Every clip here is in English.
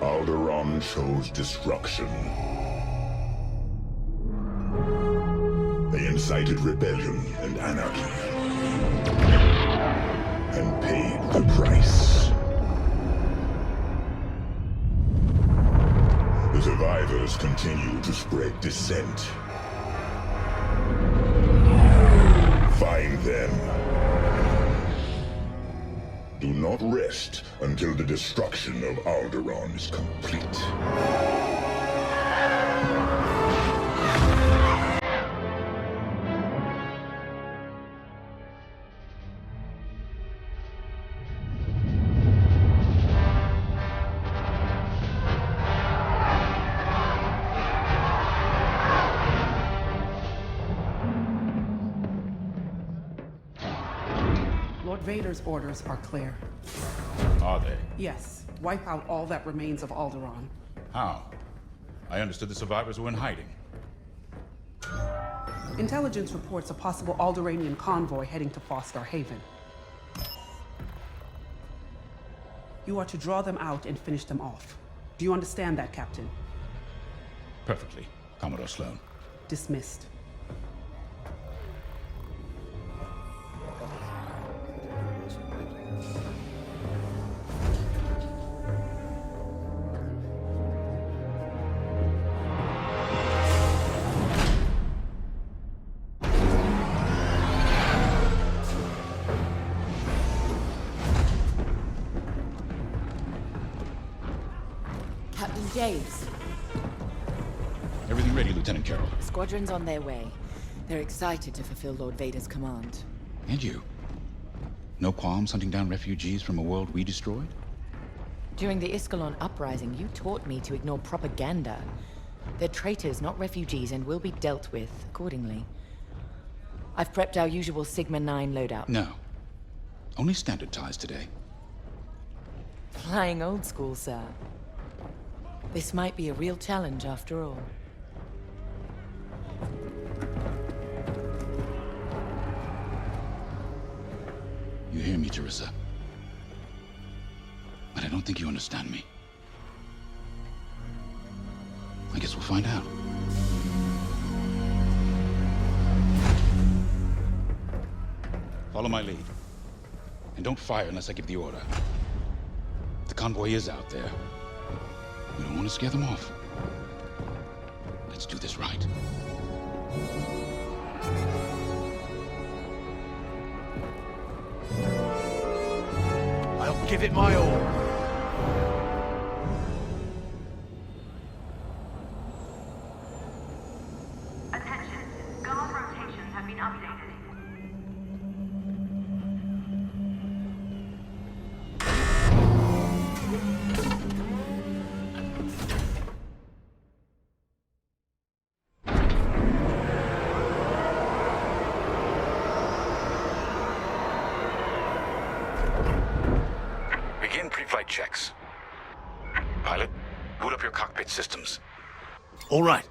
Alderaan chose destruction. They incited rebellion and anarchy. And paid the price. The survivors continue to spread dissent. Find them. Do not rest until the destruction of Alderaan is complete. Vader's orders are clear. Are they? Yes. Wipe out all that remains of Alderaan. How? I understood the survivors were in hiding. Intelligence reports a possible Alderaanian convoy heading to Foster Haven. You are to draw them out and finish them off. Do you understand that, Captain? Perfectly, Commodore Sloan. Dismissed. James. Everything ready, Lieutenant Carroll. Squadrons on their way. They're excited to fulfill Lord Vader's command. And you? No qualms hunting down refugees from a world we destroyed? During the Iskalon uprising, you taught me to ignore propaganda. They're traitors, not refugees, and will be dealt with accordingly. I've prepped our usual Sigma-9 loadout. No. Only standard ties today. Flying old school, sir. This might be a real challenge after all. You hear me, Teresa? But I don't think you understand me. I guess we'll find out. Follow my lead. And don't fire unless I give the order. The convoy is out there. We don't want to scare them off. Let's do this right. I'll give it my all. Attention, guard rotations have been updated. Begin pre-flight checks. Pilot, boot up your cockpit systems. All right.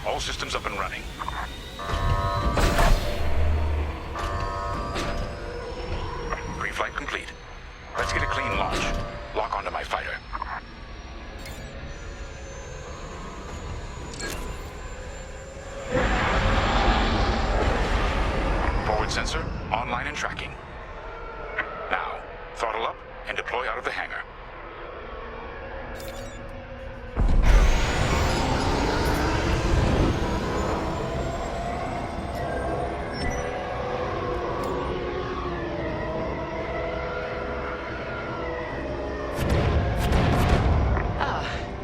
All systems up and running. Pre-flight complete. Let's get a clean launch. Lock onto my fighter. Forward sensor, online and tracking. Now, throttle up and deploy out of the hangar.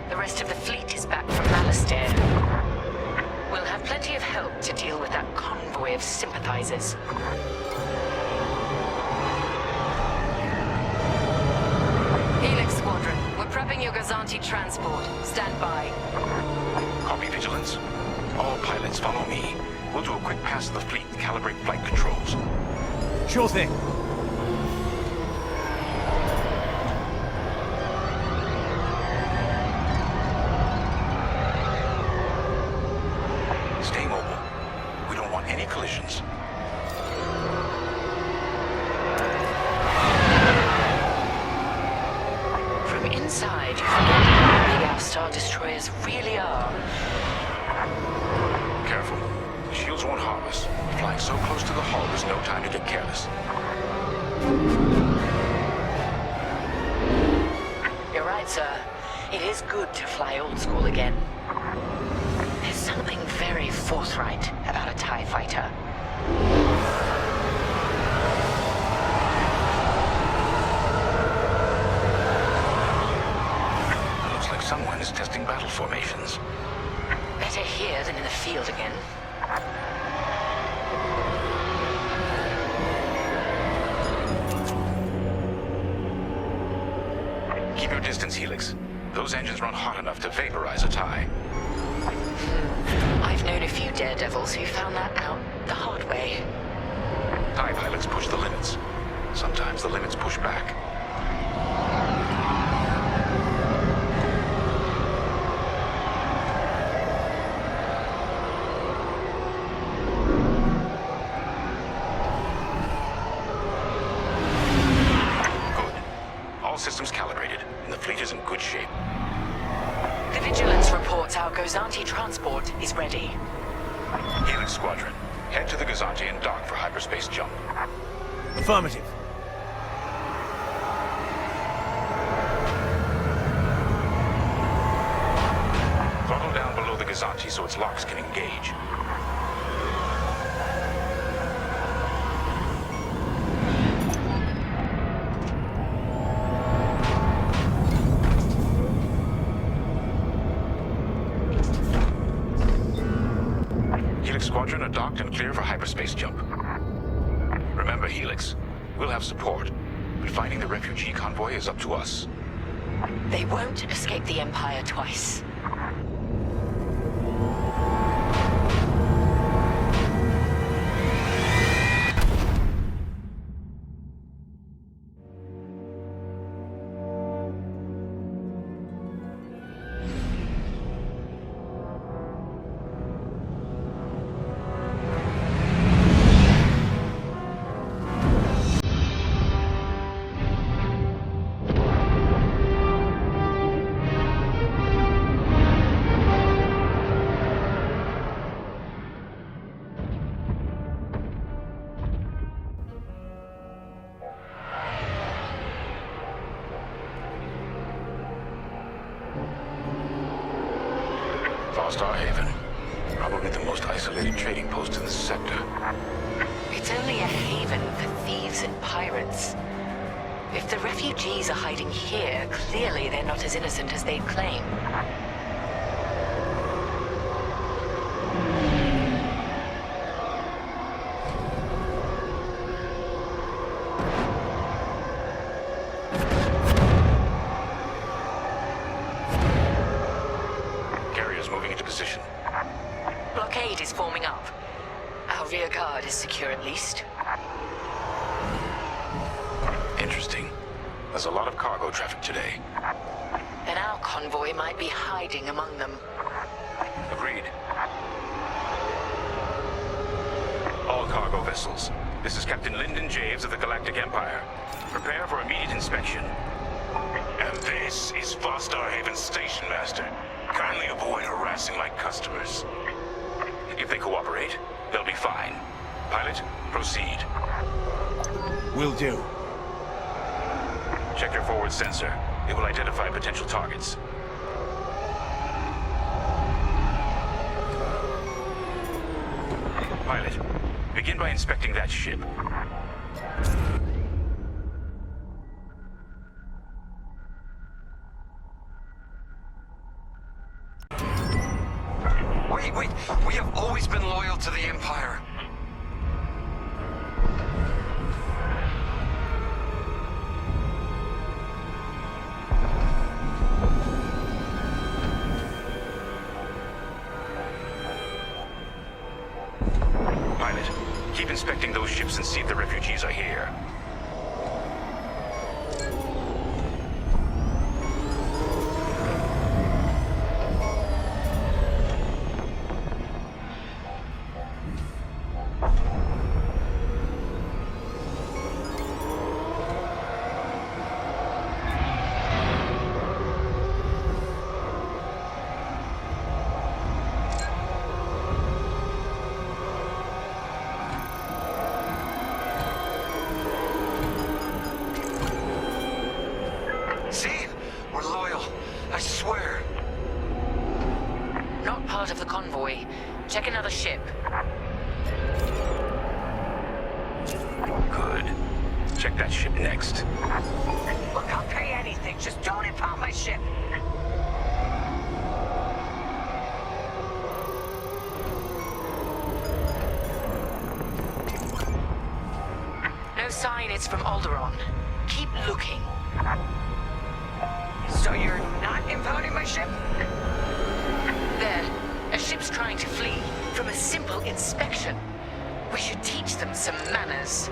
The rest of the fleet is back from Malastare. We'll have plenty of help to deal with that convoy of sympathizers. Helix Squadron, we're prepping your Gazanti transport. Stand by. Copy, Vigilance. All pilots follow me. We'll do a quick pass of the fleet and calibrate flight controls. Sure thing. Stay mobile. collisions. From inside, you forget how big our Star Destroyers really are. Careful. The shields won't harm us. Flying so close to the hull, there's no time to get careless. You're right, sir. It is good to fly old school again. There's something very forthright about a TIE fighter. It looks like someone is testing battle formations. Better here than in the field again. Keep your distance, Helix. Those engines run hot enough to vaporize a TIE. I've known a few daredevils who found that out the hard way. TIE pilots push the limits. Sometimes the limits push back. Good. All systems calibrated, and the fleet is in good shape. The Vigilance reports our Gozanti transport is ready. Helix Squadron, head to the Gozanti and dock for hyperspace jump. Affirmative. Throttle down below the Gozanti so its locks can engage. Helix Squadron are docked and clear for hyperspace jump. Remember, Helix, we'll have support, but finding the refugee convoy is up to us. They won't escape the Empire twice. Star Haven. Probably the most isolated trading post in the sector. It's only a haven for thieves and pirates. If the refugees are hiding here, clearly they're not as innocent as they claim. Carrier's moving into position. Blockade is forming up. Our rear guard is secure at least. Interesting. There's a lot of cargo traffic today. Then our convoy might be hiding among them. Agreed. All cargo vessels. This is Captain Lyndon Javes of the Galactic Empire. Prepare for immediate inspection. And this is Vostar Haven Station Master. Kindly avoid harassing my customers. If they cooperate, they'll be fine. Pilot, proceed. Will do. Check your forward sensor. It will identify potential targets. Pilot, begin by inspecting that ship. Wait. We have always been loyal to the Empire. Pilot, keep inspecting those ships and see if the refugees are here. Check another ship. Good. Check that ship next. Look, I'll pay anything. Just don't impound my ship. No sign it's from Alderaan. Keep looking. So you're not impounding my ship? There. A ship's trying to flee from a simple inspection. We should teach them some manners.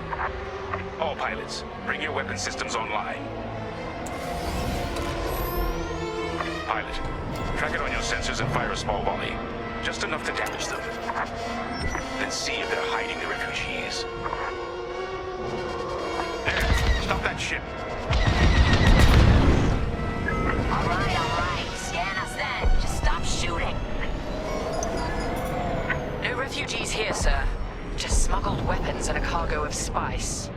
All pilots, bring your weapon systems online. Pilot, track it on your sensors and fire a small volley. Just enough to damage them. Then see if they're hiding the refugees. There, stop that ship. All right. Scan us then. Just stop shooting. No refugees here, sir. Just smuggled weapons and a cargo of spice.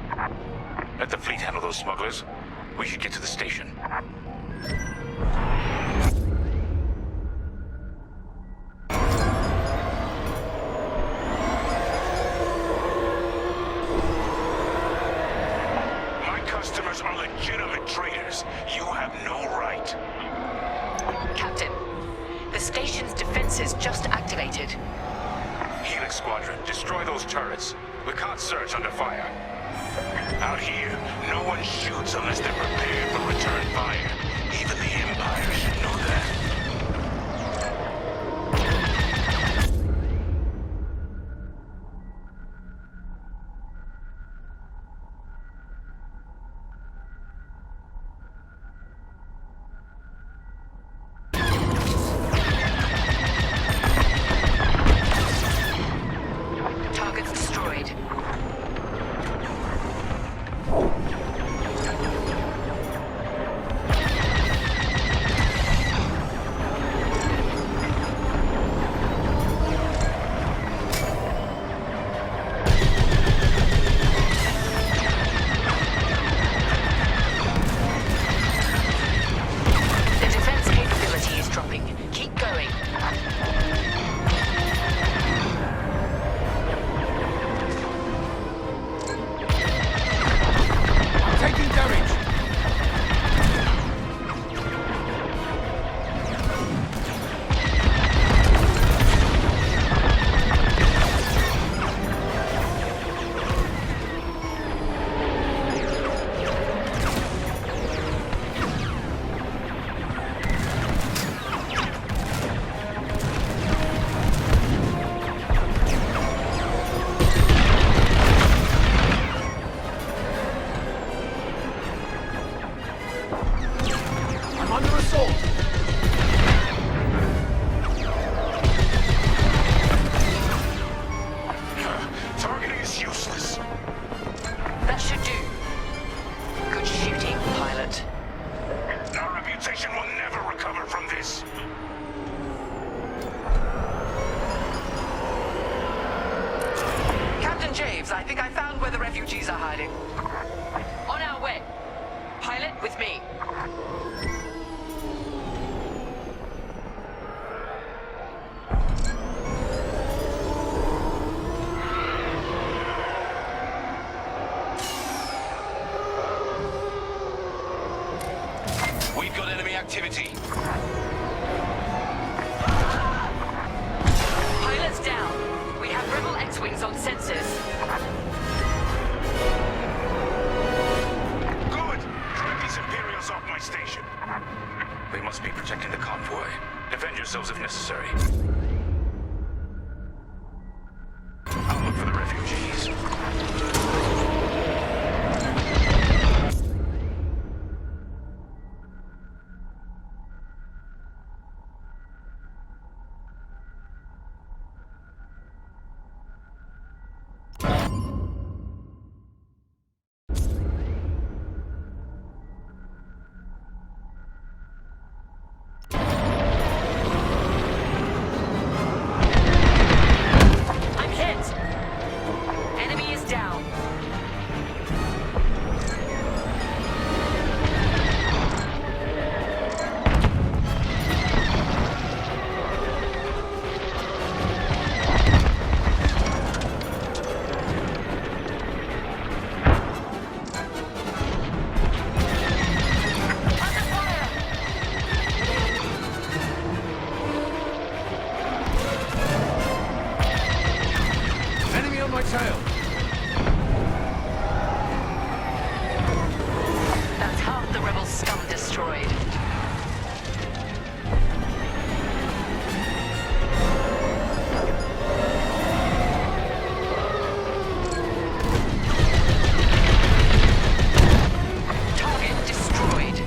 Let the fleet handle those smugglers. We should get to the station. My customers are legitimate traders. You have no right. Captain, the station's defenses just activated. Helix Squadron, destroy those turrets. We can't search under fire. Out here, no one shoots unless they're prepared for return fire. Even the Empire should know that. Targets destroyed. The defense capability is dropping. Keep going. Taking damage! I'm under assault! Targeting is useless. That should do. Good shooting, pilot. Our reputation will never recover from this. Captain James, I think I found where the refugees are hiding. On our way. Pilot with me. We've got enemy activity. Pilot's down. We have rebel X-Wings on sensors. Good! Drive these Imperials off my station. They must be protecting the convoy. Defend yourselves if necessary. I'll look for the refugees. tail. That's half the rebel scum destroyed. Target destroyed.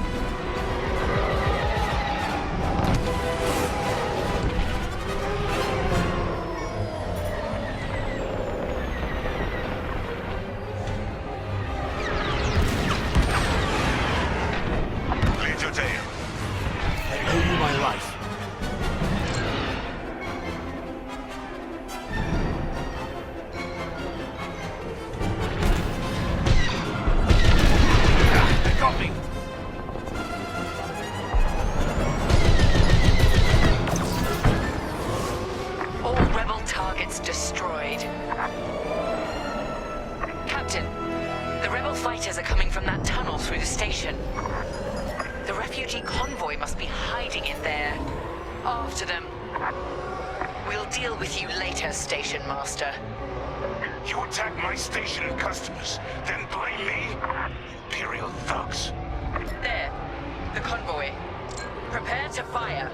Lead your tail. I owe you my life. Ah, they got me. All rebel targets destroyed. Captain, the rebel fighters are coming from that tunnel through the station. The refugee convoy must be hiding in there. After them. We'll deal with you later, Station Master. You attack my station and customers, then blame me? Imperial thugs. There. The convoy. Prepare to fire.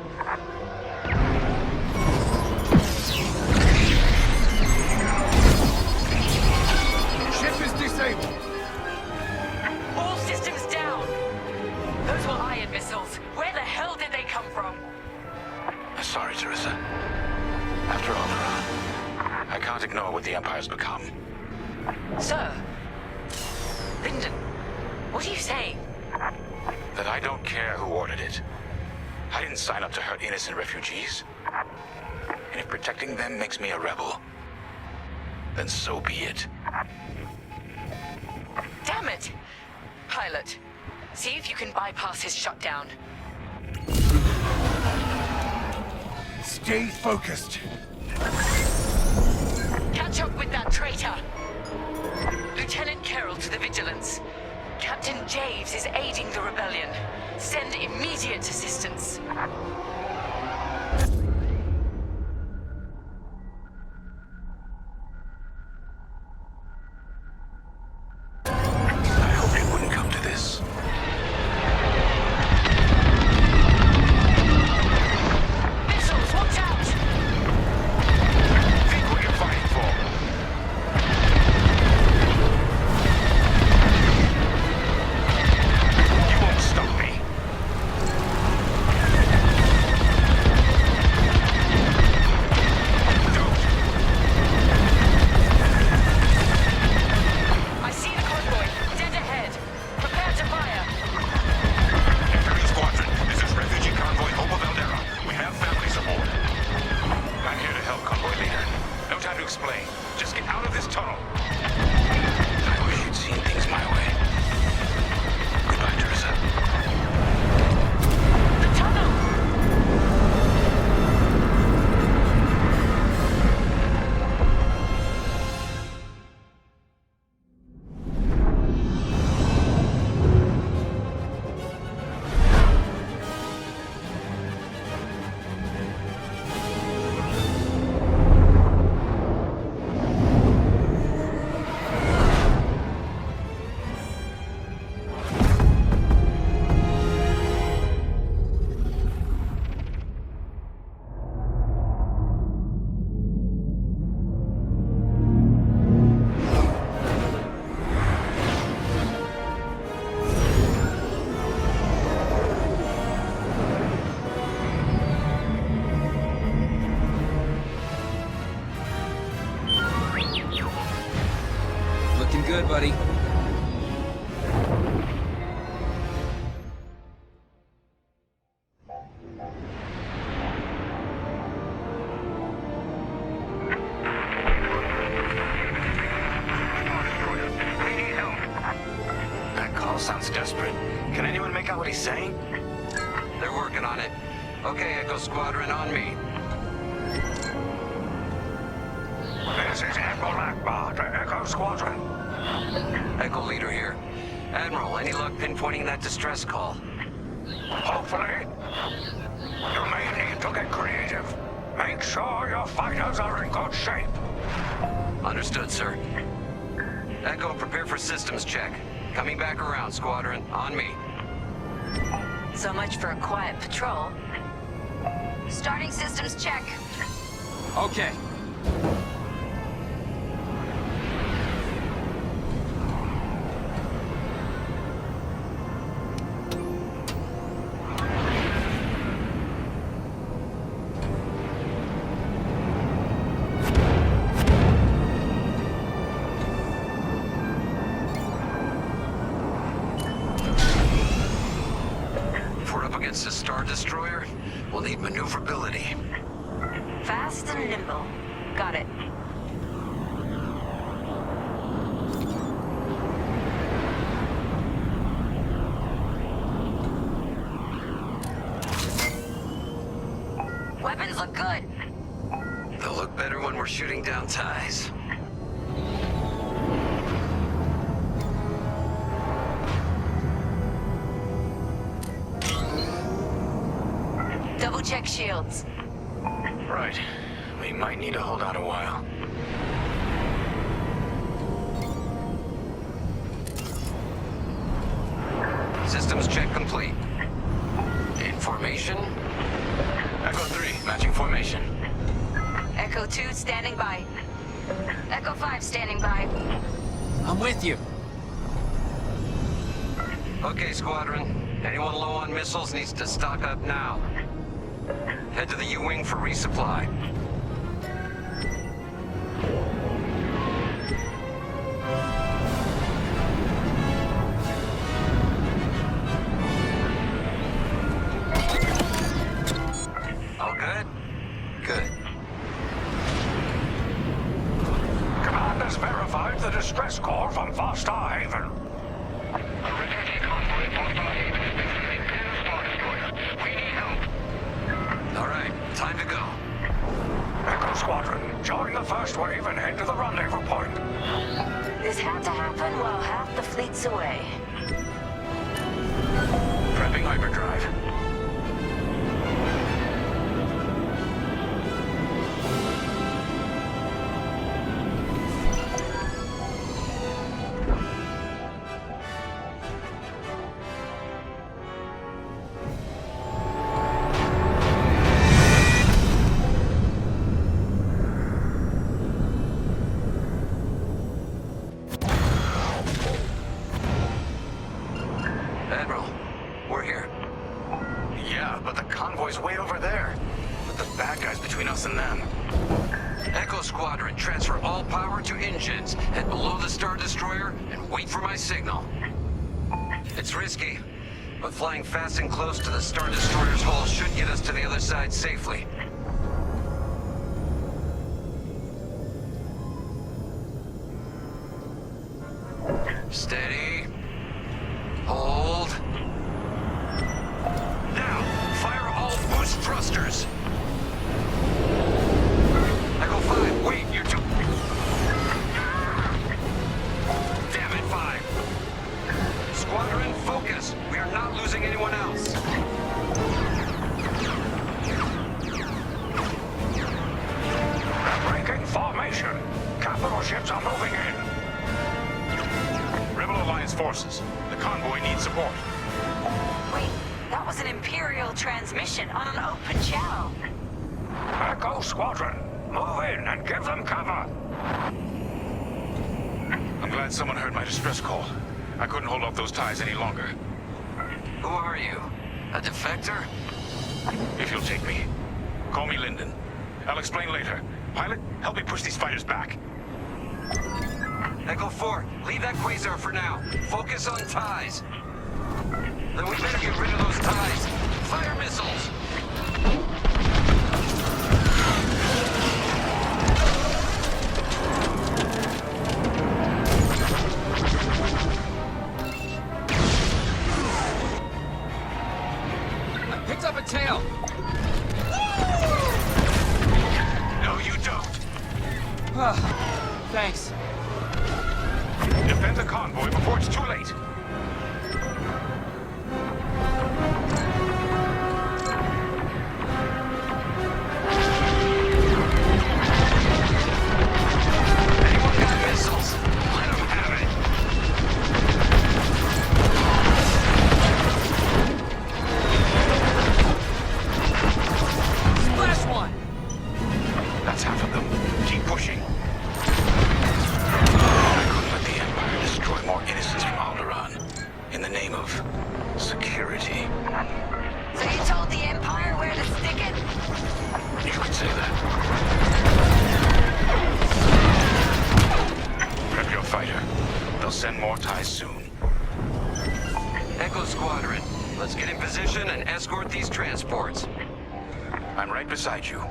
Ship is disabled. All systems down! Those were ion missiles. Where the hell did they come from? Sorry, Teresa. After all, I can't ignore what the Empire's become. Sir. Lyndon, what are you saying? That I don't care who ordered it. I didn't sign up to hurt innocent refugees. And if protecting them makes me a rebel, then so be it. Damn it! Pilot, see if you can bypass his shutdown. Stay focused. Catch up with that traitor! Lieutenant Carroll to the Vigilance. Captain Javes is aiding the rebellion. Send immediate assistance. I hoped it wouldn't come to this. Missiles, watch out! Think what you're fighting for. You won't stop me. Don't. I see the convoy. Dead ahead. Prepare to fire. Incoming Squadron. This is refugee convoy Hope of Eldera. We have families aboard. I'm here to help, convoy leader. No time to explain. Just get out of this tunnel. I wish you'd seen things my way. Goodbye, Teresa. The tunnel! Looking good, buddy. That call sounds desperate. Can anyone make out what he's saying? They're working on it. Okay, Echo Squadron, on me. This is Admiral Akbar to Echo Squadron. Echo Leader here. Admiral, any luck pinpointing that distress call? Hopefully. You may need to get creative. Make sure your fighters are in good shape. Understood, sir. Echo, prepare for systems check. Coming back around, Squadron. On me. So much for a quiet patrol. Starting systems check. Okay. If we're up against a Star Destroyer, we'll need maneuverability. Fast and nimble. Got it. Weapons look good. They'll look better when we're shooting down ties. Double check shields. Right. We might need to hold out a while. Systems check complete. In formation. Echo 3, matching formation. Echo 2 standing by. Echo 5 standing by. I'm with you. Okay, Squadron. Anyone low on missiles needs to stock up now. Head to the U-Wing for resupply. All good? Good. Command has verified the distress call from Foster Haven. All right, time to go. Echo Squadron, join the first wave and head to the rendezvous point. This had to happen while half the fleet's away. Prepping hyperdrive. Admiral, we're here. Yeah, but the convoy's way over there. With the bad guys between us and them. Echo Squadron, transfer all power to engines. Head below the Star Destroyer and wait for my signal. It's risky, but flying fast and close to the Star Destroyer's hull should get us to the other side safely. Steady. Hold. Now, fire all boost thrusters. Echo 5, wait, you're too... Damn it, 5. Squadron, focus. We are not losing anyone else. Breaking formation. Capital ships are moving in. Rebel Alliance forces. The convoy needs support. Wait, that was an Imperial transmission on an open channel. Echo Squadron, move in and give them cover. I'm glad someone heard my distress call. I couldn't hold off those ties any longer. Who are you? A defector? If you'll take me, call me Lyndon. I'll explain later. Pilot, help me push these fighters back. Echo 4, leave that quasar for now. Focus on ties. Then we better get rid of those ties. Fire missiles! I picked up a tail. No, you don't. Thanks. Defend the convoy before it's too late. pushing. I couldn't let the Empire destroy more innocents from Alderaan in the name of security. So you told the Empire where to stick it? You could say that. Prep your fighter. They'll send more ties soon. Echo Squadron, let's get in position and escort these transports. I'm right beside you.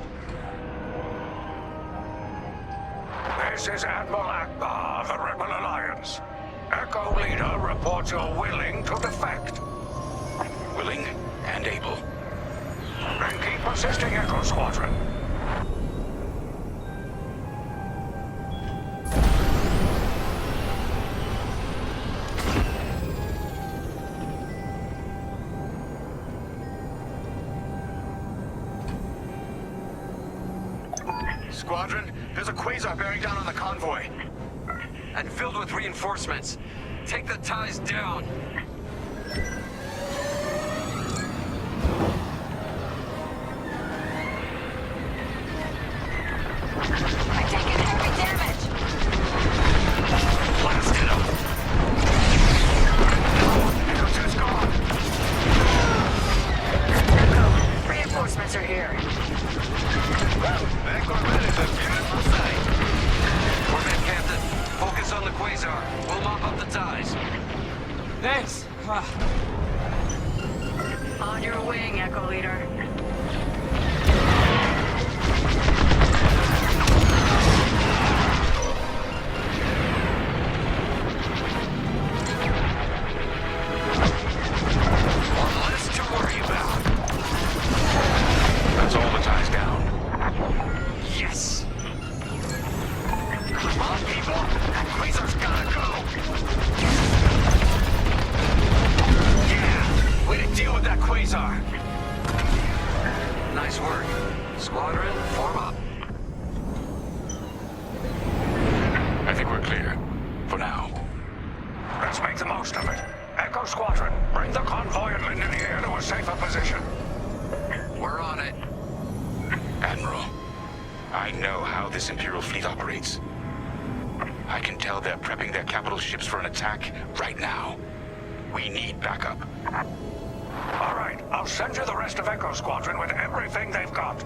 This is Admiral Akbar of the Rebel Alliance. Echo Leader reports you're willing to defect. Willing and able. Then keep assisting Echo Squadron. Squadron, there's a quasar bearing down on the convoy. And filled with reinforcements. Take the ties down. I'm taking heavy damage. Blasted him. Echo's gone. Echo, reinforcements are here. VANGUARD is a beautiful sight. We're in, Captain. Focus on the quasar. We'll mop up the ties. Thanks. On your wing, Echo Leader. One less to worry about. That's all the ties down. Yes. Come on, people. That quasar's gotta go. Yeah. Way to deal with that quasar. Nice work. Squadron, form up. I think we're clear. For now. Let's make the most of it. Echo Squadron, bring the convoy and Linden here to a safer position. We're on it. Admiral, I know how this Imperial fleet operates. I can tell they're prepping their capital ships for an attack right now. We need backup. All right, I'll send you the rest of Echo Squadron with everything they've got.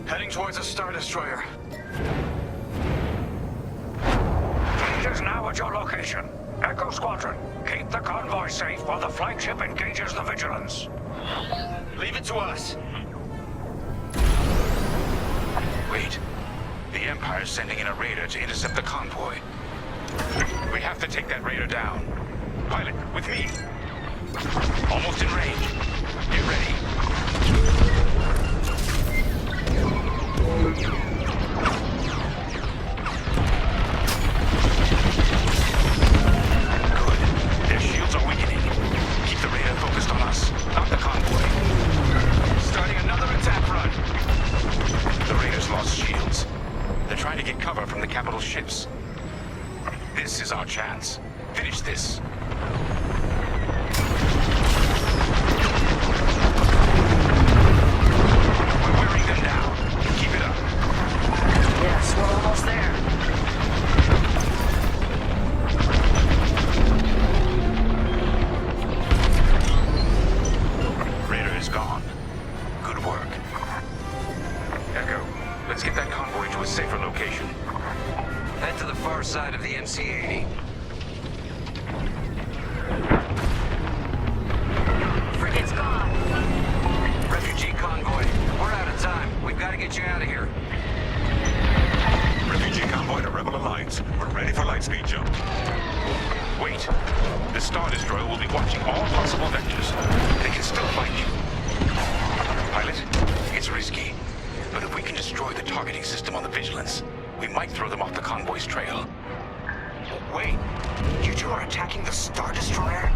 Heading towards a Star Destroyer. Fleet is now at your location. Echo Squadron, keep the convoy safe while the flagship engages the Vigilance. Leave it to us. Wait. The Empire's sending in a raider to intercept the convoy. We have to take that raider down. Pilot, with me. Almost in range. Get ready. Good. Their shields are weakening. Keep the raider focused on us, not the convoy. Starting another attack run. The raiders lost shields. They're trying to get cover from the capital ships. This is our chance. Finish this. We're wearing them down. Keep it up. Yes, we're almost there. Raider is gone. Good work. Echo, let's get that convoy to a safer location. Head to the far side of the MC-80. Frigate's gone. Refugee convoy, we're out of time. We've got to get you out of here. Refugee convoy to Rebel Alliance. We're ready for lightspeed jump. Wait. The Star Destroyer will be watching all possible vectors. They can still find you. Pilot, it's risky. But if we can destroy the targeting system on the Vigilance, we might throw them off the convoy's trail. Wait. You two are attacking the Star Destroyer?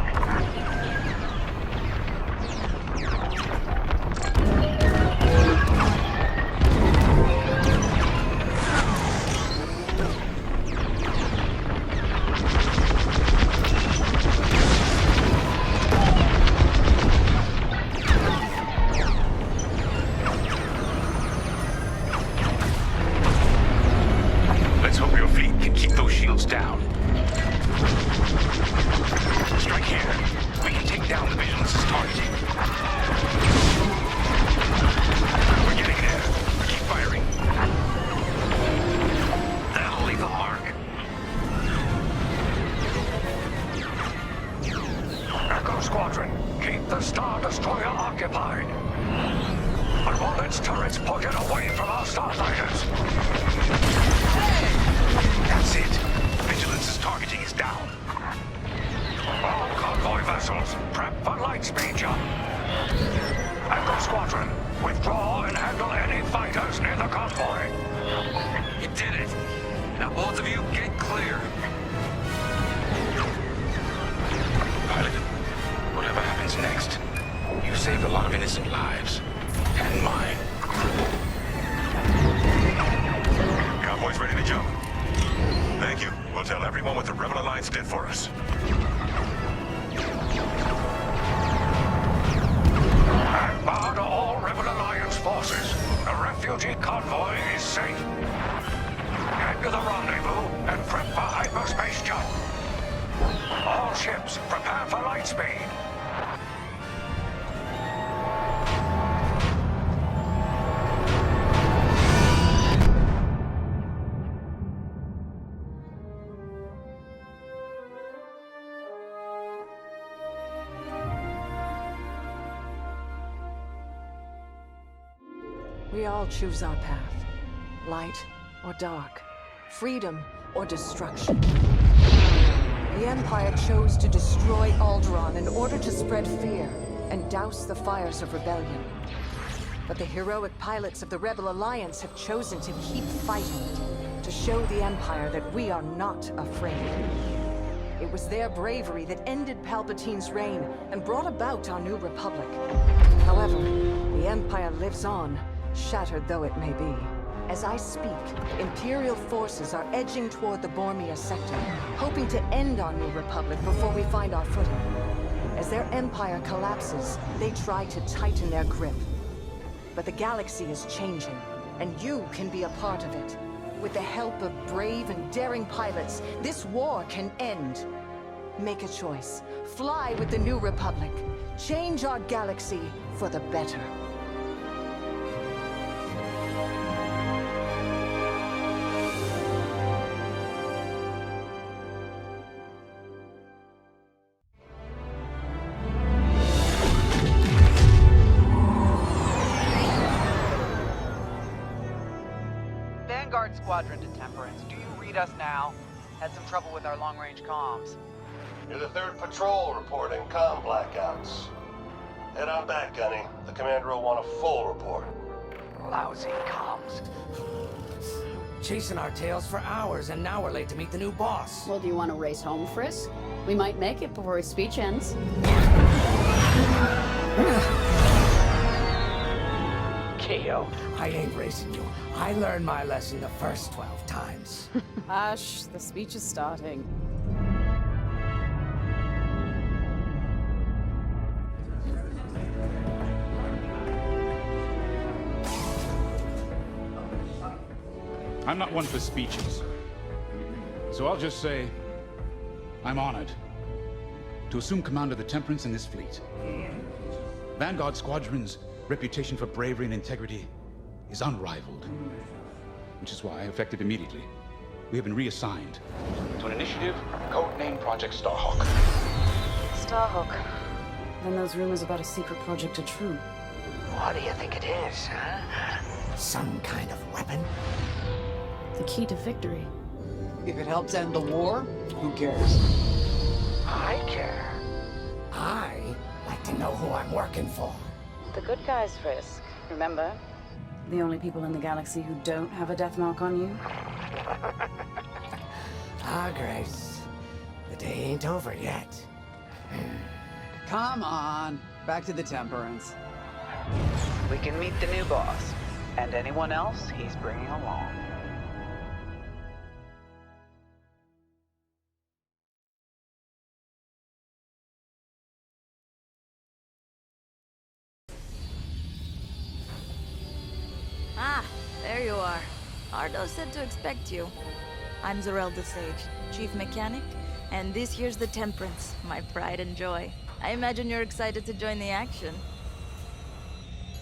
down. Strike here. We can take down the Vigilance's targeting. We're getting there. Keep firing. That'll leave a mark. Echo Squadron, keep the Star Destroyer occupied. I want its turrets pointed away from our starfighters. That's it. Vigilance's targeting is down. All convoy vessels, prep for lightspeed jump. Echo Squadron, withdraw and handle any fighters near the convoy. You did it. Now both of you get clear. Pilot, whatever happens next, you saved a lot of innocent lives. And mine. Convoy's ready to jump. Thank you. We'll tell everyone what the Rebel Alliance did for us. Akbar to all Rebel Alliance forces. The refugee convoy is safe. Head to the rendezvous and prep for hyperspace jump. All ships, prepare for lightspeed. We all choose our path. Light or dark. Freedom or destruction. The Empire chose to destroy Alderaan in order to spread fear and douse the fires of rebellion. But the heroic pilots of the Rebel Alliance have chosen to keep fighting, to show the Empire that we are not afraid. It was their bravery that ended Palpatine's reign and brought about our new Republic. However, the Empire lives on, shattered though it may be. As I speak, Imperial forces are edging toward the Bormia sector, hoping to end our new Republic before we find our footing. As their empire collapses, they try to tighten their grip. But the galaxy is changing, and you can be a part of it. With the help of brave and daring pilots, this war can end. Make a choice. Fly with the new Republic. Change our galaxy for the better. Vanguard Squadron to Temperance. Do you read us now? Had some trouble with our long-range comms. You're the 3rd patrol reporting comm blackouts. Head on back, Gunny. The commander will want a full report. Lousy comms. Chasing our tails for hours, and now we're late to meet the new boss. Well, do you want to race home, Frisk? We might make it before his speech ends. K.O., I ain't racing you. I learned my lesson the first 12 times. Hush, the speech is starting. I'm not one for speeches. So I'll just say, I'm honored to assume command of the Temperance in this fleet. Vanguard Squadron's reputation for bravery and integrity is unrivaled, which is why, effective immediately, we have been reassigned to an initiative codenamed Project Starhawk. Starhawk. Then those rumors about a secret project are true. What do you think it is, huh? Some kind of weapon? The key to victory. If it helps end the war, who cares? I care. I like to know who I'm working for. The good guys, Frisk. Remember? The only people in the galaxy who don't have a death mark on you? Ah, Grace. The day ain't over yet. Come on, back to the Temperance. We can meet the new boss, and anyone else he's bringing along. Ah, there you are. Ardo said to expect you. I'm Zarelda Sage, Chief Mechanic, and this here's the Temperance, my pride and joy. I imagine you're excited to join the action.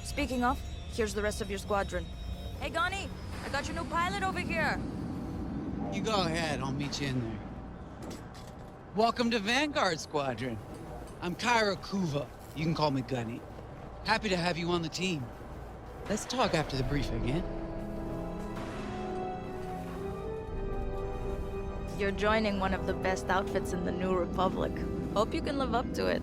Speaking of, here's the rest of your squadron. Hey, Gonnie, I got your new pilot over here. You go ahead, I'll meet you in there. Welcome to Vanguard, Squadron. I'm Kyra Kuva. You can call me Gunny. Happy to have you on the team. Let's talk after the briefing, eh? You're joining one of the best outfits in the New Republic. Hope you can live up to it.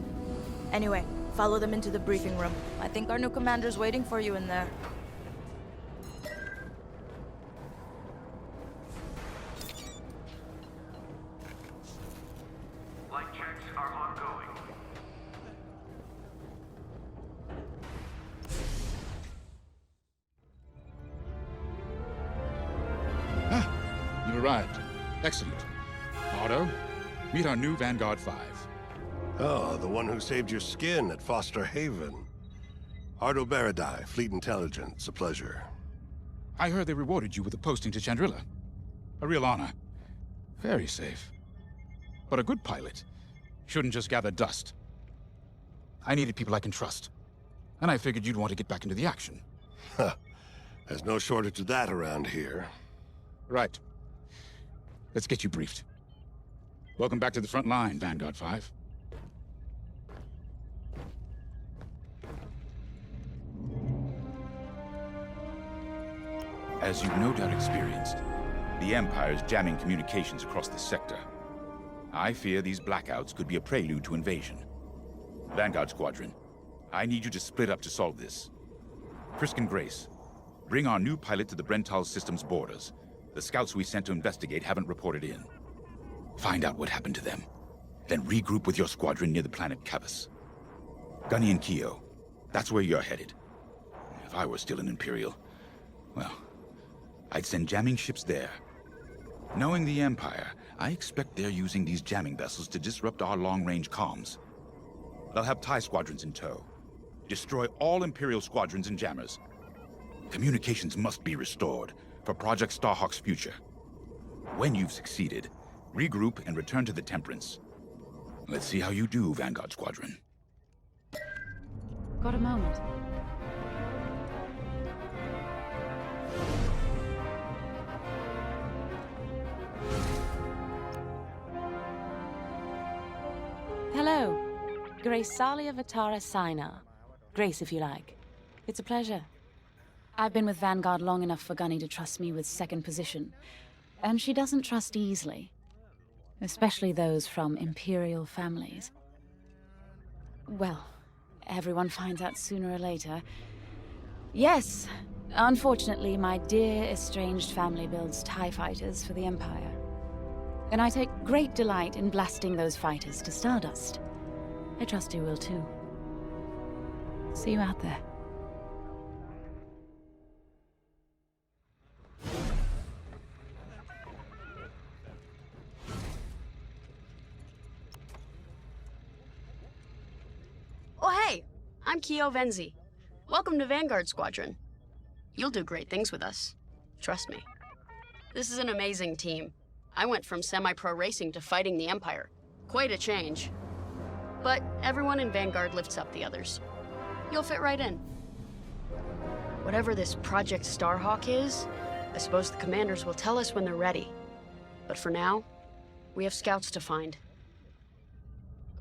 Anyway, follow them into the briefing room. I think our new commander's waiting for you in there. Flight checks are ongoing. You arrived. Excellent. Otto, meet our new Vanguard 5. Oh, the one who saved your skin at Foster Haven. Ardo Baradai, Fleet Intelligence. A pleasure. I heard they rewarded you with a posting to Chandrila. A real honor. Very safe. But a good pilot shouldn't just gather dust. I needed people I can trust. And I figured you'd want to get back into the action. Huh. There's no shortage of that around here. Right. Let's get you briefed. Welcome back to the front line, Vanguard 5. As you've no doubt experienced, the Empire's jamming communications across the sector. I fear these blackouts could be a prelude to invasion. Vanguard Squadron, I need you to split up to solve this. Frisk and Grace, bring our new pilot to the Brental system's borders. The scouts we sent to investigate haven't reported in. Find out what happened to them. Then regroup with your squadron near the planet Cavus. Gunny and Keo, that's where you're headed. If I were still in Imperial, well, I'd send jamming ships there. Knowing the Empire, I expect they're using these jamming vessels to disrupt our long-range comms. They'll have TIE squadrons in tow. Destroy all Imperial squadrons and jammers. Communications must be restored for Project Starhawk's future. When you've succeeded, regroup and return to the Temperance. Let's see how you do, Vanguard Squadron. Got a moment? Hello. Grace Salia Vatara Sina. Grace, if you like. It's a pleasure. I've been with Vanguard long enough for Gunny to trust me with second position. And she doesn't trust easily. Especially those from Imperial families. Well, everyone finds out sooner or later. Yes, unfortunately, my dear estranged family builds TIE fighters for the Empire. And I take great delight in blasting those fighters to stardust. I trust you will too. See you out there. Oh hey, I'm Keo Venzi. Welcome to Vanguard Squadron. You'll do great things with us. Trust me. This is an amazing team. I went from semi-pro racing to fighting the Empire. Quite a change. But everyone in Vanguard lifts up the others. You'll fit right in. Whatever this Project Starhawk is, I suppose the commanders will tell us when they're ready. But for now, we have scouts to find.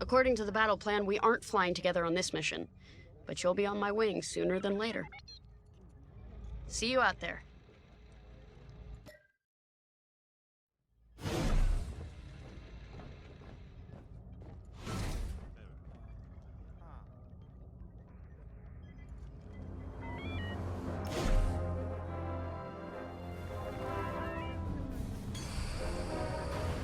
According to the battle plan, we aren't flying together on this mission, but you'll be on my wing sooner than later. See you out there.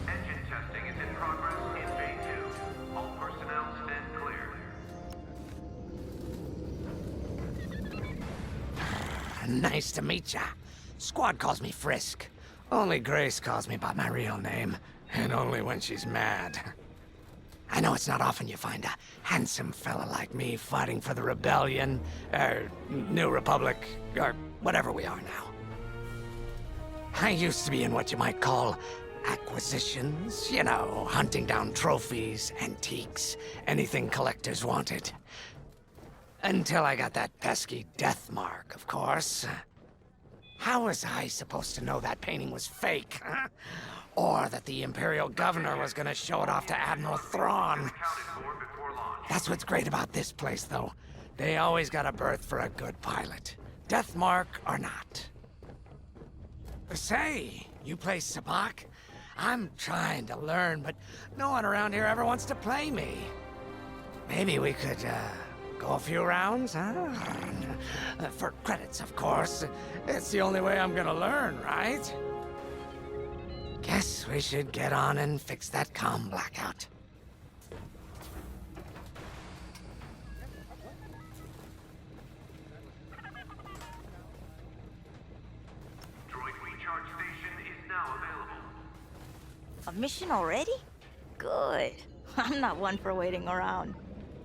Engine testing is in progress in Bay 2. All personnel stand clear. Nice to meet ya. Squad calls me Frisk. Only Grace calls me by my real name, and only when she's mad. I know it's not often you find a handsome fella like me fighting for the Rebellion, or New Republic, or whatever we are now. I used to be in what you might call acquisitions. You know, hunting down trophies, antiques, anything collectors wanted. Until I got that pesky death mark, of course. How was I supposed to know that painting was fake, huh? Or that the Imperial Governor was gonna show it off to Admiral Thrawn? That's what's great about this place, though. They always got a berth for a good pilot. Death mark or not. Say, you play Sabak? I'm trying to learn, but no one around here ever wants to play me. Maybe we could, go a few rounds, huh? For credits, of course. It's the only way I'm gonna learn, right? Guess we should get on and fix that comm blackout. A mission already? Good. I'm not one for waiting around.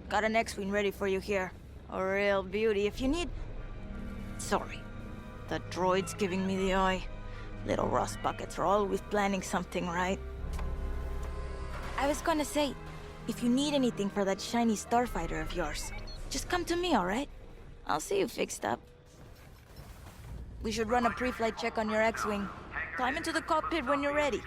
Got an X-Wing ready for you here. A real beauty if you need... Sorry. The droid's giving me the eye. Little rust buckets are always planning something, right? I was gonna say, if you need anything for that shiny starfighter of yours, just come to me, alright? I'll see you fixed up. We should run a pre-flight check on your X-Wing. Climb into the cockpit when you're ready.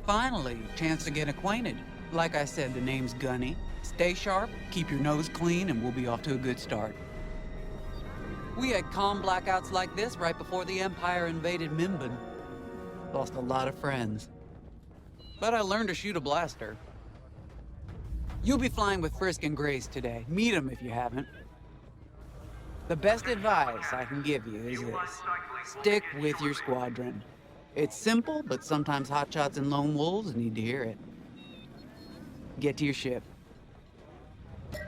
Finally, chance to get acquainted. Like I said, the name's Gunny. Stay sharp, keep your nose clean, and we'll be off to a good start. We had comm blackouts like this right before the Empire invaded Minban. Lost a lot of friends. But I learned to shoot a blaster. You'll be flying with Frisk and Grace today. Meet them if you haven't. The best advice I can give you is this. Stick with your squadron. It's simple, but sometimes hotshots and lone wolves need to hear it. Get to your ship. If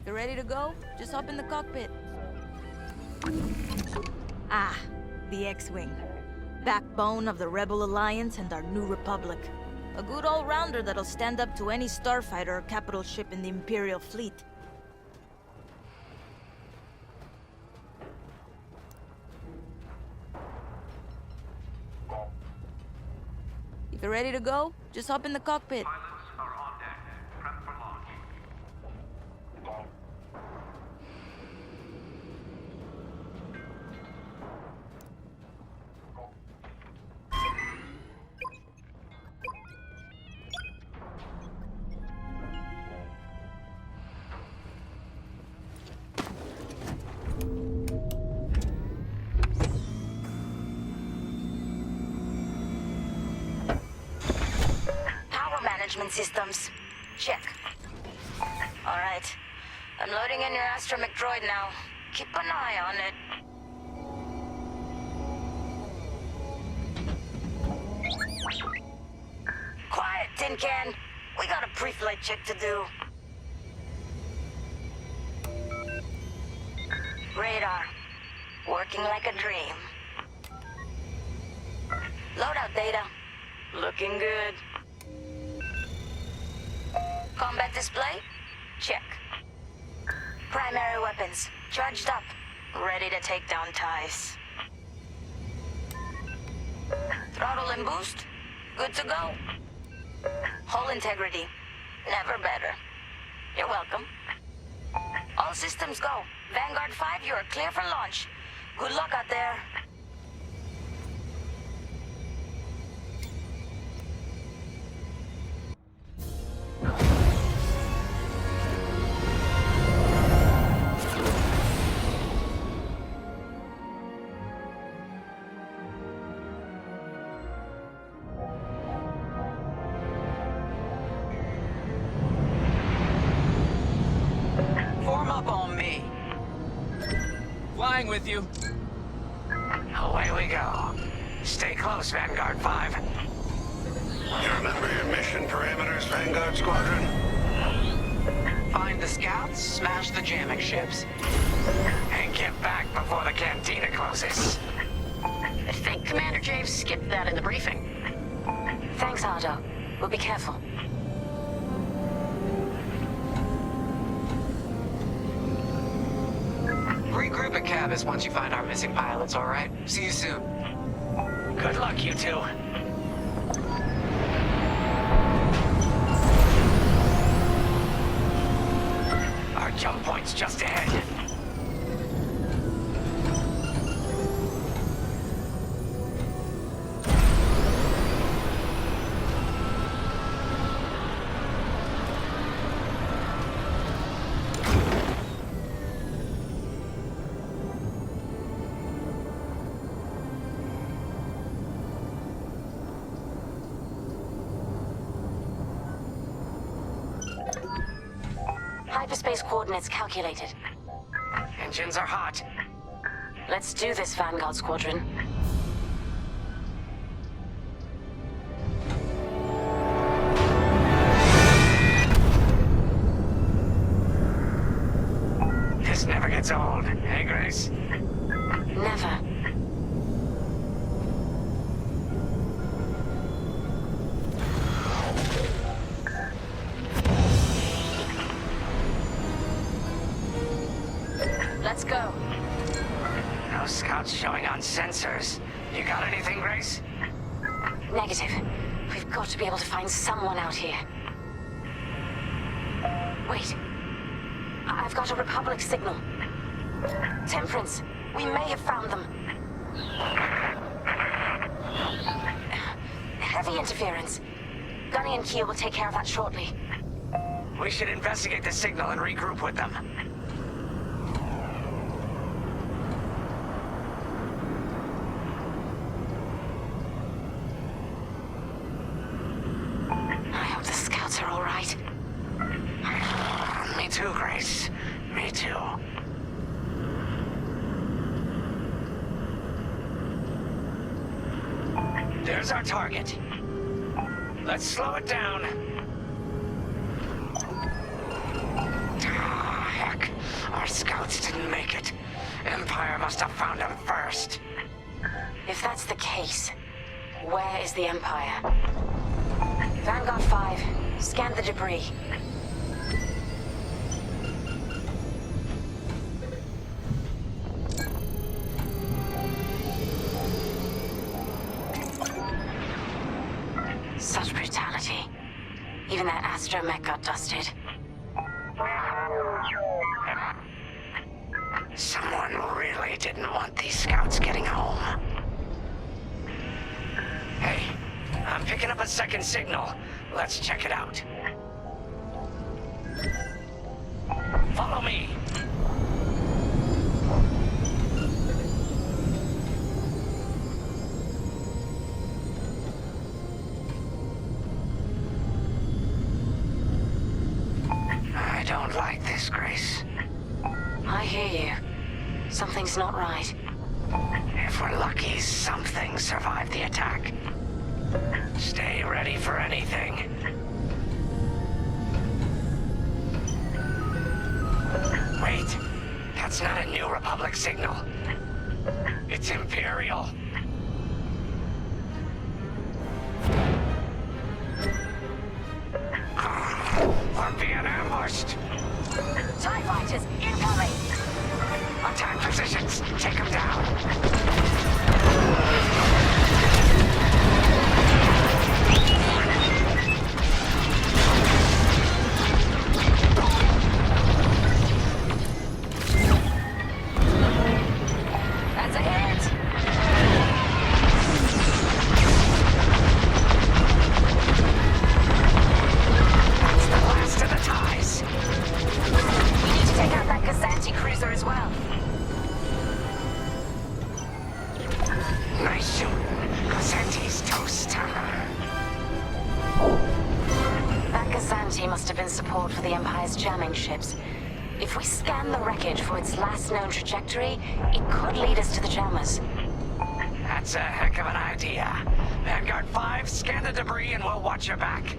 you're ready to go, just hop in the cockpit. Ah, the X-Wing. Backbone of the Rebel Alliance and our new Republic. A good all-rounder that'll stand up to any starfighter or capital ship in the Imperial fleet. If you're ready to go, just hop in the cockpit. Systems. Check. All right. I'm loading in your astromech droid now. Keep an eye on it. Quiet, Tin Can. We got a pre-flight check to do. Radar. Working like a dream. Loadout data. Looking good. Combat display? Check. Primary weapons, charged up, ready to take down ties. Throttle and boost, good to go. Hull integrity, never better. You're welcome. All systems go. Vanguard 5, you are clear for launch. Good luck out there. With you. Away we go. Stay close, Vanguard 5. You remember your mission parameters, Vanguard Squadron? Find the scouts, smash the jamming ships. And get back before the cantina closes. I think Commander Javes skipped that in the briefing. Thanks, Ardo. We'll be careful. Regroup at Cabus once you find our missing pilots, all right? See you soon. Good luck, you two. Our jump point's just ahead. Hyperspace coordinates calculated. Engines are hot. Let's do this, Vanguard Squadron. This never gets old, hey, Grace? Never. Let's go. No scouts showing on sensors. You got anything, Grace? Negative. We've got to be able to find someone out here. Wait. I've got a Republic signal. Temperance, we may have found them. Heavy interference. Gunny and Keel will take care of that shortly. We should investigate the signal and regroup with them. I hope the scouts are all right. Me too, Grace. Me too. There's our target. Let's slow it down. Ah, heck. Our scouts didn't make it. Empire must have found them first. If that's the case, where is the Empire? Vanguard 5, scan the debris. Such brutality. Even that astromech got dusted. Someone really didn't want these scouts getting home. Hey, I'm picking up a second signal. Let's check it out. Follow me. I don't like this, Grace. I hear you. Something's not right. If we're lucky, something survived the attack. Stay ready for anything. Wait, that's not a New Republic signal. It's Imperial. We're being ambushed. TIE fighters, incoming! Attack positions, take them down. That's a hit! That's the last of the ties. We need to take out that Gazanti cruiser as well. Nice shooting. Gazanti's toast. That Gazanti must have been support for the Empire's jamming ships. If we scan the wreckage for its last known trajectory, it could lead us to the jammers. That's a heck of an idea. Vanguard 5, scan the debris and we'll watch your back.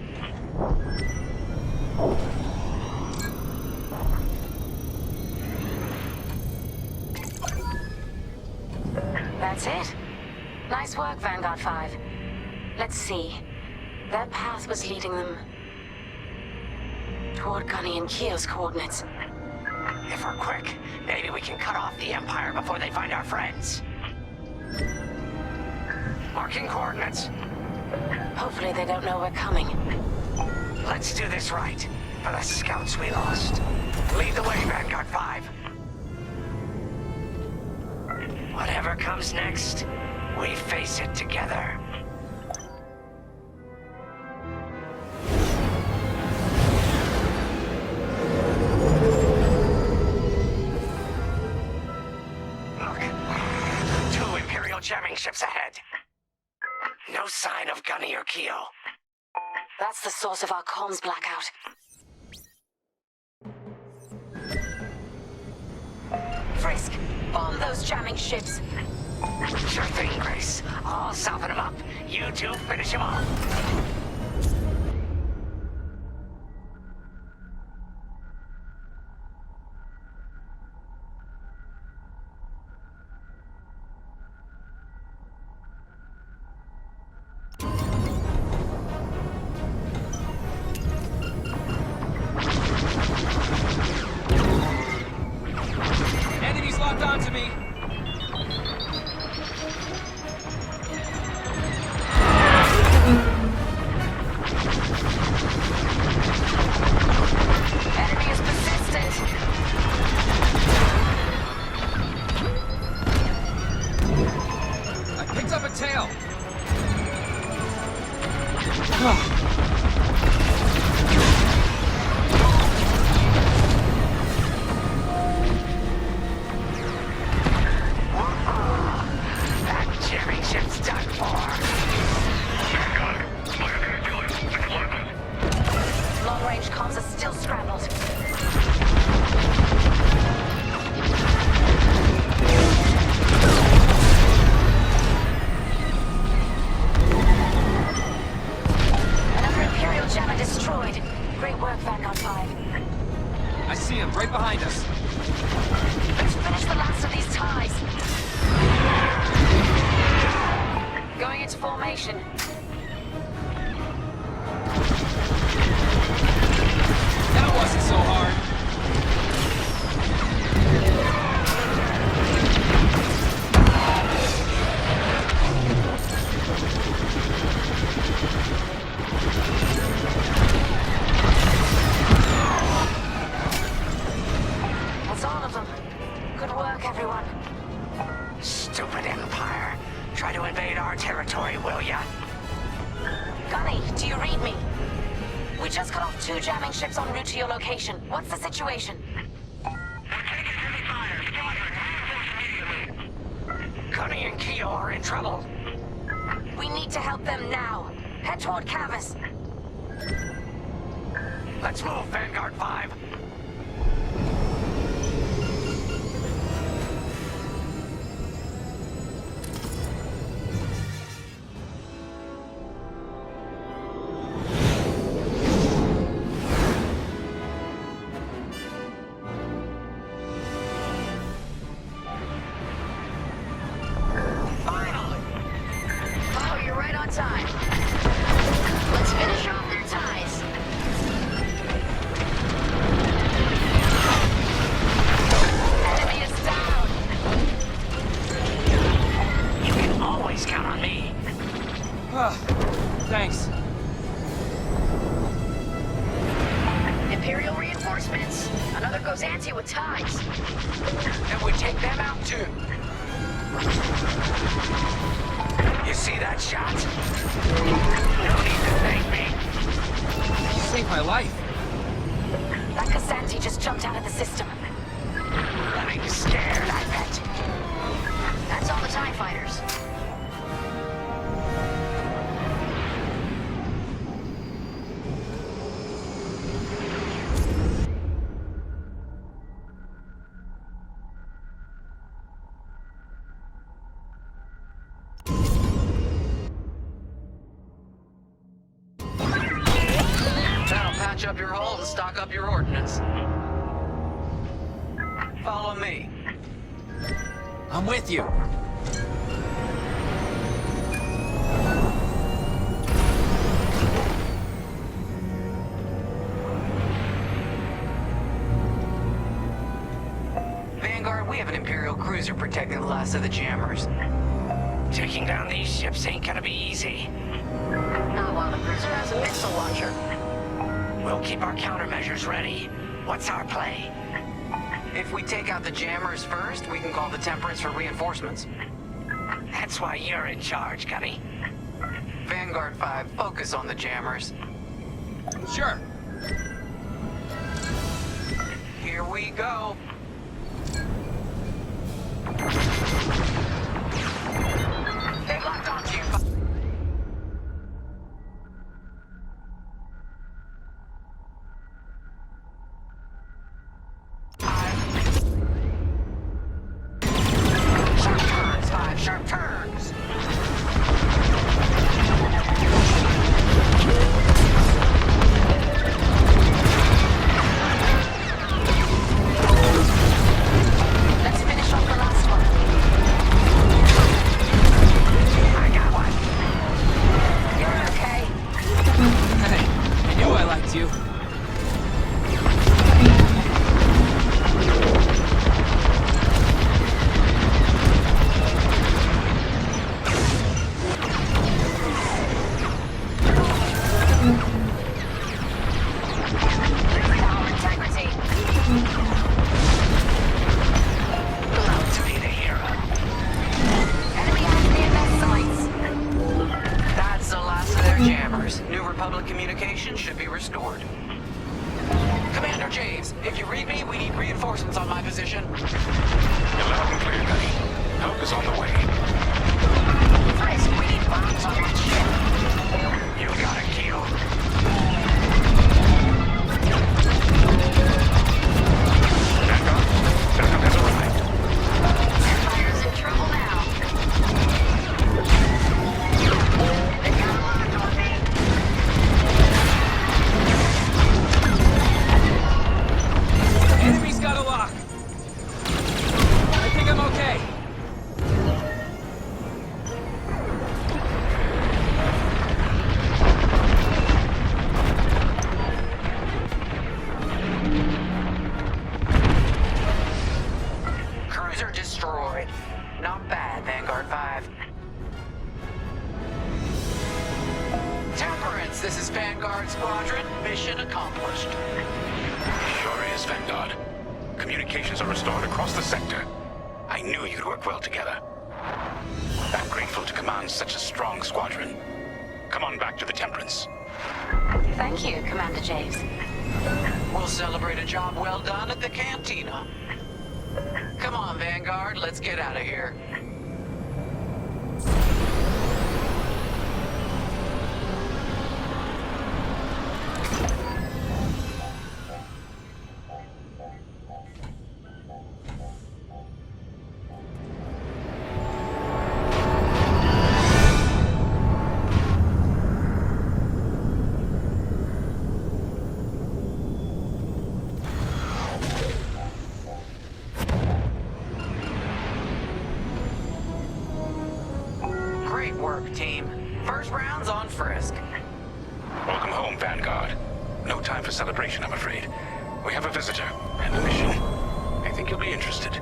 That's it. Nice work, Vanguard 5. Let's see. That path was leading them toward Gunny and Keo's coordinates. If we're quick, maybe we can cut off the Empire before they find our friends. Marking coordinates. Hopefully they don't know we're coming. Let's do this right, for the scouts we lost. Lead the way, Vanguard 5. Whatever comes next, we face it together. Look, 2 Imperial jamming ships ahead. No sign of Gunny or Keo. That's the source of our comms blackout. Frisk, bomb those jamming ships. Sure thing, Grace. I'll soften them up. You two finish them off. Enemies locked onto me. Enemy is persistent. I picked up a tail. That jamming ship's done for. Long-range comms are still scrambled. Another Imperial jammer destroyed. Great work, Vanguard 5. I see him right behind us. Let's finish the last of these ties. Going into formation. That wasn't so hard. That's all of them. Good work, everyone. Stupid Empire. Try to invade our territory, will ya? Gunny, do you read me? We just cut off 2 jamming ships en route to your location. What's the situation? Gunny and Keo are in trouble. We need to help them now. Head toward Cavis. Let's move, Vanguard 5. Oh, you're right on time. Let's finish off their ties. Enemy is down. You can always count on me. Thanks. Imperial reinforcements. Another Gozanti with ties. And we take them out too. You see that shot? No need to thank me. You saved my life. That Gozanti just jumped out of the system. Running scared, I bet. That's all the TIE fighters. That'll patch up your hull and stock up your ordnance. Follow me. I'm with you. We have an Imperial cruiser protecting the last of the jammers. Taking down these ships ain't gonna be easy. Not while the cruiser has a missile launcher. We'll keep our countermeasures ready. What's our play? If we take out the jammers first, we can call the Temperance for reinforcements. That's why you're in charge, Gunny. Vanguard 5, focus on the jammers. Sure. Here we go. They locked onto you. Sharp turns, 5. Sharp turns. Let's finish off the last one. I got one. You're okay. Hey, I knew I liked you. Power integrity. Proud to be the hero. Enemy has VMS sights. That's the last of their jammers. New Republic communication should be restored. Commander James, if you read me, we need reinforcements on my position. You're loud and clear, Gunny. Help is on the way. Frisk, we need bombs on that ship. You got it, Keel. Vanguard, backup has arrived. Empire's in trouble now. They got a lock on me. Enemy's got a lock. I think I'm okay. Cruiser destroyed. Not bad, Vanguard 5. Temperance, this is Vanguard Squadron. Mission accomplished. Sure is, Vanguard. Communications are restored across the sector. I knew you'd work well together. I'm grateful to command such a strong squadron. Come on back to the Temperance. Thank you, Commander James. We'll celebrate a job well done at the cantina. Come on, Vanguard, let's get out of here. Great work, team. First round's on Frisk. Welcome home, Vanguard. No time for celebration, I'm afraid. We have a visitor and a mission. I think you'll be interested.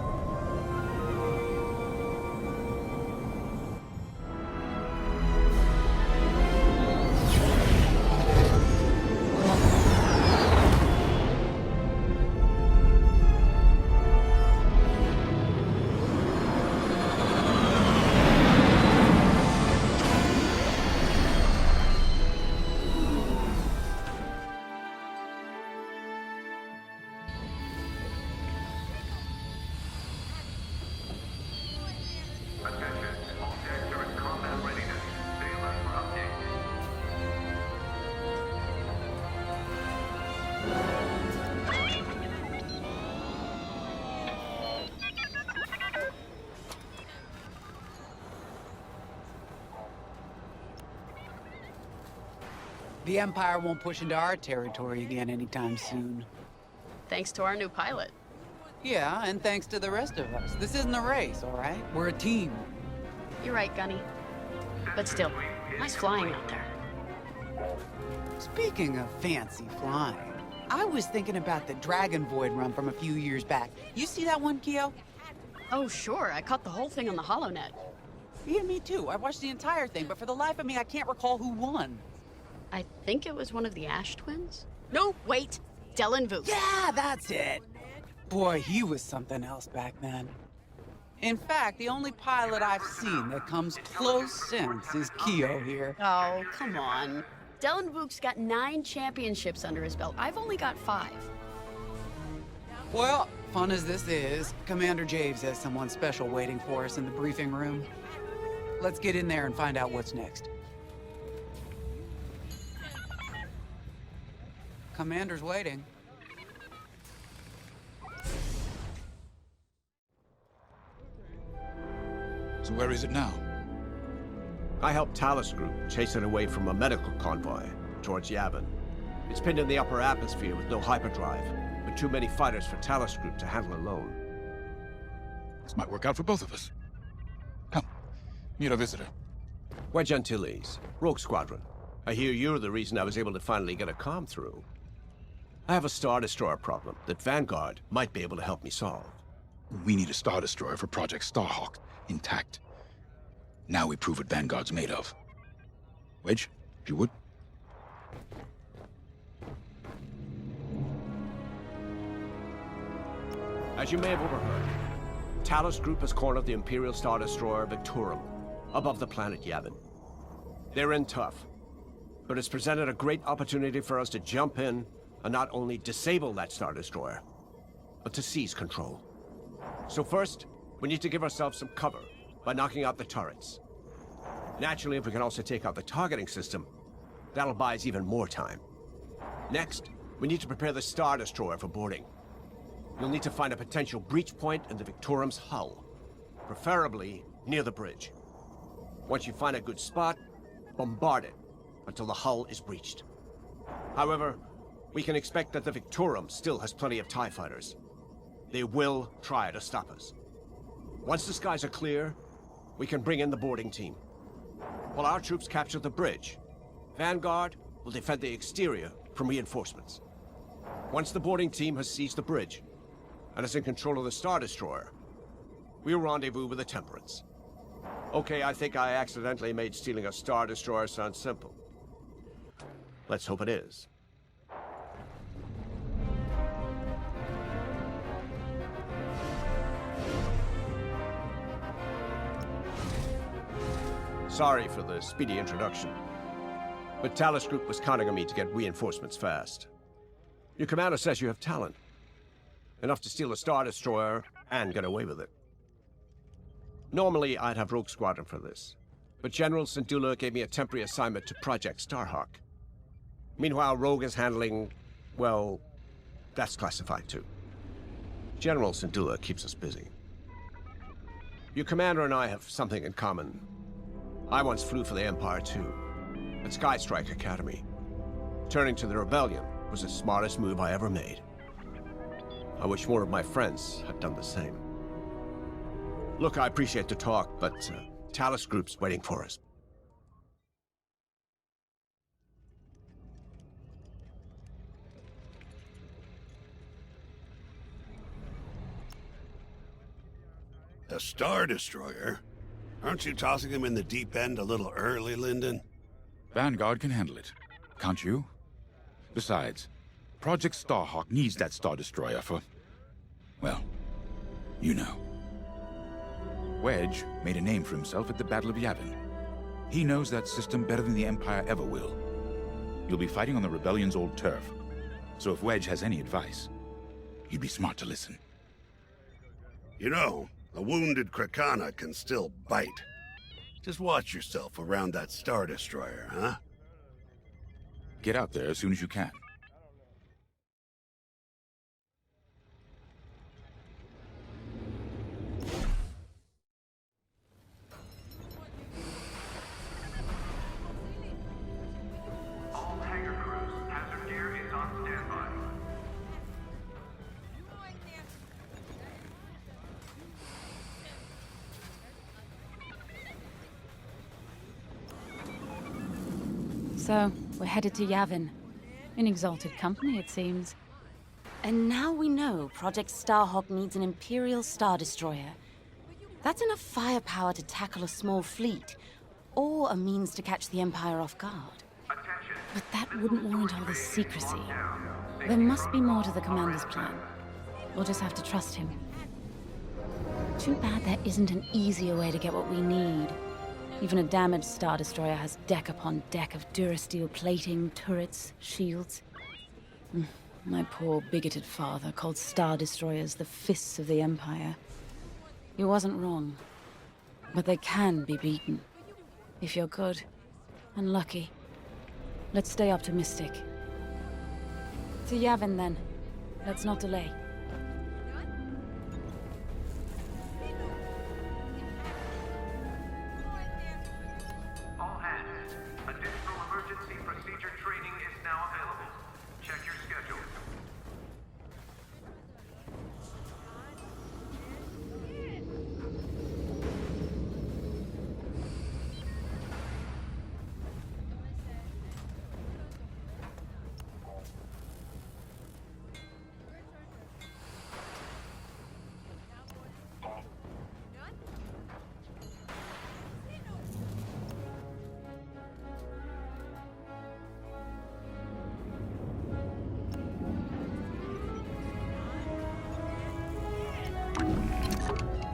The Empire won't push into our territory again anytime soon. Thanks to our new pilot. Yeah, and thanks to the rest of us. This isn't a race, all right? We're a team. You're right, Gunny. But still, nice flying out there. Speaking of fancy flying, I was thinking about the Dragon Void run from a few years back. You see that one, Keo? Oh, sure. I caught the whole thing on the HoloNet. Yeah, me too. I watched the entire thing, but for the life of me, I can't recall who won. I think it was one of the Ash twins? No, wait. Dylan Vu. Yeah, that's it. Boy, he was something else back then. In fact, the only pilot I've seen that comes close since is Keo here. Oh, come on. Dylan Vu's got 9 championships under his belt. I've only got 5. Well, fun as this is, Commander Javes has someone special waiting for us in the briefing room. Let's get in there and find out what's next. Commander's waiting. So where is it now? I helped Talus Group chase it away from a medical convoy towards Yavin. It's pinned in the upper atmosphere with no hyperdrive, but too many fighters for Talus Group to handle alone. This might work out for both of us. Come, meet our visitor. Wedge Antilles, Rogue Squadron. I hear you're the reason I was able to finally get a comm through. I have a Star Destroyer problem that Vanguard might be able to help me solve. We need a Star Destroyer for Project Starhawk, intact. Now we prove what Vanguard's made of. Wedge, if you would. As you may have overheard, Talus Group has cornered the Imperial Star Destroyer Victorum above the planet Yavin. They're in tough, but it's presented a great opportunity for us to jump in and not only disable that Star Destroyer, but to seize control. So first, we need to give ourselves some cover by knocking out the turrets. Naturally, if we can also take out the targeting system, that'll buy us even more time. Next, we need to prepare the Star Destroyer for boarding. You'll need to find a potential breach point in the Victorum's hull, preferably near the bridge. Once you find a good spot, bombard it until the hull is breached. However, we can expect that the Victorum still has plenty of TIE fighters. They will try to stop us. Once the skies are clear, we can bring in the boarding team. While our troops capture the bridge, Vanguard will defend the exterior from reinforcements. Once the boarding team has seized the bridge and is in control of the Star Destroyer, we'll rendezvous with the Temperance. Okay, I think I accidentally made stealing a Star Destroyer sound simple. Let's hope it is. Sorry for the speedy introduction, but Talus Group was counting on me to get reinforcements fast. Your commander says you have talent. Enough to steal a Star Destroyer and get away with it. Normally, I'd have Rogue Squadron for this, but General Syndulla gave me a temporary assignment to Project Starhawk. Meanwhile, Rogue is handling, well, that's classified too. General Syndulla keeps us busy. Your commander and I have something in common. I once flew for the Empire too, at Skystrike Academy. Turning to the Rebellion was the smartest move I ever made. I wish more of my friends had done the same. Look, I appreciate the talk, but Talus Group's waiting for us. A Star Destroyer? Aren't you tossing him in the deep end a little early, Lyndon? Vanguard can handle it. Can't you? Besides, Project Starhawk needs that Star Destroyer for... well, you know. Wedge made a name for himself at the Battle of Yavin. He knows that system better than the Empire ever will. You'll be fighting on the Rebellion's old turf, so if Wedge has any advice, you'd be smart to listen. You know, a wounded Krakana can still bite. Just watch yourself around that Star Destroyer, huh? Get out there as soon as you can. All hangar crews, hazard gear is on standby. So, we're headed to Yavin. In exalted company, it seems. And now we know Project Starhawk needs an Imperial Star Destroyer. That's enough firepower to tackle a small fleet, or a means to catch the Empire off guard. But that wouldn't warrant all this secrecy. There must be more to the Commander's plan. We'll just have to trust him. Too bad there isn't an easier way to get what we need. Even a damaged Star Destroyer has deck upon deck of Durasteel plating, turrets, shields. My poor bigoted father called Star Destroyers the fists of the Empire. He wasn't wrong. But they can be beaten. If you're good and lucky. Let's stay optimistic. To Yavin then. Let's not delay. All hands, additional emergency procedure training is now available. Check your schedule.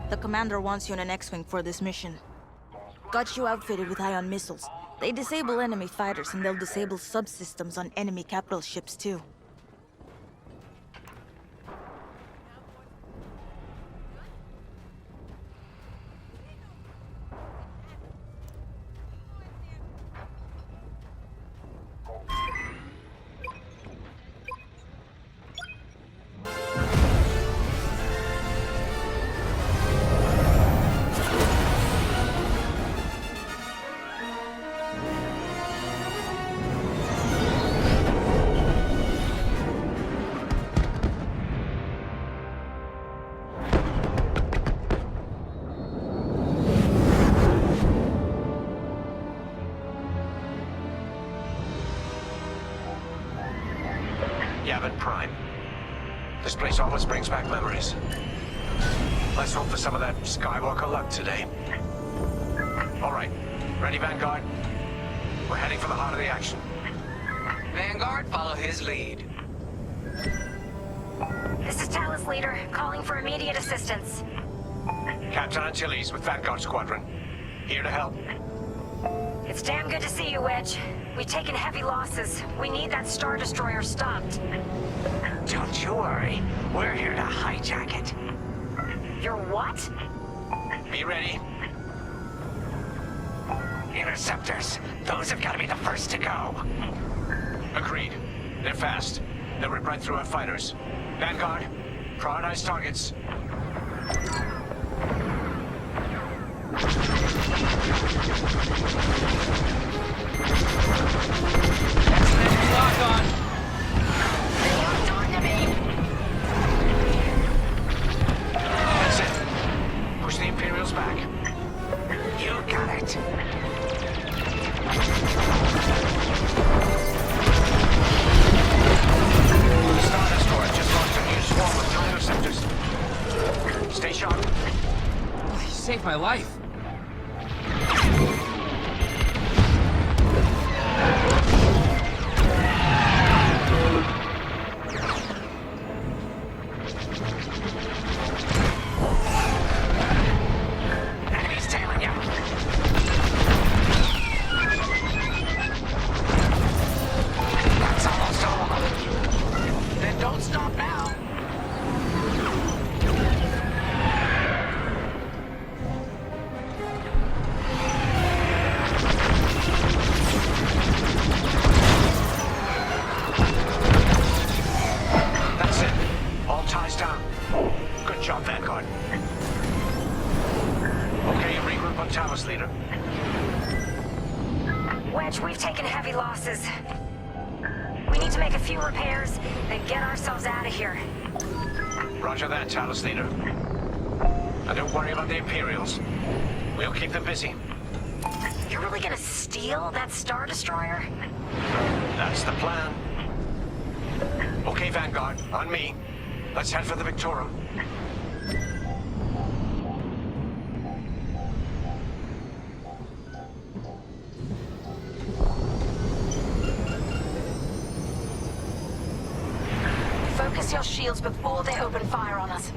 The commander wants you in an X-Wing for this mission. Got you outfitted with ion missiles. They disable enemy fighters and they'll disable subsystems on enemy capital ships too. Yavin Prime. This place always brings back memories. Let's hope for some of that Skywalker luck today. All right, ready, Vanguard? We're heading for the heart of the action. Vanguard, follow his lead. This is Talus Leader, calling for immediate assistance. Captain Antilles with Vanguard Squadron. Here to help. It's damn good to see you, Wedge. We've taken heavy losses. We need that Star Destroyer stopped. Don't you worry. We're here to hijack it. You're what? Be ready. Interceptors. Those have got to be the first to go. Agreed. They're fast. They'll rip right through our fighters. Vanguard, prioritize targets. Lock on. They locked onto me. That's it. Push the Imperials back. You got it. Star Destroyer just launched a new swarm of new interceptors. Stay sharp. Oh, you saved my life. Enemy's tailing you. That's almost all of them. Then don't stop now. That's it. All ties down. Good job, Vanguard. Okay, regroup on Talus, Leader. Wedge, we've taken heavy losses. We need to make a few repairs, then get ourselves out of here. Roger that, Talus, Leader. And don't worry about the Imperials. We'll keep them busy. You're really gonna steal that Star Destroyer? That's the plan. Okay, Vanguard, on me. Let's head for the Victorum. Focus your shields before they open fire on us.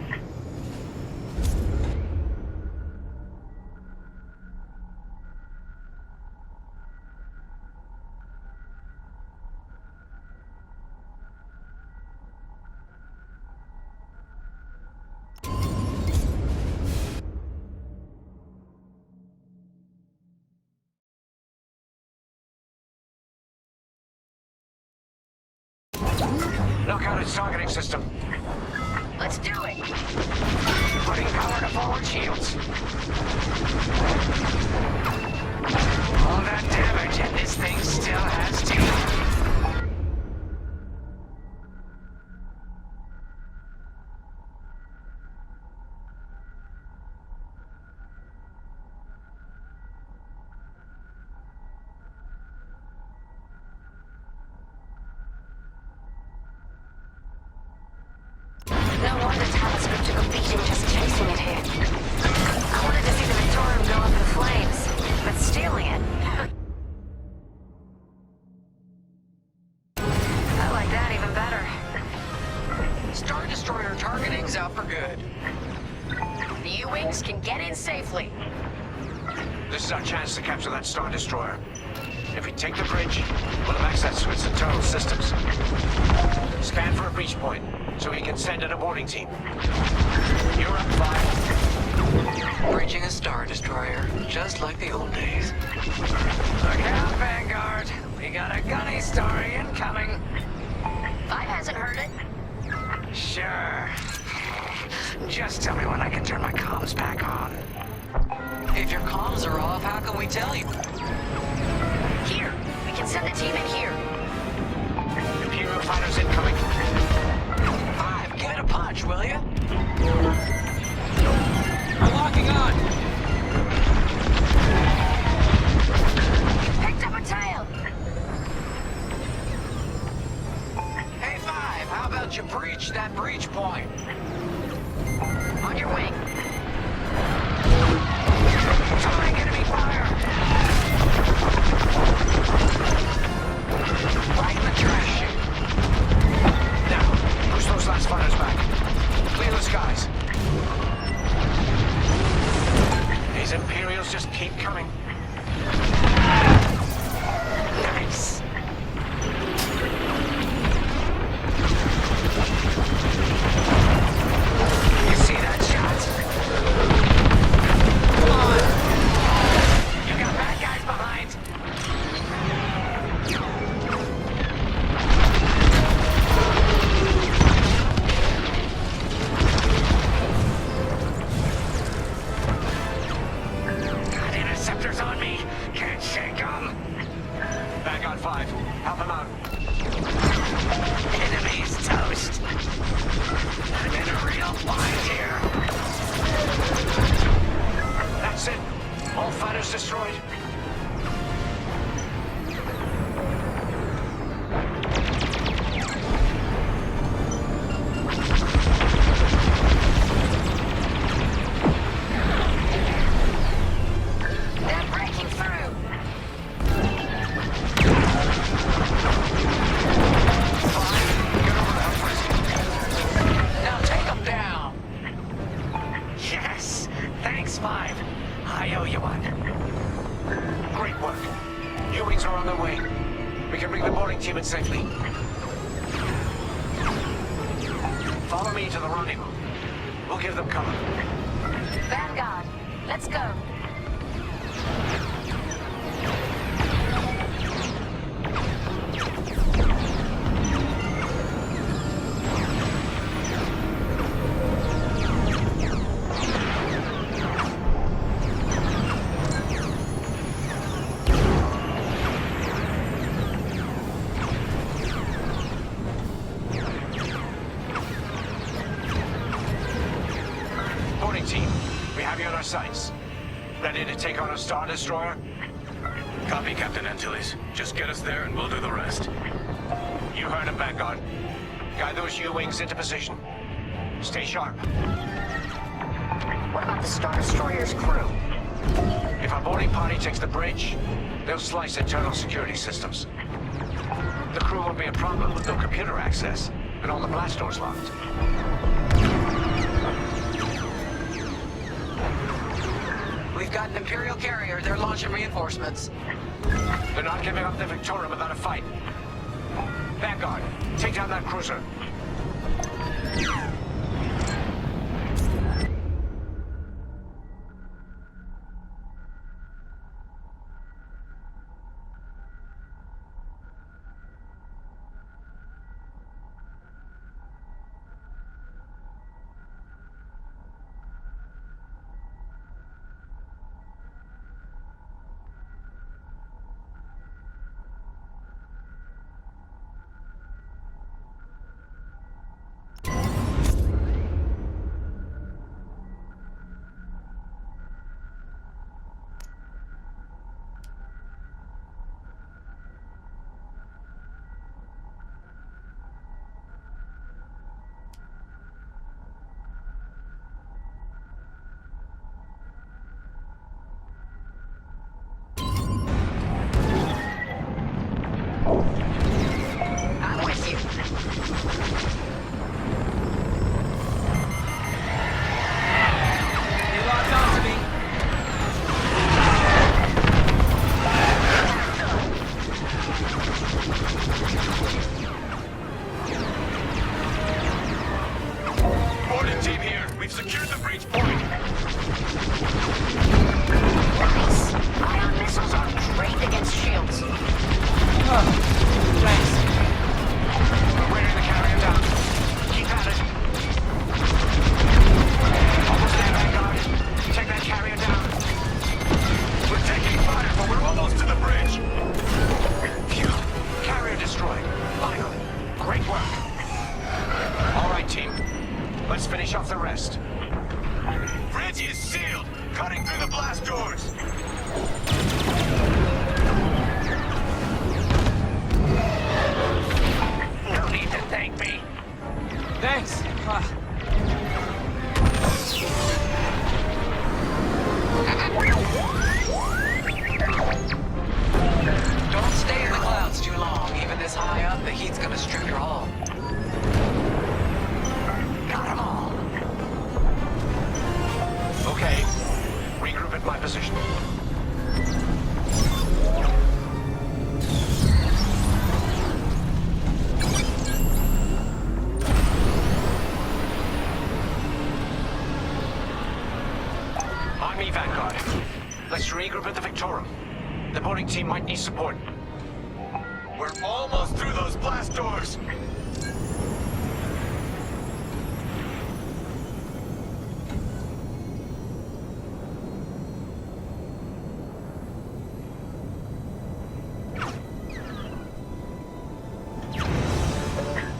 Knock out its targeting system. Let's do it. Putting power to forward shields. All that damage and this thing still has teeth. No wonder Talos Group took a beating just chasing it here. I wanted to see the Victorium go up in flames, but stealing it... I like that even better. Star Destroyer targeting's out for good. The U-Wings can get in safely. This is our chance to capture that Star Destroyer. If we take the bridge, we'll have access to its internal systems. Scan for a breach point, so we can send in a boarding team. You're up, 5. Bridging a Star Destroyer, just like the old days. Look out, Vanguard. We got a gunny story incoming. 5 hasn't heard it. Sure. Just tell me when I can turn my comms back on. If your comms are off, how can we tell you? Here, we can send the team in here. Imperial fighters incoming. 5, give it a punch, will you? We're locking on! Picked up a tail. Hey, 5, how about you breach that breach point? On your wing. Throwing enemy fire! Right in the trash chute. Now, push those last fighters back. Clear the skies. These Imperials just keep coming. Nice. You see that shot? Come on! You got bad guys behind. Got interceptors on me. Can't shake them. Vanguard 5. Help him out. Enemy's toast. I'm in a real bind here. That's it. All fighters destroyed. They're breaking through. Now take them down. Yes. Thanks, 5. I owe you one. Great work. U-Wings are on their way. We can bring the boarding team in safely. Follow me to the rendezvous. We'll give them cover. Vanguard, let's go. Boarding team, we have you on our sights. Ready to take on a Star Destroyer? Copy, Captain Antilles. Just get us there and we'll do the rest. You heard him, Vanguard. Guide those U-Wings into position. Stay sharp. What about the Star Destroyer's crew? If our boarding party takes the bridge, they'll slice internal security systems. The crew won't be a problem with no computer access. and all the blast doors locked. We've got an Imperial carrier. They're launching reinforcements. They're not giving up the Victorum without a fight. Vanguard, take down that cruiser. Vanguard. Let's regroup at the Victorum. The boarding team might need support. We're almost through those blast doors!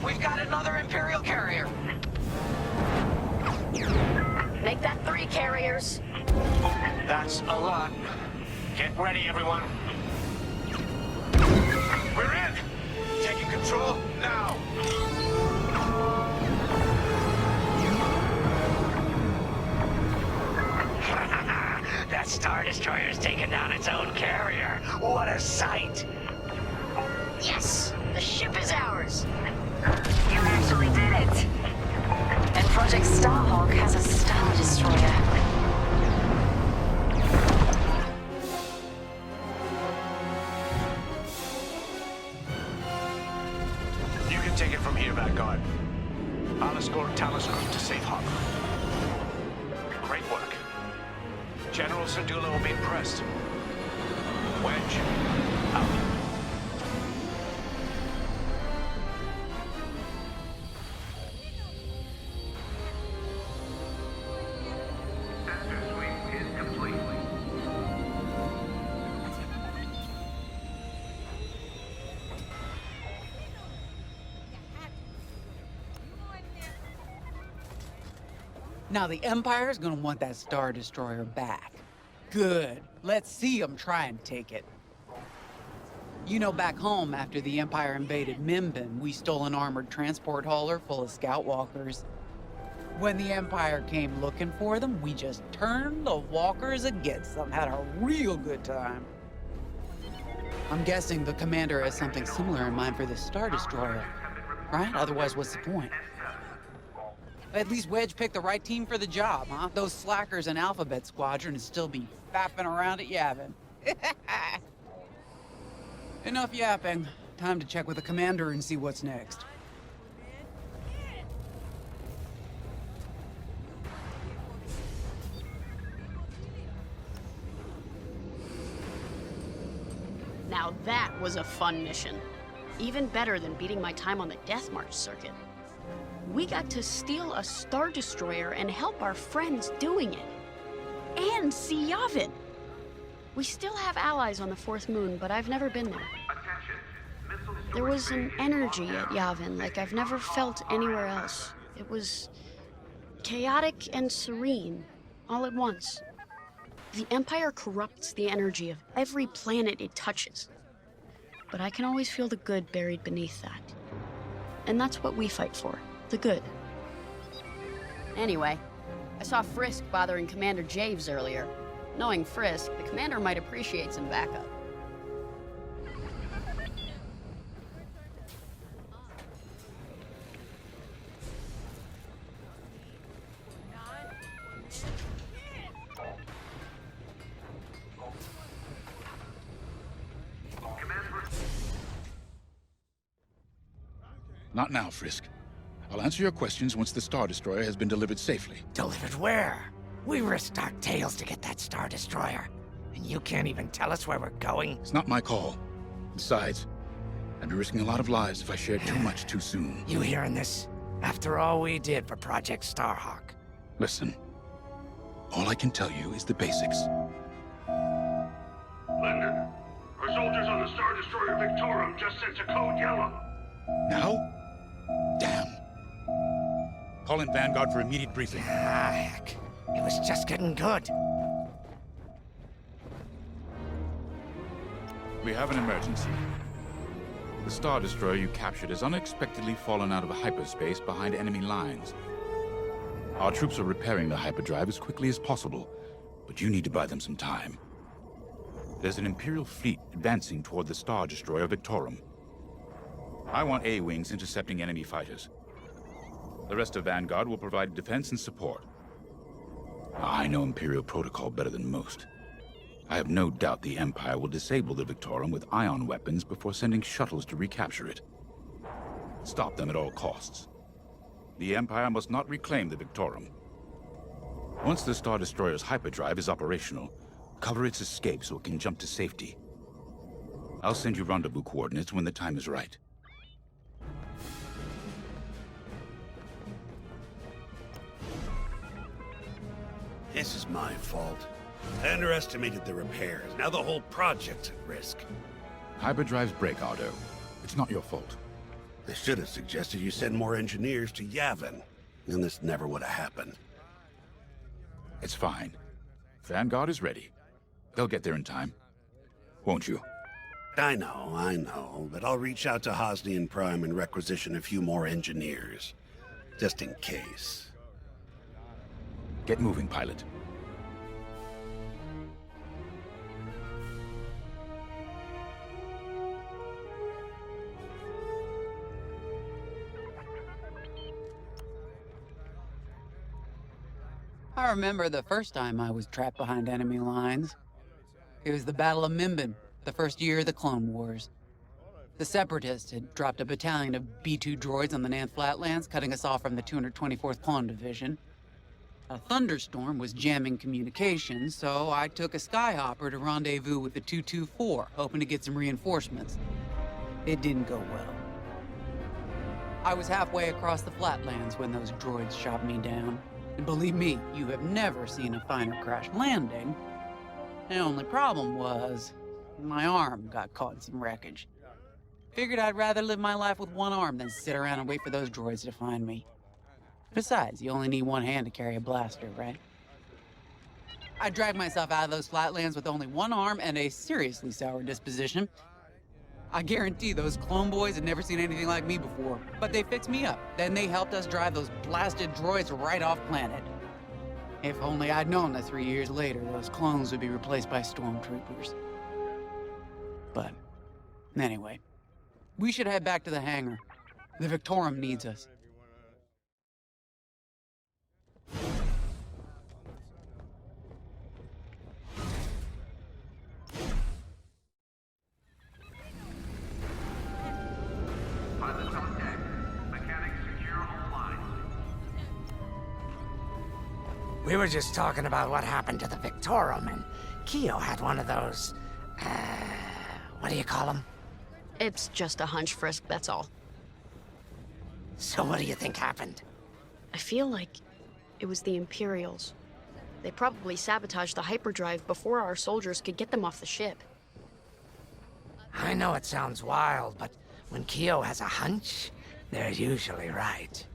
We've got another Imperial carrier. Make that 3 carriers. That's a lot. Get ready, everyone. We're in! Taking control now! That Star Destroyer's taken down its own carrier. What a sight! Yes! The ship is ours! You actually did it! And Project Starhawk has a Star Destroyer. Take it from here, Vanguard. I'll escort Talos Group to safe harbor. Great work. General Syndulla will be impressed. Wedge, out. Now the Empire's gonna want that Star Destroyer back. Good. Let's see them try and take it. You know, back home, after the Empire invaded Mimbin, we stole an armored transport hauler full of scout walkers. When the Empire came looking for them, we just turned the walkers against them. Had a real good time. I'm guessing the commander has something similar in mind for this Star Destroyer. right? Otherwise, what's the point? At least Wedge picked the right team for the job, huh? Those slackers in Alphabet Squadron would still be fapping around at Yavin. Enough yapping. Time to check with the commander and see what's next. Now that was a fun mission. Even better than beating my time on the Death March circuit. We got to steal a Star Destroyer and help our friends doing it. And see Yavin. We still have allies on the Fourth Moon, but I've never been there. There was an energy at Yavin like I've never felt anywhere else. It was chaotic and serene, all at once. The Empire corrupts the energy of every planet it touches. But I can always feel the good buried beneath that. And that's what we fight for, the good. Anyway, I saw Frisk bothering Commander Javes earlier. Knowing Frisk, the commander might appreciate some backup. Not now, Frisk. I'll answer your questions once the Star Destroyer has been delivered safely. Delivered where? We risked our tails to get that Star Destroyer. And you can't even tell us where we're going? It's not my call. Besides, I'd be risking a lot of lives if I shared too much too soon. You hearing this? After all we did for Project Starhawk. Listen, all I can tell you is the basics. Linden, our soldiers on the Star Destroyer Victorum just sent a code yellow. Now? Damn. Call in Vanguard for immediate briefing. Ah, heck. It was just getting good. We have an emergency. The Star Destroyer you captured has unexpectedly fallen out of hyperspace behind enemy lines. Our troops are repairing the hyperdrive as quickly as possible, but you need to buy them some time. There's an Imperial fleet advancing toward the Star Destroyer Victorum. I want A-wings intercepting enemy fighters. The rest of Vanguard will provide defense and support. I know Imperial protocol better than most. I have no doubt the Empire will disable the Victorum with ion weapons before sending shuttles to recapture it. Stop them at all costs. The Empire must not reclaim the Victorum. Once the Star Destroyer's hyperdrive is operational, cover its escape so it can jump to safety. I'll send you rendezvous coordinates when the time is right. This is my fault. I underestimated the repairs. Now the whole project's at risk. Hyperdrives break, Otto. It's not your fault. They should have suggested you send more engineers to Yavin. Then this never would have happened. It's fine. Vanguard is ready. They'll get there in time. Won't you? I know, but I'll reach out to Hosnian Prime and requisition a few more engineers. Just in case. Get moving, pilot. I remember the first time I was trapped behind enemy lines. It was the Battle of Minbin, the first year of the Clone Wars. The Separatists had dropped a battalion of B-2 droids on the Nan Flatlands, cutting us off from the 224th Clone Division. A thunderstorm was jamming communications, so I took a skyhopper to rendezvous with the 224, hoping to get some reinforcements. It didn't go well. I was halfway across the Flatlands when those droids shot me down. And believe me, you have never seen a finer crash landing. The only problem was, my arm got caught in some wreckage. Figured I'd rather live my life with one arm than sit around and wait for those droids to find me. Besides, you only need one hand to carry a blaster, right? I dragged myself out of those Flatlands with only one arm and a seriously sour disposition. I guarantee those clone boys had never seen anything like me before, but they fixed me up. Then they helped us drive those blasted droids right off planet. If only I'd known that 3 years later, those clones would be replaced by stormtroopers. But, anyway, we should head back to the hangar. The Victorum needs us. Pilots on deck. Mechanics secure all lines. We were just talking about what happened to the Victorum, and Keo had one of those, what do you call them? It's just a hunch, Frisk, that's all. So what do you think happened? I feel like it was the Imperials. They probably sabotaged the hyperdrive before our soldiers could get them off the ship. I know it sounds wild, but when Keo has a hunch, they're usually right.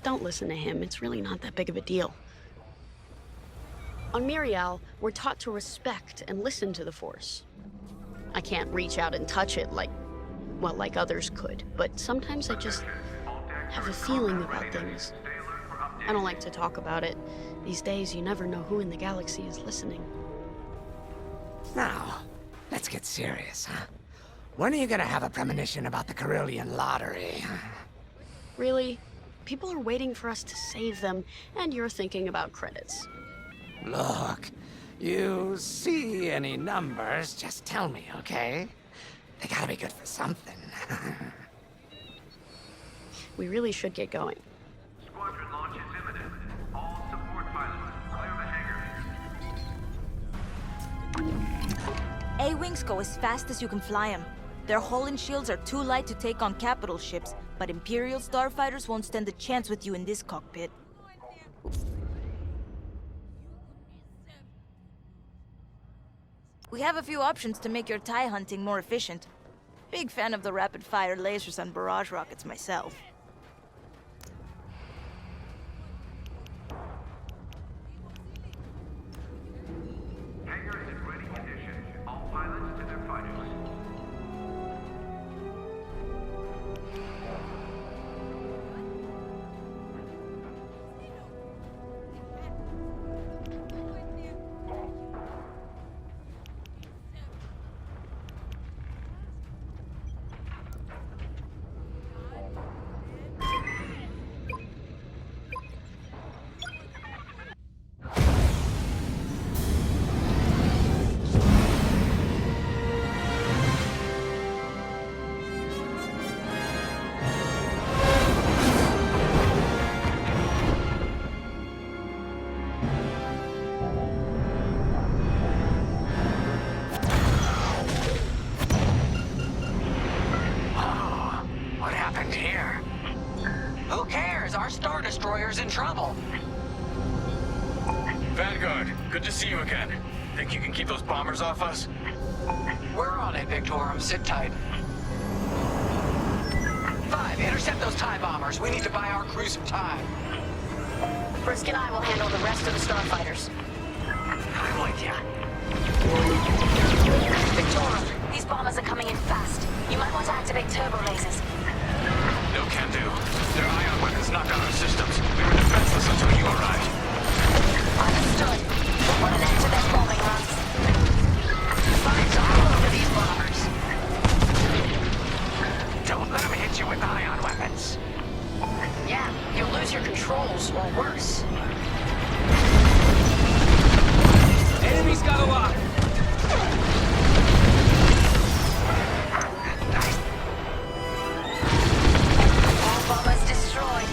Don't listen to him, it's really not that big of a deal. On Miriel, we're taught to respect and listen to the Force. I can't reach out and touch it like others could, but sometimes I just have a feeling about things. I don't like to talk about it. These days, you never know who in the galaxy is listening. Now, let's get serious, huh? When are you gonna have a premonition about the Carillion lottery? Really? People are waiting for us to save them, and you're thinking about credits. Look, you see any numbers, just tell me, okay? They gotta be good for something. We really should get going. Squadron launch is imminent. All support pilots, clear the hangar. A-Wings go as fast as you can fly them. Their hull and shields are too light to take on capital ships, but Imperial starfighters won't stand a chance with you in this cockpit. We have a few options to make your TIE hunting more efficient. Big fan of the rapid-fire lasers on barrage rockets myself. Hangar is in ready condition. All pilots to their fighters. What happened here? Who cares? Our Star Destroyer's in trouble. Vanguard, good to see you again. Think you can keep those bombers off us? We're on it, Victorum. Sit tight. 5, intercept those TIE bombers. We need to buy our crew some time. Frisk and I will handle the rest of the starfighters. I'm with ya. Victorum, these bombers are coming in fast. You might want to activate turbo lasers. No can do. Their ion weapons knocked out our systems. We were defenseless until you arrived. Understood. We'll put an end to their bombing runs. Mines all over these bombers. Don't let them hit you with ion weapons. Yeah, you'll lose your controls, or worse. Enemy's got a lock! All bombers destroyed.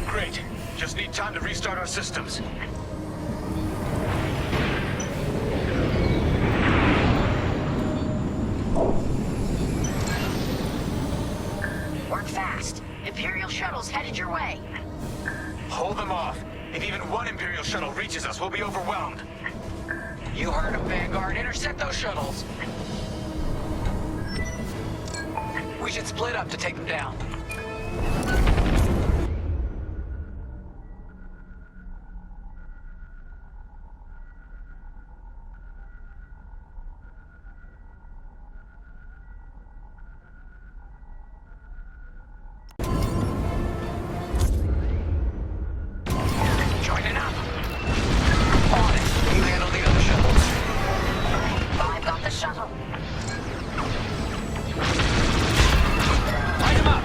Great. Just need time to restart our systems. Work fast. Imperial shuttles headed your way. Hold them off. If even one Imperial shuttle reaches us, we'll be overwhelmed. You heard him, Vanguard. Intercept those shuttles. We should split up to take them down. Joining up. On it. You handle the other shuttles. 5 got the shuttle. Light him up!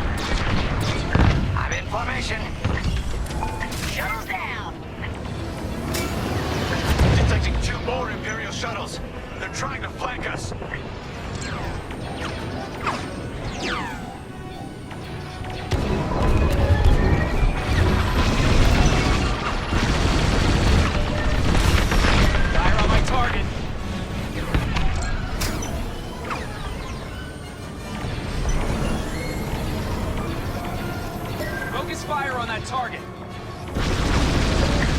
fire on that target.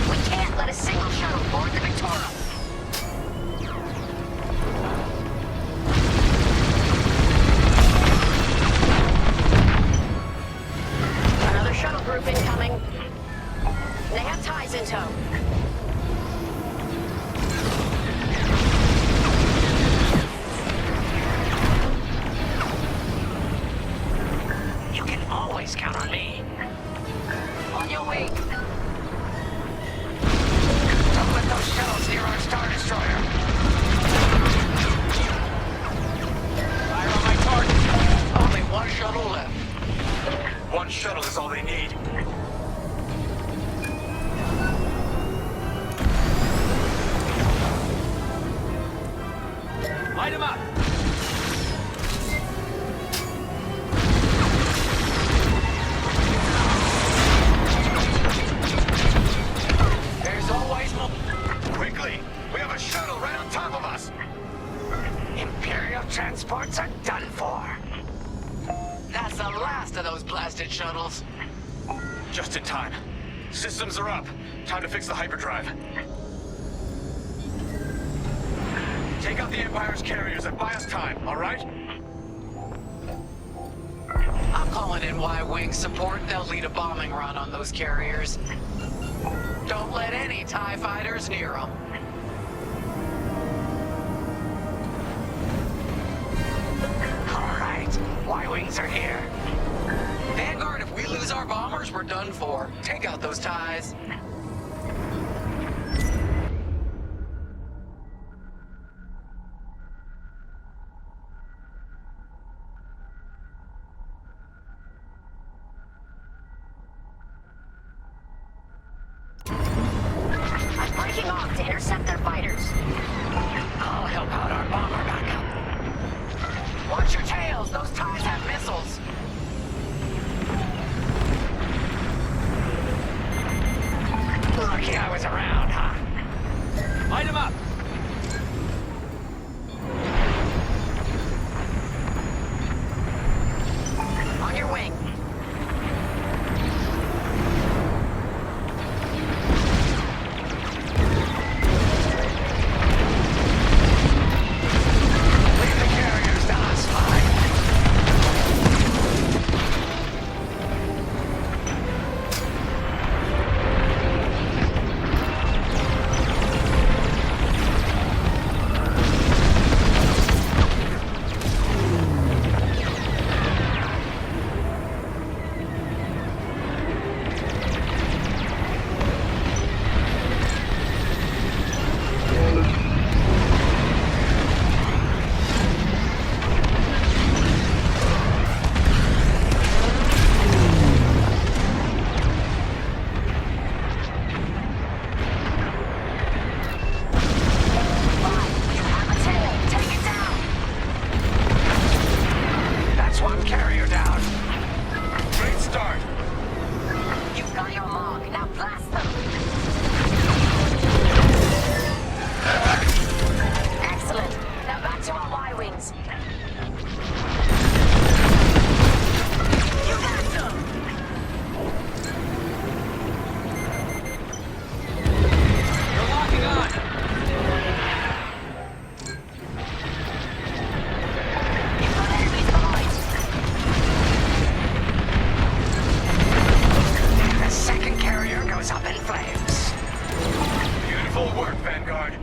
We can't let a single shuttle board the Victoria. Another shuttle group incoming. They have ties in tow. You can always count on me. On your way. Don't let those shells near our Star Destroyer. Fire on my target. Only one shuttle left. One shuttle is all they need. Light him up. There's always more. Quickly! We have a shuttle right on top of us! Imperial transports are done for. That's the last of those blasted shuttles. Just in time. Systems are up. Time to fix the hyperdrive. Take out the Empire's carriers and buy us time, all right? I'm calling in Y-Wing support. They'll lead a bombing run on those carriers. Don't let any TIE fighters near them. All right, Y-Wings are here. Vanguard, if we lose our bombers, we're done for. Take out those TIEs. I'm breaking off to intercept their fighters. I'll help out our bomber backup. Watch your tails! Those TIEs have missiles! Lucky I was around, huh? Light him up. On your wing. Leave the carriers to us, fine. That's one carrier down. Great start! You've got your mark. Now blast them. Excellent. Now back to our Y-Wings. You got them! You're locking on. You've got enemies behind. The second carrier goes up in flames. Beautiful work, Vanguard.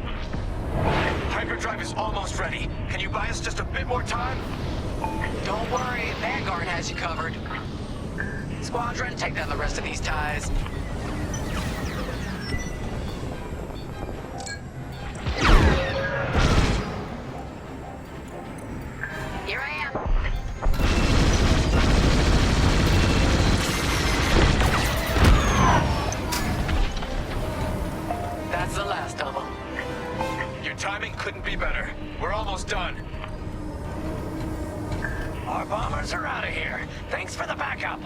Hyperdrive is almost ready. Can you buy us just a bit more time? Don't worry, Vanguard has you covered. Squadron, take down the rest of these TIEs. Here I am. That's the last of them. Your timing couldn't be better. We're almost done. Our bombers are out of here. Thanks for the backup.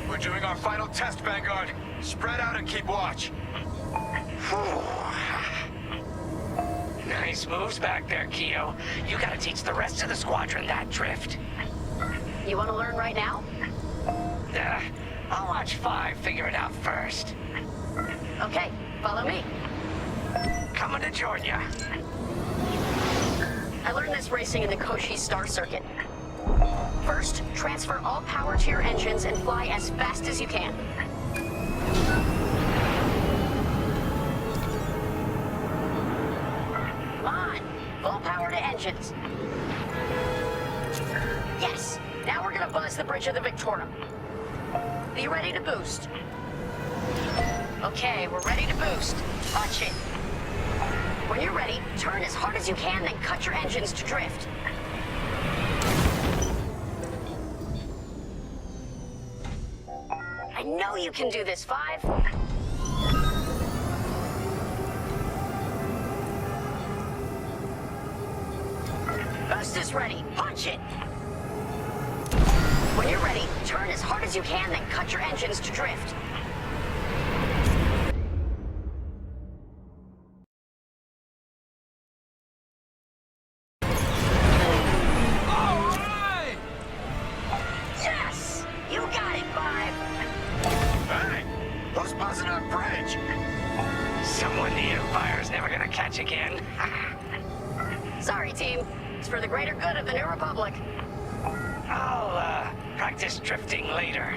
We're doing our final test, Vanguard. Spread out and keep watch. Nice moves back there, Keo. You gotta teach the rest of the squadron that drift. You want to learn right now? I'll watch 5 figure it out first. Okay, follow me. Coming to join ya. I learned this racing in the Koshi Star Circuit. First, transfer all power to your engines and fly as fast as you can. Come on, full power to engines. Yes, now we're gonna buzz the bridge of the Victorum. Be ready to boost. Okay, we're ready to boost. Punch it. When you're ready, turn as hard as you can, then cut your engines to drift. I know you can do this, 5. Boost is ready. Punch it. When you're ready, turn as hard as you can, then cut your engines to drift. Yes! You got it, 5! Hey, who's buzzing our bridge? Someone the Empire's never gonna catch again. Sorry, team. It's for the greater good of the New Republic. I'll, practice drifting later,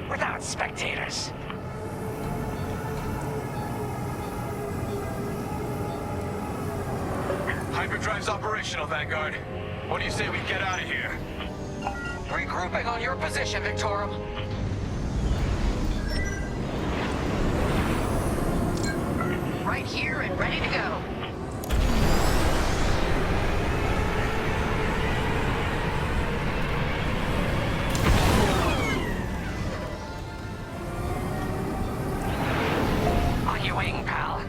without spectators. Hyperdrive's operational, Vanguard. What do you say we get out of here? Regrouping on your position, Victorum. Right here and ready to go. On your wing, pal.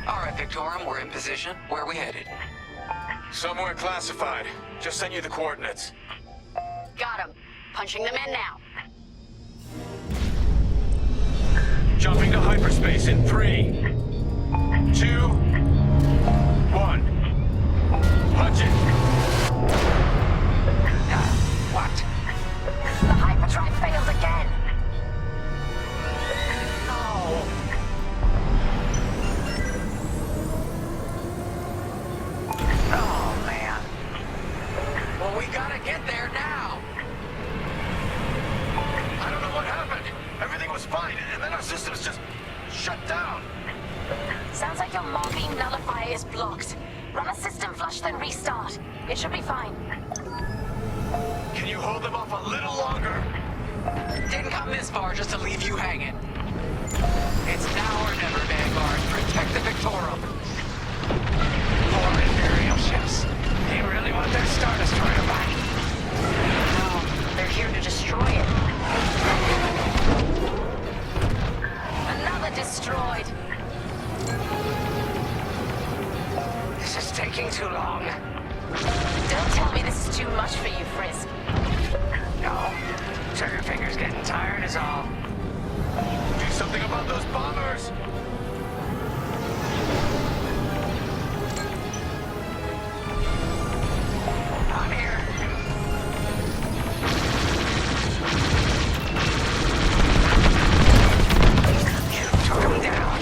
All right, Victorum, we're in position. Where are we headed? Somewhere classified. Just sent you the coordinates. Got him. Punching them in now. Jumping to hyperspace in 3, 2, 1. Punch it! What? The hyperdrive failed again. No. Oh, man. Well, we gotta get there now. I don't know what happened. Everything was fine, and then our systems just shut down. Sounds like your maw beam nullifier is blocked. Run a system flush, then restart. It should be fine. Can you hold them off a little longer? Didn't come this far just to leave you hanging. It's now or never, Vanguard. Protect the Victorum. Poor Imperial ships. They really want their Star Destroyer back. No, they're here to destroy it. Another destroyed. This is taking too long. Don't tell me this is too much for you, Frisk. No. Trigger finger's getting tired is all. Do something about those bombers! I'm here. You took him down.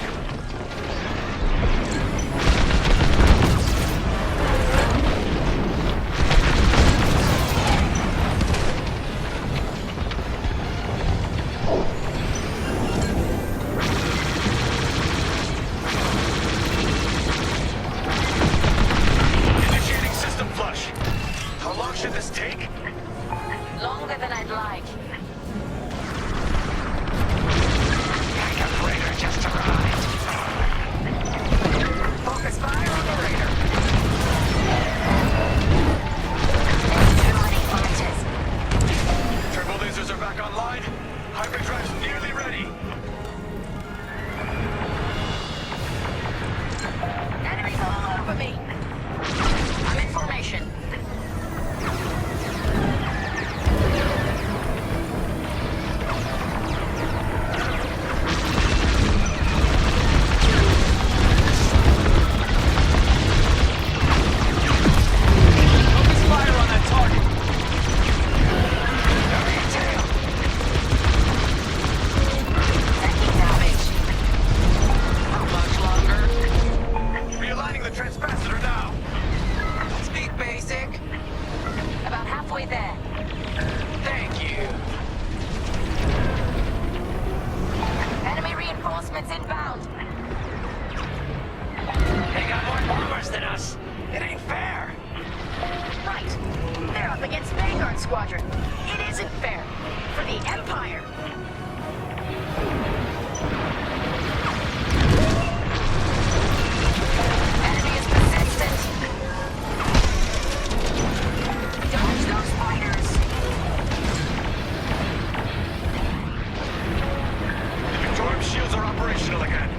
field. They got more bombers than us. It ain't fair. Right. They're up against Vanguard Squadron. It isn't fair. For the Empire. Enemy is persistent. Dodge those fighters. The Victorium shields are operational again.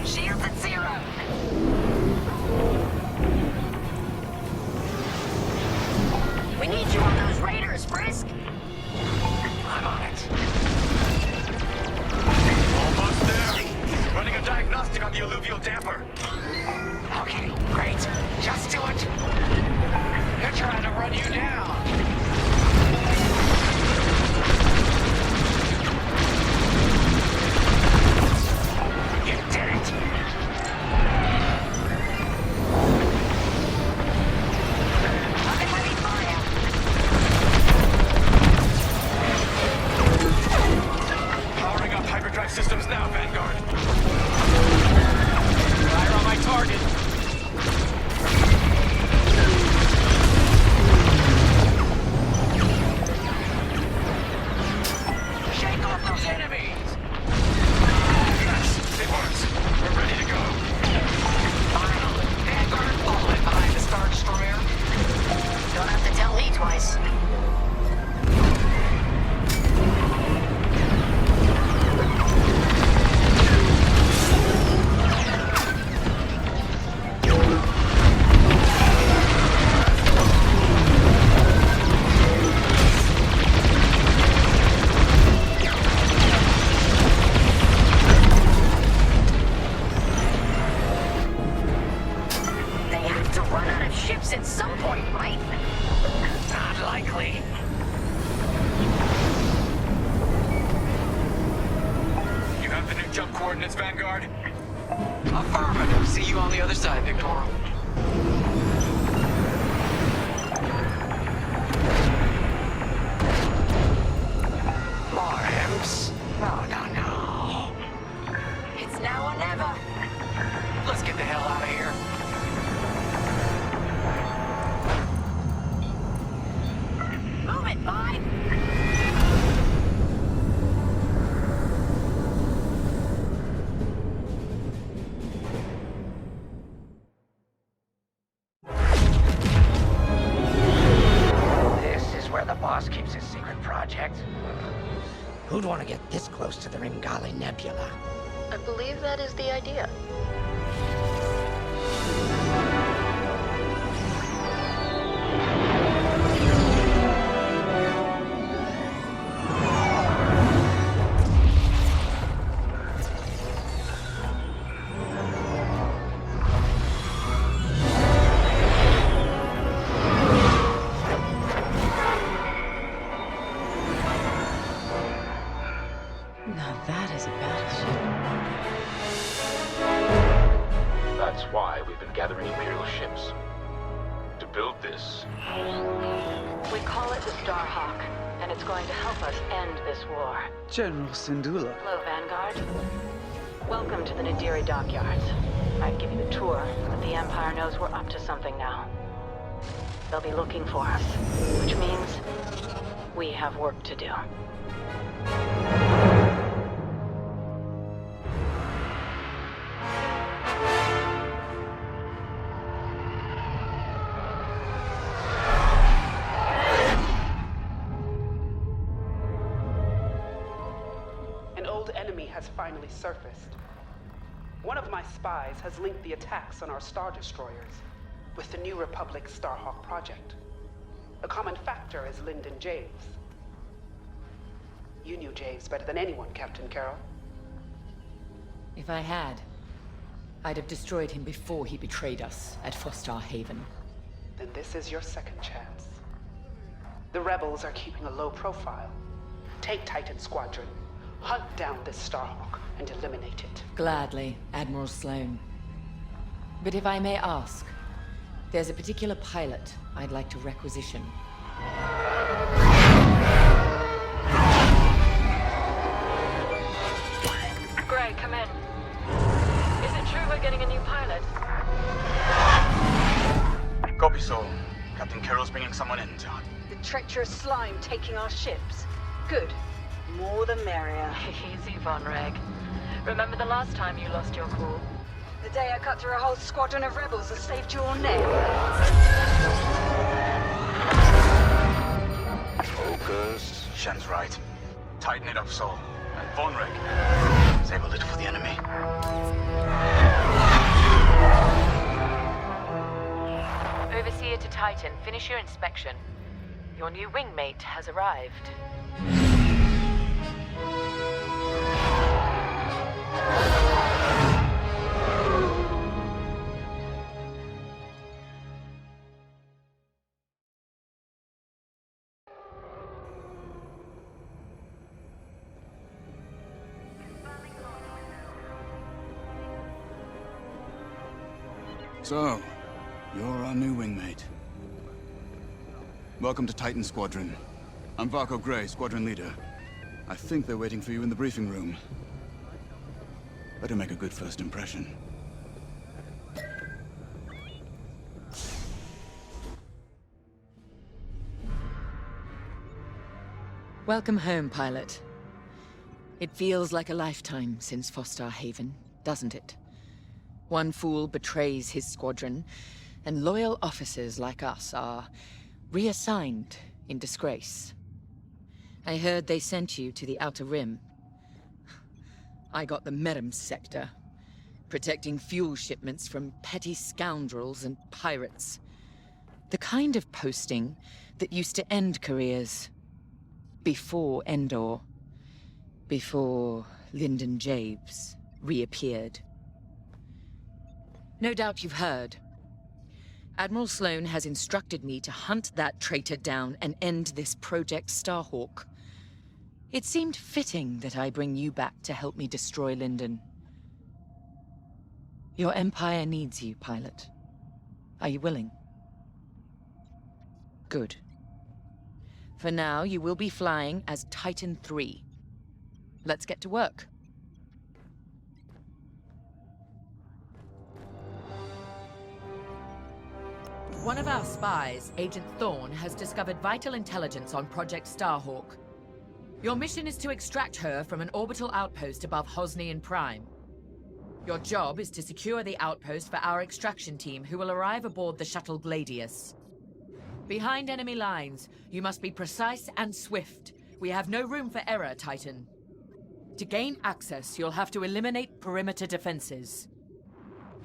Shields at 0. We need you on those raiders, Frisk. I'm on it. Almost there. Running a diagnostic on the alluvial damper. Okay, great. Just do it. They're trying to run you down. You did it. Under heavy fire. Powering up hyperdrive systems now, Vanguard. Fire on my target. Shake off those enemies. Yes, it works. We're ready to go. Finally, Vanguard falling behind the Star Destroyer. Don't have to tell me twice. They have to run out of ships at some point, right? Not likely. You have the new jump coordinates, Vanguard? Affirmative. See you on the other side, Victorum. More imps? No, no, no. It's now or never. Let's get the hell out of here. Move it, Five. This is where the boss keeps his secret project. Who'd want to get this close to the Ringali Nebula? I believe that is the idea. Now that is a battleship. That's why we've been gathering Imperial ships. To build this. We call it the Starhawk, and it's going to help us end this war. General Syndulla. Hello, Vanguard. Welcome to the Nadiri dockyards. I'd give you the tour, but the Empire knows we're up to something now. They'll be looking for us, which means we have work to do. An old enemy has finally surfaced. One of my spies has linked the attacks on our Star Destroyers with the New Republic Starhawk project. A common factor is Lyndon Javes. You knew Javes better than anyone, Captain Carroll. If I had, I'd have destroyed him before he betrayed us at Fostar Haven. Then this is your second chance. The rebels are keeping a low profile. Take Titan Squadron, hunt down this Starhawk, and eliminate it. Gladly, Admiral Sloan. But if I may ask, there's a particular pilot I'd like to requisition. Gray, come in. Is it true we're getting a new pilot? Copy, Sol. Captain Carroll's bringing someone in, John. The treacherous slime taking our ships. Good. More the merrier. Easy, Von Reg. Remember the last time you lost your cool? The day I cut through a whole squadron of rebels and saved your neck. Focus. Shen's right. Tighten it up, Sol. And Von Reg, save a little for the enemy. Overseer to Titan, finish your inspection. Your new wingmate has arrived. So, you're our new wingmate. Welcome to Titan Squadron. I'm Varco Gray, Squadron Leader. I think they're waiting for you in the briefing room. Better make a good first impression. Welcome home, pilot. It feels like a lifetime since Fostar Haven, doesn't it? One fool betrays his squadron, and loyal officers like us are reassigned in disgrace. I heard they sent you to the Outer Rim. I got the Medem sector, protecting fuel shipments from petty scoundrels and pirates. The kind of posting that used to end careers. Before Endor. Before Lyndon Jabes reappeared. No doubt you've heard. Admiral Sloan has instructed me to hunt that traitor down and end this Project Starhawk. It seemed fitting that I bring you back to help me destroy Lyndon. Your Empire needs you, pilot. Are you willing? Good. For now, you will be flying as Titan 3. Let's get to work. One of our spies, Agent Thorne, has discovered vital intelligence on Project Starhawk. Your mission is to extract her from an orbital outpost above Hosnian Prime. Your job is to secure the outpost for our extraction team, who will arrive aboard the shuttle Gladius. Behind enemy lines, you must be precise and swift. We have no room for error, Titan. To gain access, you'll have to eliminate perimeter defenses.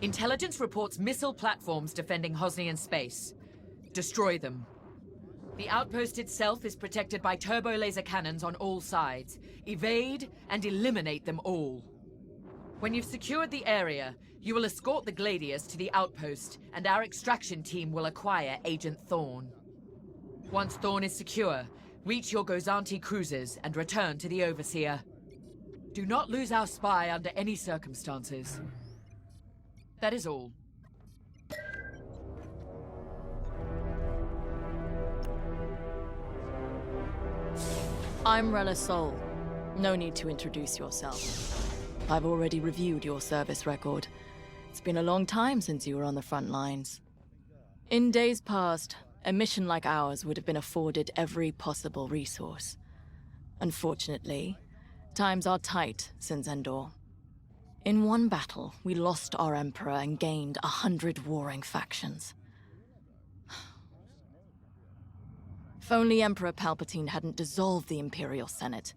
Intelligence reports missile platforms defending Hosnian space. Destroy them. The outpost itself is protected by turbo laser cannons on all sides. Evade and eliminate them all. When you've secured the area, you will escort the Gladius to the outpost, and our extraction team will acquire Agent Thorne. Once Thorne is secure, reach your Gozanti cruisers and return to the Overseer. Do not lose our spy under any circumstances. That is all. I'm Rella Sol. No need to introduce yourself. I've already reviewed your service record. It's been a long time since you were on the front lines. In days past, a mission like ours would have been afforded every possible resource. Unfortunately, times are tight since Endor. In one battle, we lost our Emperor and gained 100 warring factions. If only Emperor Palpatine hadn't dissolved the Imperial Senate.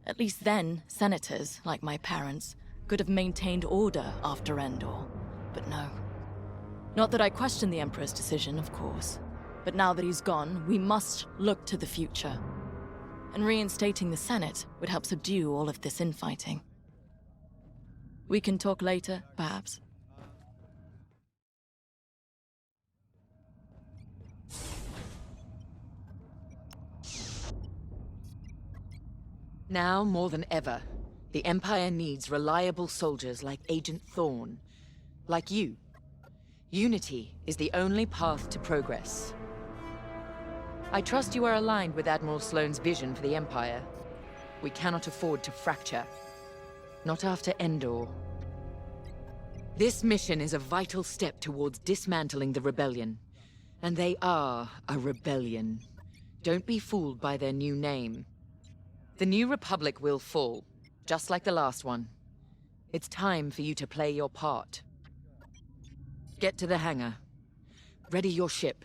At least then, senators, like my parents, could have maintained order after Endor. But no. Not that I question the Emperor's decision, of course. But now that he's gone, we must look to the future. And reinstating the Senate would help subdue all of this infighting. We can talk later, perhaps? Now, more than ever, the Empire needs reliable soldiers like Agent Thorne. Like you. Unity is the only path to progress. I trust you are aligned with Admiral Sloane's vision for the Empire. We cannot afford to fracture. Not after Endor. This mission is a vital step towards dismantling the rebellion. And they are a rebellion. Don't be fooled by their new name. The New Republic will fall, just like the last one. It's time for you to play your part. Get to the hangar. Ready your ship.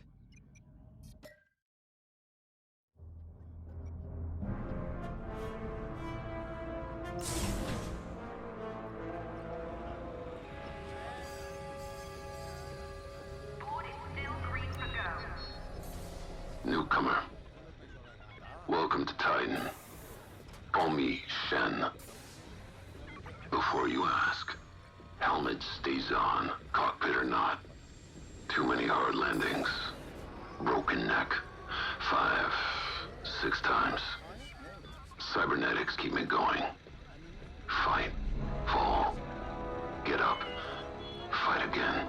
Newcomer. Welcome to Titan. Call me Shen. Before you ask, helmet stays on, cockpit or not. Too many hard landings. Broken neck. 5, 6 times. Cybernetics keep me going. Fight. Fall. Get up. Fight again.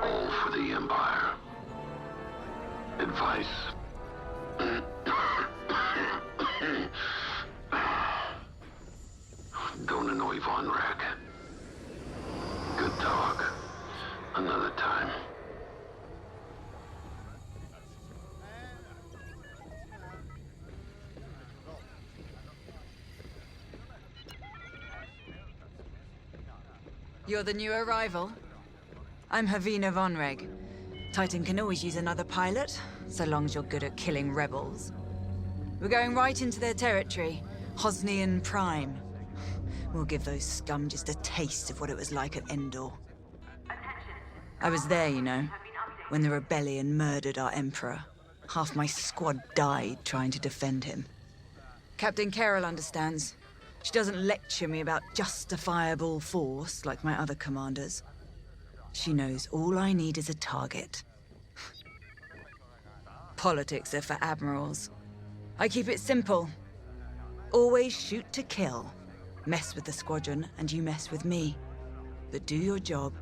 All for the Empire. Advice. Don't annoy Von Rack. Good talk. Another time. You're the new arrival? I'm Havina Von Reg. Titan can always use another pilot, so long as you're good at killing rebels. We're going right into their territory, Hosnian Prime. We'll give those scum just a taste of what it was like at Endor. I was there, you know, when the rebellion murdered our Emperor. Half my squad died trying to defend him. Captain Carroll understands. She doesn't lecture me about justifiable force like my other commanders. She knows all I need is a target. Politics are for admirals. I keep it simple. Always shoot to kill. Mess with the squadron, and you mess with me. But do your job,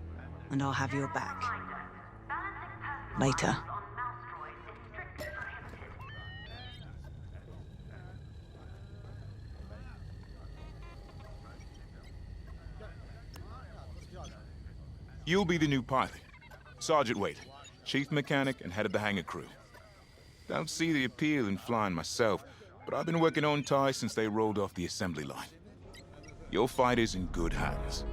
and I'll have your back. Later. You'll be the new pilot. Sergeant Wade, chief mechanic and head of the hangar crew. Don't see the appeal in flying myself, but I've been working on TIE since they rolled off the assembly line. Your fight is in good hands.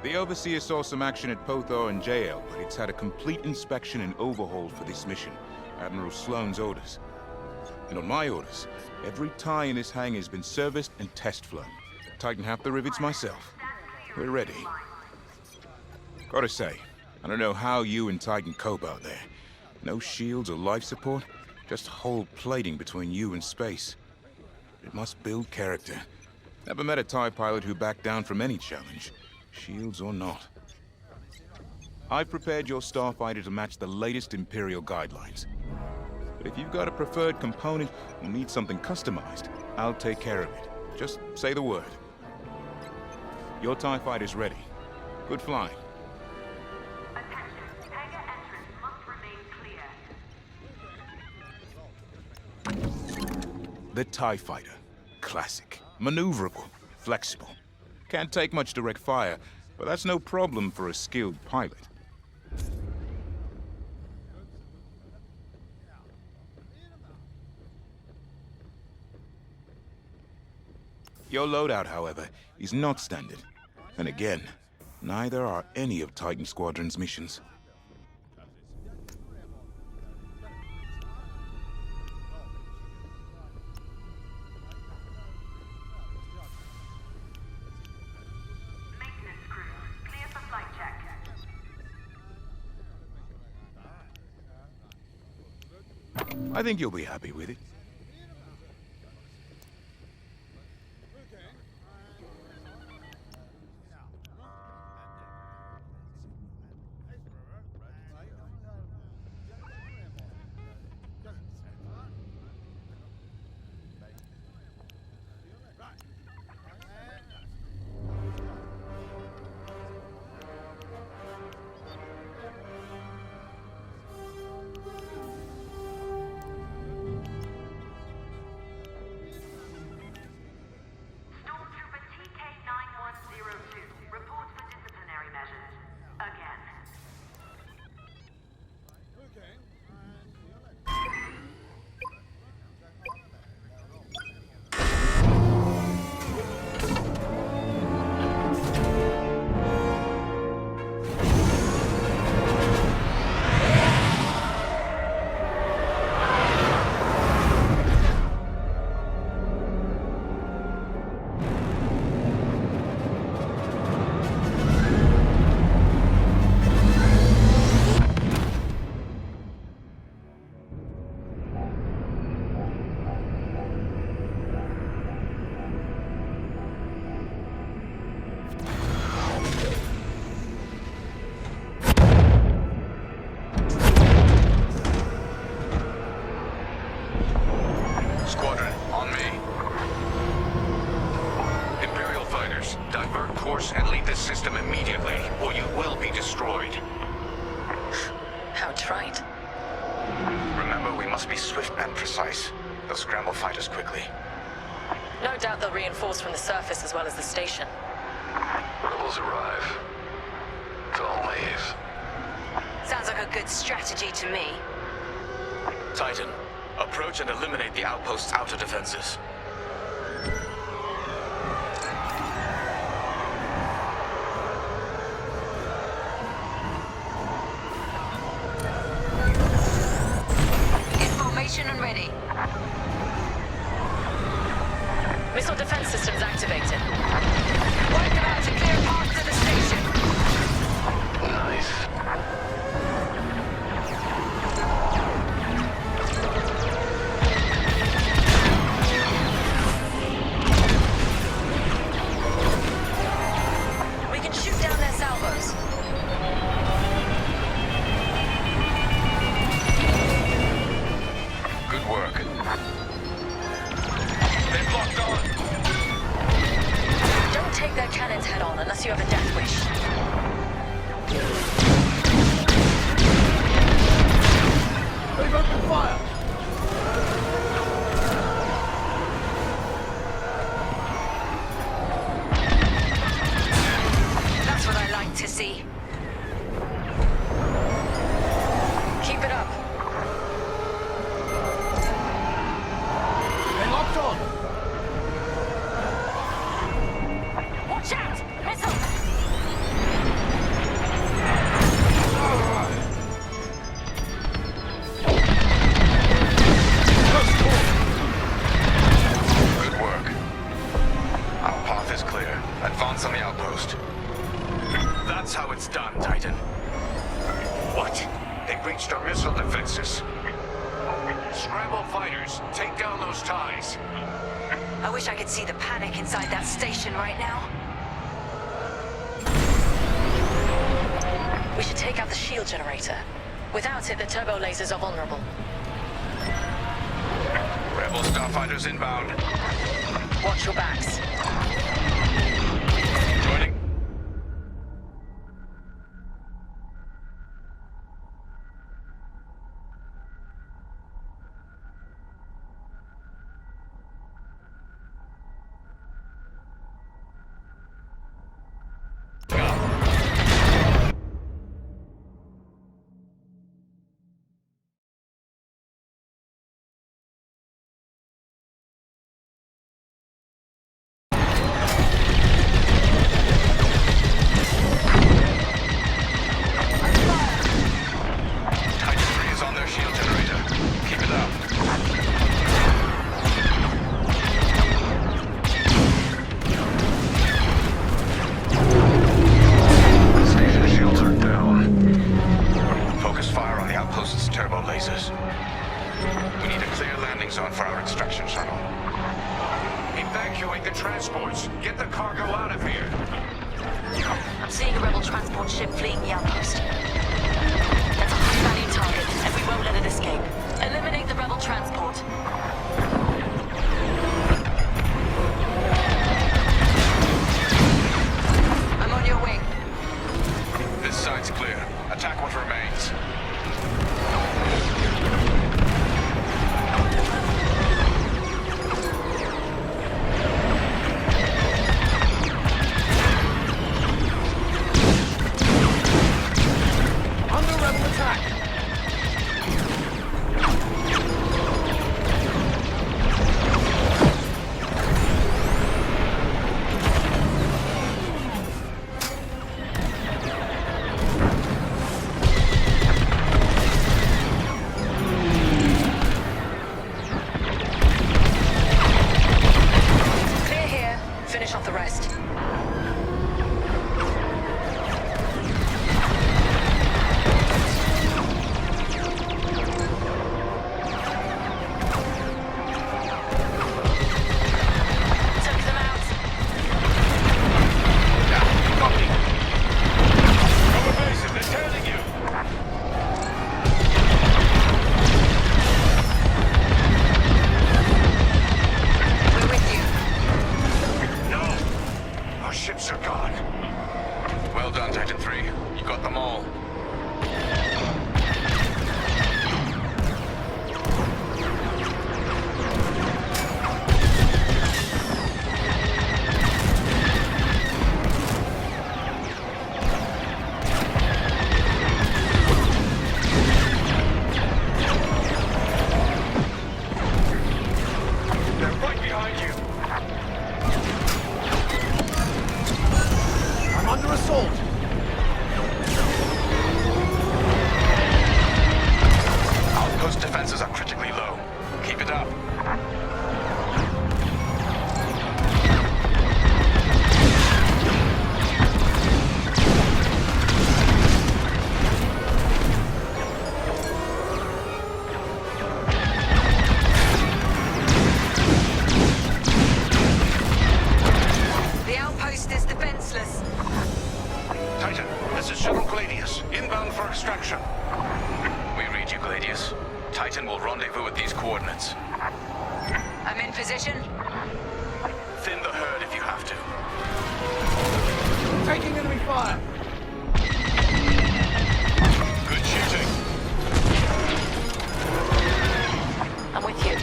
The Overseer saw some action at Pothar and JL, but it's had a complete inspection and overhaul for this mission, Admiral Sloane's orders. And on my orders, every TIE in this hangar has been serviced and test flown. Tighten half the rivets myself. We're ready. Gotta say, I don't know how you and Titan cope out there. No shields or life support, just hull plating between you and space. It must build character. Never met a TIE pilot who backed down from any challenge, shields or not. I've prepared your starfighter to match the latest Imperial guidelines. But if you've got a preferred component or need something customized, I'll take care of it. Just say the word. Your TIE fighter's ready. Good flying. The TIE Fighter. Classic. Maneuverable. Flexible. Can't take much direct fire, but that's no problem for a skilled pilot. Your loadout, however, is not standard. And again, neither are any of Titan Squadron's missions. I think you'll be happy with it. moves quickly. No doubt they'll reinforce from the surface as well as the station. Rebels arrive. Don't leave. Sounds like a good strategy to me. Titan, approach and eliminate the outpost's outer defenses. Information and ready. Missile defense systems activated. Wipe them out to clear path to the station. Nice. We can shoot down their salvos. Good work. They've locked on. Don't take their cannons head on unless you have a death wish. They've opened fire! That's what I like to see. Keep it up. They locked on! Watch out! Missile! Good work. Our path is clear. Advance on the outpost. That's how it's done, Titan. What? They breached our missile defenses. Scramble fighters, take down those ties. I wish I could see the panic inside that station right now. We should take out the shield generator. Without it, the turbo lasers are vulnerable. Rebel starfighters inbound. Watch your backs. Joining. transports. Get the cargo out of here. I'm seeing a rebel transport ship fleeing the outpost. That's a high-value target, and we won't let it escape. Eliminate the rebel transport. I'm on your wing. This side's clear. Attack what remains. Under rebel attack! defenses are critically low. Keep it up. The outpost is defenseless. Titan, this is Shuttle Gladius, inbound for extraction. We read you, Gladius. Titan will rendezvous at these coordinates. I'm in position. Thin the herd if you have to. Taking enemy fire! Good shooting. I'm with you.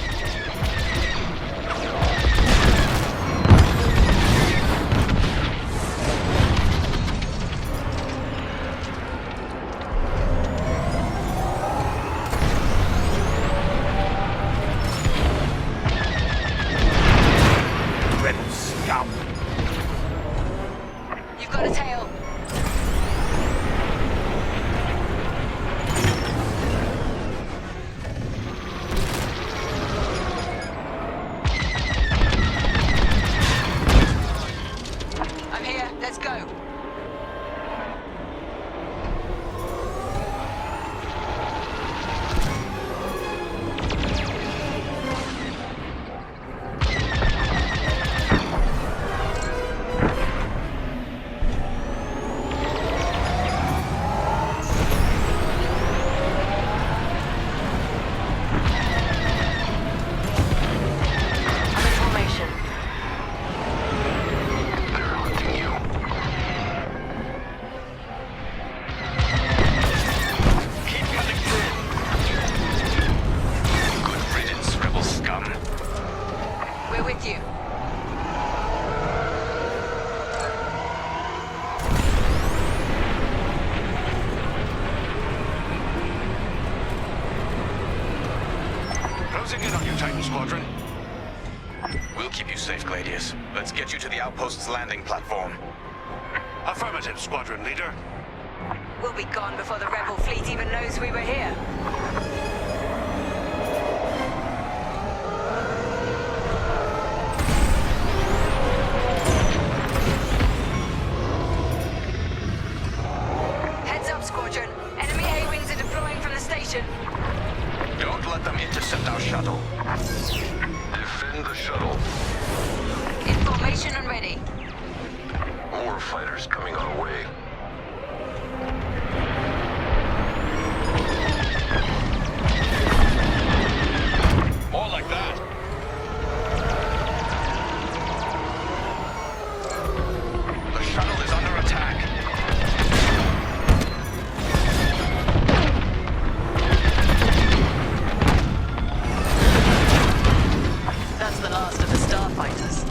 Rebel scum! You've got a tail. I'm here. Let's go. I'm in formation. They're hunting you. Keep cutting through. Good riddance, rebel scum. We're with you. Closing in on you, Titan Squadron. We'll keep you safe, Gladius. Let's get you to the outpost's landing platform. Affirmative, Squadron Leader. We'll be gone before the rebel fleet even knows we were here. Heads up, Squadron. Enemy A-wings are deploying from the station. Don't let them intercept our shuttle. Defend the shuttle. In formation and ready. More fighters coming our way. More like that. The shuttle is under attack. That's the last of the starfighters.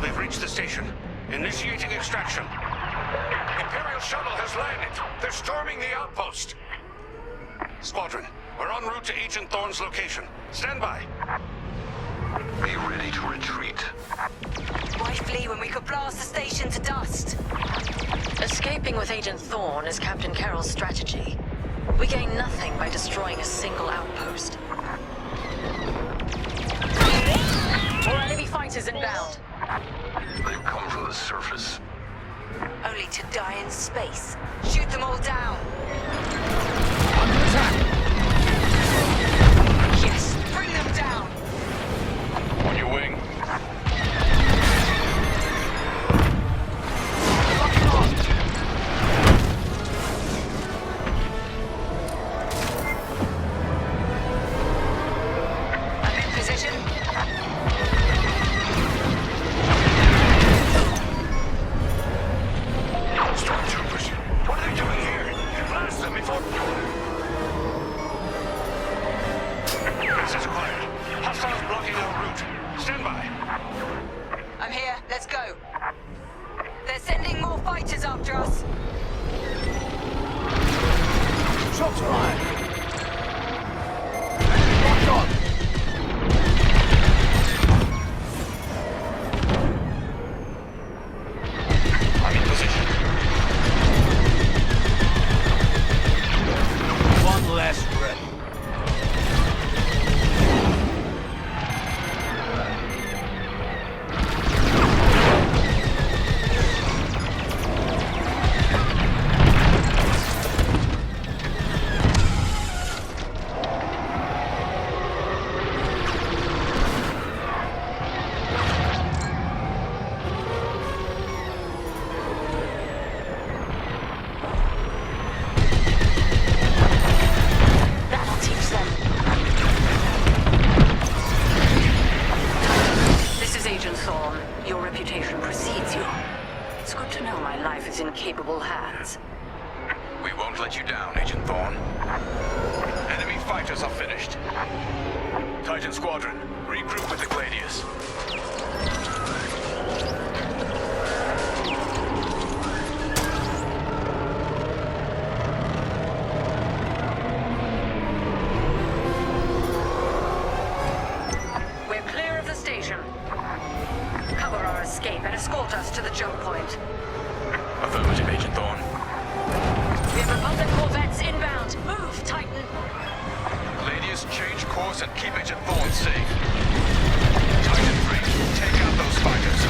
We've reached the station. Initiating extraction. Imperial shuttle has landed. They're storming the outpost. Squadron, we're en route to Agent Thorne's location. Stand by. Be ready to retreat. Why flee when we could blast the station to dust? Escaping with Agent Thorne is Captain Carroll's strategy. We gain nothing by destroying a single outpost. More enemy fighters inbound. They've come from the surface. Only to die in space. Shoot them all down. Under attack! Yes, bring them down. On your wing. I'm in position. Stormtroopers, what are they doing here? Blast them before... Access acquired. Hostiles blocking our route. Stand by. I'm here. Let's go. They're sending more fighters after us. Shots fired! Locked on! I'm in position. One less ready. Capable hands. We won't let you down, Agent Thorne. Enemy fighters are finished. Titan Squadron, regroup with the Gladius. We're clear of the station. Cover our escape and escort us to the jump point. Affirmative, Agent Thorne. We have Republic corvettes inbound. Move, Titan! Gladius, change course and keep Agent Thorne safe. Titan 3, take out those fighters.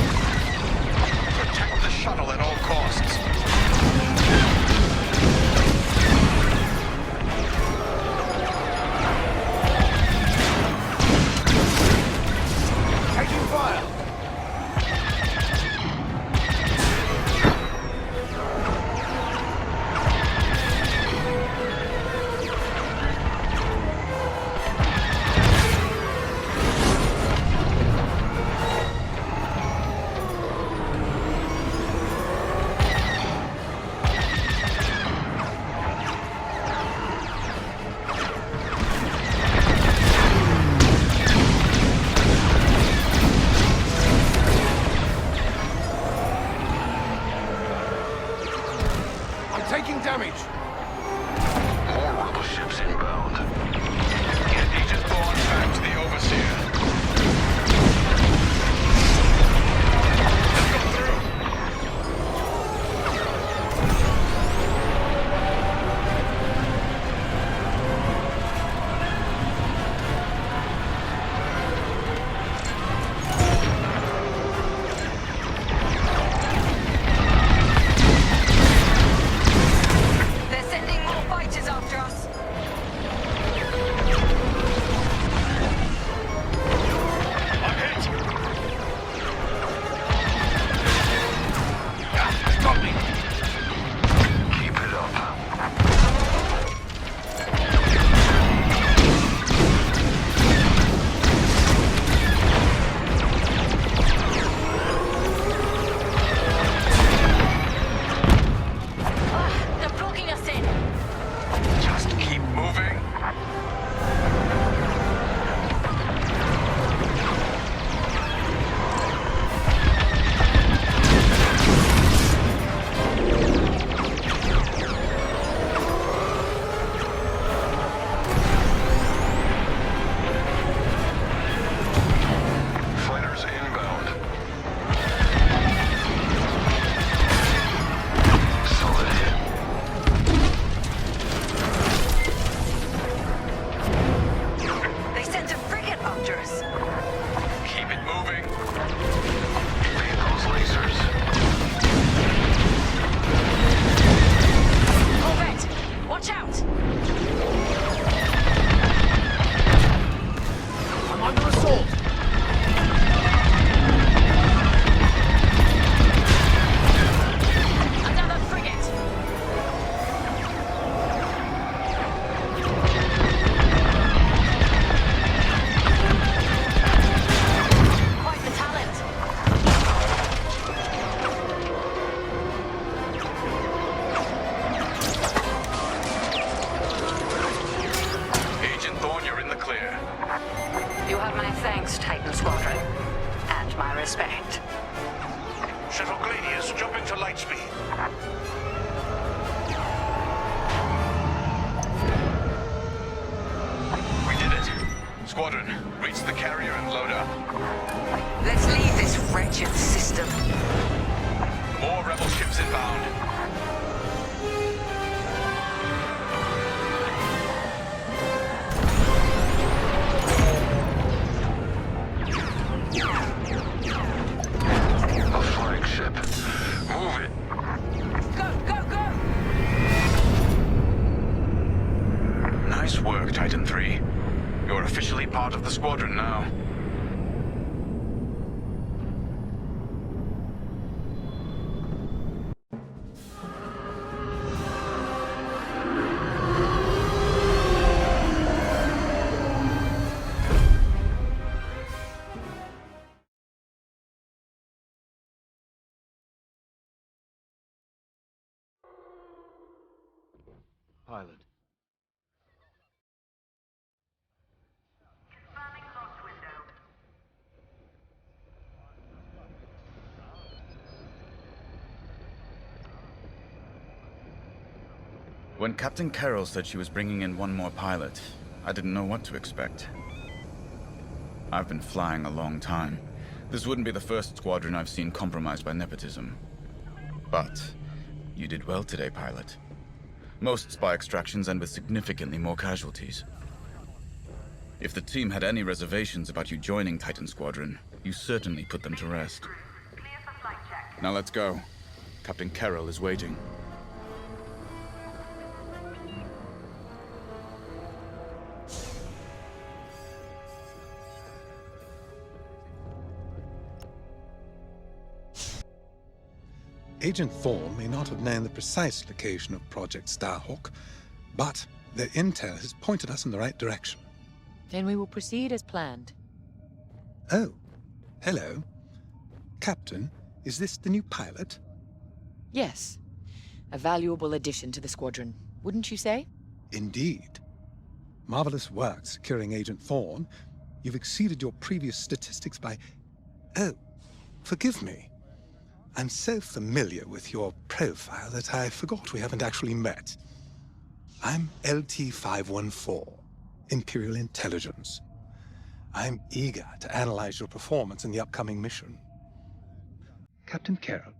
Protect the shuttle at all costs. Taking fire! Taking damage. More rebel ships inbound. Get Agent Thorne back to the Overseer. Let's go through. Shuttle Gladius, jumping to light speed. Squadron now. Pilot. When Captain Carroll said she was bringing in one more pilot, I didn't know what to expect. I've been flying a long time. This wouldn't be the first squadron I've seen compromised by nepotism. But you did well today, pilot. Most spy extractions end with significantly more casualties. If the team had any reservations about you joining Titan Squadron, you certainly put them to rest. Now let's go. Captain Carroll is waiting. Agent Thorne may not have known the precise location of Project Starhawk, but their intel has pointed us in the right direction. Then we will proceed as planned. Oh, hello. Captain, is this the new pilot? Yes. A valuable addition to the squadron, wouldn't you say? Indeed. Marvelous work securing Agent Thorne. You've exceeded your previous statistics by... Oh, forgive me. I'm so familiar with your profile that I forgot we haven't actually met. I'm LT-514, Imperial Intelligence. I'm eager to analyze your performance in the upcoming mission. Captain Carroll,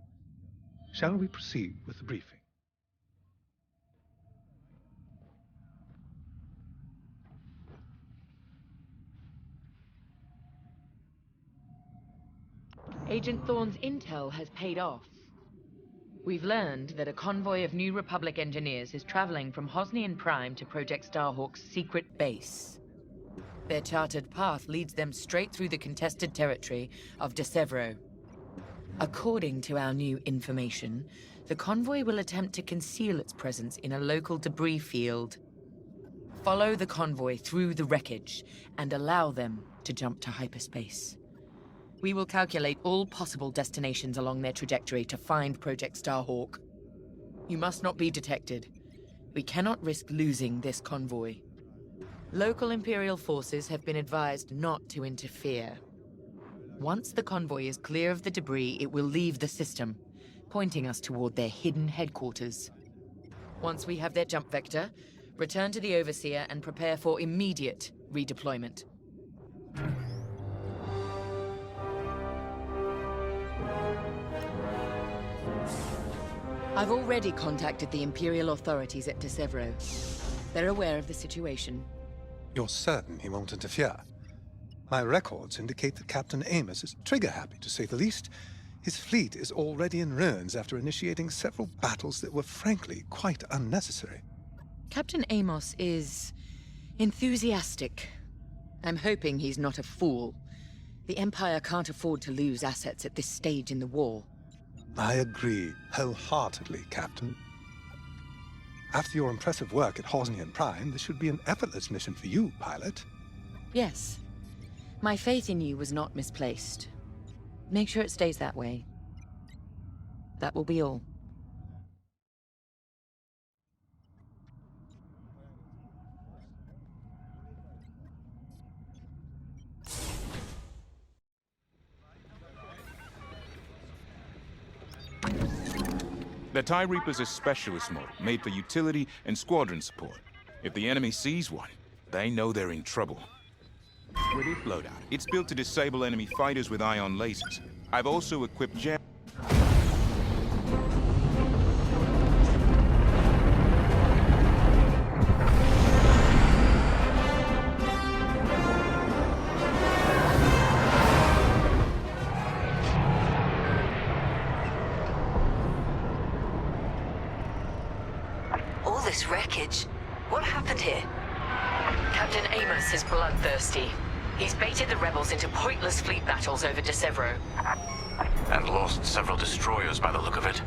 shall we proceed with the briefing? Agent Thorne's intel has paid off. We've learned that a convoy of New Republic engineers is traveling from Hosnian Prime to Project Starhawk's secret base. Their charted path leads them straight through the contested territory of De Severo. According to our new information, the convoy will attempt to conceal its presence in a local debris field. Follow the convoy through the wreckage and allow them to jump to hyperspace. We will calculate all possible destinations along their trajectory to find Project Starhawk. You must not be detected. We cannot risk losing this convoy. Local Imperial forces have been advised not to interfere. Once the convoy is clear of the debris, it will leave the system, pointing us toward their hidden headquarters. Once we have their jump vector, return to the Overseer and prepare for immediate redeployment. I've already contacted the Imperial authorities at De Severo. They're aware of the situation. You're certain he won't interfere? My records indicate that Captain Amos is trigger-happy, to say the least. His fleet is already in ruins after initiating several battles that were frankly quite unnecessary. Captain Amos is enthusiastic. I'm hoping he's not a fool. The Empire can't afford to lose assets at this stage in the war. I agree wholeheartedly, Captain. After your impressive work at Hosnian Prime, this should be an effortless mission for you, pilot. Yes. My faith in you was not misplaced. Make sure it stays that way. That will be all. The TIE Reaper's a specialist model, made for utility and squadron support. If the enemy sees one, they know they're in trouble. With its loadout, it's built to disable enemy fighters with ion lasers. I've also equipped jam... All this wreckage? What happened here? Captain Amos is bloodthirsty. He's baited the rebels into pointless fleet battles over De Severo. And lost several destroyers by the look of it.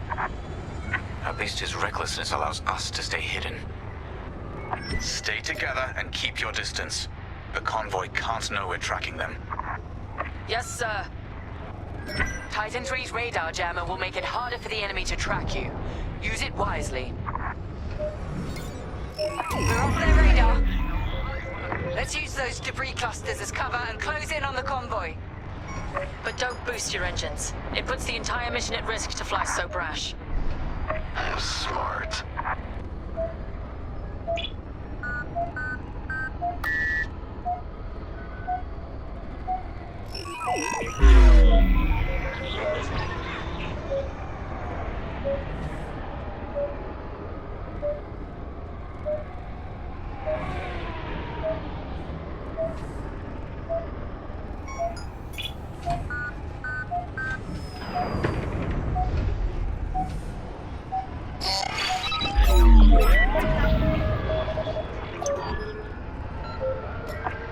At least his recklessness allows us to stay hidden. Stay together and keep your distance. The convoy can't know we're tracking them. Yes, sir. Titan 3's radar jammer will make it harder for the enemy to track you. Use it wisely. We're off their radar. Let's use those debris clusters as cover and close in on the convoy. But don't boost your engines. It puts the entire mission at risk to fly so brash. Smart.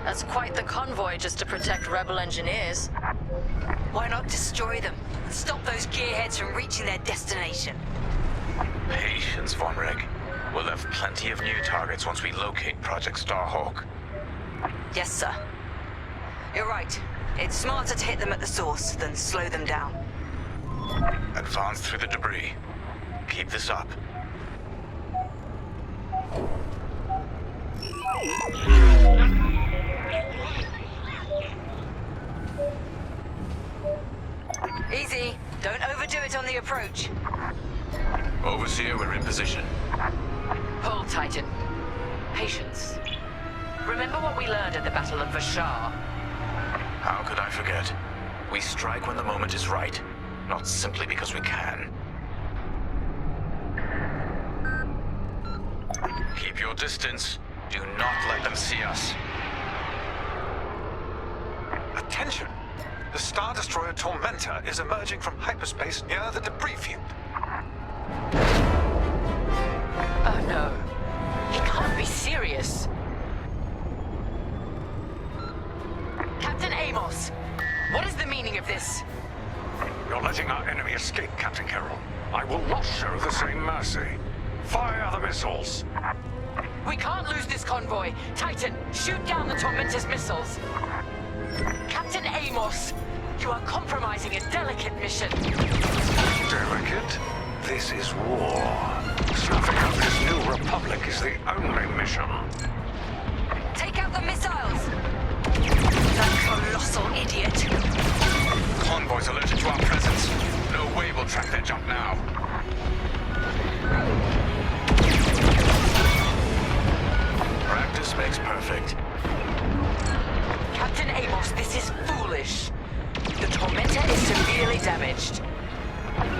That's quite the convoy just to protect rebel engineers. Why not destroy them and stop those gearheads from reaching their destination? Patience, Von Reg. We'll have plenty of new targets once we locate Project Starhawk. Yes, sir. You're right. It's smarter to hit them at the source than slow them down. Advance through the debris. Keep this up. Easy. Don't overdo it on the approach. Overseer, we're in position. Hold, Titan. Patience. Remember what we learned at the Battle of Vashar? How could I forget? We strike when the moment is right, not simply because we can. Keep your distance. Do not let them see us. Attention! The Star Destroyer Tormentor is emerging from hyperspace near the debris field. Oh no. He can't be serious. Captain Amos, what is the meaning of this? You're letting our enemy escape, Captain Carroll. I will not show the same mercy. Fire the missiles. We can't lose this convoy. Titan, shoot down the Tormentor's missiles. Captain Amos, you are compromising a delicate mission. Delicate? This is war. Snuffing out this new republic is the only mission. Take out the missiles! That colossal idiot. Convoys alerted to our presence. No way we'll track their jump now. Practice makes perfect. Captain Amos, this is foolish. The Tormentor is severely damaged.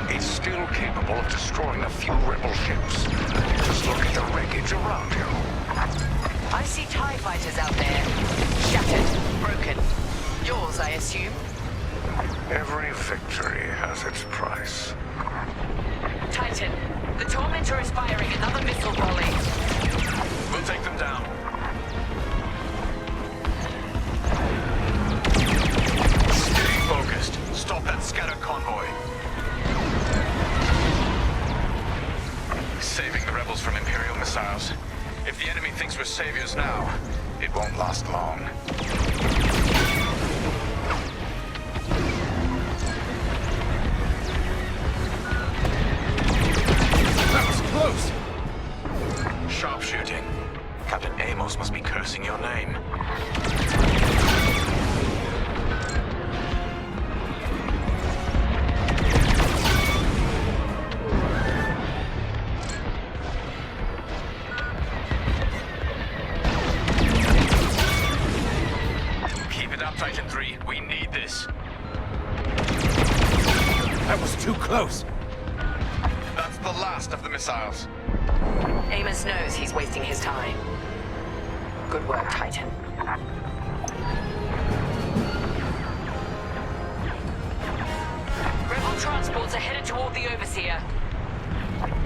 It's still capable of destroying a few rebel ships. Just look at the wreckage around you. I see TIE fighters out there. Shattered, broken. Yours, I assume? Every victory has its price. Titan, the Tormentor is firing another missile volley. We'll take them down. Stay focused. Stop that scattered convoy. Saving the rebels from Imperial missiles. If the enemy thinks we're saviors now, it won't last long. That was close! Sharpshooting. Captain Amos must be cursing your name. Keep it up, Titan 3. We need this. That was too close. That's the last of the missiles. Amos knows he's wasting his time. Good work, Titan. Rebel transports are headed toward the Overseer.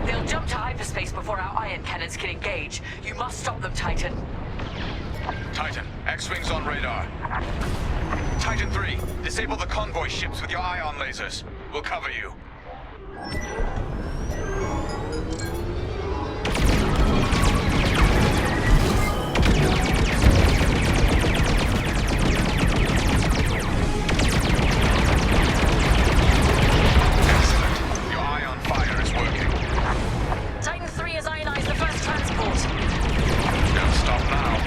They'll jump to hyperspace before our ion cannons can engage. You must stop them, Titan. Titan, X-Wings on radar. Titan 3, disable the convoy ships with your ion lasers. We'll cover you. Excellent. Your ion fire is working. Titan 3 has ionized the first transport. Don't stop now.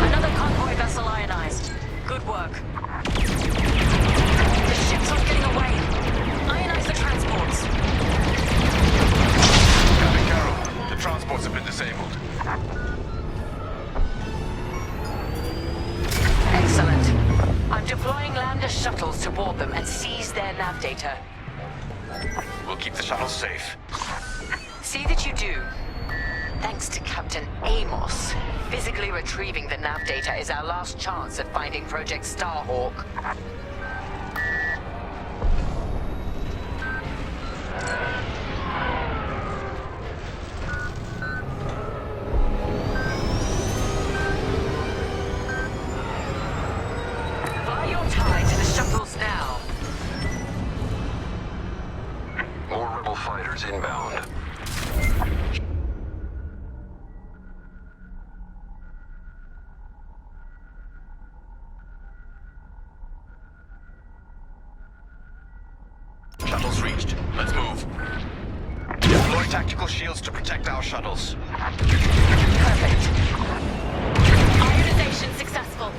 Another convoy vessel ionized. Good work. The ships are getting away. Ionize the transports. Captain Carroll, the transports have been disabled. Excellent. I'm deploying Lambda shuttles to board them and seize their nav data. We'll keep the shuttles safe. See that you do. Thanks to Captain Amos, physically retrieving the nav data is our last chance at finding Project Starhawk. Fly your tie to the shuttles now. More rebel fighters inbound. Shuttles reached. Let's move. Deploy tactical shields to protect our shuttles. Perfect. Ionization successful.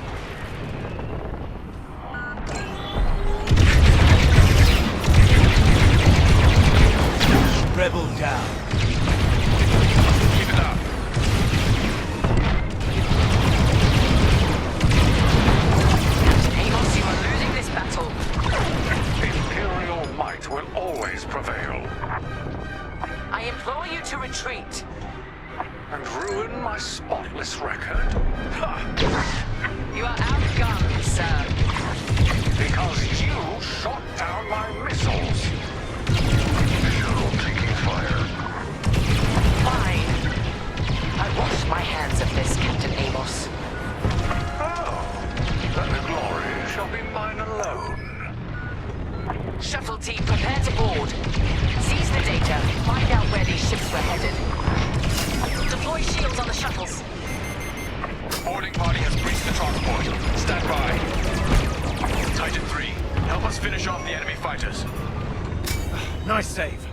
Rebel down. Keep it up. Amos, you are losing this battle. Imperial might will always prevail. I implore you to retreat. And ruin my spotless record. You are outgunned, sir. Because you shot down my missiles. Shuttle taking fire. Fine. I wash my hands of this, Captain Amos. Oh, then the glory shall be mine alone. Shuttle team, prepare to board. Seize the data. Find out where these ships were headed. Deploy shields on the shuttles. The boarding party has breached the transport. Stand by. Titan 3, help us finish off the enemy fighters. Nice save.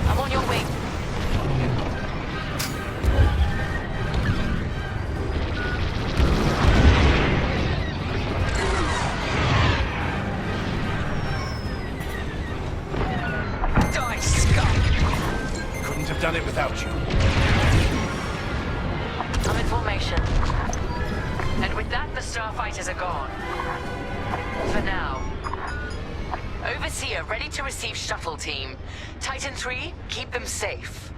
I'm on your way. Die, scum! Couldn't have done it without you. I'm in formation. And with that, the starfighters are gone. For now. Overseer, ready to receive shuttle team. Titan 3, keep them safe.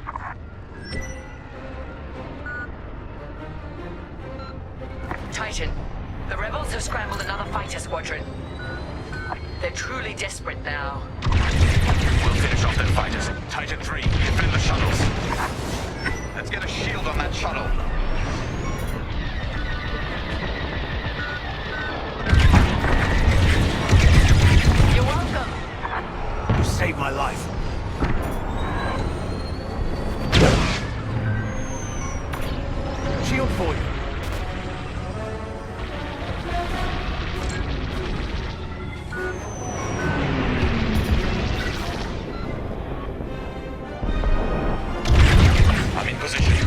Titan, the rebels have scrambled another fighter squadron. They're truly desperate now. We'll finish off their fighters. Titan 3, defend the shuttles. Let's get a shield on that shuttle. You're welcome. You saved my life. Shield for you. I'm in position.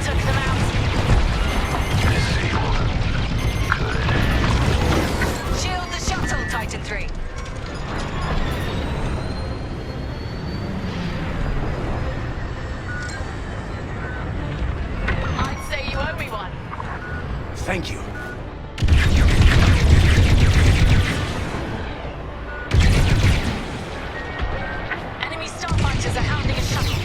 Took them out. Disabled. Good. Shield the shuttle, Titan 3. I'd say you owe me one. Thank you. Enemy starfighters are hounding a shuttle.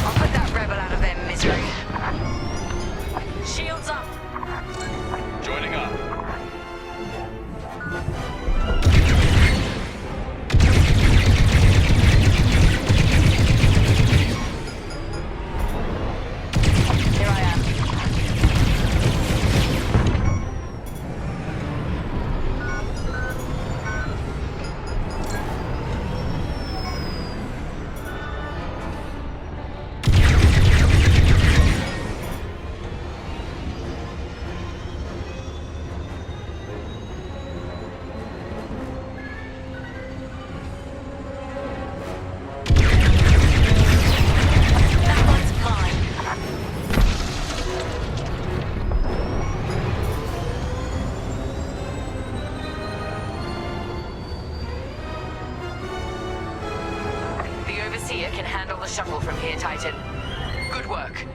I'll put that rebel out of their misery. Shields up. Joining up. Here I am. That one's mine. The Overseer can handle the shuttle from here, Titan. Good work.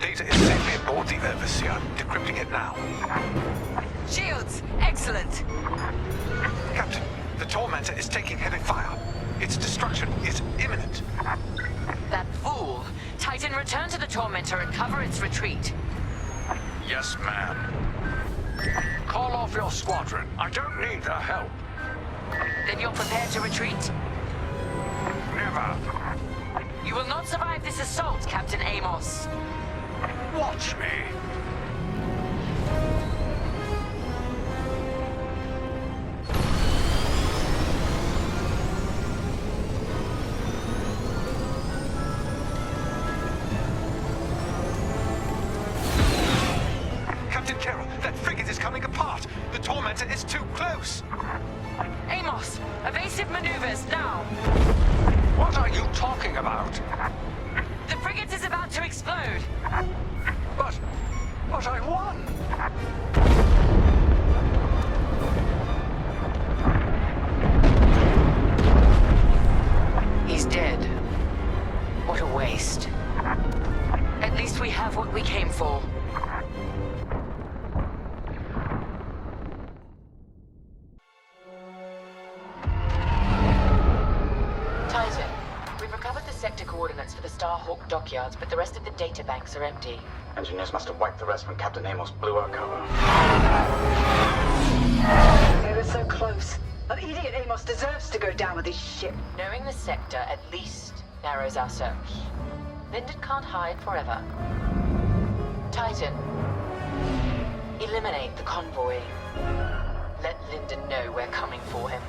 Data is safely aboard the Overseer. Decrypting it now. Shields! Excellent! Captain, the Tormentor is taking heavy fire. Its destruction is imminent. That fool! Titan, return to the Tormentor and cover its retreat. Yes, ma'am. Call off your squadron. I don't need their help. Then you're prepared to retreat? Never. You will not survive this assault, Captain Amos. Watch me. Captain Carroll, that frigate is coming apart. The Tormentor is too close. Amos, evasive maneuvers, now! What are you talking about? The frigate is about to explode. But I won. He's dead. What a waste. At least we have what we came for. Titan, we've recovered the sector coordinates for the Starhawk dockyards, but the rest of the data banks are empty. Engineers must have wiped the rest when Captain Amos blew our cover. We were so close. That idiot Amos deserves to go down with his ship. Knowing the sector at least narrows our search. Linden can't hide forever. Titan, eliminate the convoy. Let Linden know we're coming for him.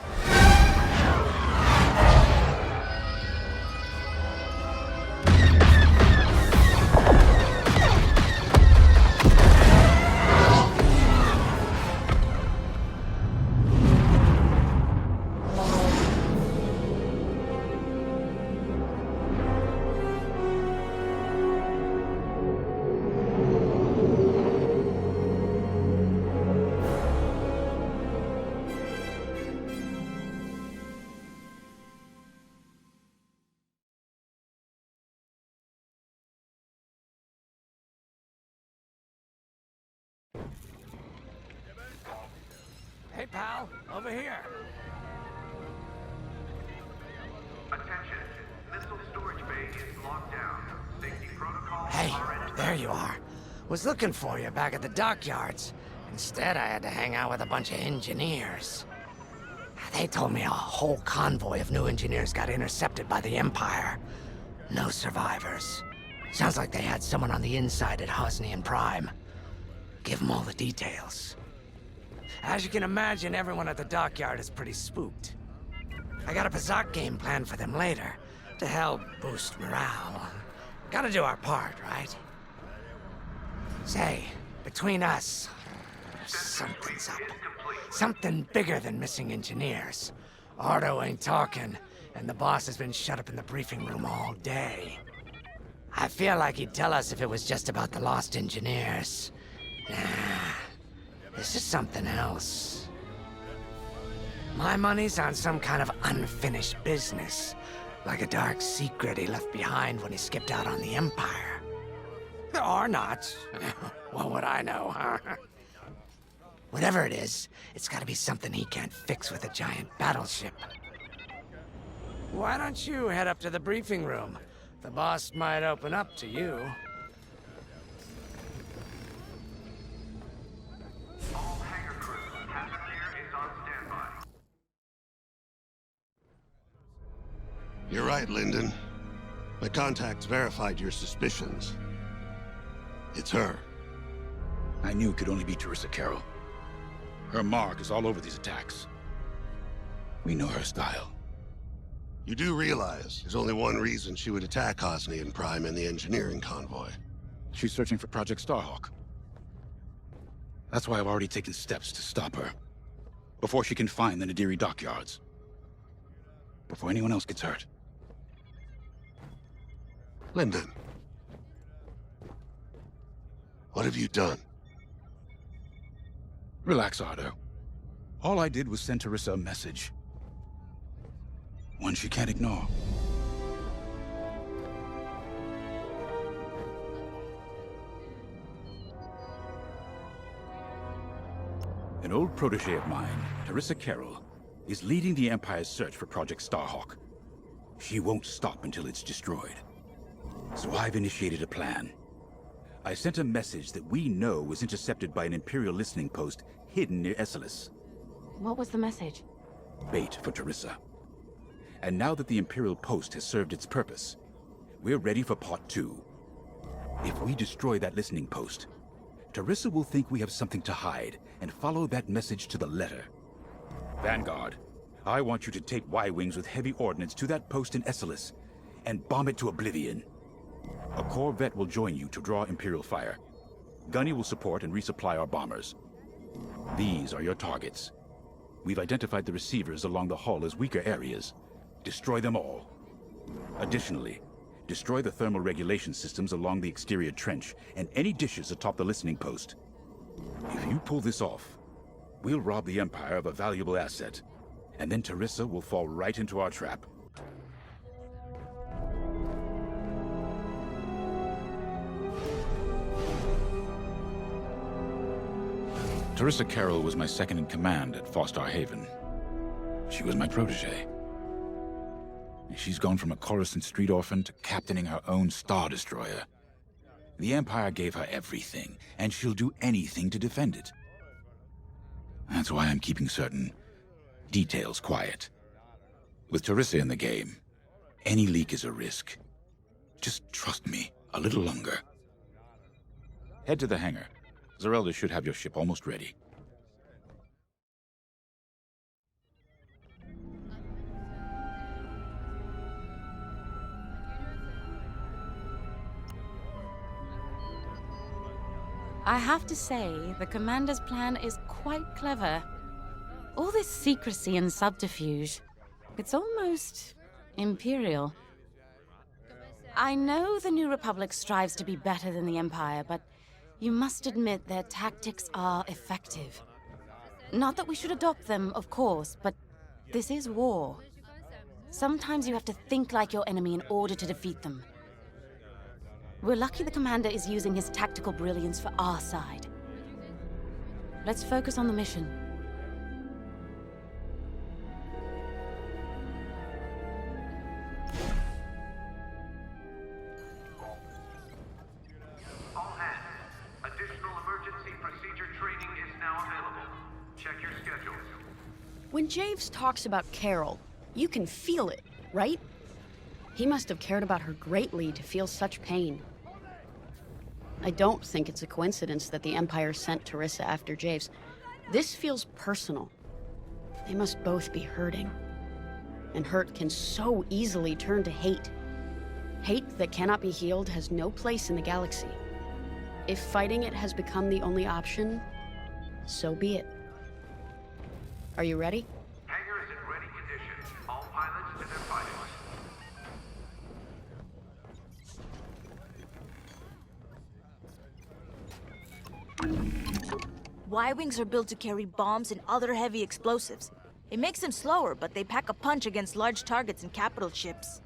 Hey, pal, over here. Attention. Missile storage bay is locked down. Safety protocol. Hey, there you are. Was looking for you back at the dockyards. Instead, I had to hang out with a bunch of engineers. They told me a whole convoy of new engineers got intercepted by the Empire. No survivors. Sounds like they had someone on the inside at Hosnian Prime. Give them all the details. As you can imagine, everyone at the dockyard is pretty spooked. I got a Pazak game planned for them later, to help boost morale. Gotta do our part, right? Say, between us, something's up. Something bigger than missing engineers. Ardo ain't talking, and the boss has been shut up in the briefing room all day. I feel like he'd tell us if it was just about the lost engineers. Nah, This is something else. My money's on some kind of unfinished business. Like a dark secret he left behind when he skipped out on the Empire. Or not. What would I know, huh? Whatever it is, it's gotta be something he can't fix with a giant battleship. Why don't you head up to the briefing room? The boss might open up to you. You're right, Lyndon. My contacts verified your suspicions. It's her. I knew it could only be Teresa Carroll. Her mark is all over these attacks. We know her style. You do realize there's only one reason she would attack Hosnian Prime and the engineering convoy. She's searching for Project Starhawk. That's why I've already taken steps to stop her. Before she can find the Nadiri dockyards. Before anyone else gets hurt. Lyndon. What have you done? Relax, Ardo. All I did was send Teresa a message. One she can't ignore. An old protege of mine, Teresa Carroll, is leading the Empire's search for Project Starhawk. She won't stop until it's destroyed. So I've initiated a plan. I sent a message that we know was intercepted by an Imperial listening post hidden near Esselis. What was the message? Bait for Teresa. And now that the Imperial post has served its purpose, we're ready for Part 2. If we destroy that listening post, Teresa will think we have something to hide and follow that message to the letter. Vanguard, I want you to take Y-Wings with heavy ordnance to that post in Esselis and bomb it to oblivion. A corvette will join you to draw Imperial fire. Gunny will support and resupply our bombers. These are your targets. We've identified the receivers along the hull as weaker areas. Destroy them all. Additionally, destroy the thermal regulation systems along the exterior trench and any dishes atop the listening post. If you pull this off, we'll rob the Empire of a valuable asset, and then Teresa will fall right into our trap. Teresa Carroll was my second in command at Fostar Haven. She was my protege. She's gone from a Coruscant street orphan to captaining her own Star Destroyer. The Empire gave her everything, and she'll do anything to defend it. That's why I'm keeping certain details quiet. With Teresa in the game, any leak is a risk. Just trust me a little longer. Head to the hangar. Zerelda should have your ship almost ready. I have to say, the Commander's plan is quite clever. All this secrecy and subterfuge, it's almost Imperial. I know the New Republic strives to be better than the Empire, but you must admit their tactics are effective. Not that we should adopt them, of course, but this is war. Sometimes you have to think like your enemy in order to defeat them. We're lucky the Commander is using his tactical brilliance for our side. Let's focus on the mission. All hands, additional emergency procedure training is now available. Check your schedules. When Javes talks about Carol, you can feel it, right? He must have cared about her greatly to feel such pain. I don't think it's a coincidence that the Empire sent Teresa after Javes. This feels personal. They must both be hurting. And hurt can so easily turn to hate. Hate that cannot be healed has no place in the galaxy. If fighting it has become the only option, so be it. Are you ready? Hangar is in ready condition. All pilots to their fighters. Y-wings are built to carry bombs and other heavy explosives. It makes them slower, but they pack a punch against large targets and capital ships.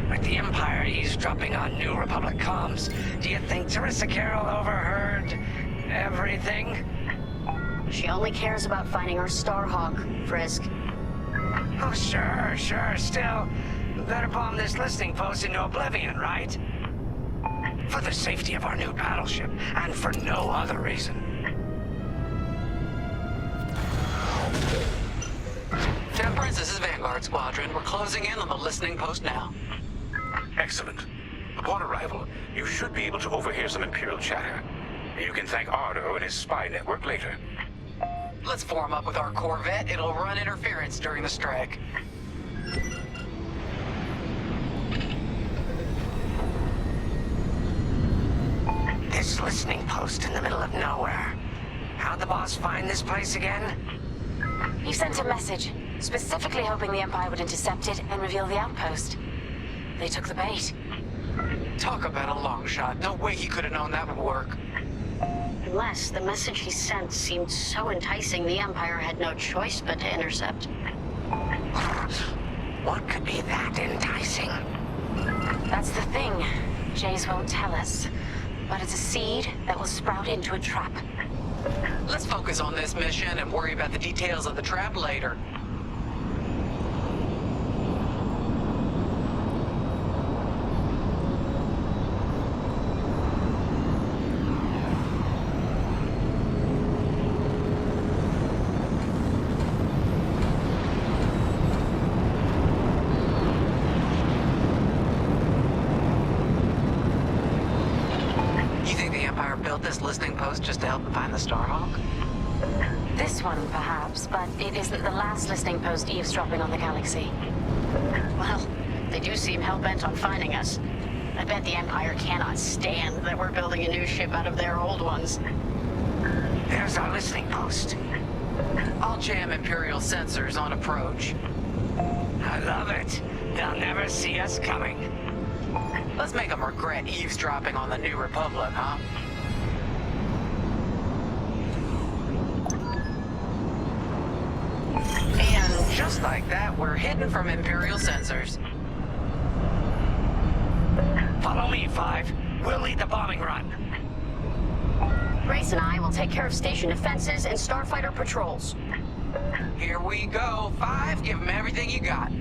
With the Empire eavesdropping on New Republic comms, do you think Teresa Carroll overheard everything? She only cares about finding our Starhawk, Frisk. Oh, sure. Still, better bomb this listening post into oblivion, right? For the safety of our new battleship, and for no other reason. Temperance, this is Vanguard Squadron. We're closing in on the listening post now. Excellent. Upon arrival, you should be able to overhear some Imperial chatter. You can thank Ardo and his spy network later. Let's form up with our Corvette. It'll run interference during the strike. This listening post in the middle of nowhere. How'd the boss find this place again? He sent a message, specifically hoping the Empire would intercept it and reveal the outpost. They took the bait. Talk about a long shot. No way he could have known that would work. Unless the message he sent seemed so enticing the Empire had no choice but to intercept. What could be that enticing? That's the thing. Jace won't tell us. But it's a seed that will sprout into a trap. Let's focus on this mission and worry about the details of the trap later. This listening post just to help them find the Starhawk? This one, perhaps, but it isn't the last listening post eavesdropping on the galaxy. Well, they do seem hell-bent on finding us. I bet the Empire cannot stand that we're building a new ship out of their old ones. There's our listening post. I'll jam Imperial sensors on approach. I love it. They'll never see us coming. Let's make them regret eavesdropping on the New Republic, huh? And just like that, we're hidden from Imperial sensors. Follow me, Five. We'll lead the bombing run. Grace and I will take care of station defenses and starfighter patrols. Here we go. Five, give them everything you got.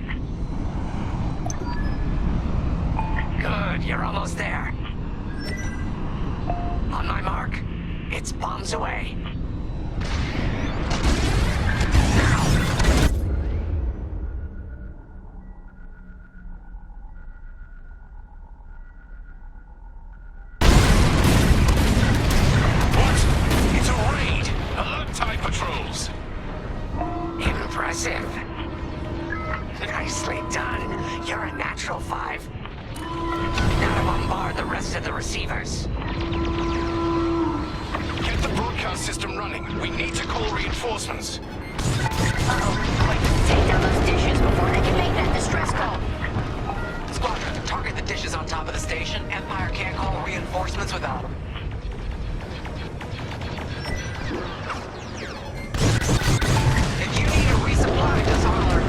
Good, you're almost there. On my mark. It's bombs away. Nicely done. You're a natural, Five. Now to bombard the rest of the receivers. Get the broadcast system running. We need to call reinforcements. Uh-oh. Quick, take down those dishes before they can make that distress call. Squadron, target the dishes on top of the station. Empire can't call reinforcements without them. If you need a resupply, just holler.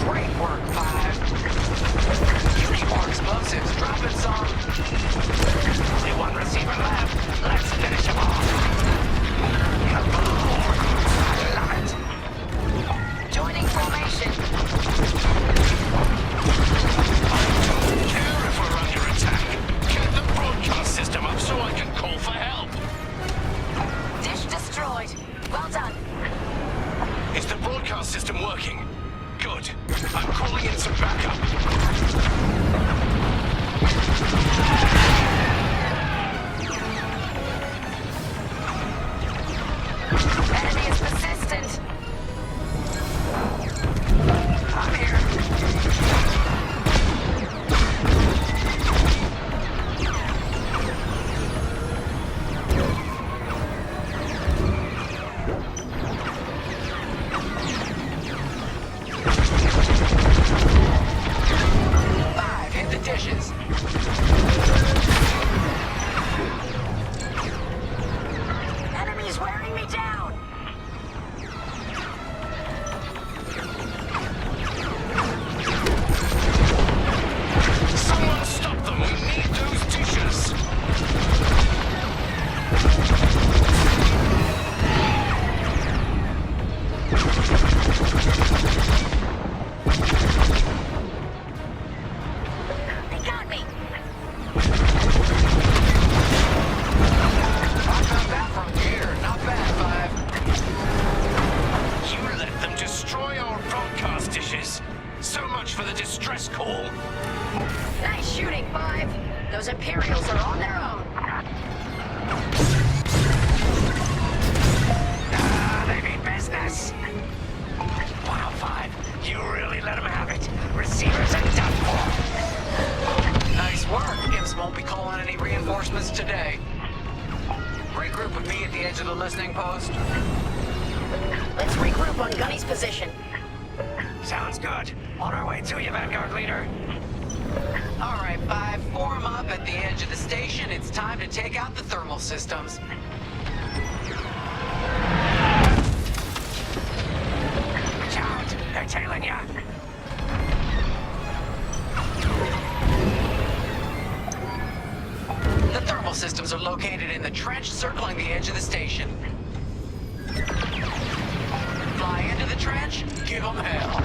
Great work, Five. You need more explosives. Drop it some. Only one receiver left. Let's finish him off. Kaboom! I love it. Joining formation. for the distress call. Nice shooting, Five. Those Imperials are on their own. They mean business. Wow, Five. You really let them have it. Receivers are done for. Nice work. Imps won't be calling any reinforcements today. Regroup with me at the edge of the listening post. Let's regroup on Gunny's position. Sounds good. On our way to you, Vanguard leader. All right, Five, form up at the edge of the station. It's time to take out the thermal systems. Watch out. They're tailing you. The thermal systems are located in the trench circling the edge of the station. Fly into the trench, give them hell.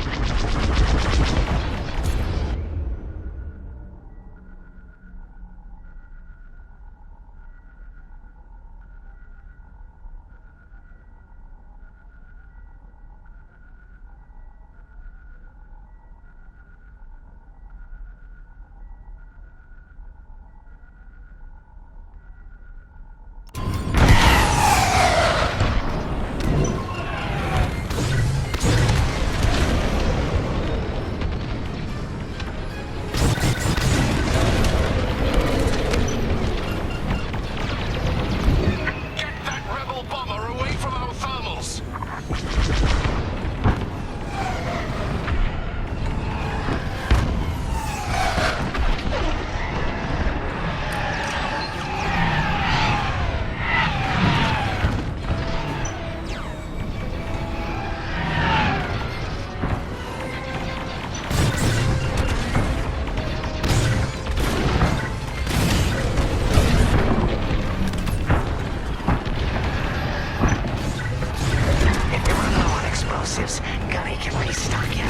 Gunny can restock you.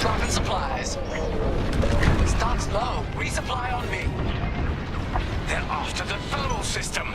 Dropping supplies. Stock's low. Resupply on me. They're after the thermal system.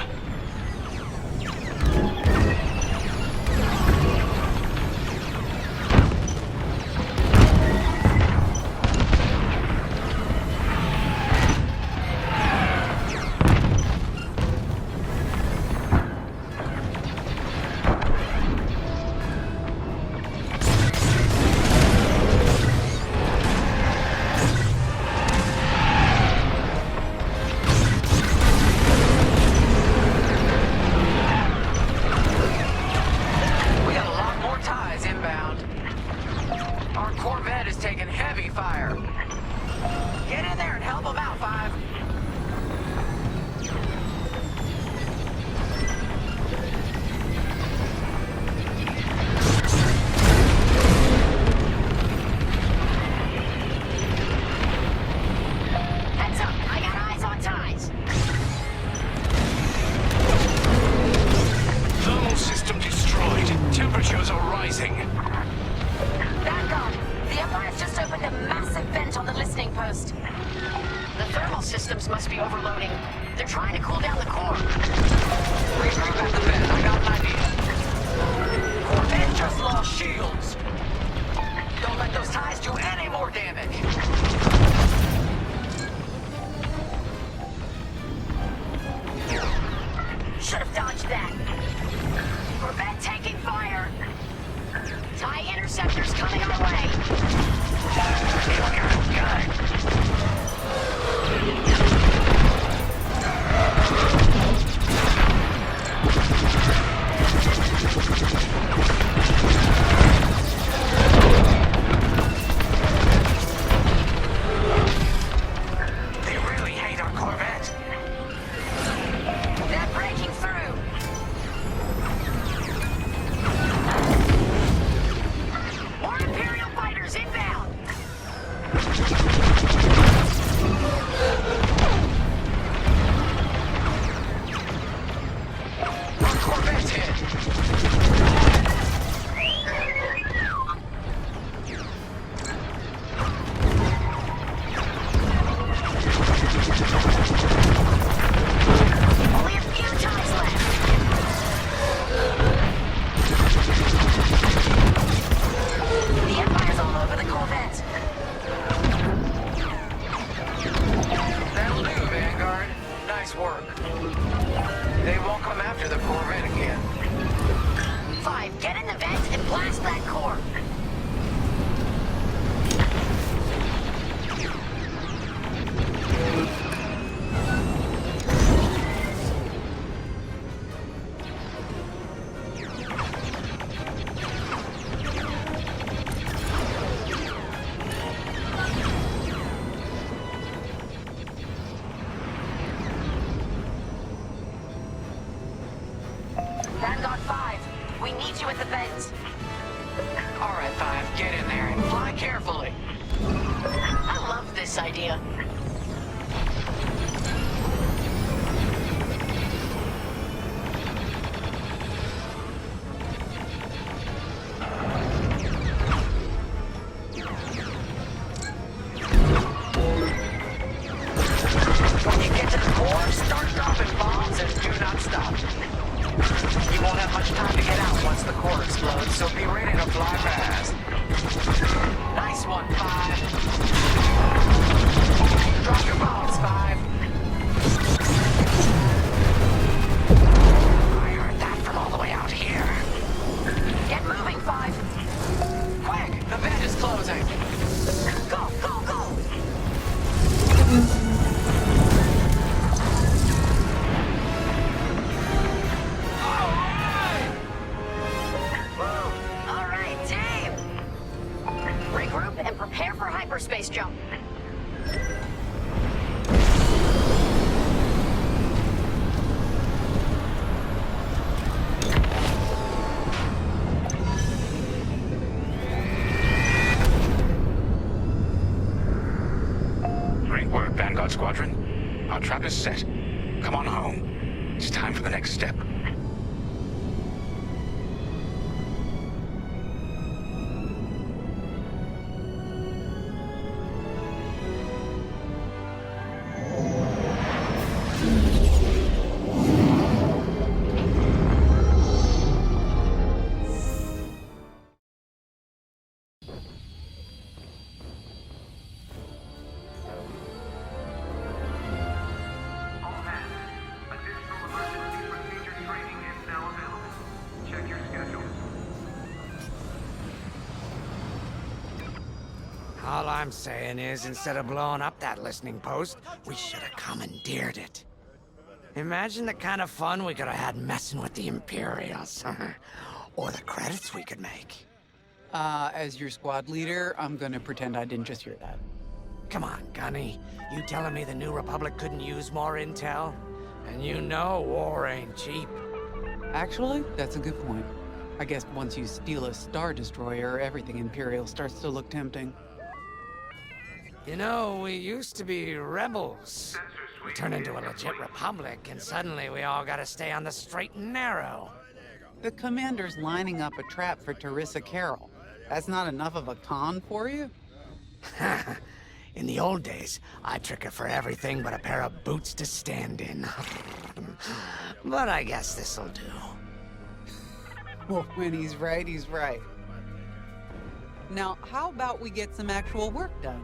Systems must be overloading. They're trying to cool down the core. Regroup at the vent. I got an idea. Corvette just lost shields. Don't let those ties do any more damage. Should have dodged that. Corvette taking fire. TIE interceptors coming our way. They really hate our Corvette. They're breaking through. More Imperial fighters inbound. Our Corvette's hit. Only a few ties left. The Empire's all over the Corvette. this idea. When you get to the core, start dropping bombs and do not stop. You won't have much time to get out once the core explodes, so be ready to fly fast. Nice one, 5. Drop your bombs, 5. I heard that from all the way out here. Get moving, 5. Quick, the vent is closing. Go, go, go! Regroup and prepare for hyperspace jump. Great work, Vanguard Squadron. Our trap is set. Come on home. It's time for the next step. All I'm saying is, instead of blowing up that listening post, we should have commandeered it. Imagine the kind of fun we could have had messing with the Imperials. Or the credits we could make. As your squad leader, I'm gonna pretend I didn't just hear that. Come on, Gunny. You telling me the New Republic couldn't use more intel? And you know war ain't cheap. Actually, that's a good point. I guess once you steal a Star Destroyer, everything Imperial starts to look tempting. You know, we used to be rebels. We turned into a legit republic, and suddenly we all gotta stay on the straight and narrow. The commander's lining up a trap for Teresa Carroll. That's not enough of a con for you? In the old days, I'd trick her for everything but a pair of boots to stand in. But I guess this'll do. Well, when he's right, he's right. Now, how about we get some actual work done?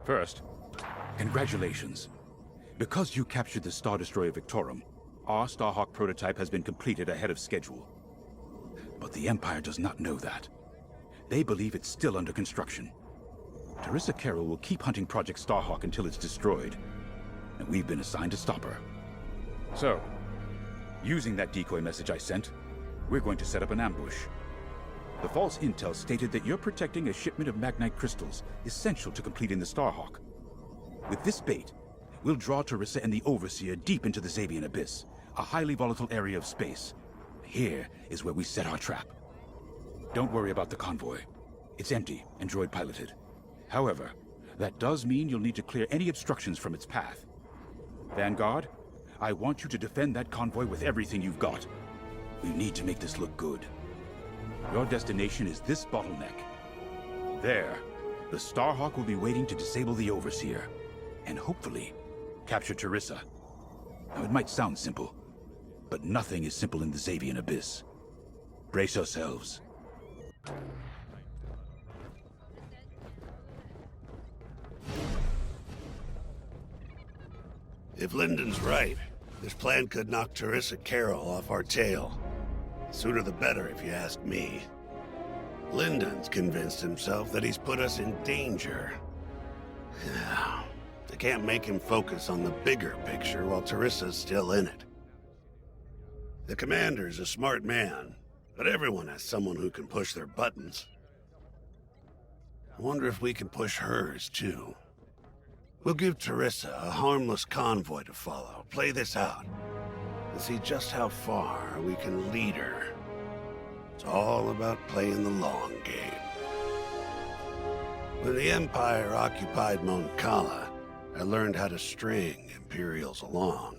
First, congratulations. Because you captured the Star Destroyer Victorum, our Starhawk prototype has been completed ahead of schedule. But the Empire does not know that. They believe it's still under construction. Teresa Carroll will keep hunting Project Starhawk until it's destroyed, and we've been assigned to stop her. So, using that decoy message I sent, we're going to set up an ambush. The false intel stated that you're protecting a shipment of Magnite crystals, essential to completing the Starhawk. With this bait, we'll draw Teresa and the Overseer deep into the Xavian Abyss, a highly volatile area of space. Here is where we set our trap. Don't worry about the convoy. It's empty and droid-piloted. However, that does mean you'll need to clear any obstructions from its path. Vanguard, I want you to defend that convoy with everything you've got. We need to make this look good. Your destination is this bottleneck. There, the Starhawk will be waiting to disable the Overseer, and hopefully, capture Teresa. Now, it might sound simple, but nothing is simple in the Xavian Abyss. Brace yourselves. If Lyndon's right, this plan could knock Teresa Carroll off our tail. Sooner the better, if you ask me. Lyndon's convinced himself that he's put us in danger. They can't make him focus on the bigger picture while Teresa's still in it. The commander's a smart man, but everyone has someone who can push their buttons. I wonder if we can push hers, too. We'll give Teresa a harmless convoy to follow. Play this out. And see just how far we can lead her. It's all about playing the long game. When the Empire occupied Mon Cala, I learned how to string Imperials along.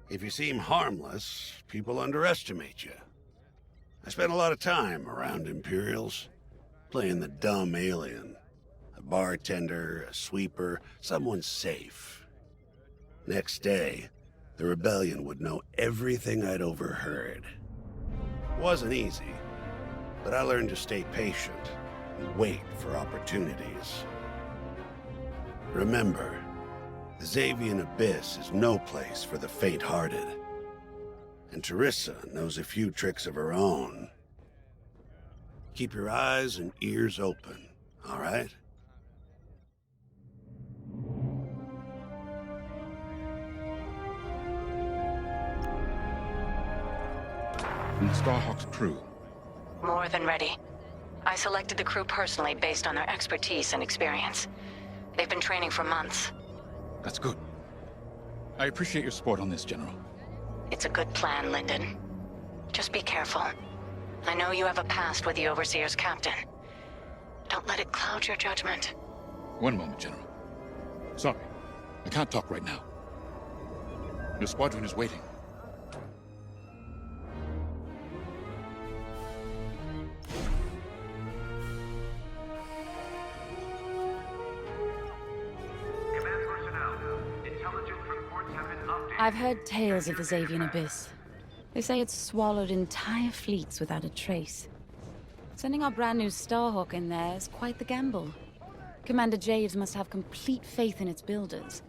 If you seem harmless, people underestimate you. I spent a lot of time around Imperials, playing the dumb alien. A bartender, a sweeper, someone safe. Next day, the rebellion would know everything I'd overheard. Wasn't easy, but I learned to stay patient and wait for opportunities. Remember, the Xavian Abyss is no place for the faint-hearted. And Teresa knows a few tricks of her own. Keep your eyes and ears open, all right? And the Starhawk's crew? More than ready. I selected the crew personally based on their expertise and experience. They've been training for months. That's good. I appreciate your support on this, General. It's a good plan, Lyndon. Just be careful. I know you have a past with the Overseer's captain. Don't let it cloud your judgment. One moment, General. Sorry, I can't talk right now. Your squadron is waiting. I've heard tales of the Xavian Abyss. They say it's swallowed entire fleets without a trace. Sending our brand new Starhawk in there is quite the gamble. Commander Javes must have complete faith in its builders.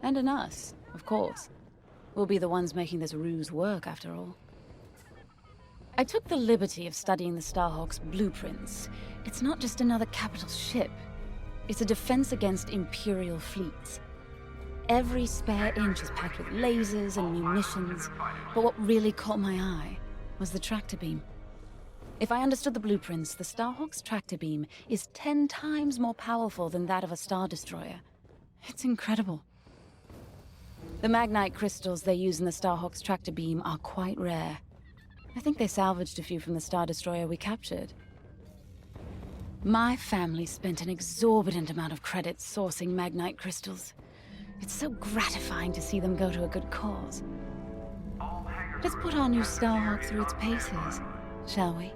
And in us, of course. We'll be the ones making this ruse work, after all. I took the liberty of studying the Starhawk's blueprints. It's not just another capital ship. It's a defense against Imperial fleets. Every spare inch is packed with lasers and munitions, but what really caught my eye was the tractor beam. If I understood the blueprints, the Starhawk's tractor beam is 10 times more powerful than that of a Star Destroyer. It's incredible. The Magnite crystals they use in the Starhawk's tractor beam are quite rare. I think they salvaged a few from the Star Destroyer we captured. My family spent an exorbitant amount of credits sourcing Magnite crystals. It's so gratifying to see them go to a good cause. Let's put our new Starhawk through its paces, shall we?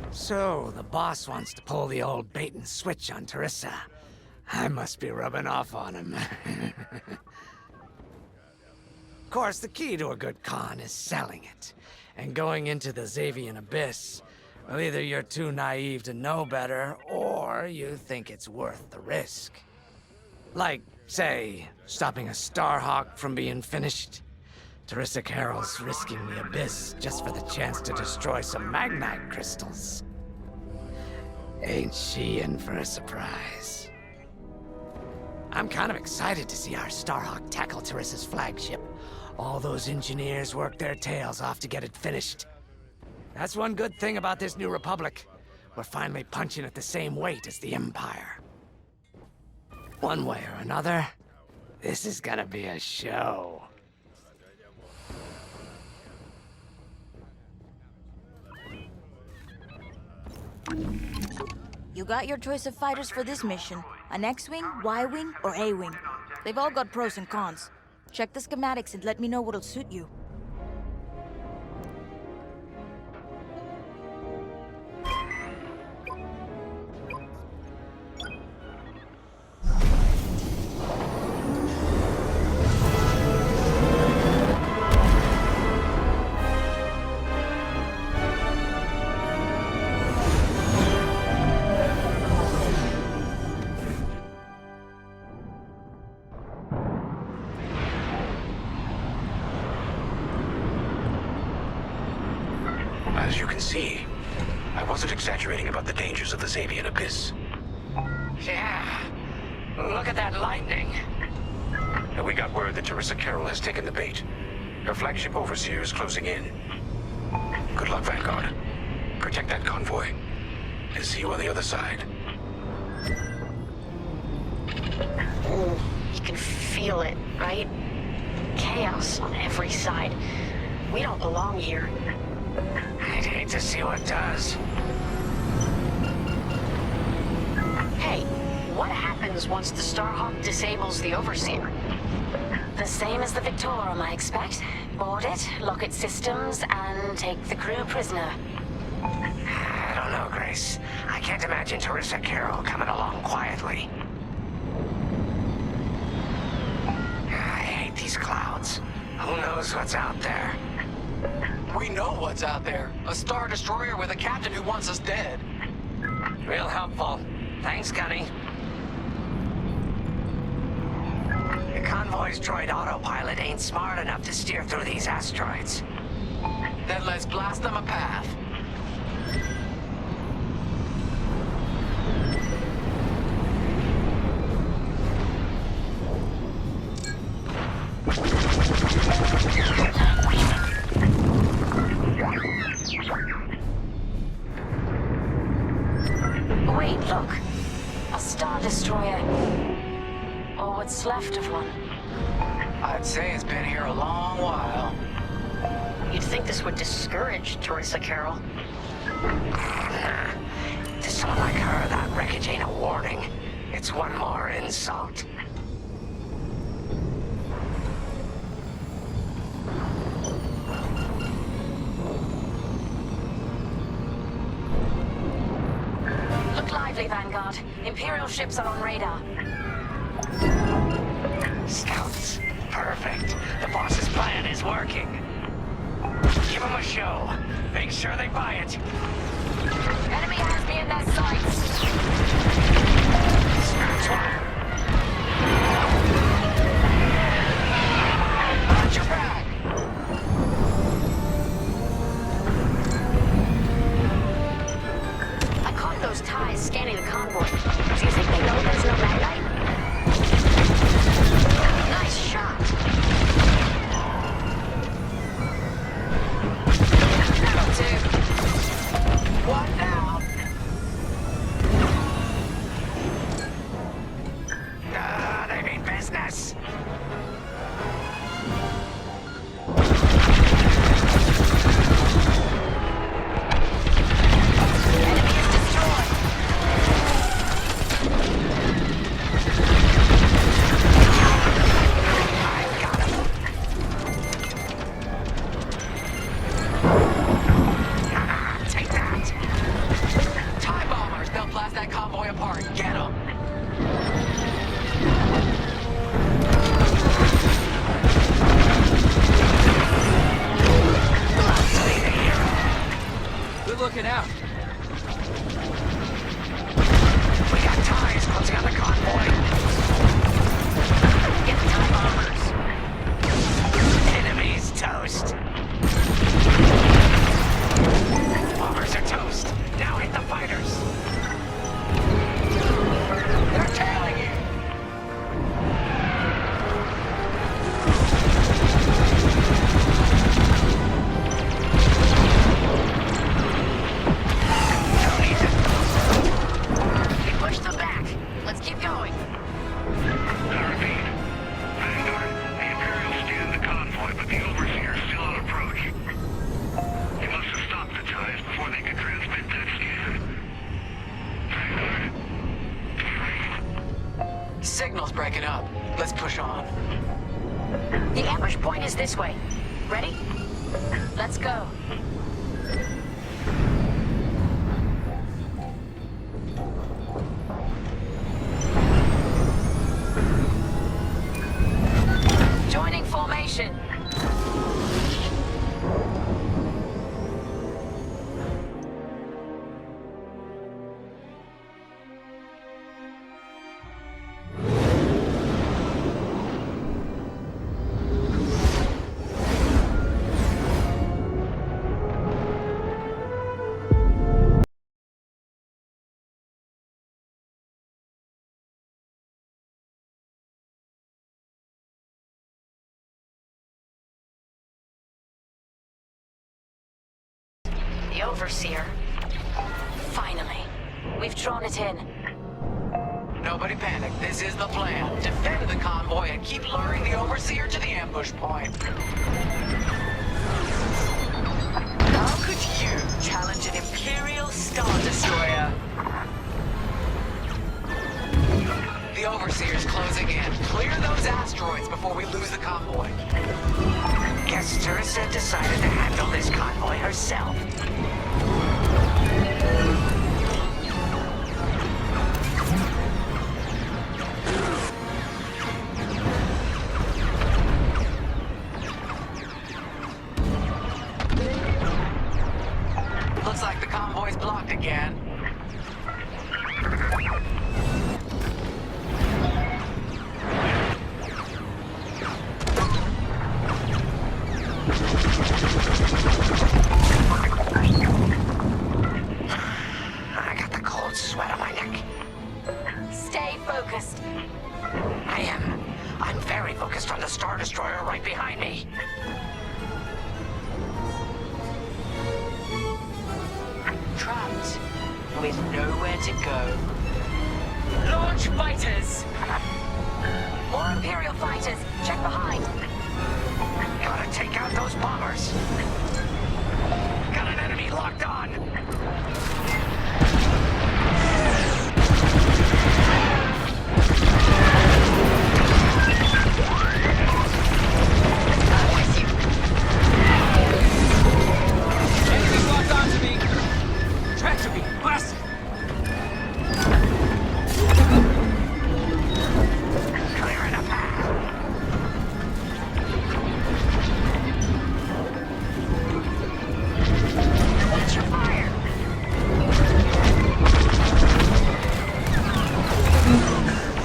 So, the boss wants to pull the old bait and switch on Teresa. I must be rubbing off on him. Of course, the key to a good con is selling it. And going into the Xavian Abyss, well, either you're too naive to know better, or you think it's worth the risk. Like, say, stopping a Starhawk from being finished. Teresa Carroll's risking the Abyss just for the chance to destroy some Magnite crystals. Ain't she in for a surprise? I'm kind of excited to see our Starhawk tackle Teresa's flagship. All those engineers worked their tails off to get it finished. That's one good thing about this new Republic. We're finally punching at the same weight as the Empire. One way or another, this is gonna be a show. You got your choice of fighters for this mission. An X-Wing, Y-Wing, or A-Wing. They've all got pros and cons. Check the schematics and let me know what'll suit you. As you can see, I wasn't exaggerating about the dangers of the Xavian Abyss. Yeah, look at that lightning. And we got word that Teresa Carroll has taken the bait. Your flagship Overseer is closing in. Good luck, Vanguard. Protect that convoy. And see you on the other side. You can feel it, right? Chaos on every side. We don't belong here. I'd hate to see what does. Hey, what happens once the Starhawk disables the Overseer? The same as the Victorum, I expect. Board it, lock its systems, and take the crew prisoner. I don't know, Grace. I can't imagine Teresa Carroll coming along quietly. I hate these clouds. Who knows what's out there? We know what's out there. A Star Destroyer with a captain who wants us dead. Real helpful. Thanks, Gunny. The convoy's droid autopilot ain't smart enough to steer through these asteroids. Then let's blast them a path. Wait, look. A Star Destroyer. Or what's left of one. I'd say it's been here a long while. You'd think this would discourage Teresa Carroll. To someone like her, that wreckage ain't a warning. It's one more insult. Look lively, Vanguard. Imperial ships are on radar. Scouts. Perfect. The boss's plan is working. Give them a show. Make sure they buy it. Enemy has me in their sights. Scratch one. Watch your back. I caught those ties scanning the convoy. Do you think they know there's no maglite? Nice shot. That'll do. One down. They mean business. TIE bombers, they'll blast that convoy apart. Get them. Good looking out. We got ties closing on the convoy. Get the TIE bombers. Enemies toast. Bombers are toast. Now hit the fighters. They're tailing you. We pushed them back. Let's keep going. I repeat. Vanguard, the Imperials steered the convoy, but the Overseer is still on approach. They must have stopped the ties before they could transmit that scan. Vanguard. Signal's breaking up. Let's push on. The ambush point is this way. Ready? Let's go. Joining formation. Overseer. Finally. We've drawn it in. Nobody panic. This is the plan. Defend the convoy and keep luring the Overseer to the ambush point. How could you challenge an Imperial Star Destroyer? The Overseer's closing in. Clear those asteroids before we lose the convoy. Guess Teresa decided to handle this convoy herself. Looks like the convoy's blocked again. I got the cold sweat on my neck. Stay focused. I am. I'm very focused on the Star Destroyer right behind me. Trapped with nowhere to go. Launch fighters! More Imperial fighters. Check behind. Gotta take out those bombers. Got an enemy locked on. Enemies locked onto me! Tractor beam, blast! Clearing a path. Watch your fire.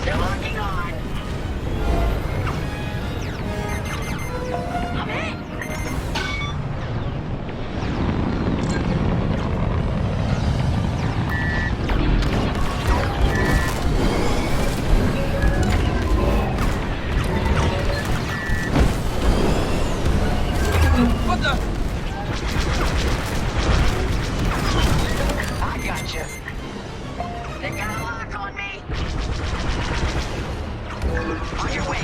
They're locking on. I'm in. What the? I got you. They got a lock on me. On your way.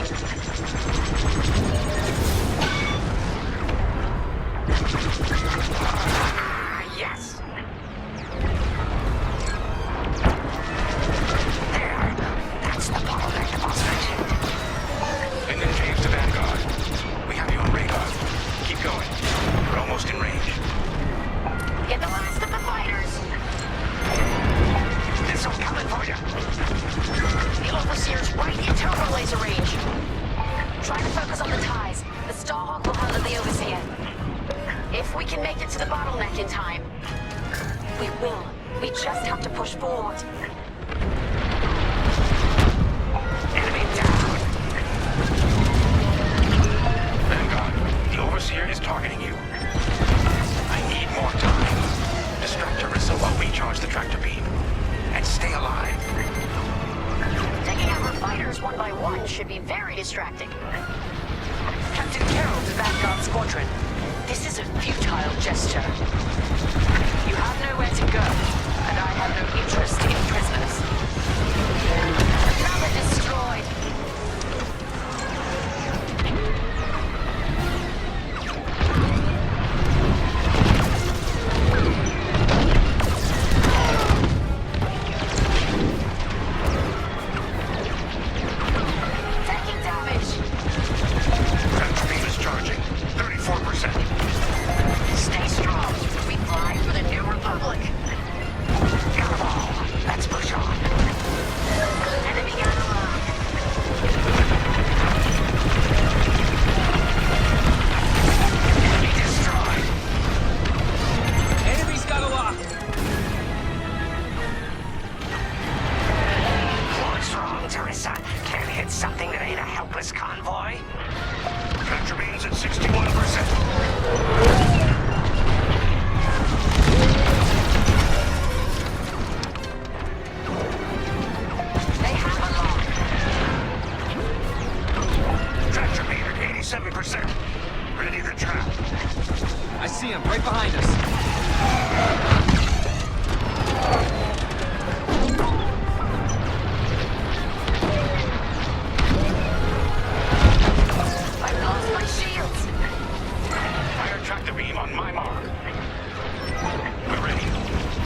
Yes. There. That's the bottleneck the boss mentioned. And then change to Vanguard. We have you on radar. Keep going. We're almost in range. Get the last of the fighters. Missile's coming for you. The Overseer's right in turbo laser range. Try to focus on the ties. The Starhawk will handle the Overseer. If we can make it to the bottleneck in time. We will. We just have to push forward. Enemy down. Vanguard, the Overseer is targeting you. I need more time. Distract Teresa while we charge the tractor beam. And stay alive. Taking out our fighters one by one should be very distracting. Captain Carroll to Vanguard Squadron. This is a futile gesture. You have nowhere to go, and I have no interest in prisoners. Another destroyed. Taking damage. Tractor beam is charging. 34%. Stay strong. We fly for the New Republic. Got 'em all. Let's push on. Enemy got a lock. Enemy destroyed. Enemy's got a lock! What's wrong, Teresa? Can't hit something that ain't a helpless convoy? Tractor beam's at 61%. They have a lock. Tractor beam at 87%. Ready to trap. I see him right behind us. I've lost my shields. Fire tractor beam on my mark. We're ready.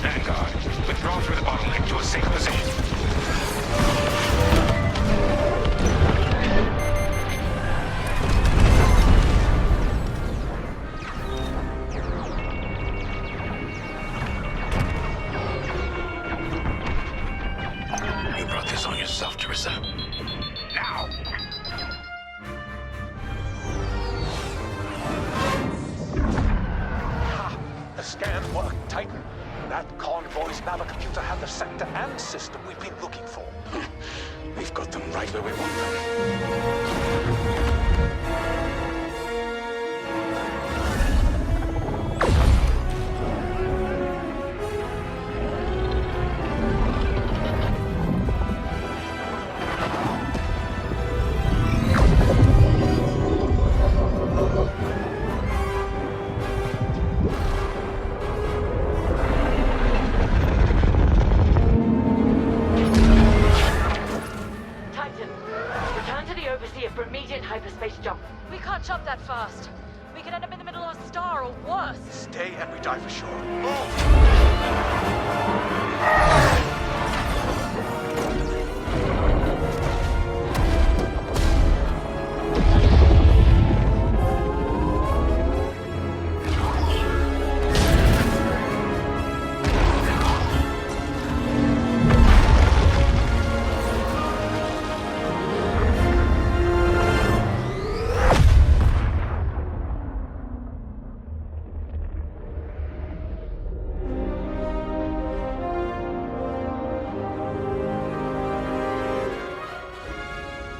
Vanguard, withdraw through the bottleneck to a safe position. You brought this on yourself, Teresa. Now! The scan worked, Titan. That convoy's navicomputer had the sector and system we've been looking for. We've got them right where we want them. Titan, return to the Overseer for immediate hyperspace jump. We can't jump that fast. We could end up in the middle of a star or worse. Stay and we die for sure. Move!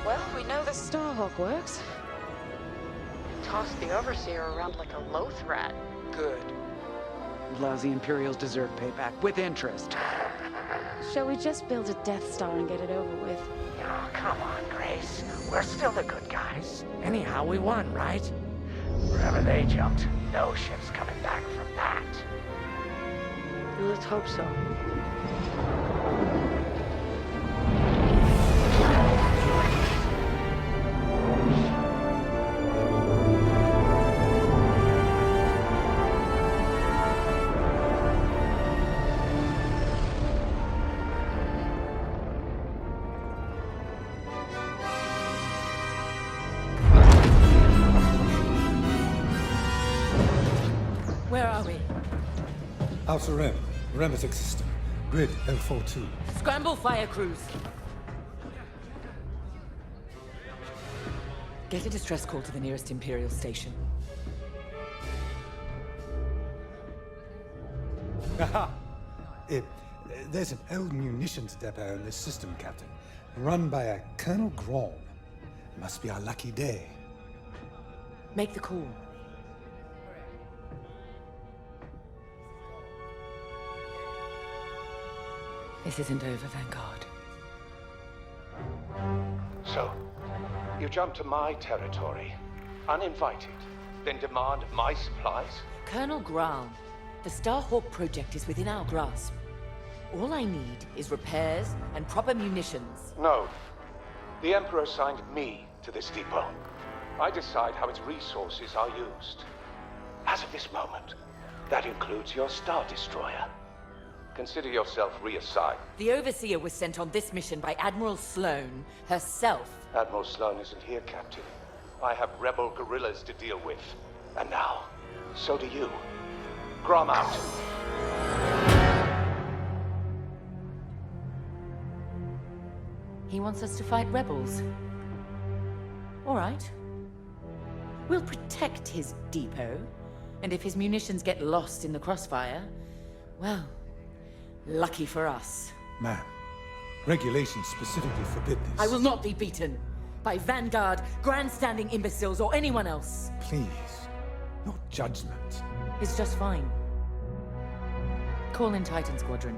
Well, we know the Starhawk works. Tossed the Overseer around like a loath rat. Good. Lousy Imperials deserve payback, with interest. Shall we just build a Death Star and get it over with? Oh, come on, Grace. We're still the good guys. Anyhow, we won, right? Wherever they jumped, no ship's coming back from that. Let's hope so. Where are we? Outer Rim, Remetic System, Grid L42. Scramble fire crews. Get a distress call to the nearest Imperial station. Aha! There's an old munitions depot in this system, Captain. Run by a Colonel Grom. Must be our lucky day. Make the call. This isn't over, Vanguard. So, you jump to my territory, uninvited, then demand my supplies? Colonel Graal, the Starhawk project is within our grasp. All I need is repairs and proper munitions. No. The Emperor assigned me to this depot. I decide how its resources are used. As of this moment, that includes your Star Destroyer. Consider yourself reassigned. The Overseer was sent on this mission by Admiral Sloane herself. Admiral Sloane isn't here, Captain. I have rebel guerrillas to deal with. And now, so do you. Grom out. He wants us to fight rebels. All right. We'll protect his depot, and if his munitions get lost in the crossfire, well, lucky for us. Ma'am, regulations specifically forbid this. I will not be beaten by Vanguard, grandstanding imbeciles, or anyone else. Please, your judgment. It's just fine. Call in Titan Squadron.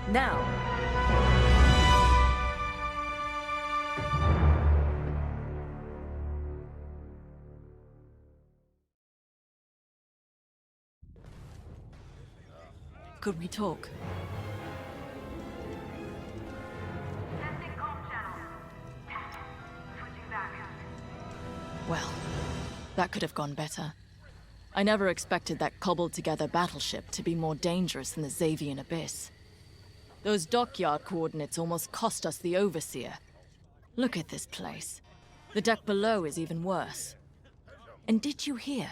Now! Could we talk? Well, that could have gone better. I never expected that cobbled-together battleship to be more dangerous than the Xavian Abyss. Those dockyard coordinates almost cost us the Overseer. Look at this place. The deck below is even worse. And did you hear?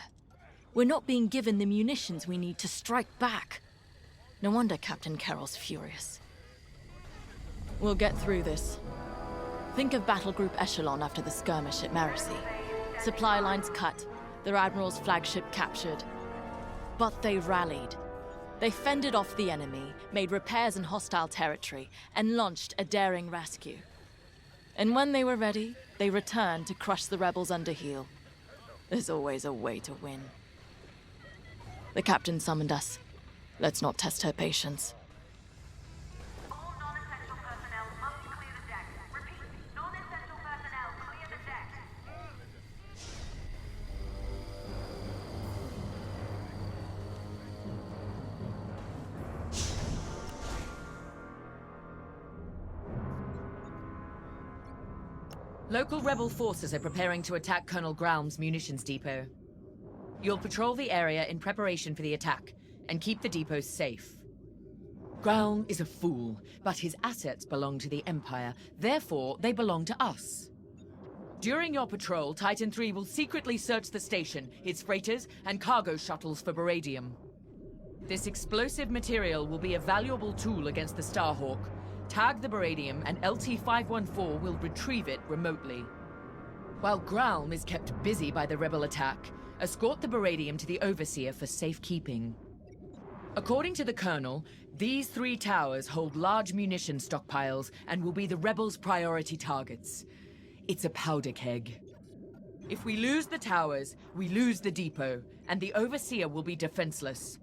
We're not being given the munitions we need to strike back. No wonder Captain Carroll's furious. We'll get through this. Think of Battle Group Echelon after the skirmish at Marasea. Supply lines cut, their admiral's flagship captured. But they rallied. They fended off the enemy, made repairs in hostile territory, and launched a daring rescue. And when they were ready, they returned to crush the rebels under heel. There's always a way to win. The captain summoned us. Let's not test her patience. Local rebel forces are preparing to attack Colonel Graum's munitions depot. You'll patrol the area in preparation for the attack, and keep the depots safe. Graum is a fool, but his assets belong to the Empire, therefore they belong to us. During your patrol, Titan III will secretly search the station, its freighters, and cargo shuttles for beradium. This explosive material will be a valuable tool against the Starhawk. Tag the beradium, and LT-514 will retrieve it remotely. While Graum is kept busy by the rebel attack, escort the beradium to the Overseer for safekeeping. According to the Colonel, these 3 towers hold large munition stockpiles and will be the rebels' priority targets. It's a powder keg. If we lose the towers, we lose the depot, and the Overseer will be defenseless.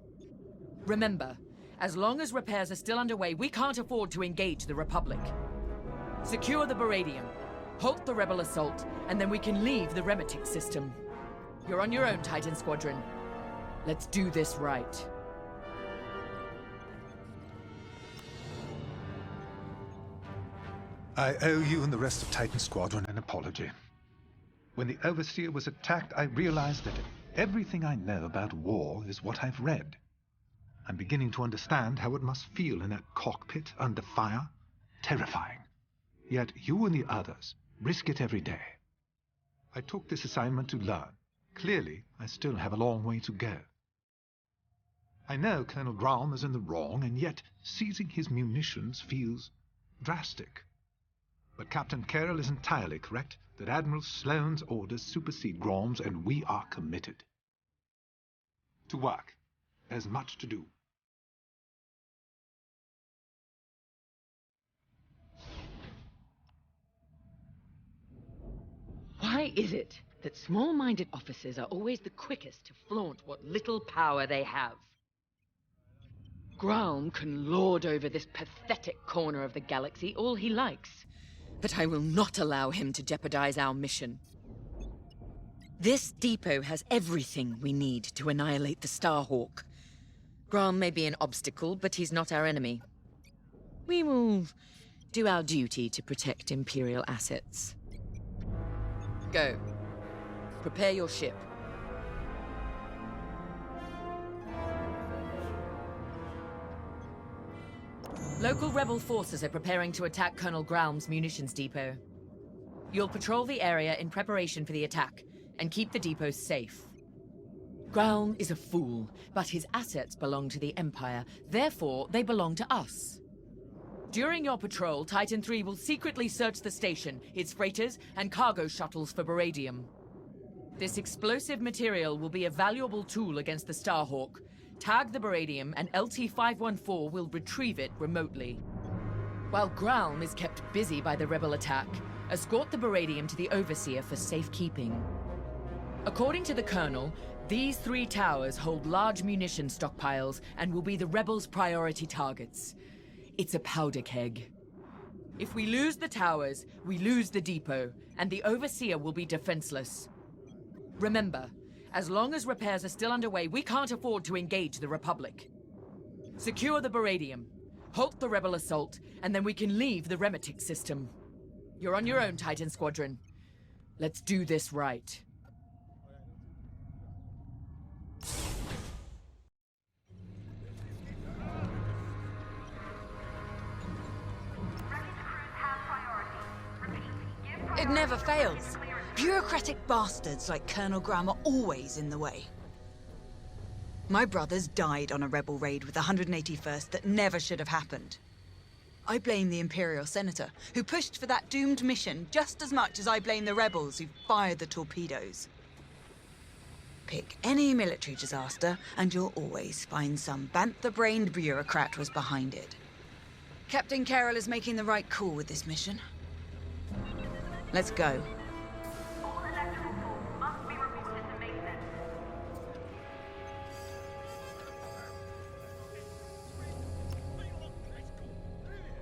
Remember, as long as repairs are still underway, we can't afford to engage the Republic. Secure the beradium, halt the rebel assault, and then we can leave the Remetic system. You're on your own, Titan Squadron. Let's do this right. I owe you and the rest of Titan Squadron an apology. When the Overseer was attacked, I realized that everything I know about war is what I've read. I'm beginning to understand how it must feel in that cockpit under fire. Terrifying. Yet you and the others risk it every day. I took this assignment to learn. Clearly, I still have a long way to go. I know Colonel Graum is in the wrong, and yet seizing his munitions feels drastic. But Captain Carroll is entirely correct that Admiral Sloane's orders supersede Graum's, and we are committed. To work. There's much to do. Why is it that small-minded officers are always the quickest to flaunt what little power they have? Graum can lord over this pathetic corner of the galaxy all he likes, but I will not allow him to jeopardize our mission. This depot has everything we need to annihilate the Starhawk. Graum may be an obstacle, but he's not our enemy. We will do our duty to protect Imperial assets. Go. Prepare your ship. Local rebel forces are preparing to attack Colonel Graum's munitions depot. You'll patrol the area in preparation for the attack, and keep the depots safe. Graum is a fool, but his assets belong to the Empire, therefore they belong to us. During your patrol, Titan III will secretly search the station, its freighters, and cargo shuttles for beradium. This explosive material will be a valuable tool against the Starhawk. Tag the beradium, and LT-514 will retrieve it remotely. While Graum is kept busy by the rebel attack, escort the beradium to the Overseer for safekeeping. According to the Colonel, these 3 towers hold large munition stockpiles and will be the rebels' priority targets. It's a powder keg. If we lose the towers, we lose the depot, and the Overseer will be defenseless. Remember, as long as repairs are still underway, we can't afford to engage the Republic. Secure the Baradium, halt the rebel assault, and then we can leave the Remetic system. You're on your own, Titan Squadron. Let's do this right. It never fails. Bureaucratic bastards like Colonel Graham are always in the way. My brothers died on a rebel raid with the 181st that never should have happened. I blame the Imperial Senator, who pushed for that doomed mission just as much as I blame the rebels who fired the torpedoes. Pick any military disaster, and you'll always find some bantha-brained bureaucrat was behind it. Captain Carroll is making the right call with this mission. Let's go.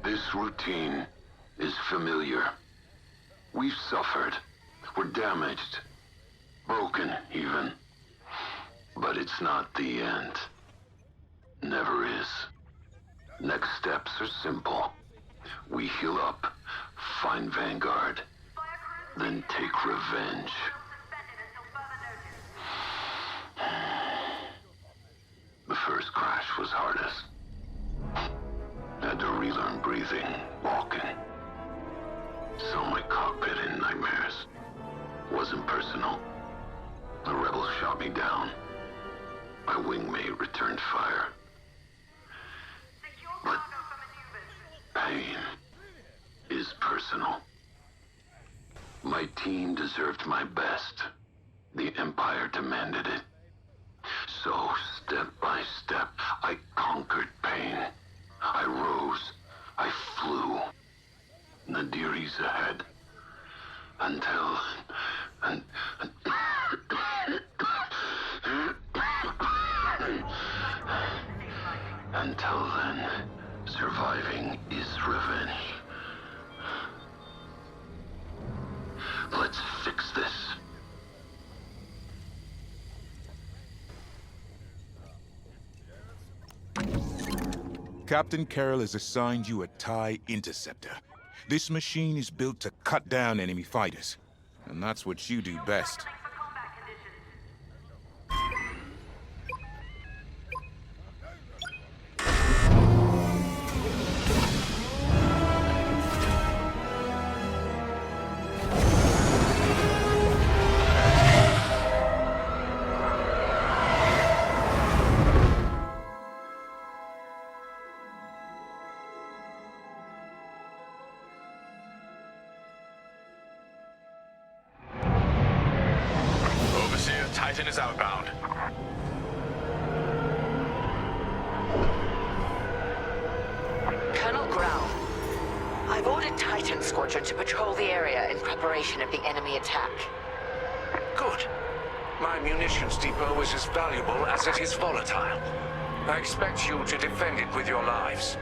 This routine is familiar. We've suffered. We're damaged. Broken, even. But it's not the end. Never is. Next steps are simple. We heal up, find Vanguard, then take revenge. The first crash was hardest. Had to relearn breathing, walking. Saw my cockpit in nightmares. Wasn't personal. The rebels shot me down. My wingmate returned fire. But pain is personal. My team deserved my best. The Empire demanded it. So, step by step, I conquered pain. I rose. I flew. Nadiri's ahead. Until then, surviving is revenge. Let's fix this. Captain Carroll has assigned you a TIE Interceptor. This machine is built to cut down enemy fighters, and that's what you do best. Titan is outbound. Colonel Grau, I've ordered Titan Squadron to patrol the area in preparation of the enemy attack. Good. My munitions depot is as valuable as it is volatile. I expect you to defend it with your lives.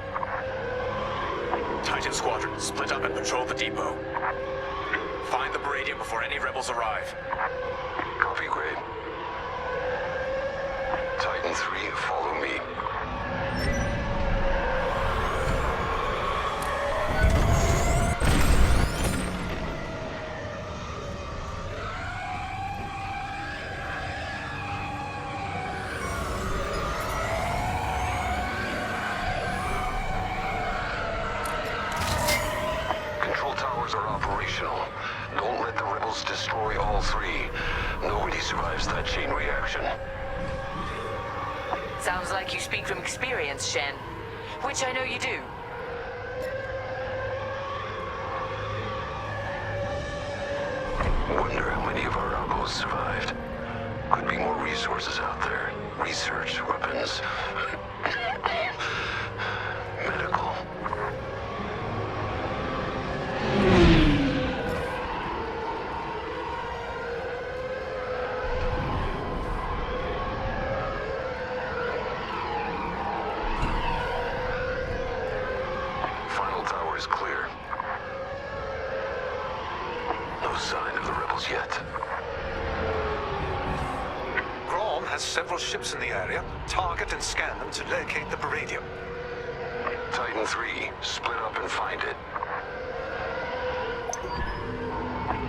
Titan Squadron, split up and patrol the depot. Find the Baradium before any rebels arrive. Copy, Grade. Titan 3, follow me. Control towers are operational. Don't let the rebels destroy all three. Nobody survives that chain reaction. Sounds like you speak from experience, Shen. Which I know you do. Wonder how many of our outposts survived. Could be more resources out there. Research, weapons, medical. Final tower is clear. No sign of the rebels yet. Grom, has several ships in the area. Target and scan them to locate the Baradium. Titan 3, split up and find it.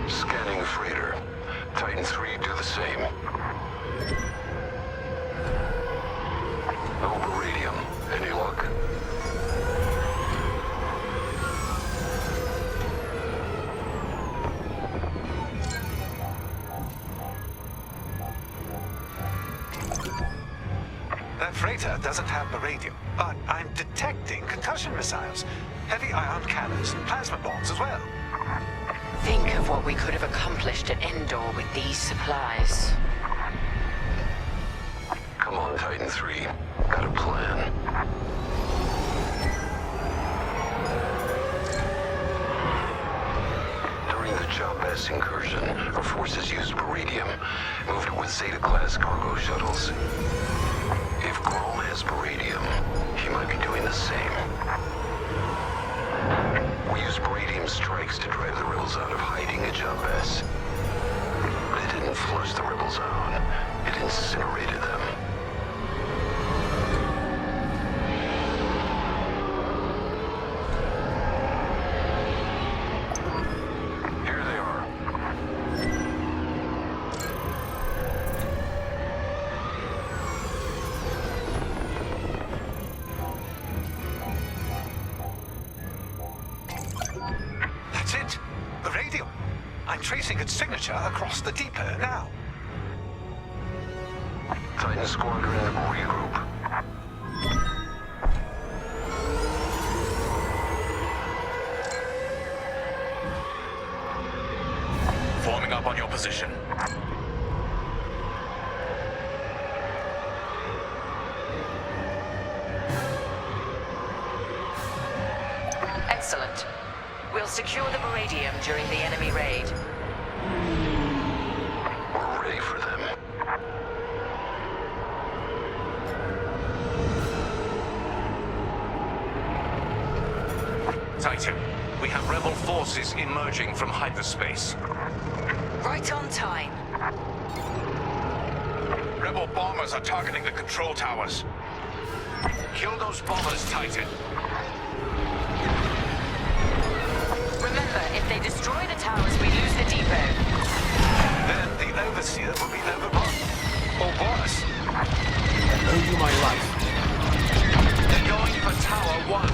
Scanning freighter. Titan 3, do the same. No Baradium. Any luck? That freighter doesn't have Baradium, but I'm detecting concussion missiles, heavy ion cannons, and plasma bombs as well. Think of what we could have accomplished at Endor with these supplies. Come on, Titan 3. Got a plan. During the Jabez incursion, our forces used Baradium, moved it with Zeta-class cargo shuttles. If Grom has Baradium, he might be doing the same. We used Baradium strikes to drive the rebels out of hiding at Jabez. But it didn't flush the rebels out. It incinerated them. Here they are. That's it. Baradium. I'm tracing its signature across the depot now. Titan Squadron, regroup. Forming up on your position. Excellent. We'll secure the Baradium during the enemy raid. We're ready for them. Titan, we have rebel forces emerging from hyperspace. Right on time. Rebel bombers are targeting the control towers. Kill those bombers, Titan. Remember, if they destroy the towers, we lose the depot. Then the Overseer will be overrun. Or worse. I owe you my life. They're going for Tower 1.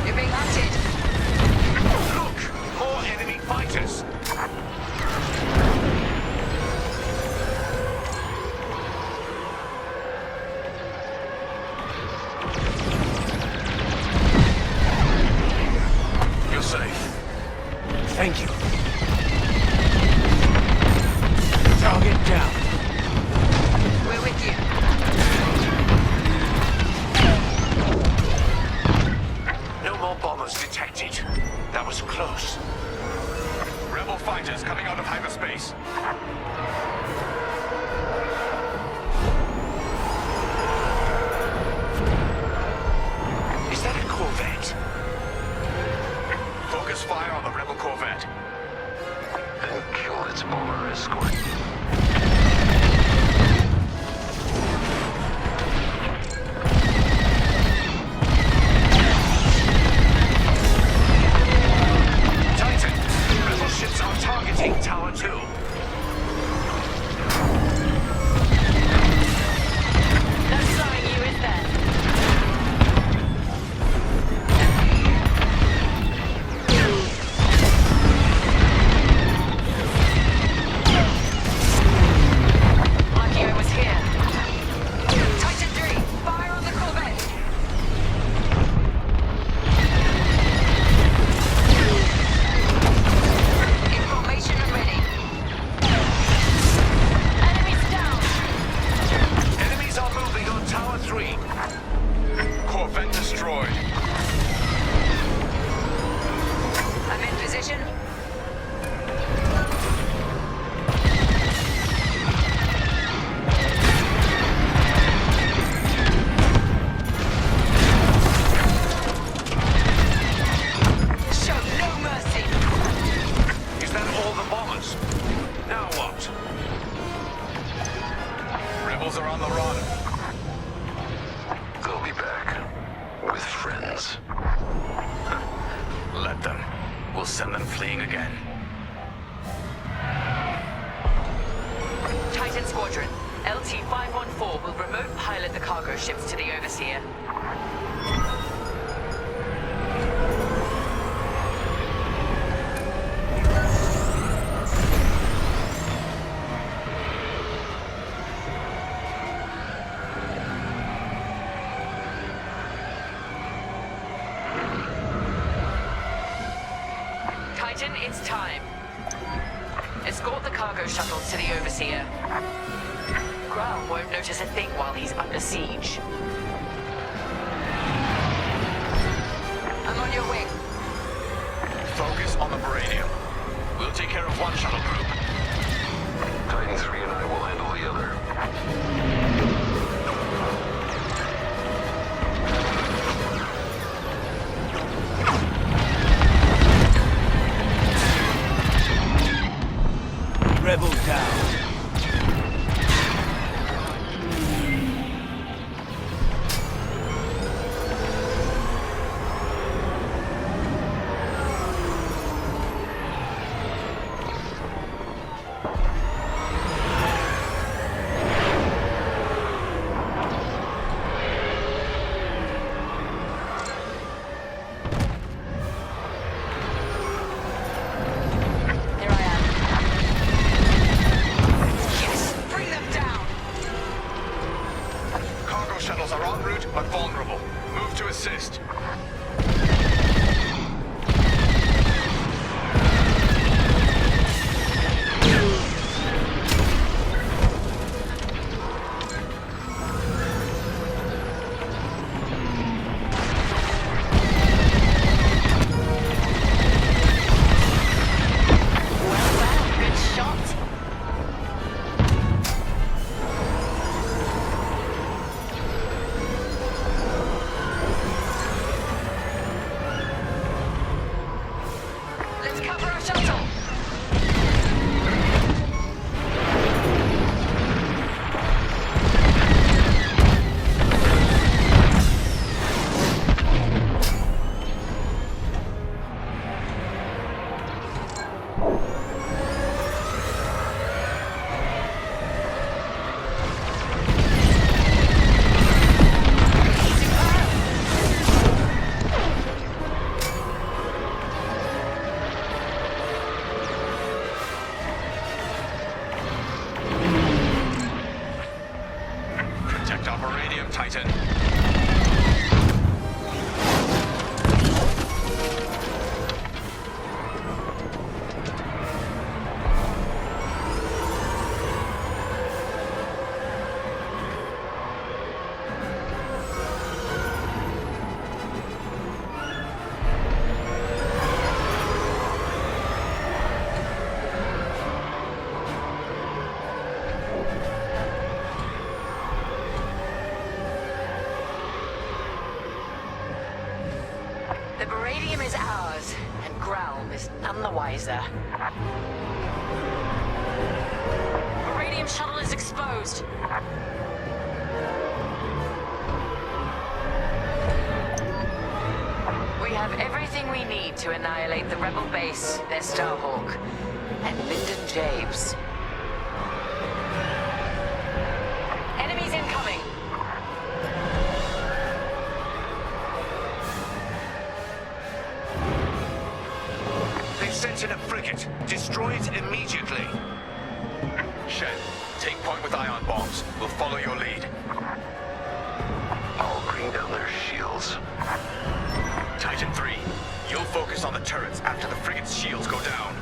You're being hunted. Look! More enemy fighters! You're safe. Thank you. Target down. We're with you. No more bombers detected. That was close. Rebel fighters coming out of hyperspace. Is that a corvette? Focus fire on the rebel corvette. And kill its bomber escort. Titan, rebel ships are targeting Tower 2. No slowing you, is there? we'll send them fleeing again. Titan Squadron, LT-514 will remote pilot the cargo ships to the Overseer. Titan, it's time. Escort the cargo shuttles to the Overseer. Growl won't notice a thing while he's under siege. I'm on your wing. Focus on the Baradium. We'll take care of one shuttle group. Titan 3 and I will handle the other. Rebel down. Shuttles are en route, but vulnerable. Move to assist. Titan. The Baradium is ours, and Gralm is none the wiser. Baradium shuttle is exposed. We have everything we need to annihilate the Rebel base, their Starhawk, and Lyndon James. Enemies incoming! They've sent in a frigate. Destroy it immediately. Shen, take point with ion bombs. We'll follow your lead. I'll bring down their shields. Titan 3, you'll focus on the turrets after the frigate's shields go down.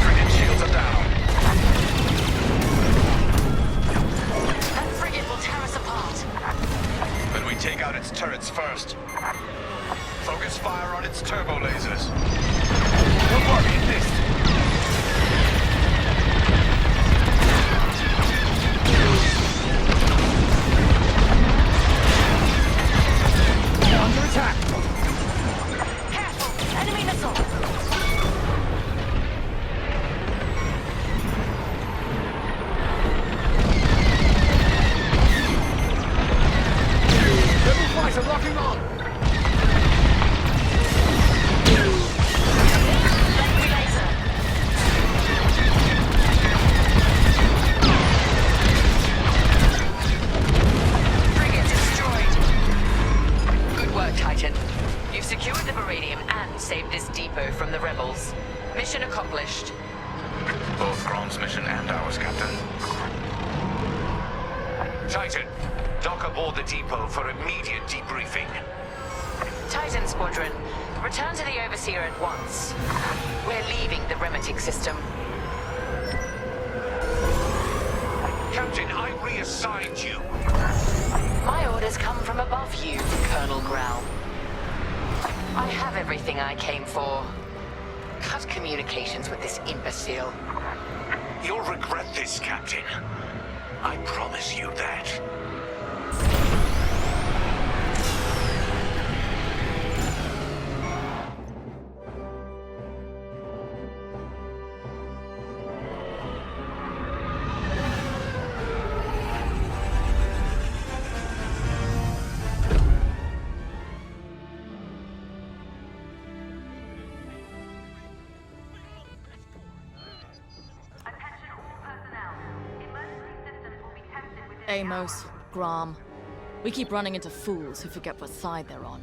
Frigate shields are down. That frigate will tear us apart. But we take out its turrets first. Focus fire on its turbo lasers. Don't worry, it missed. ours, Captain. Titan, dock aboard the depot for immediate debriefing. Titan Squadron, return to the Overseer at once. We're leaving the Remetic system. Captain, I reassigned you. My orders come from above you, Colonel Grau. I have everything I came for. Cut communications with this imbecile. You'll regret this, Captain. I promise you that. Amos, Grom. We keep running into fools who forget what side they're on.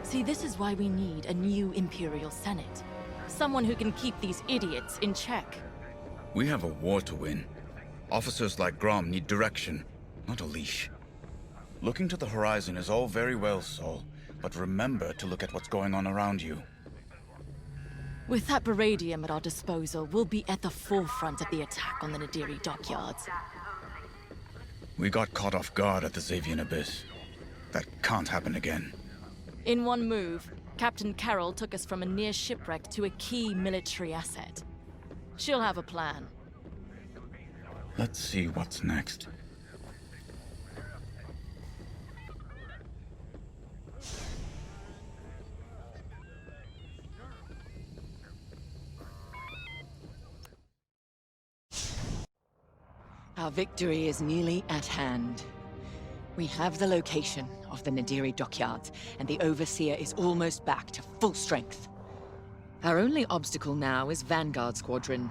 See, this is why we need a new Imperial Senate. Someone who can keep these idiots in check. We have a war to win. Officers like Grom need direction, not a leash. Looking to the horizon is all very well, Saul, but remember to look at what's going on around you. With that Baradium at our disposal, we'll be at the forefront of the attack on the Nadiri dockyards. We got caught off guard at the Xavian Abyss. That can't happen again. In one move, Captain Carroll took us from a near shipwreck to a key military asset. She'll have a plan. Let's see what's next. Our victory is nearly at hand. We have the location of the Nadiri dockyards, and the Overseer is almost back to full strength. Our only obstacle now is Vanguard Squadron.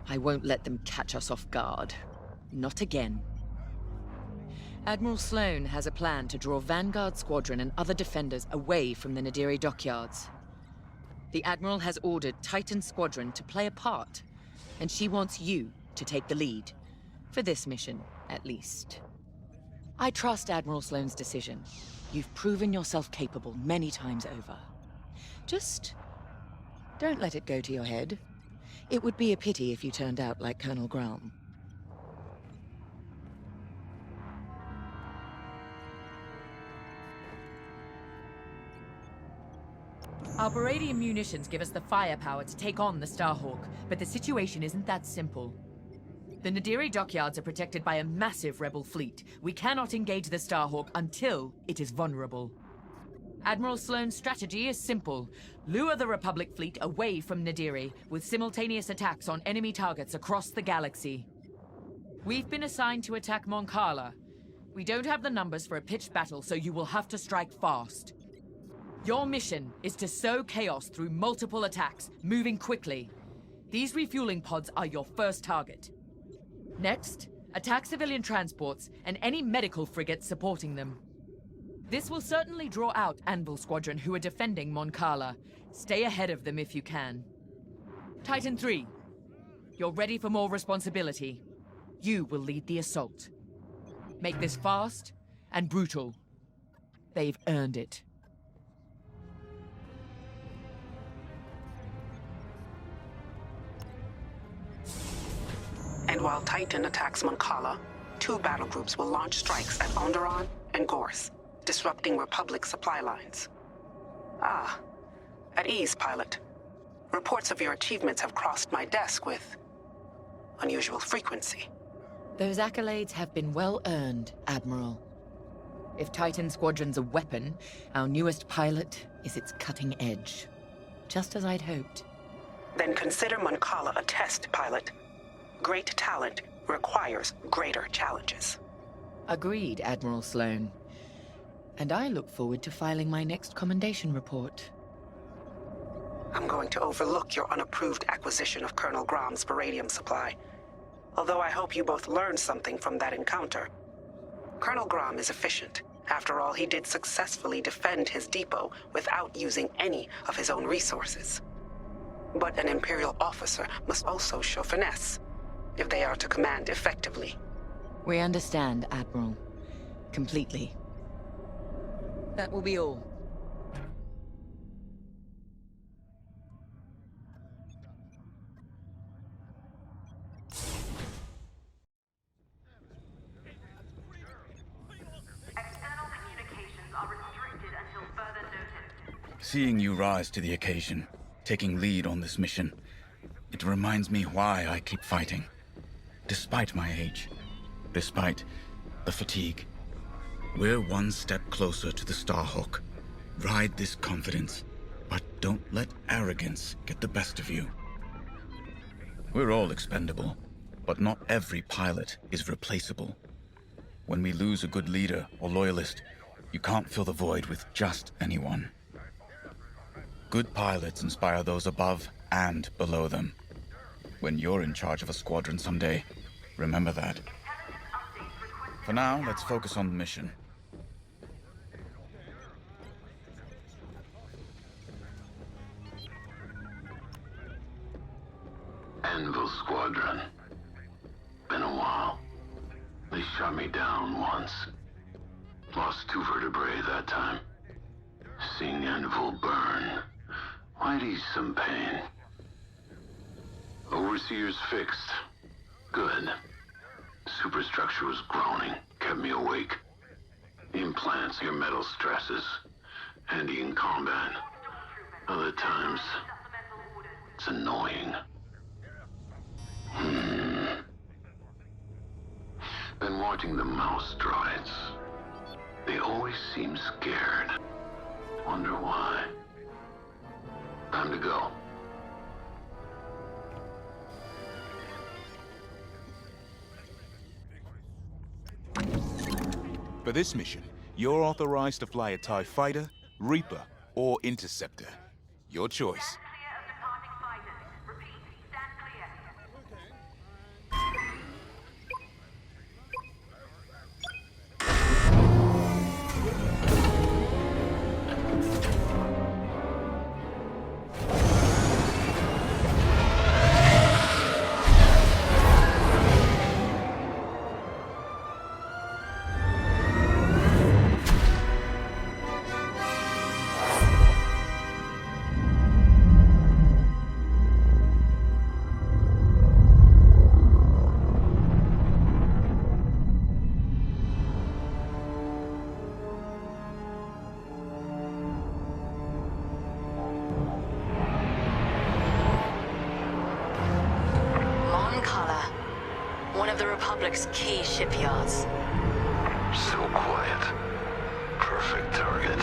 I won't let them catch us off guard. Not again. Admiral Sloane has a plan to draw Vanguard Squadron and other defenders away from the Nadiri dockyards. The Admiral has ordered Titan Squadron to play a part, and she wants you to take the lead. For this mission, at least. I trust Admiral Sloane's decision. You've proven yourself capable many times over. Just don't let it go to your head. It would be a pity if you turned out like Colonel Grau. Our Baradium munitions give us the firepower to take on the Starhawk, but the situation isn't that simple. The Nadiri dockyards are protected by a massive rebel fleet. We cannot engage the Starhawk until it is vulnerable. Admiral Sloane's strategy is simple. Lure the Republic fleet away from Nadiri, with simultaneous attacks on enemy targets across the galaxy. We've been assigned to attack Mon Cala. We don't have the numbers for a pitched battle, so you will have to strike fast. Your mission is to sow chaos through multiple attacks, moving quickly. These refueling pods are your first target. Next, attack civilian transports and any medical frigates supporting them. This will certainly draw out Anvil Squadron who are defending Mon Cala. Stay ahead of them if you can. Titan 3, you're ready for more responsibility. You will lead the assault. Make this fast and brutal. They've earned it. And while Titan attacks Mon Cala, 2 battle groups will launch strikes at Onderon and Gorth, disrupting Republic supply lines. Ah, at ease, pilot. Reports of your achievements have crossed my desk with unusual frequency. Those accolades have been well earned, Admiral. If Titan Squadron's a weapon, our newest pilot is its cutting edge. Just as I'd hoped. Then consider Mon Cala a test, pilot. Great talent requires greater challenges. Agreed, Admiral Sloane. And I look forward to filing my next commendation report. I'm going to overlook your unapproved acquisition of Colonel Grom's Baradium supply. Although I hope you both learned something from that encounter. Colonel Grom is efficient. After all, he did successfully defend his depot without using any of his own resources. But an Imperial officer must also show finesse. if they are to command effectively. We understand, Admiral. Completely. That will be all. Seeing you rise to the occasion, taking lead on this mission, it reminds me why I keep fighting. Despite my age, despite the fatigue, we're one step closer to the Starhawk. Ride this confidence, but don't let arrogance get the best of you. We're all expendable, but not every pilot is replaceable. When we lose a good leader or loyalist, you can't fill the void with just anyone. Good pilots inspire those above and below them. When you're in charge of a squadron someday, remember that. For now, let's focus on the mission. Anvil Squadron. Been a while. They shot me down once. Lost 2 vertebrae that time. Seeing Anvil burn might ease some pain. Overseer's fixed. Good. Superstructure was groaning, kept me awake. Implants, your metal stresses. Handy in combat. Other times, it's annoying. Been watching the mouse droids. They always seem scared. Wonder why. Time to go. For this mission, you're authorized to fly a TIE Fighter, Reaper, or Interceptor. Your choice. Key shipyards. So quiet. Perfect target.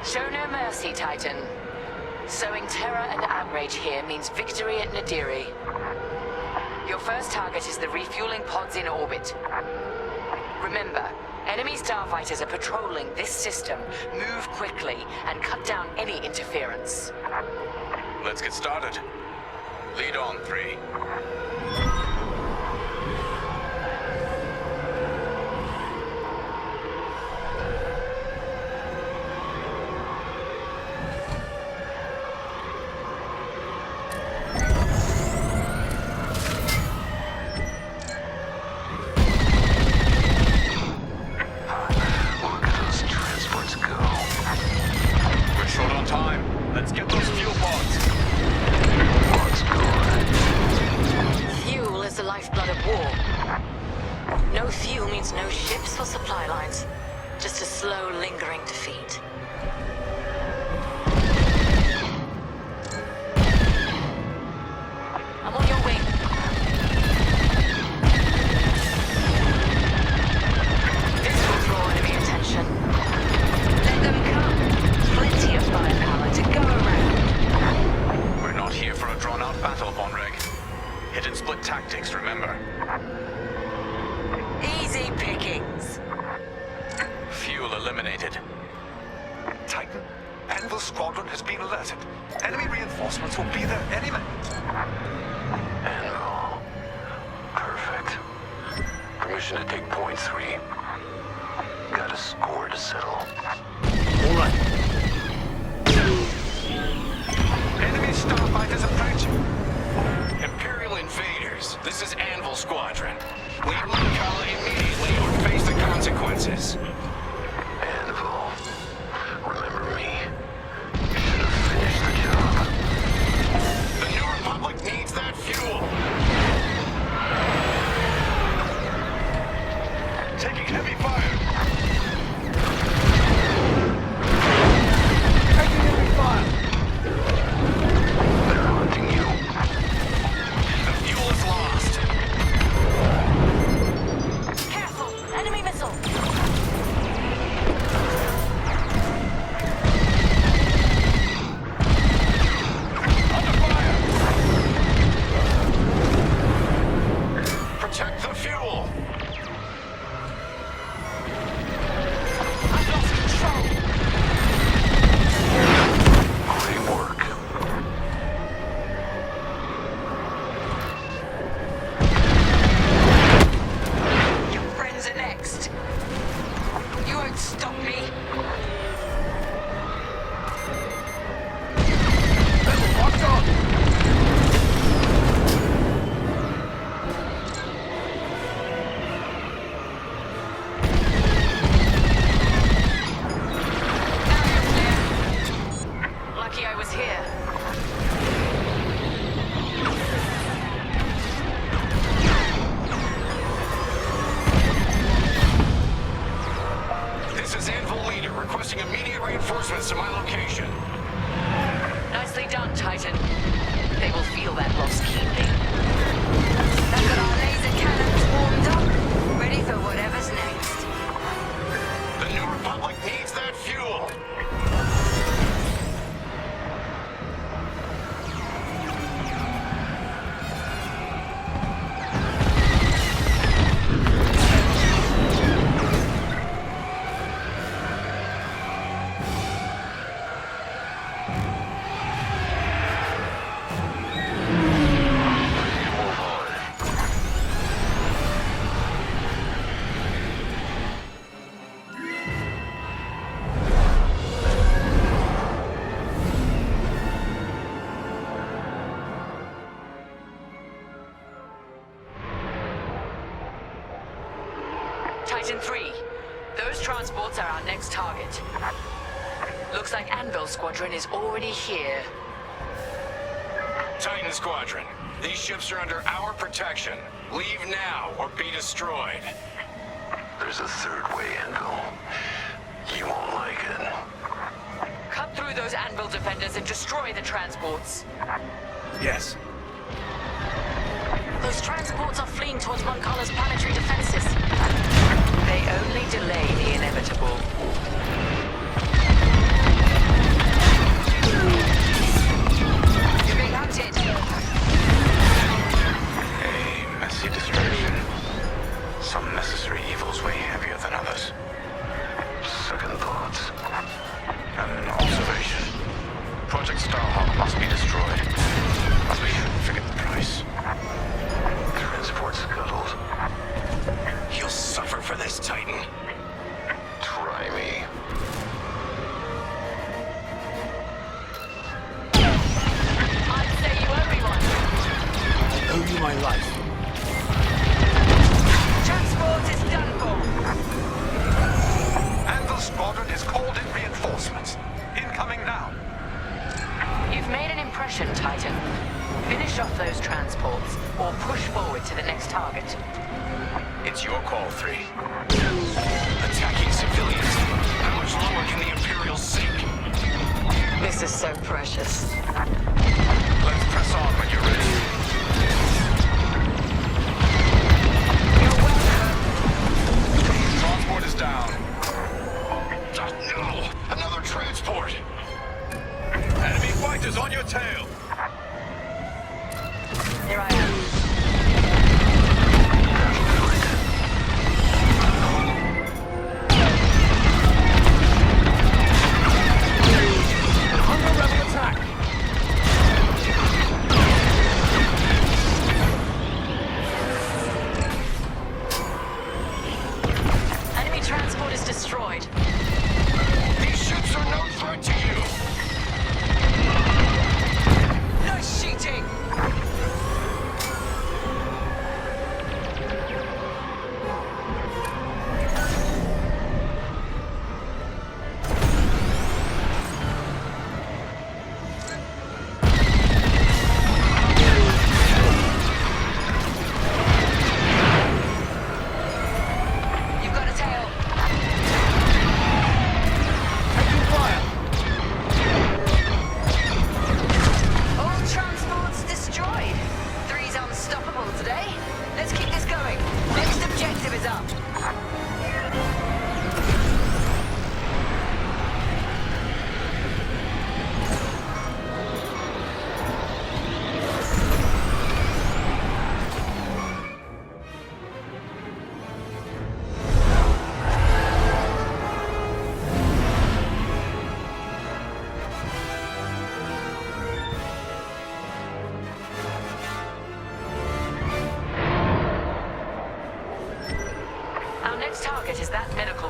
Show no mercy, Titan. Sowing terror and outrage here means victory at Nadiri. Your first target is the refueling pods in orbit. Remember, enemy starfighters are patrolling this system. Move quickly and cut down any interference. Let's get started. Lead on, 3. Enemy starfighters approaching. Imperial invaders. boys. This is Anvil Squadron. Leave Moncala immediately or face the consequences. Anvil, remember me? You should have finished the job. The New Republic needs that fuel. Taking heavy fire. Taking heavy fire. They're hunting you. The fuel is lost. Careful! Enemy missile! Under fire. Protect the fuel. I've lost control! Great work. Your friends are next. You won't stop me. Locked on. Lucky I was here. This is Anvil Leader requesting immediate reinforcements to my location. Nicely done, Titan. They will feel that loss keenly. I've got our laser cannons warmed up, ready for whatever's next. The New Republic needs that fuel. Titan 3, those transports are our next target. Looks like Anvil Squadron is already here. Titan Squadron, these ships are under our protection. Leave now or be destroyed. There's a third way, Anvil. You won't like it. Cut through those Anvil defenders and destroy the transports. Yes. Those transports are fleeing towards Moncala's planetary defenses. They only delay the inevitable. You're being hunted. A messy distraction. Some necessary evils weigh heavier than others. Second thoughts. An observation. Project Starhawk must be destroyed. But we shouldn't forget the price. Transport scuttled. You'll suffer for this, Titan. Try me. I'd say you owe me one. I owe you my life. Transport is done for. Anvil Squadron has called in reinforcements. Incoming now. You've made an impression, Titan. Finish off those transports, or push forward to the next target. It's your call, 3. Attacking civilians. How much lower can the Imperials sink? This is so precious. Let's press on when you're ready. You're welcome. Transport is down. No! Another transport! Enemy fighters on your tail! Here I am. Under rebel attack. Enemy transport is destroyed. These ships are no threat to you! Nice cheating.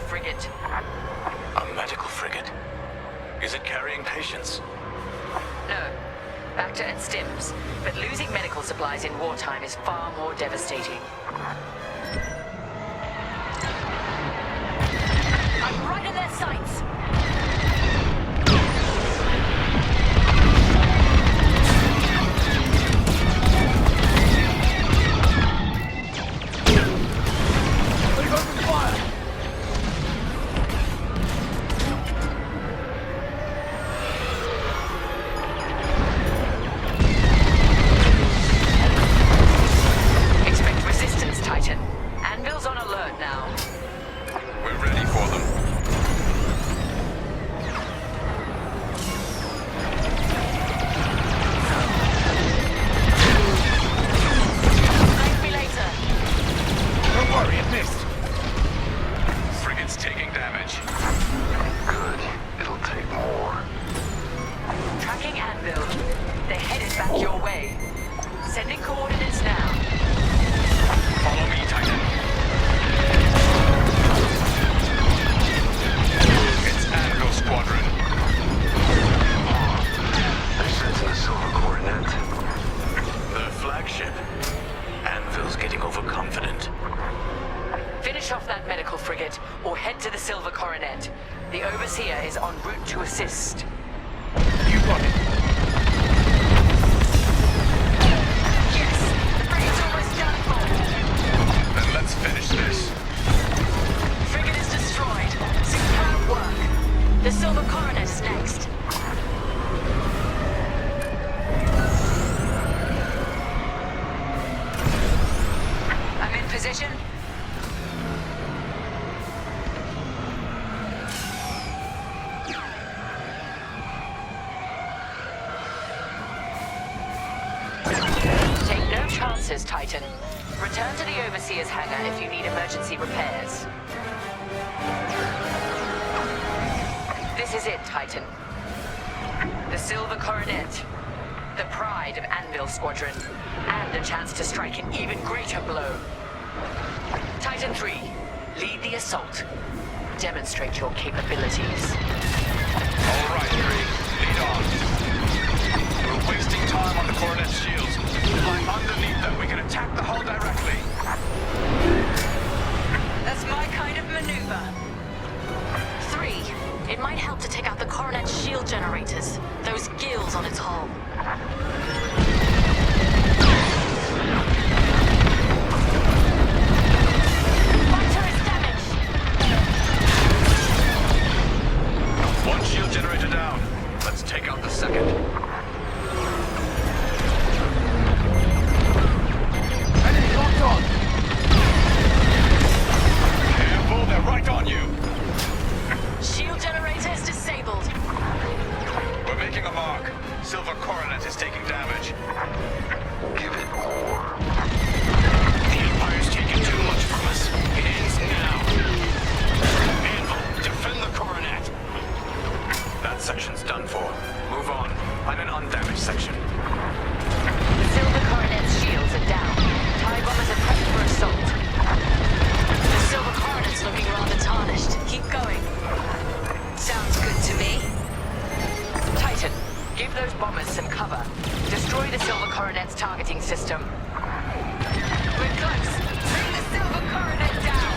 frigate. A medical frigate? Is it carrying patients? No. Bacta and stims. But losing medical supplies in wartime is far more devastating. I'm right in their sights! Expect resistance, Titan. Anvil's on alert now. We're ready for them. Thank me later. Don't worry, it missed. Frigate's taking damage. Good. It'll take more. Tracking Anvil. They're headed back your way. Sending coordinates now. Follow me, Titan. It's Anvil Squadron. They're sensing a silver coronet. The flagship. Anvil's getting overconfident. Finish off that medical frigate, or head to the Silver Coronet. The Overseer is en route to assist. You got it. Yes! The frigate's almost done for! Then let's finish this. Frigate is destroyed. Superb work. The Silver Coronet is next. I'm in position. Take no chances, Titan. Return to the Overseer's hangar if you need emergency repairs. This is it, Titan. The Silver Coronet. The pride of Anvil Squadron. And a chance to strike an even greater blow. Titan 3, lead the assault. Demonstrate your capabilities. All right, 3. Lead on. We're wasting time on the Coronet's shields. Fly underneath them. We can attack the hull directly. That's my kind of maneuver. 3, it might help to take out the Coronet's shield generators. Those gills on its hull. One shield generator down. Let's take out the second. Enemy locked on! Careful, they're right on you! Shield generators disabled. We're making a mark. Silver Coronet is taking damage. Give it more. The Empire's taking too much from us. It ends now. Anvil, defend the Coronet. That section's done for. Move on. Find an undamaged section. The Silver Coronet's shields are down. TIE bombers are prepped for assault. The Silver Coronet's looking rather tarnished. Keep going. Sounds good to me. Titan, give those bombers some cover. Destroy the Silver Coronet's targeting system. We're close. Bring the Silver Coronet down.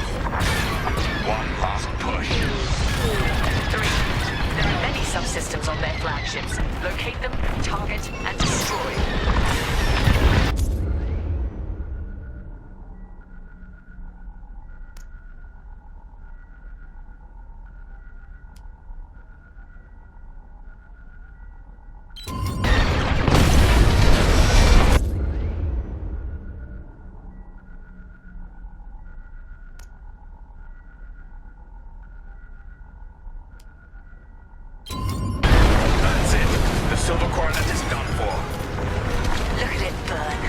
One last push. 3, there are many subsystems on their flagships. Locate them, target, and destroy. That's it. The Silver Coronet is done for. Look at it burn.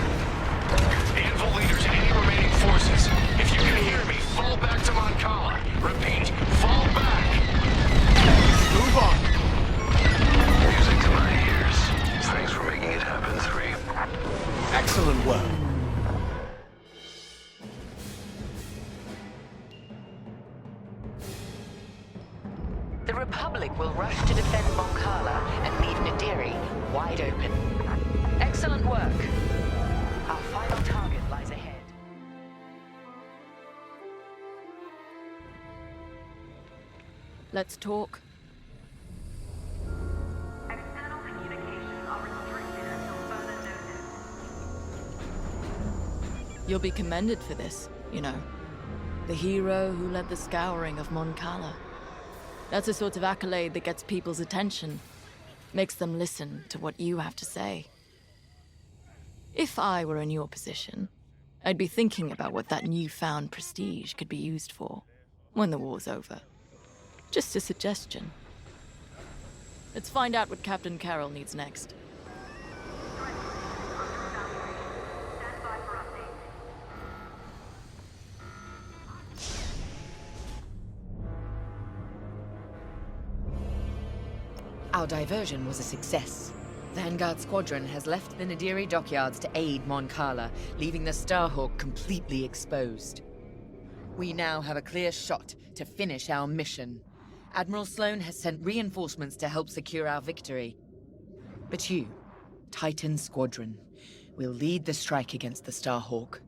Anvil leaders and any remaining forces, if you can hear me, fall back to Moncala. Repeat, fall back. Move on. Music to my ears. Thanks for making it happen, 3. Excellent work. Republic will rush to defend Moncala and leave Nadiri wide open. Excellent work. Our final target lies ahead. Let's talk. External communications are restricted until further notice. You'll be commended for this, you know. The hero who led the scouring of Moncala. That's a sort of accolade that gets people's attention. Makes them listen to what you have to say. If I were in your position, I'd be thinking about what that newfound prestige could be used for when the war's over. Just a suggestion. Let's find out what Captain Carroll needs next. Our diversion was a success. Vanguard Squadron has left the Nadiri dockyards to aid Moncala, leaving the Starhawk completely exposed. We now have a clear shot to finish our mission. Admiral Sloane has sent reinforcements to help secure our victory. But you, Titan Squadron, will lead the strike against the Starhawk.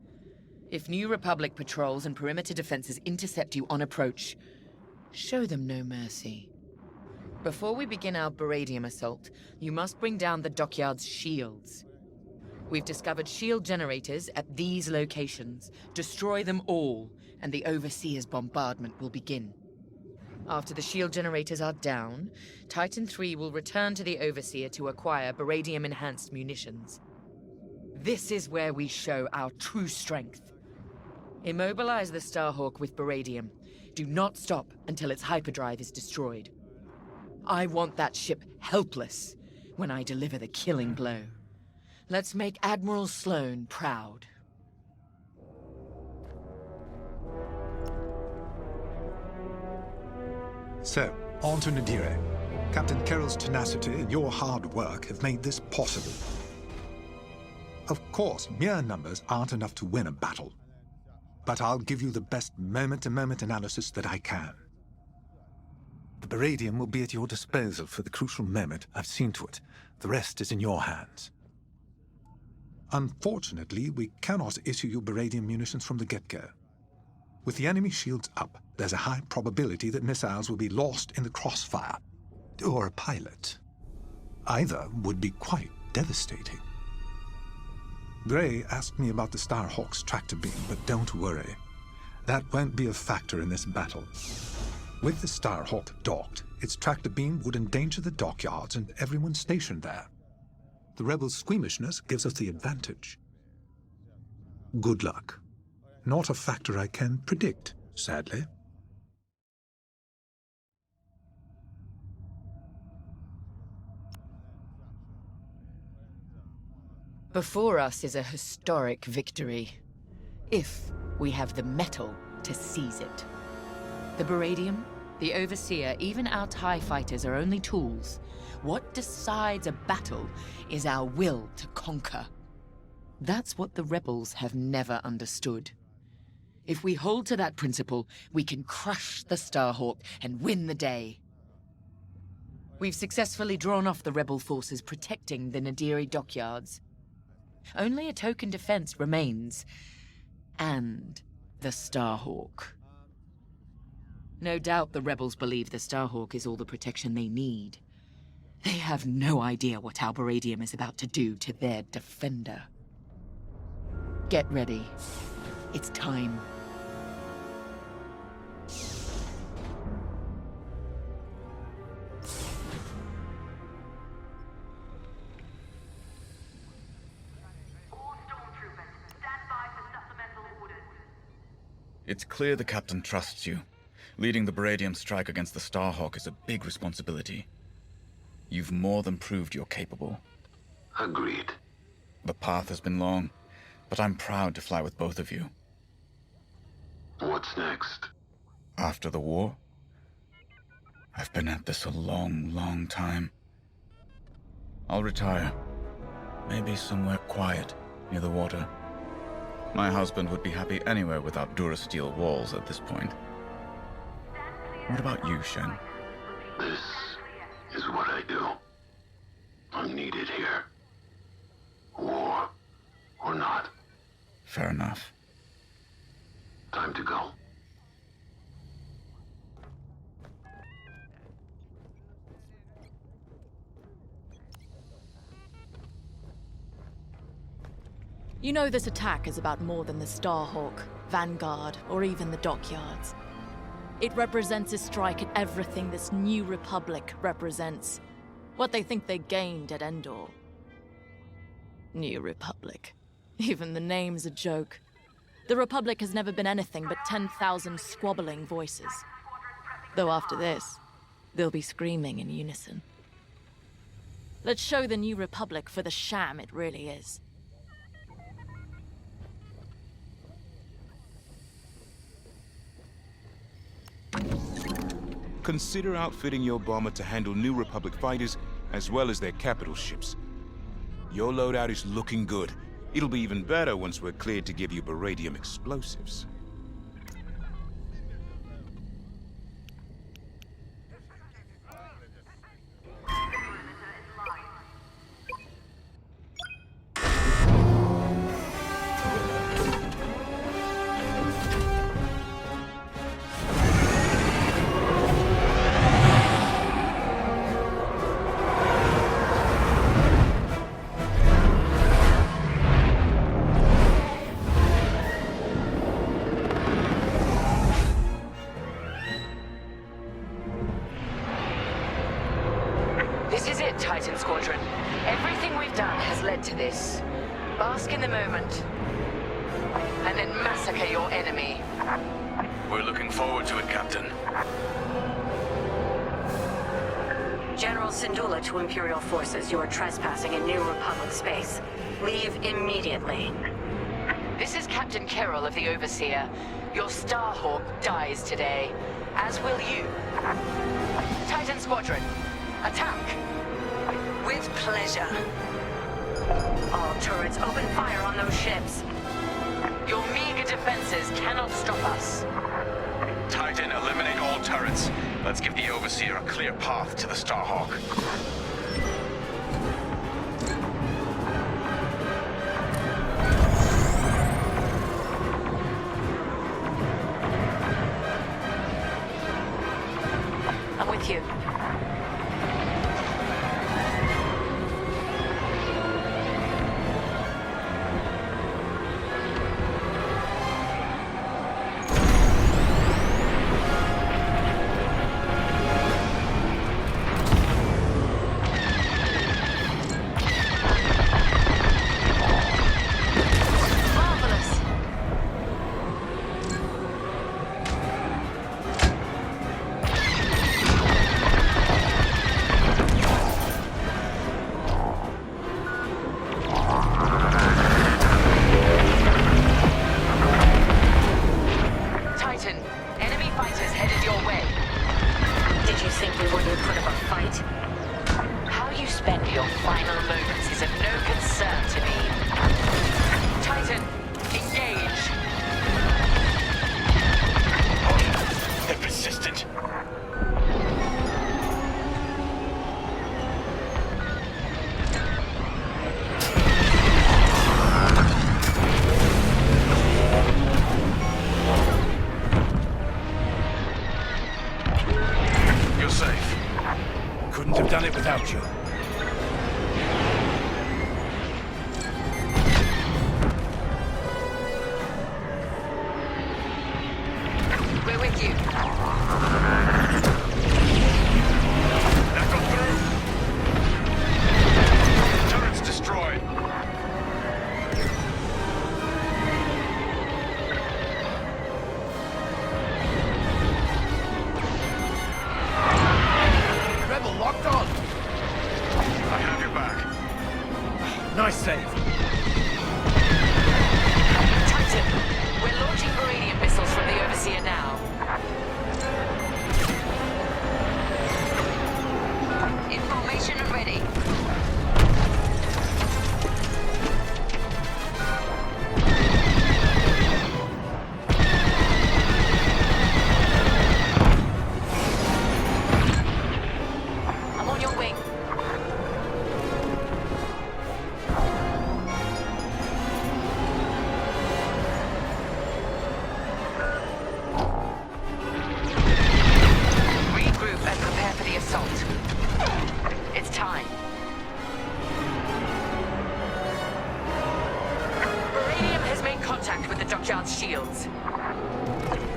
If New Republic patrols and perimeter defenses intercept you on approach, show them no mercy. Before we begin our Baradium assault, you must bring down the dockyard's shields. We've discovered shield generators at these locations. Destroy them all, and the Overseer's bombardment will begin. After the shield generators are down, Titan III will return to the Overseer to acquire Baradium-enhanced munitions. This is where we show our true strength. Immobilize the Starhawk with Baradium. Do not stop until its hyperdrive is destroyed. I want that ship helpless when I deliver the killing blow. Let's make Admiral Sloane proud. So, on to Nadiri. Captain Carroll's tenacity and your hard work have made this possible. Of course, mere numbers aren't enough to win a battle. But I'll give you the best moment-to-moment analysis that I can. The Baradium will be at your disposal for the crucial moment. I've seen to it. The rest is in your hands. Unfortunately, we cannot issue you Baradium munitions from the get-go. With the enemy shields up, there's a high probability that missiles will be lost in the crossfire. Or a pilot. Either would be quite devastating. Gray asked me about the Starhawk's tractor beam, but don't worry. That won't be a factor in this battle. With the Starhawk docked, its tractor beam would endanger the dockyards and everyone stationed there. The rebels' squeamishness gives us the advantage. Good luck. Not a factor I can predict, sadly. Before us is a historic victory. If we have the metal to seize it. The Baradium, the Overseer, even our TIE fighters are only tools. What decides a battle is our will to conquer. That's what the rebels have never understood. If we hold to that principle, we can crush the Starhawk and win the day. We've successfully drawn off the rebel forces protecting the Nadiri dockyards. Only a token defense remains, and the Starhawk. No doubt the rebels believe the Starhawk is all the protection they need. They have no idea what our Baradium is about to do to their defender. Get ready. It's time. It's clear the captain trusts you. Leading the Baradium strike against the Starhawk is a big responsibility. You've more than proved you're capable. Agreed. The path has been long, but I'm proud to fly with both of you. What's next? After the war? I've been at this a long, long time. I'll retire. Maybe somewhere quiet, near the water. My husband would be happy anywhere without Durasteel walls at this point. What about you, Shen? This is what I do. I'm needed here. War or not. Fair enough. Time to go. You know this attack is about more than the Starhawk, Vanguard, or even the dockyards. It represents a strike at everything this new Republic represents. What they think they gained at Endor. New Republic. Even the name's a joke. The Republic has never been anything but 10,000 squabbling voices. Though after this, they'll be screaming in unison. Let's show the New Republic for the sham it really is. Consider outfitting your bomber to handle New Republic fighters as well as their capital ships. Your loadout is looking good. It'll be even better once we're cleared to give you beradium explosives. This is it, Titan Squadron. Everything we've done has led to this. Bask in the moment, and then massacre your enemy. We're looking forward to it, Captain. General Syndulla to Imperial forces, you are trespassing in New Republic space. Leave immediately. This is Captain Carroll of the Overseer. Your Starhawk dies today, as will you. Titan Squadron, attack! With pleasure. All turrets open fire on those ships. Your meager defenses cannot stop us. Titan, eliminate all turrets. Let's give the Overseer a clear path to the Starhawk. I'm with you. shields.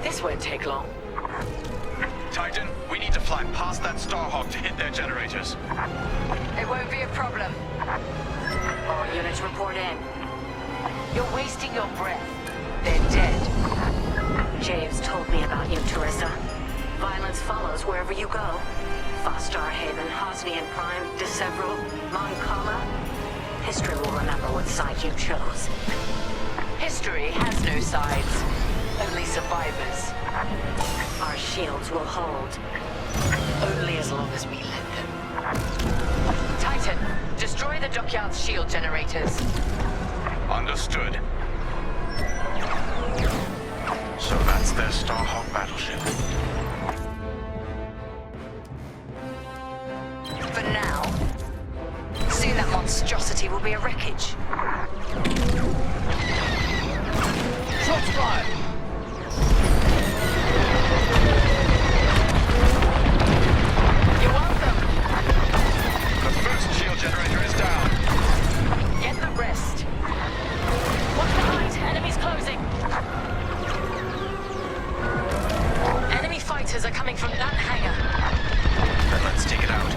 This won't take long. Titan, we need to fly past that Starhawk to hit their generators. It won't be a problem. All units report in. You're wasting your breath. They're dead. James told me about you, Teresa. Violence follows wherever you go. Fostar Haven, Hosnian Prime, Decevral, Moncala. History will remember what side you chose. History has no sides, only survivors. Our shields will hold. Only as long as we let them. Titan, destroy the dockyard's shield generators. Understood. So that's their Starhawk battleship. For now. Soon that monstrosity will be a wreckage. Shots fired! You're welcome. The first shield generator is down. Get the rest. Watch behind. Enemies closing. Enemy fighters are coming from that hangar. Then let's take it out.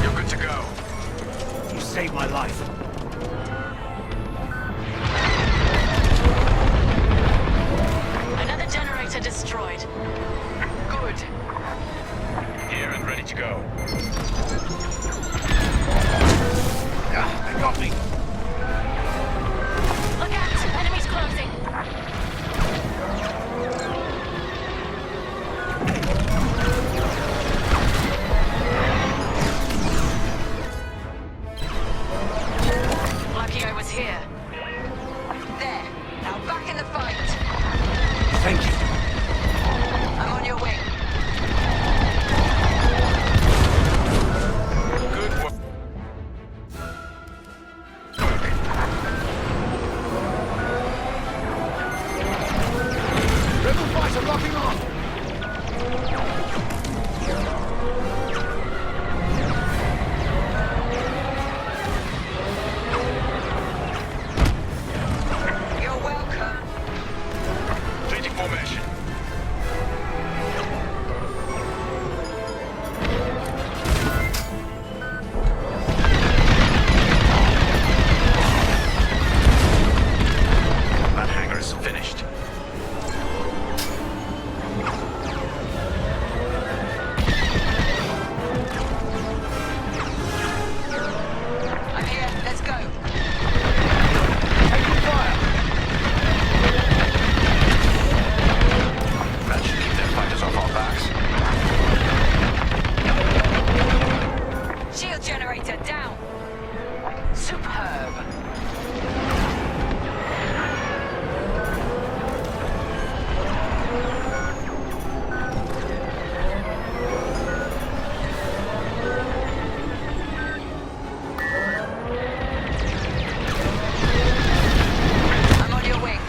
You're good to go. You saved my life. Another generator destroyed. Good. Here and ready to go. Ah, they got me. Look out! Enemies closing. Lucky I was here. There. Now back in the fight. Thank you. I'm on your way. Good work. Rebel fighter locking on. You're welcome. Changing formation. That hangar is finished. I'm here. Let's go. Taking fire. That should keep their fighters off our backs. Shield generator down. Superb. I'm on your wing.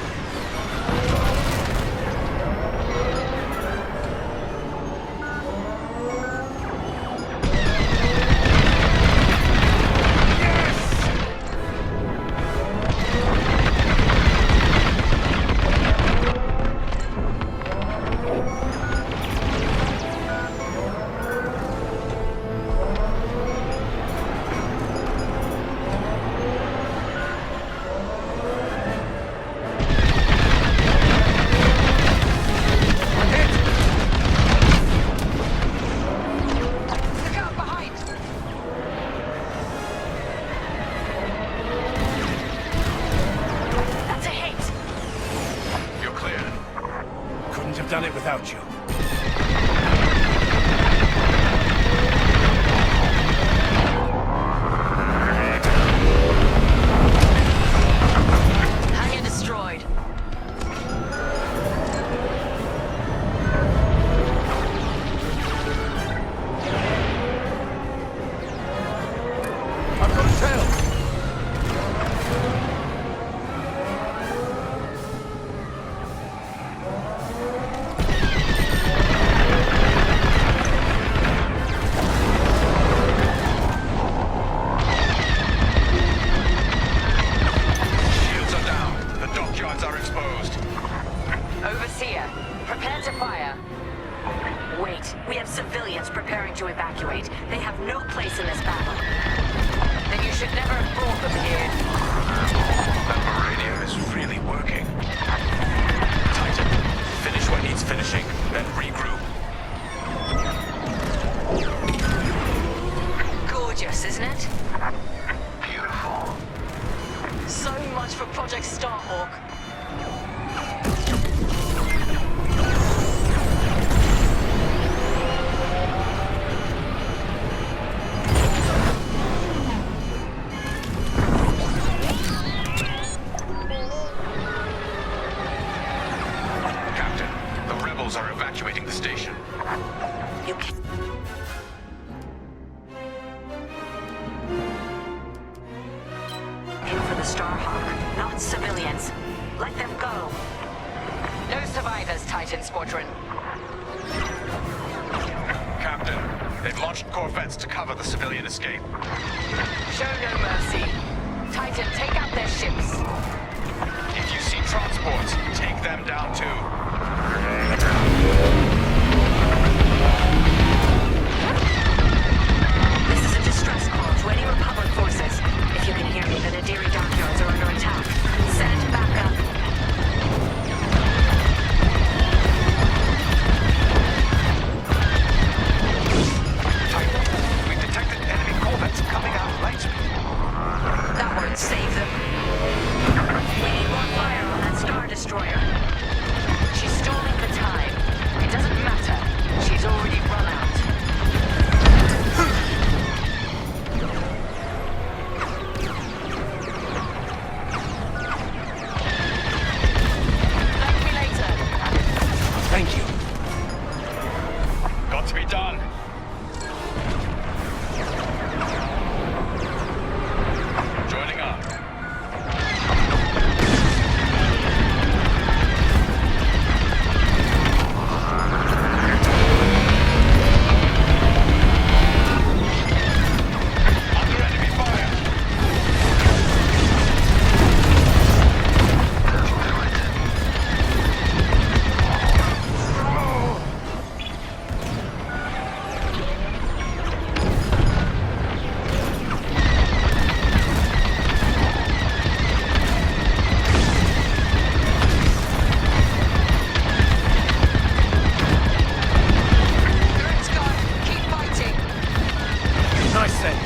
Look out behind. That's a hit. You're clear. Couldn't have done it without you. Hangar destroyed. I've got a tail. place in this battle. Then you should never have brought them here. That Baradium is really working. Titan, finish what needs finishing, then regroup. Gorgeous, isn't it? Beautiful. So much for Project Starhawk. Captain, the rebels are evacuating the station. You can... In for the Starhawk, not civilians. Let them go. No survivors, Titan Squadron. Captain, they've launched corvettes to cover the civilian escape. Show no mercy. Titan, take out their ships. If you see transports, take them down too. This is a distress call to any Republic forces. If you can hear me, the Nadiri dockyards are under attack. Send backup. Titan, we've detected enemy corvettes coming out light. That won't save them. We need more fire on that Star Destroyer. She's stalling for time. It doesn't matter. She's already run out. Thank me later. Thank you. Got to be done. Joining up. Under enemy fire. Threat's gone. Keep fighting. Nice save.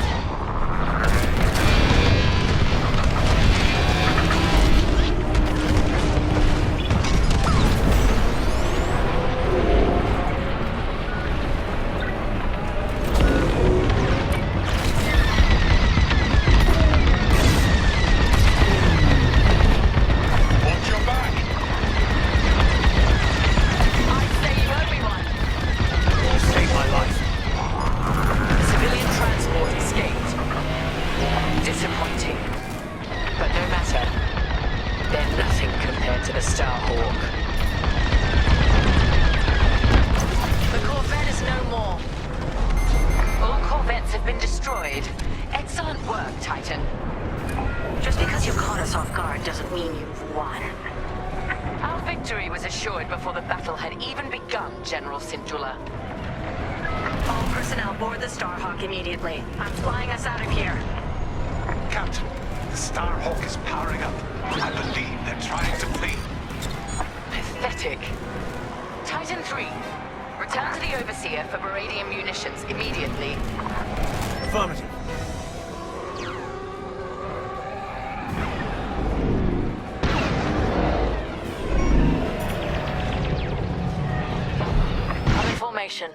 Watch your back. I'd say you owe me one. You saved my life. Civilian transport escaped. Disappointing. But no matter. They're nothing compared to the Starhawk. The Corvette is no more. All Corvettes have been destroyed. Excellent work, Titan. Just because you caught us off guard doesn't mean you've won. Our victory was assured before the battle had even begun, General Syndulla. All personnel board the Starhawk immediately. I'm flying us out of here. Captain, the Starhawk is powering up. I believe they're trying to flee. Pathetic. Titan 3, return to the Overseer for Baradium munitions immediately. Affirmative. I'm in formation.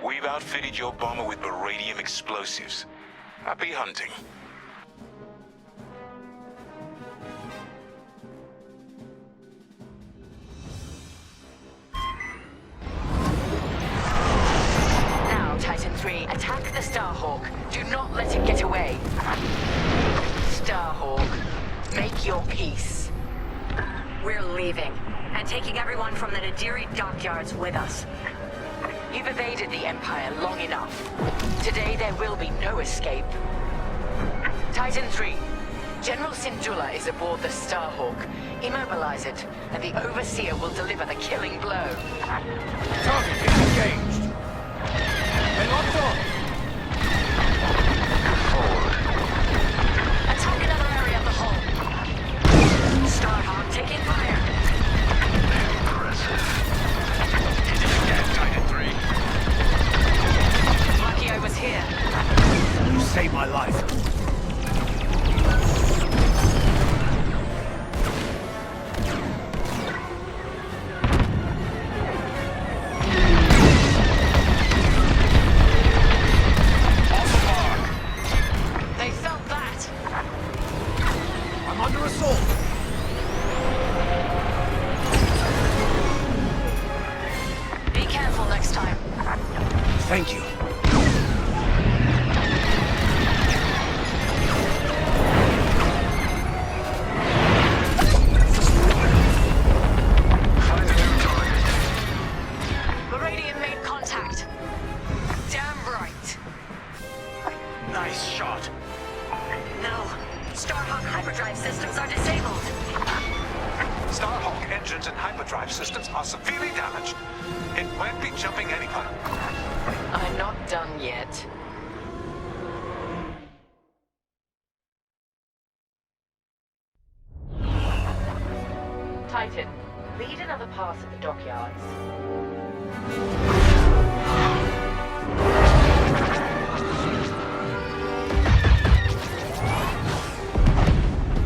We've outfitted your bomber with Baradium explosives. Happy hunting. Now, Titan 3, attack the Starhawk. Do not let it get away. Starhawk, make your peace. We're leaving, and taking everyone from the Nadiri dockyards with us. You've evaded the Empire long enough. Today there will be no escape. Titan 3, General Syndulla is aboard the Starhawk. Immobilize it, and the Overseer will deliver the killing blow. Target is engaged. They're locked on. Attack another area of the hull. Starhawk taking fire. Impressive. Hit it again, Titan 3. Lucky I was here. You saved my life. They felt that. I'm under assault. Be careful next time. Thank you. Meridian made contact. Damn right. Nice shot. No. Starhawk hyperdrive systems are disabled. Starhawk engines and hyperdrive systems are severely damaged. It won't be jumping anyone. I'm not done yet. Titan, lead another pass at the dockyards.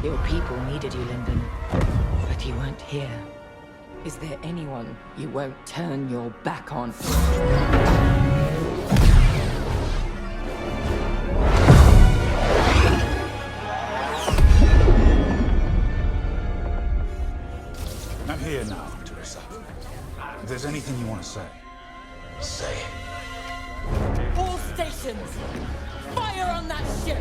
Your people needed you, Lyndon, but you weren't here. Is there anyone you won't turn your back on? I'm here now, Teresa. If there's anything you want to say, say it. All stations! Fire on that ship!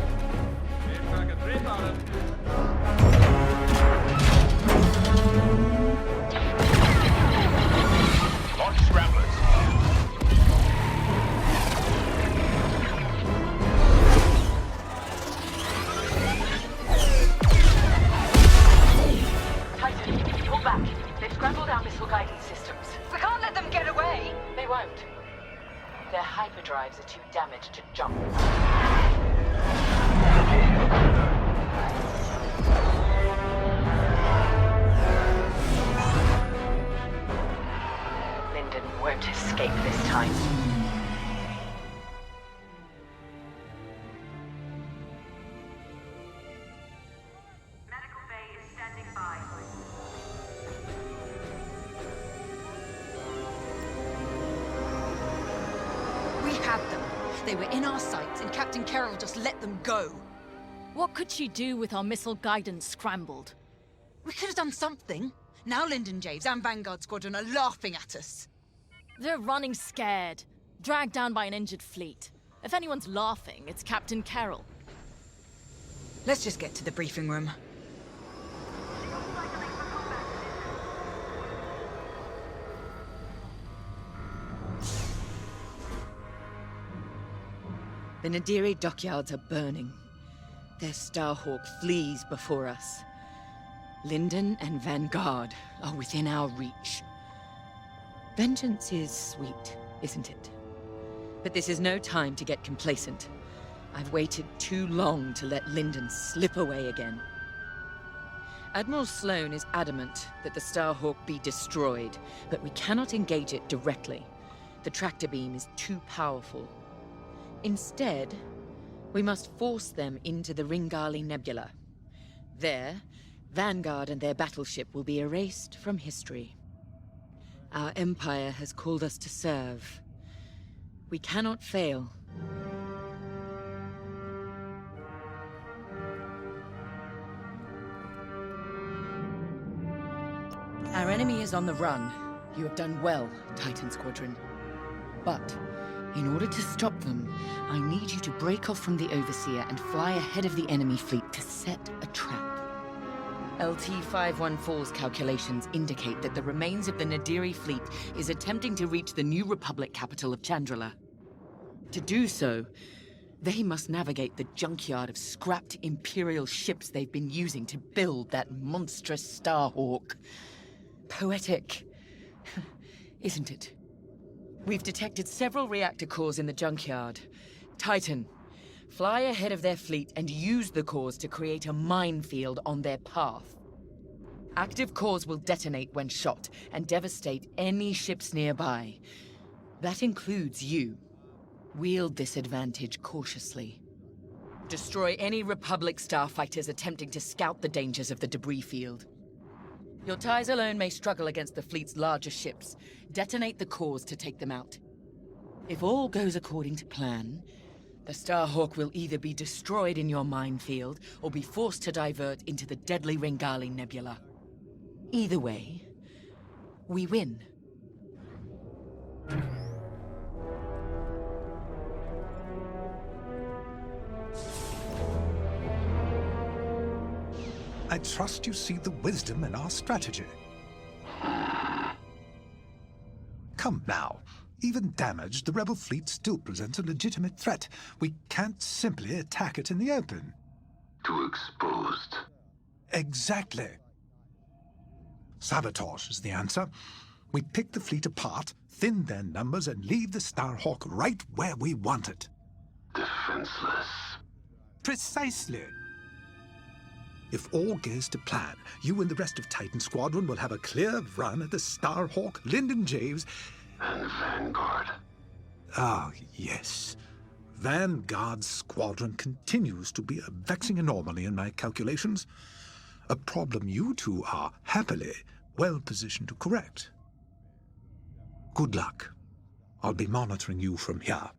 Launch scramblers. Titan, pull back. They've scrambled our missile guidance systems. We can't let them get away! They won't. Their hyperdrives are too damaged to jump. Lyndon won't escape this time. Medical bay is standing by. We had them. They were in our sights, and Captain Carroll just let them go. What could she do with our missile guidance scrambled? We could have done something. Now Lyndon Javes and Vanguard Squadron are laughing at us. They're running scared, dragged down by an injured fleet. If anyone's laughing, it's Captain Carroll. Let's just get to the briefing room. The Nadiri dockyards are burning. Their Starhawk flees before us. Lyndon and Vanguard are within our reach. Vengeance is sweet, isn't it? But this is no time to get complacent. I've waited too long to let Lyndon slip away again. Admiral Sloane is adamant that the Starhawk be destroyed, but we cannot engage it directly. The tractor beam is too powerful. Instead, we must force them into the Ringali Nebula. There, Vanguard and their battleship will be erased from history. Our Empire has called us to serve. We cannot fail. Our enemy is on the run. You have done well, Titan Squadron. But in order to stop them, I need you to break off from the Overseer and fly ahead of the enemy fleet to set a trap. LT-514's calculations indicate that the remains of the Nadiri fleet is attempting to reach the New Republic capital of Chandrila. To do so, They must navigate the junkyard of scrapped Imperial ships they've been using to build that monstrous Starhawk. Poetic, isn't it? We've detected several reactor cores in the junkyard. Titan, fly ahead of their fleet and use the cores to create a minefield on their path. Active cores will detonate when shot and devastate any ships nearby. That includes you. Wield this advantage cautiously. Destroy any Republic starfighters attempting to scout the dangers of the debris field. Your ties alone may struggle against the fleet's larger ships. Detonate the cores to take them out. If all goes according to plan, the Starhawk will either be destroyed in your minefield or be forced to divert into the deadly Ringali Nebula. Either way, we win. I trust you see the wisdom in our strategy. Come now. Even damaged, the rebel fleet still presents a legitimate threat. We can't simply attack it in the open. Too exposed. Exactly. Sabotage is the answer. We pick the fleet apart, thin their numbers, and leave the Starhawk right where we want it. Defenseless. Precisely. If all goes to plan, you and the rest of Titan Squadron will have a clear run at the Starhawk, Lyndon James, and Vanguard. Ah, yes. Vanguard's squadron continues to be a vexing anomaly in my calculations. A problem you two are, happily, well positioned to correct. Good luck. I'll be monitoring you from here.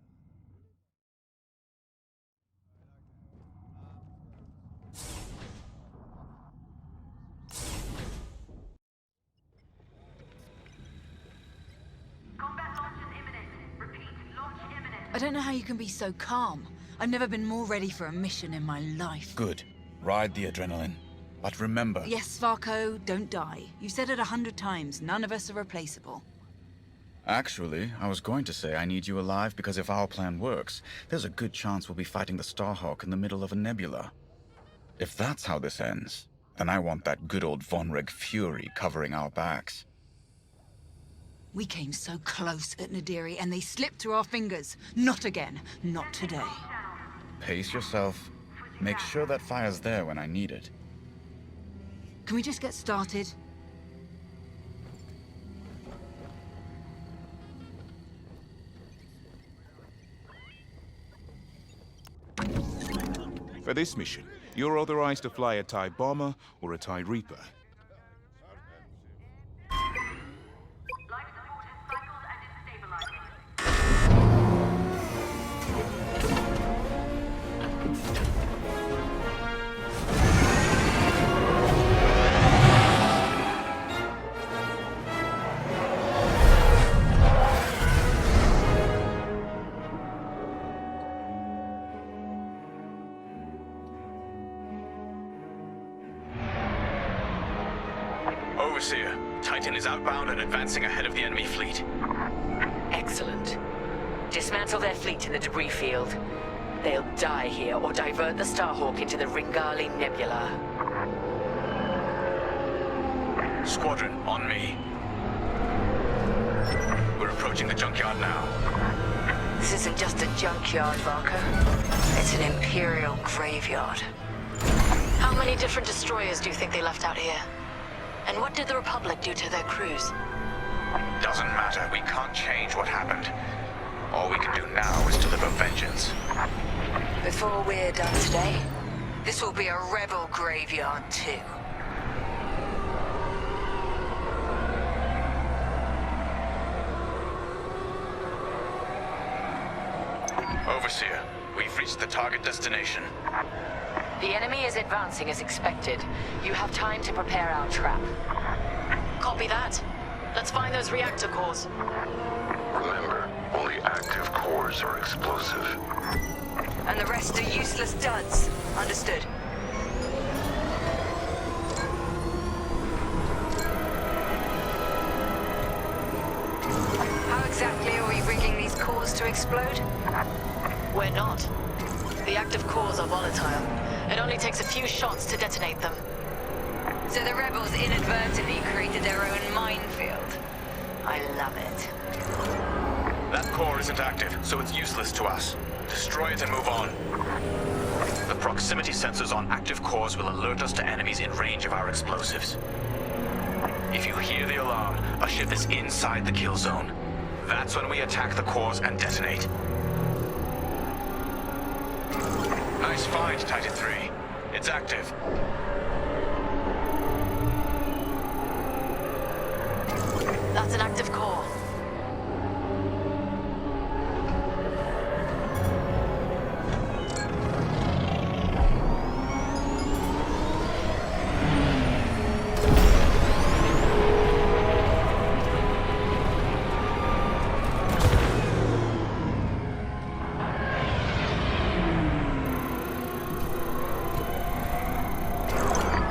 I don't know how you can be so calm. I've never been more ready for a mission in my life. Good. Ride the adrenaline. But remember... Yes, Varko, don't die. You said it 100 times. None of us are replaceable. Actually, I was going to say I need you alive because if our plan works, there's a good chance we'll be fighting the Starhawk in the middle of a nebula. If that's how this ends, then I want that good old Vonreg fury covering our backs. We came so close at Nadiri and they slipped through our fingers. Not again. Not today. Pace yourself. Make sure that fire's there when I need it. Can we just get started? For this mission, you're authorized to fly a TIE bomber or a TIE Reaper. Overseer, Titan is outbound and advancing ahead of the enemy fleet. Excellent. Dismantle their fleet in the debris field. They'll die here or divert the Starhawk into the Ringali Nebula. Squadron, on me. We're approaching the junkyard now. This isn't just a junkyard, Varko. It's an Imperial graveyard. How many different destroyers do you think they left out here? And what did the Republic do to their crews? Doesn't matter. We can't change what happened. All we can do now is deliver vengeance. Before we're done today, this will be a rebel graveyard too. Overseer, we've reached the target destination. The enemy is advancing as expected. You have time to prepare our trap. Copy that. Let's find those reactor cores. Remember, only active cores are explosive. And the rest are useless duds. Understood. How exactly are we rigging these cores to explode? We're not. The active cores are volatile. It only takes a few shots to detonate them. So the rebels inadvertently created their own minefield. I love it. That core isn't active, so it's useless to us. Destroy it and move on. The proximity sensors on active cores will alert us to enemies in range of our explosives. If you hear the alarm, a ship is inside the kill zone. That's when we attack the cores and detonate. Nice find, Titan 3. It's active. That's an active core.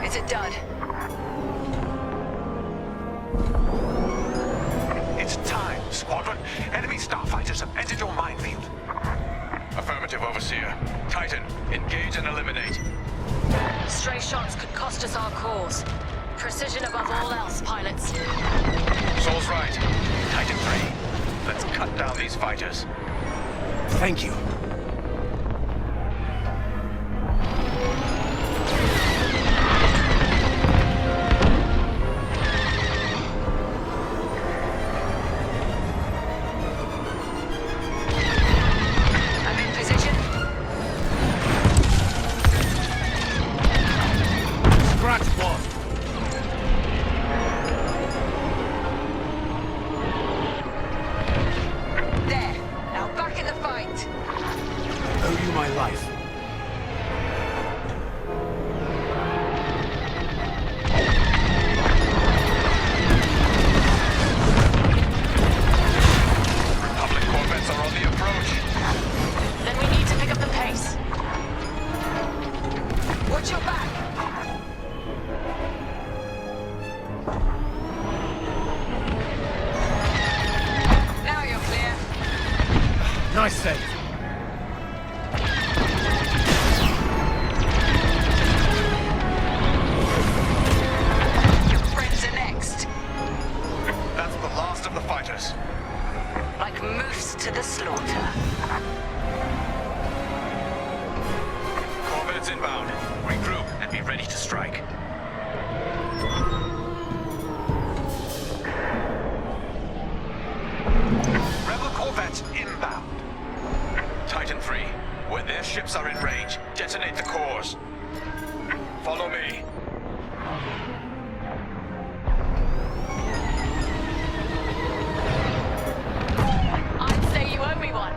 It's a dud. It's time, Squadron. Enemy starfighters have entered your minefield. Affirmative, Overseer. Titan, engage and eliminate. Stray shots could cost us our cores. Precision above all else, pilots. Soul's right. Titan 3, let's cut down these fighters. Thank you. I'm in position. Scratch one. There. Now back in the fight. I owe you my life. Republic corvettes are on the approach. Then we need to pick up the pace. Watch your back. Now you're clear. Nice save. Your friends are next. That's the last of the fighters. Like moose to the slaughter. Corvettes inbound. Regroup and be ready to strike. Rebel corvettes inbound. Titan 3, when their ships are in range, detonate the cores. Follow me. I'd say you owe me one.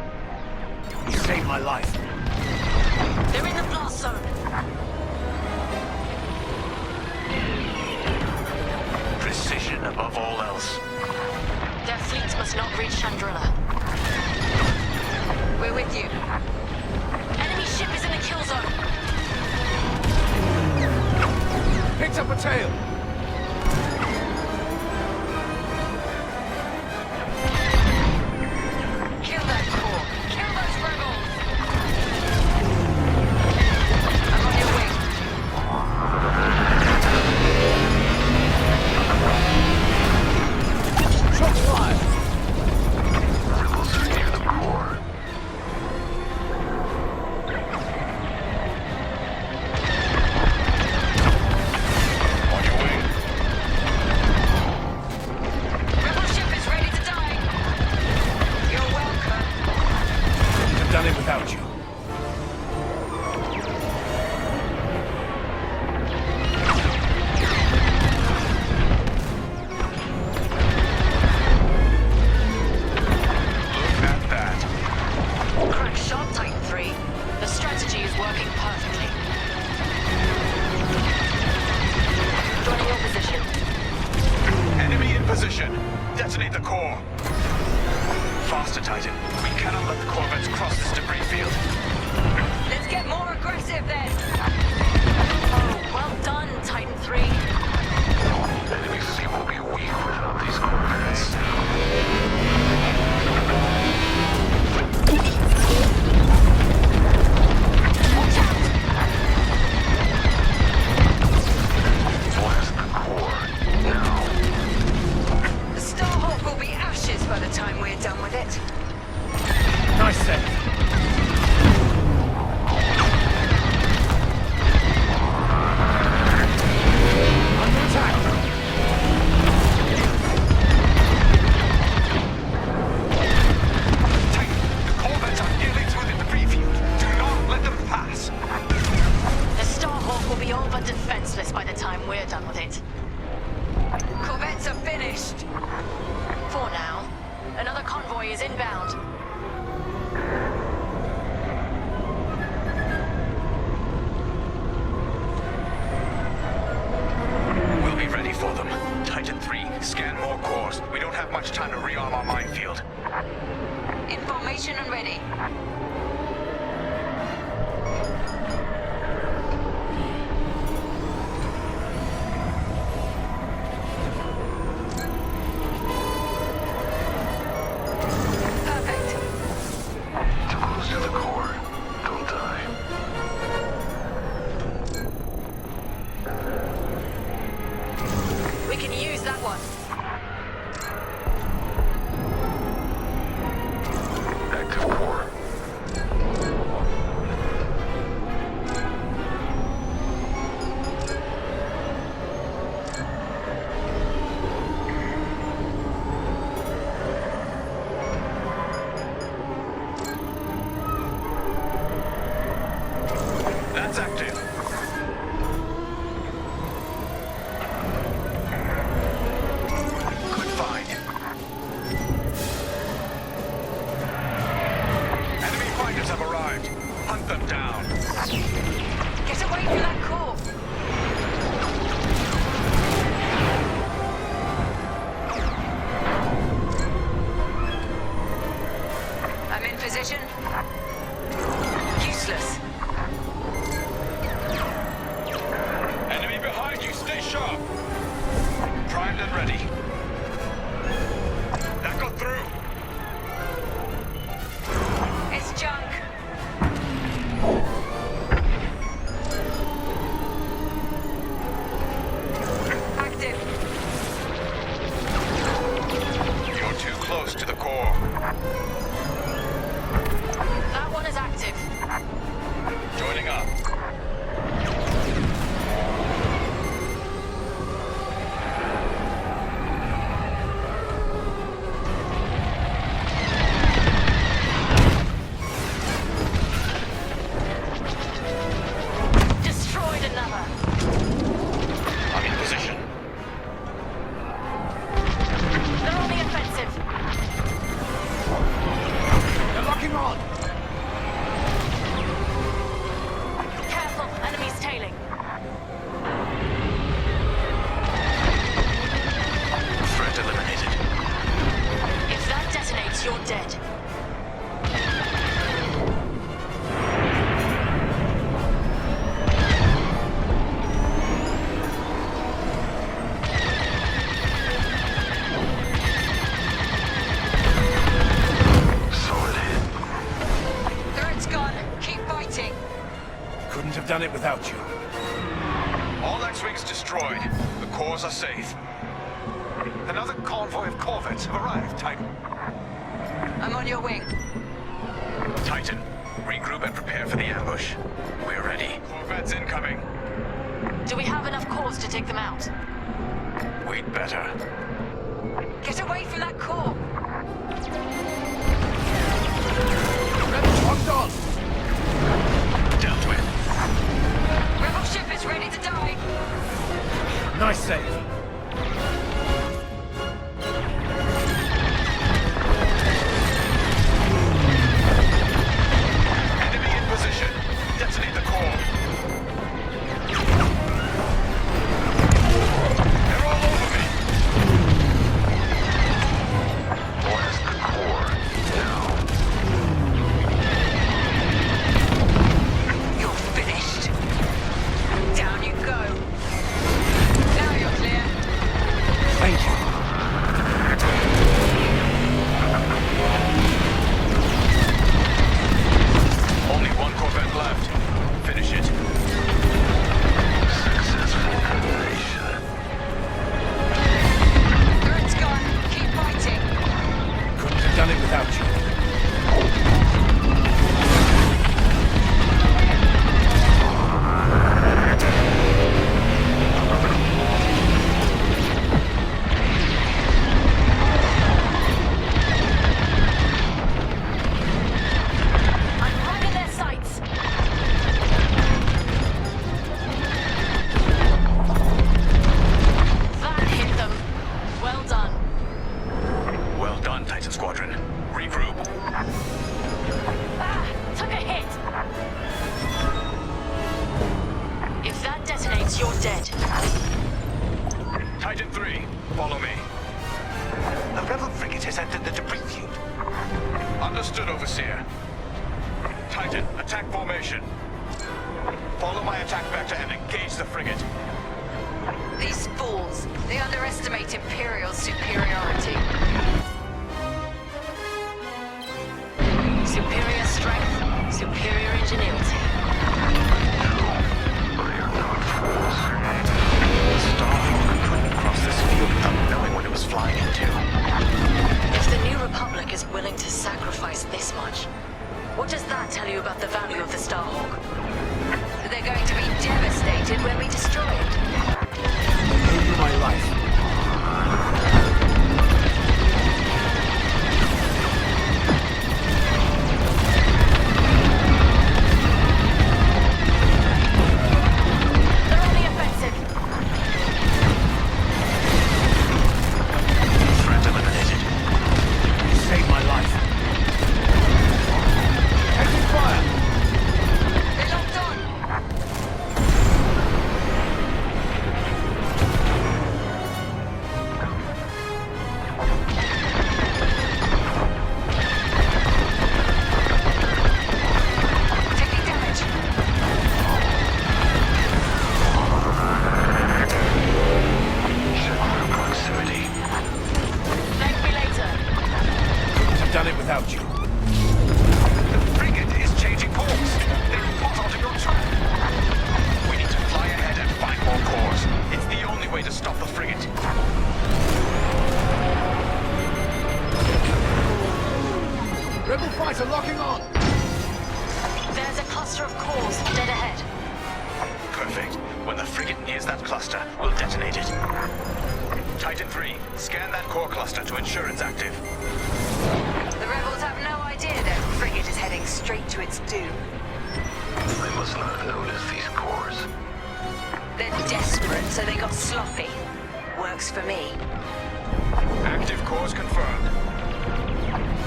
You saved my life. They're in the blast zone. Precision above all else. Their fleets must not reach Chandrilla. We're with you. Enemy ship is in the kill zone. Picked up a tail. Kill that core. Kill those rebels. I'm on your way. Shots fired. Rebels are near the core. On your way. Rebel ship is ready to die. You're welcome. Couldn't have done it without you. Look at that. Crack shot, Titan 3. The strategy is working perfectly. Joining your position. Enemy in position. Detonate the core. Faster, Titan. We cannot let the corvettes cross this debris field. Hunt them down. Get away from that core! I'm in position. Useless. Enemy behind you, stay sharp. Primed and ready. That got through. It's junk. Active. You're too close to the core. That one is active. Joining up. Destroyed another. I'm in position. They're on the offensive. They're locking on. Careful, enemies tailing. Threat eliminated. If that detonates, you're dead. Solid hit. Threat's gone. Keep fighting. Couldn't have done it without you. All X-Wings destroyed. The cores are safe. Another convoy of corvettes have arrived, Titan. I'm on your wing. Titan, regroup and prepare for the ambush. We're ready. Corvettes incoming. Do we have enough cores to take them out? We'd better. Get away from that core. Rebels locked on. Dealt with. Rebel ship is ready to die. Nice save. Enemy in position. Detonate the core. They're all over me. Blast the core. Now. You're finished. Down you go. Now you're clear. Thank you. Only one corvette left. Finish it. Successful elimination. Threat's gone. Keep fighting. Couldn't have done it without you. I'm right in their sights. That hit them. Well done. Well done, Titan Squadron. Regroup. Ah, took a hit. If that detonates, you're dead. Titan 3, follow me. A rebel frigate has entered the debris field. Understood, Overseer. Titan, attack formation. Follow my attack vector and engage the frigate. These fools, they underestimate Imperial superiority. Superior strength, superior ingenuity. The Starhawk couldn't cross this field without knowing what it was flying into. If the New Republic is willing to sacrifice this much, what does that tell you about the value of the Starhawk? They're going to be devastated when we destroy it. I gave you my life. They're on the offensive. Threat eliminated. You saved my life. Taking fire. cluster of cores dead ahead. Perfect. When the frigate nears that cluster, we'll detonate it. Titan 3, scan that core cluster to ensure it's active. The rebels have no idea their frigate is heading straight to its doom. They must not have noticed these cores. They're desperate, so they got sloppy. Works for me. Active cores confirmed.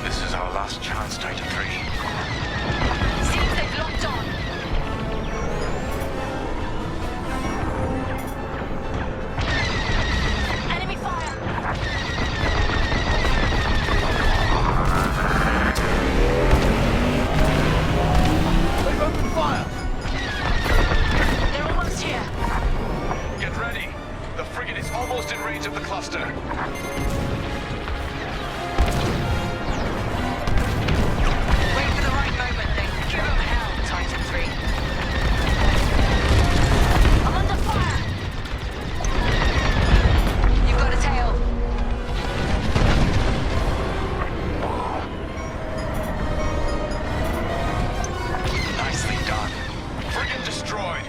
This is our last chance, Titan 3. Seems they've locked on. Enemy fire! They've opened fire! They're almost here. Get ready. The frigate is almost in range of the cluster. Wait for the right moment, then give them hell, Titan 3. I'm under fire! You've got a tail. Nicely done. Frigate destroyed.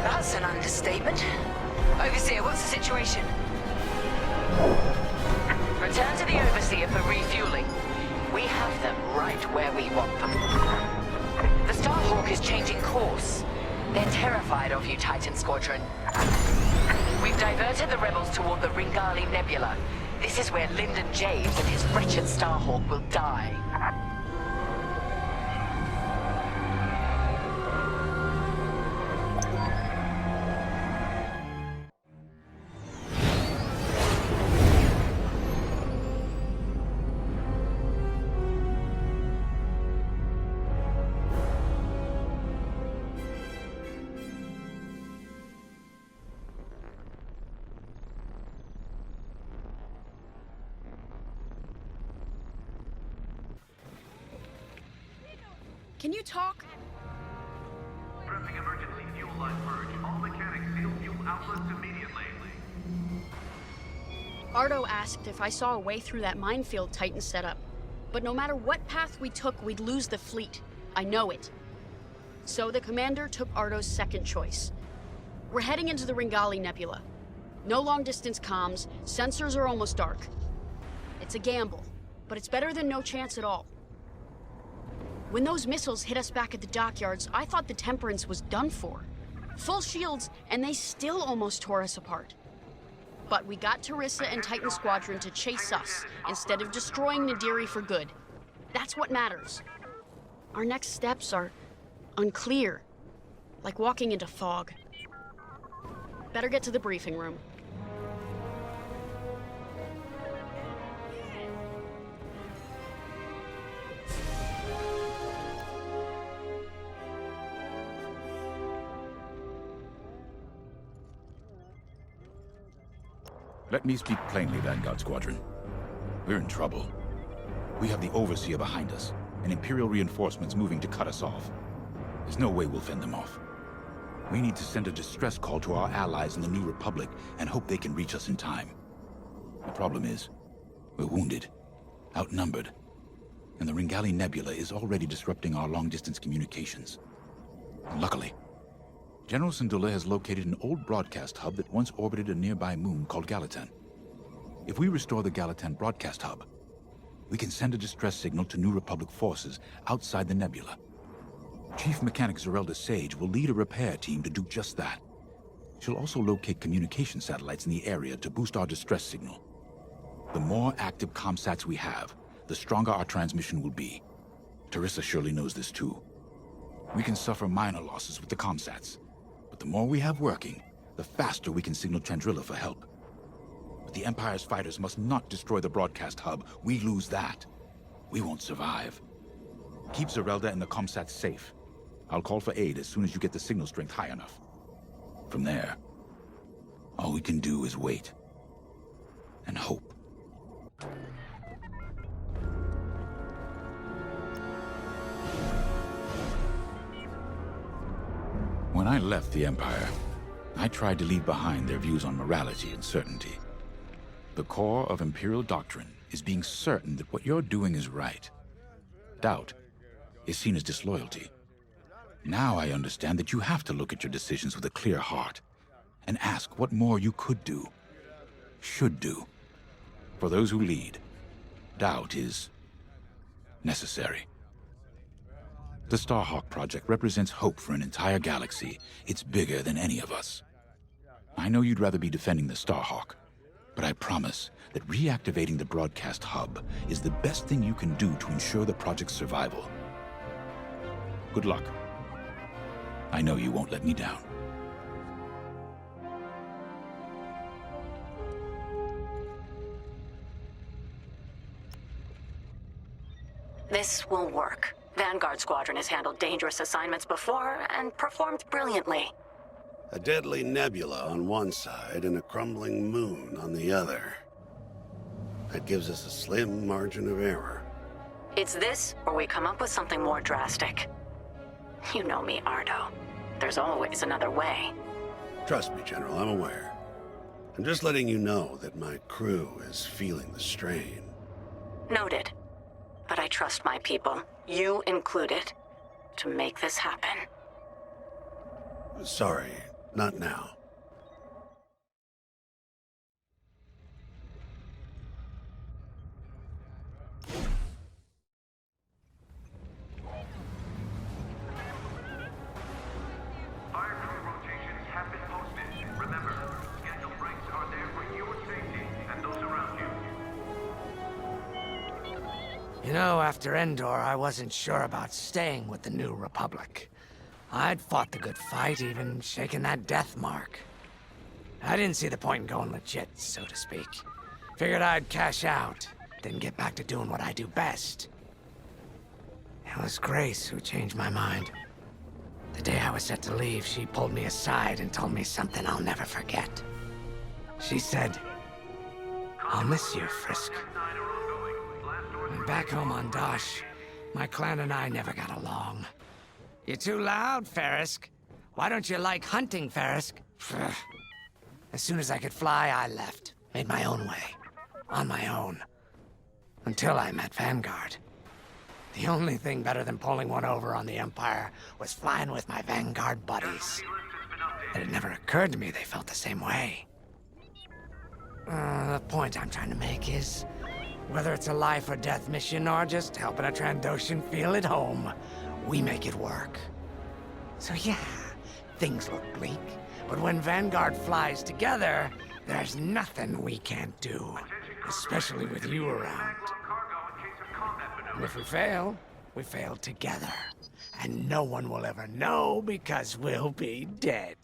That's an understatement. Overseer, what's the situation? Return to the Overseer for refueling. We have them right where we want them. The Starhawk is changing course. They're terrified of you, Titan Squadron. We've diverted the rebels toward the Ringali Nebula. This is where Lyndon James and his wretched Starhawk will die. Can you talk? Pressing emergency fuel line purge. All mechanics seal fuel outlets immediately. Ardo asked if I saw a way through that minefield Titan set up. But no matter what path we took, we'd lose the fleet. I know it. So the commander took Ardo's second choice. We're heading into the Ringali Nebula. No long-distance comms, sensors are almost dark. It's a gamble, but it's better than no chance at all. When those missiles hit us back at the dockyards, I thought the Temperance was done for. Full shields, and they still almost tore us apart. But we got Teresa and Titan Squadron to chase us, instead of destroying Nadiri for good. That's what matters. Our next steps are unclear, like walking into fog. Better get to the briefing room. Let me speak plainly, Vanguard Squadron. We're in trouble. We have the Overseer behind us, and Imperial reinforcements moving to cut us off. There's no way we'll fend them off. We need to send a distress call to our allies in the New Republic and hope they can reach us in time. The problem is, we're wounded, outnumbered, and the Ringali Nebula is already disrupting our long-distance communications. And luckily, General Syndulla has located an old broadcast hub that once orbited a nearby moon called Gallatin. If we restore the Gallatin broadcast hub, we can send a distress signal to New Republic forces outside the nebula. Chief Mechanic Zerelda Sage will lead a repair team to do just that. She'll also locate communication satellites in the area to boost our distress signal. The more active comsats we have, the stronger our transmission will be. Teresa surely knows this too. We can suffer minor losses with the comsats, but the more we have working, the faster we can signal Chandrila for help. But the Empire's fighters must not destroy the broadcast hub. We lose that, we won't survive. Keep Zerelda and the comsats safe. I'll call for aid as soon as you get the signal strength high enough. From there, all we can do is wait and hope. When I left the Empire, I tried to leave behind their views on morality and certainty. The core of Imperial doctrine is being certain that what you're doing is right. Doubt is seen as disloyalty. Now I understand that you have to look at your decisions with a clear heart and ask what more you could do, should do. For those who lead, doubt is necessary. The Starhawk project represents hope for an entire galaxy. It's bigger than any of us. I know you'd rather be defending the Starhawk, but I promise that reactivating the broadcast hub is the best thing you can do to ensure the project's survival. Good luck. I know you won't let me down. This will work. Vanguard Squadron has handled dangerous assignments before and performed brilliantly. A deadly nebula on one side and a crumbling moon on the other. That gives us a slim margin of error. It's this, or we come up with something more drastic. You know me, Ardo. There's always another way. Trust me, General, I'm aware. I'm just letting you know that my crew is feeling the strain. Noted. But I trust my people, you included, to make this happen. Sorry, not now. Fire crew rotations have been posted. Remember, scheduled breaks are there for your safety and those around you. You know, after Endor, I wasn't sure about staying with the New Republic. I'd fought the good fight, even shaken that death mark. I didn't see the point in going legit, so to speak. Figured I'd cash out, then get back to doing what I do best. It was Grace who changed my mind. The day I was set to leave, she pulled me aside and told me something I'll never forget. She said, "I'll miss you, Frisk." And back home on Dosh, my clan and I never got along. You're too loud, Ferrisk. Why don't you like hunting, Ferrisk? As soon as I could fly, I left. Made my own way. On my own. Until I met Vanguard. The only thing better than pulling one over on the Empire was flying with my Vanguard buddies. But it never occurred to me they felt the same way. The point I'm trying to make is, whether it's a life or death mission or just helping a Trandoshan feel at home, we make it work. So yeah, things look bleak, but when Vanguard flies together, there's nothing we can't do, especially with you around. And if we fail together. And no one will ever know because we'll be dead.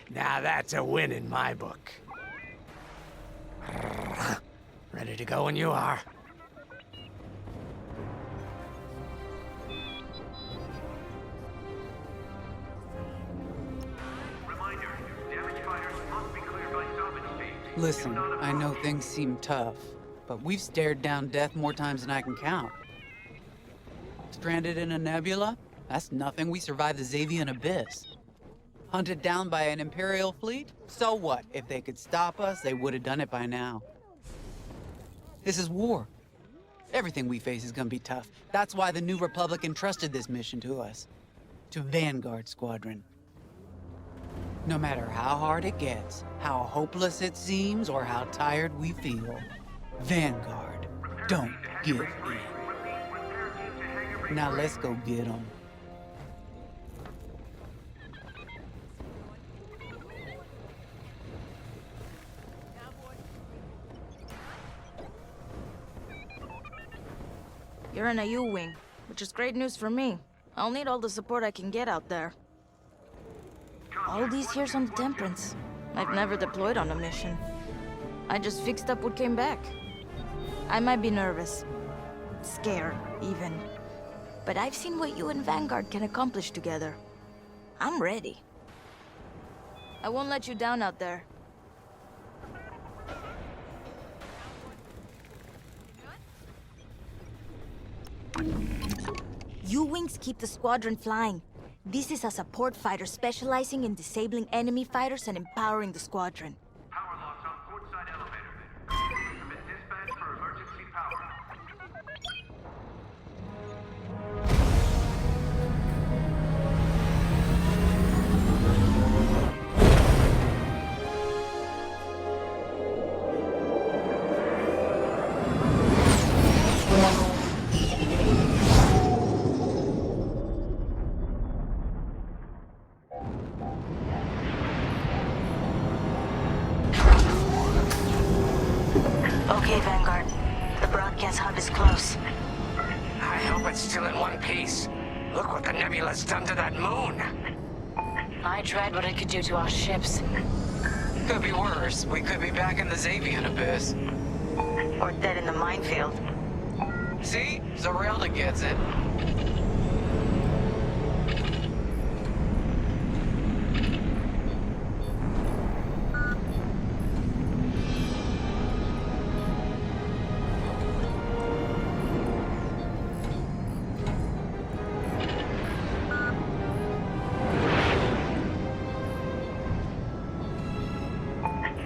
Now that's a win in my book. Ready to go when you are. Listen, I know things seem tough, but we've stared down death more times than I can count. Stranded in a nebula? That's nothing. We survived the Xavian Abyss. Hunted down by an Imperial fleet? So what? If they could stop us, they would have done it by now. This is war. Everything we face is gonna be tough. That's why the New Republic entrusted this mission to us. To Vanguard Squadron. No matter how hard it gets, how hopeless it seems, or how tired we feel, Vanguard don't give in. Now let's go get them. You're in a U-wing, which is great news for me. I'll need all the support I can get out there. All these years on the Temperance, I've never deployed on a mission. I just fixed up what came back. I might be nervous, scared even, but I've seen what you and Vanguard can accomplish together. I'm ready. I won't let you down out there. U-wings keep the squadron flying. This is a support fighter specializing in disabling enemy fighters and empowering the squadron. Power loss on port side elevator. Have been dispatched for emergency power. Nebula's done to that moon. I tried what it could do to our ships. Could be worse. We could be back in the Xavian Abyss. Or dead in the minefield. See? Zarelda gets it.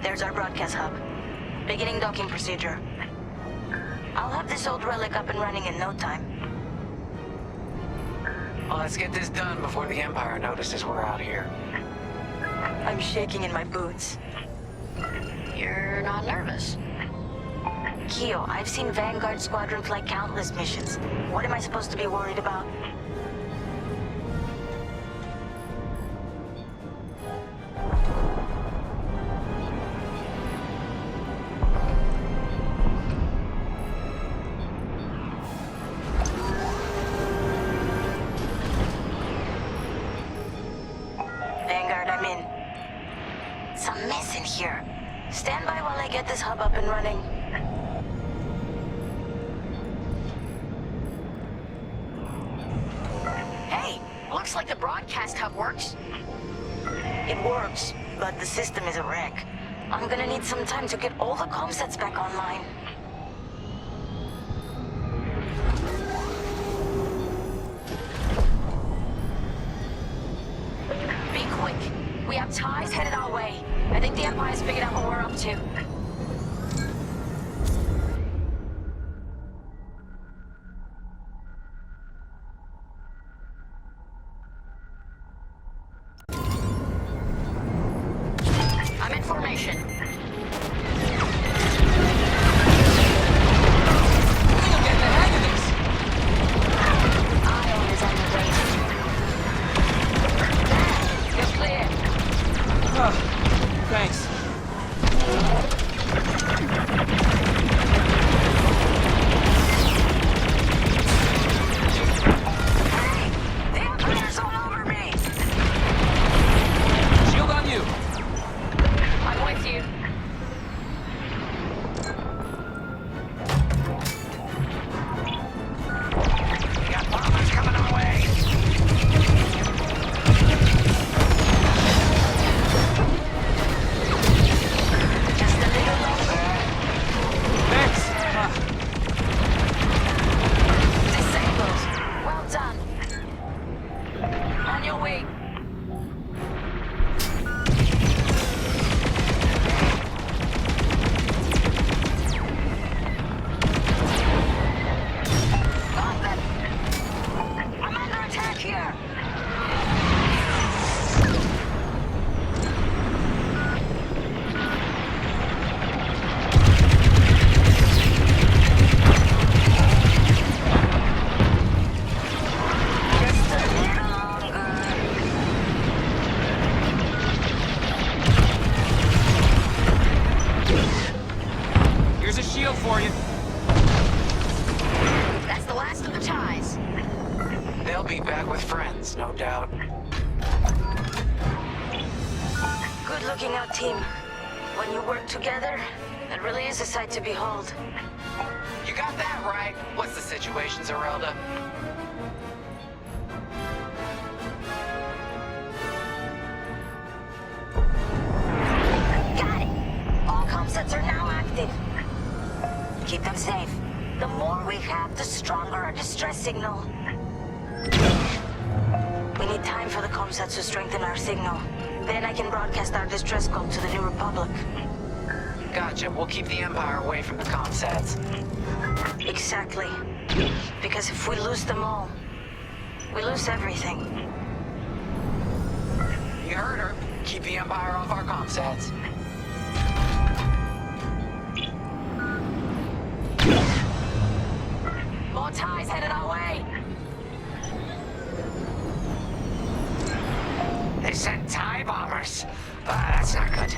There's our broadcast hub. Beginning docking procedure. I'll have this old relic up and running in no time. Well, let's get this done before the Empire notices we're out here. I'm shaking in my boots. You're not nervous. Keo, I've seen Vanguard Squadron fly countless missions. What am I supposed to be worried about? Vanguard, I'm in. It's a mess in here. Stand by while I get this hub up and running. Hey, looks like the broadcast hub works. It works, but the system is a wreck. I'm gonna need some time to get all the comm sets back online. Be quick. We have ties headed our way. I think the Empire's figured out what we're up to. I'm in formation. Ion is on the way. You're clear. Thanks. The Empire's all over me! Shield on you. I'm with you. We got bombers coming our way. Just a little longer. Thanks. Disabled. Well done. On your way. Got them! I'm under attack here! Just a little longer! Here's a shield for you. That's the last of the ties. They'll be back with friends, no doubt. Good looking out, team. When you work together, it really is a sight to behold. You got that right. What's the situation, Zarelda? Got it! All comm sets are now active. Keep them safe. The more we have, the stronger our distress signal. We need time for the comm sets to strengthen our signal. Then I can broadcast our distress call to the New Republic. Gotcha. We'll keep the Empire away from the comm sets. Exactly. Because if we lose them all, we lose everything. You heard her. Keep the Empire off our comm sets. More ties headed our way. They sent TIE bombers. That's not good.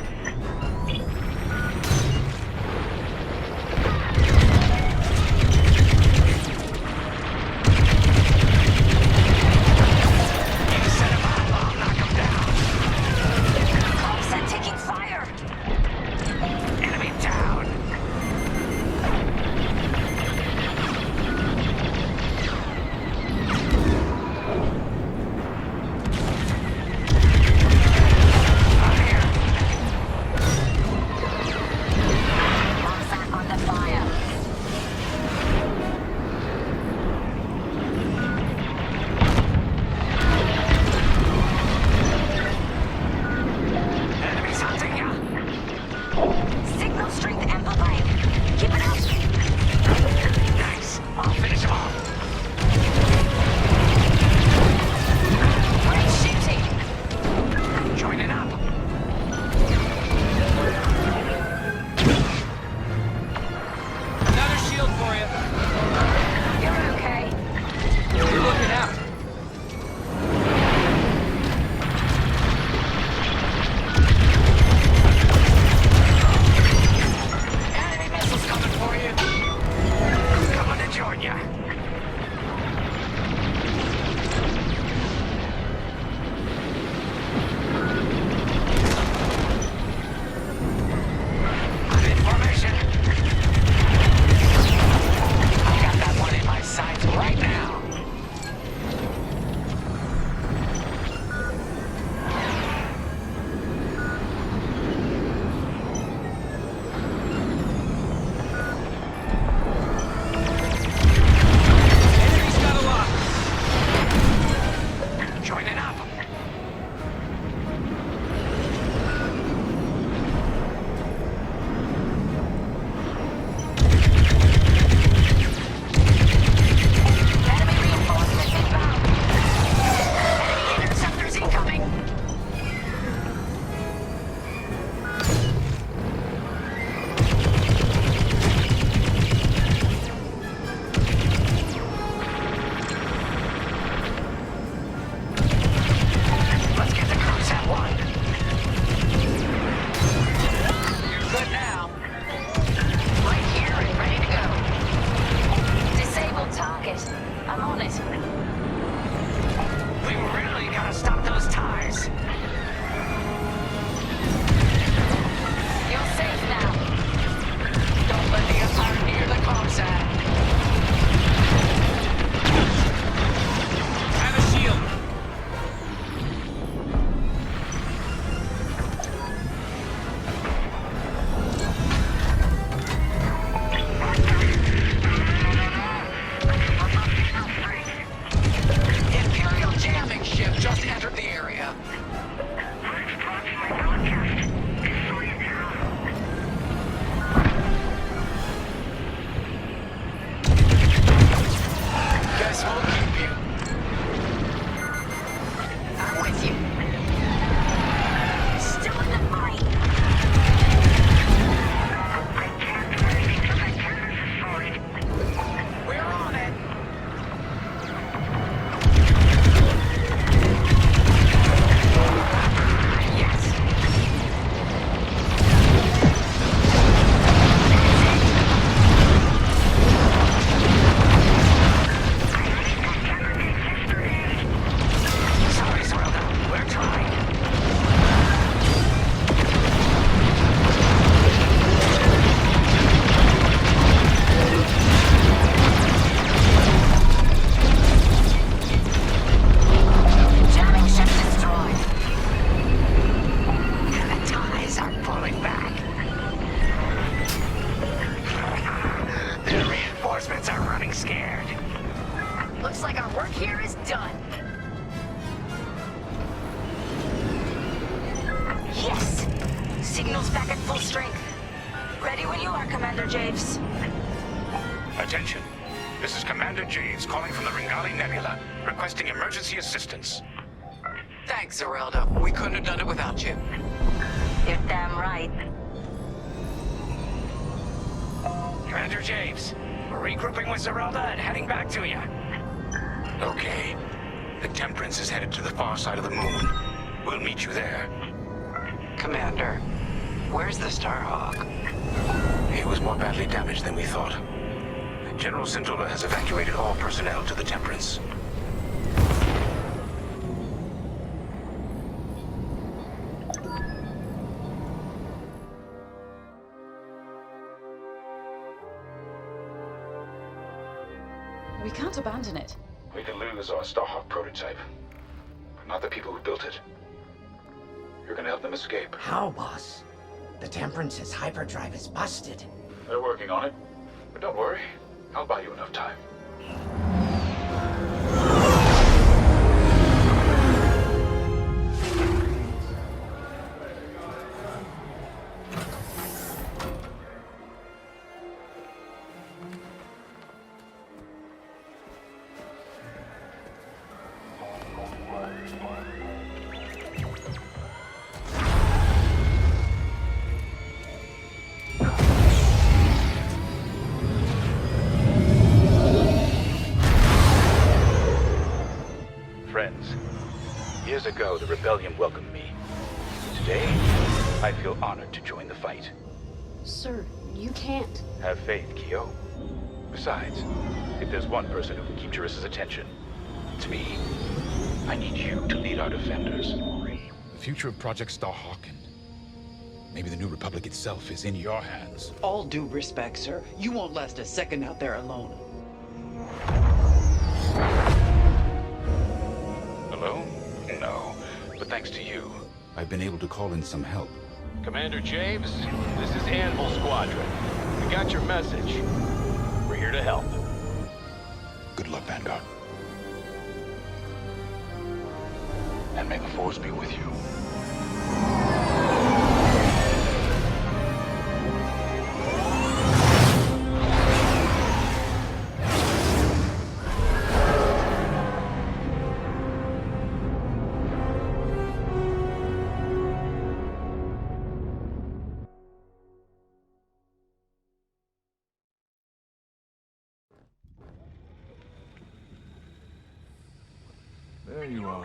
Signal's back at full strength. Ready when you are, Commander Javes. Attention. This is Commander Javes calling from the Ringali Nebula, requesting emergency assistance. Thanks, Zerelda. We couldn't have done it without you. You're damn right. Commander Javes, we're regrouping with Zerelda and heading back to you. Okay. The Temperance is headed to the far side of the moon. We'll meet you there. Commander, where's the Starhawk? It was more badly damaged than we thought. General Syndulla has evacuated all personnel to the Temperance. We can't abandon it. We can lose our Starhawk prototype, but not the people who built it. You're gonna help them escape. How, boss? The Temperance's hyperdrive is busted. They're working on it, but don't worry. I'll buy you enough time. Friends, years ago the Rebellion welcomed me. Today, I feel honored to join the fight. Sir, you can't. Have faith, Kyo. Besides, if there's one person who can keep Jarissa's attention, it's me. I need you to lead our defenders. The future of Project Starhawk and maybe the New Republic itself is in your hands. All due respect, sir. You won't last a second out there alone. Alone? No. But thanks to you, I've been able to call in some help. Commander Javes, this is Anvil Squadron. We got your message. We're here to help. Good luck, Vanguard. And may the Force be with you. There you are.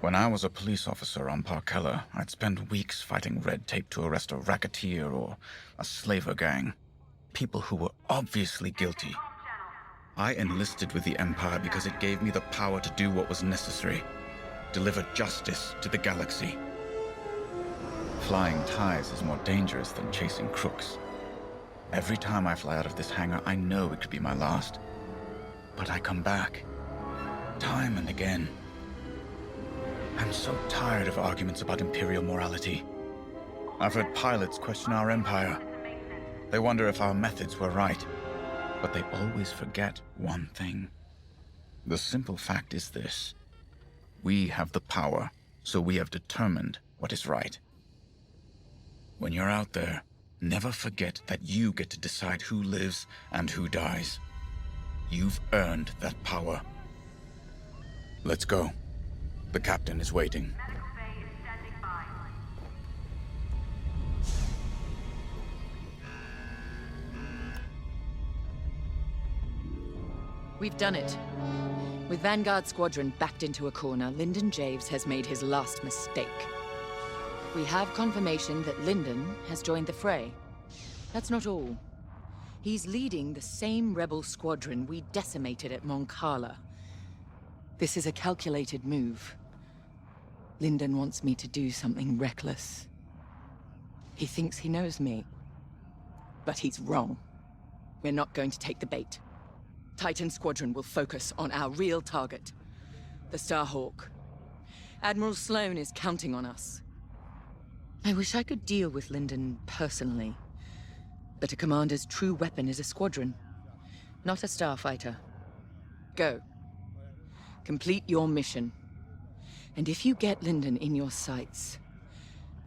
When I was a police officer on Parkella, I'd spend weeks fighting red tape to arrest a racketeer or a slaver gang. People who were obviously guilty. I enlisted with the Empire because it gave me the power to do what was necessary. Deliver justice to the galaxy. Flying ties is more dangerous than chasing crooks. Every time I fly out of this hangar, I know it could be my last. But I come back. Time and again. I'm so tired of arguments about Imperial morality. I've heard pilots question our Empire. They wonder if our methods were right. But they always forget one thing. The simple fact is this. We have the power, so we have determined what is right. When you're out there, never forget that you get to decide who lives and who dies. You've earned that power. Let's go. The captain is waiting. We've done it. With Vanguard Squadron backed into a corner, Lyndon Javes has made his last mistake. We have confirmation that Lyndon has joined the fray. That's not all. He's leading the same rebel squadron we decimated at Moncala. This is a calculated move. Lyndon wants me to do something reckless. He thinks he knows me. But he's wrong. We're not going to take the bait. Titan Squadron will focus on our real target, the Starhawk. Admiral Sloane is counting on us. I wish I could deal with Lyndon personally. But a commander's true weapon is a squadron, not a starfighter. Go. Complete your mission. And if you get Lyndon in your sights,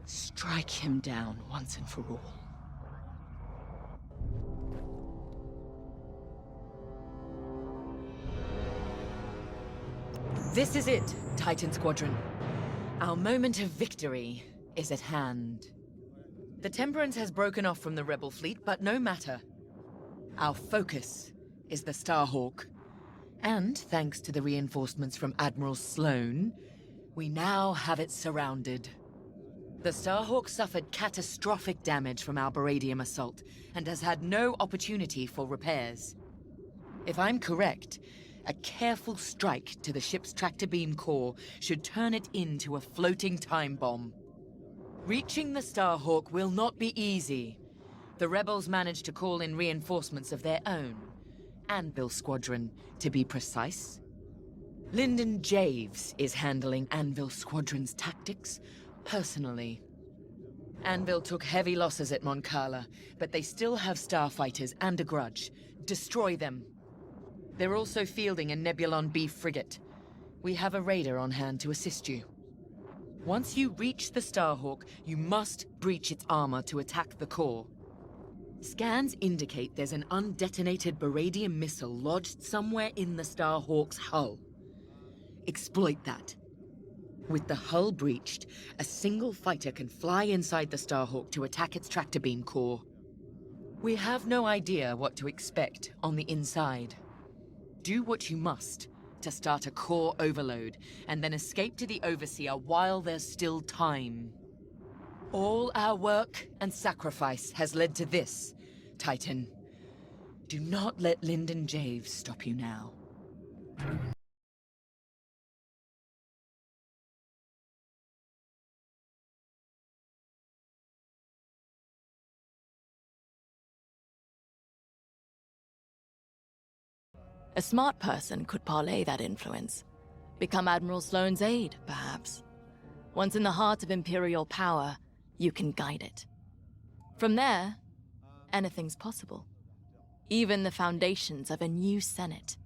strike him down once and for all. This is it, Titan Squadron. Our moment of victory is at hand. The Temperance has broken off from the Rebel fleet, but no matter. Our focus is the Starhawk. And thanks to the reinforcements from Admiral Sloane, we now have it surrounded. The Starhawk suffered catastrophic damage from our Baradium assault, and has had no opportunity for repairs. If I'm correct, a careful strike to the ship's tractor beam core should turn it into a floating time bomb. Reaching the Starhawk will not be easy. The rebels managed to call in reinforcements of their own. Anvil Squadron, to be precise. Lyndon Javes is handling Anvil Squadron's tactics personally. Anvil took heavy losses at Moncala, but they still have starfighters and a grudge. Destroy them. They're also fielding a Nebulon B frigate. We have a raider on hand to assist you. Once you reach the Starhawk, you must breach its armor to attack the core. Scans indicate there's an undetonated Baradium missile lodged somewhere in the Starhawk's hull. Exploit that. With the hull breached, a single fighter can fly inside the Starhawk to attack its tractor beam core. We have no idea what to expect on the inside. Do what you must to start a core overload, and then escape to the Overseer while there's still time. All our work and sacrifice has led to this, Titan. Do not let Lyndon Javes stop you now. A smart person could parlay that influence. Become Admiral Sloane's aide, perhaps. Once in the heart of Imperial power, you can guide it. From there, anything's possible. Even the foundations of a new Senate.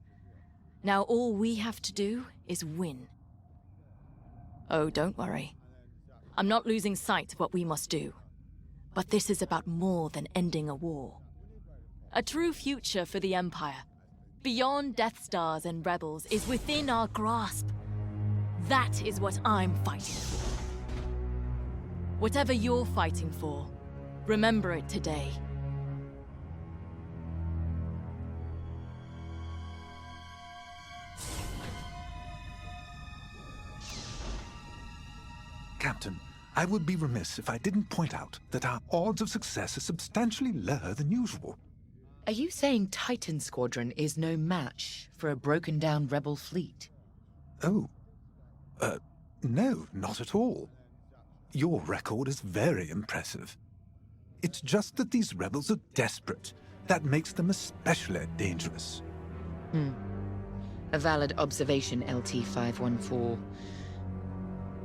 Now all we have to do is win. Oh, don't worry. I'm not losing sight of what we must do. But this is about more than ending a war. A true future for the Empire, beyond Death Stars and Rebels, is within our grasp. That is what I'm fighting for. Whatever you're fighting for, remember it today. Captain, I would be remiss if I didn't point out that our odds of success are substantially lower than usual. Are you saying Titan Squadron is no match for a broken-down Rebel fleet? Oh. No, not at all. Your record is very impressive. It's just that these rebels are desperate. That makes them especially dangerous. A valid observation, LT-514.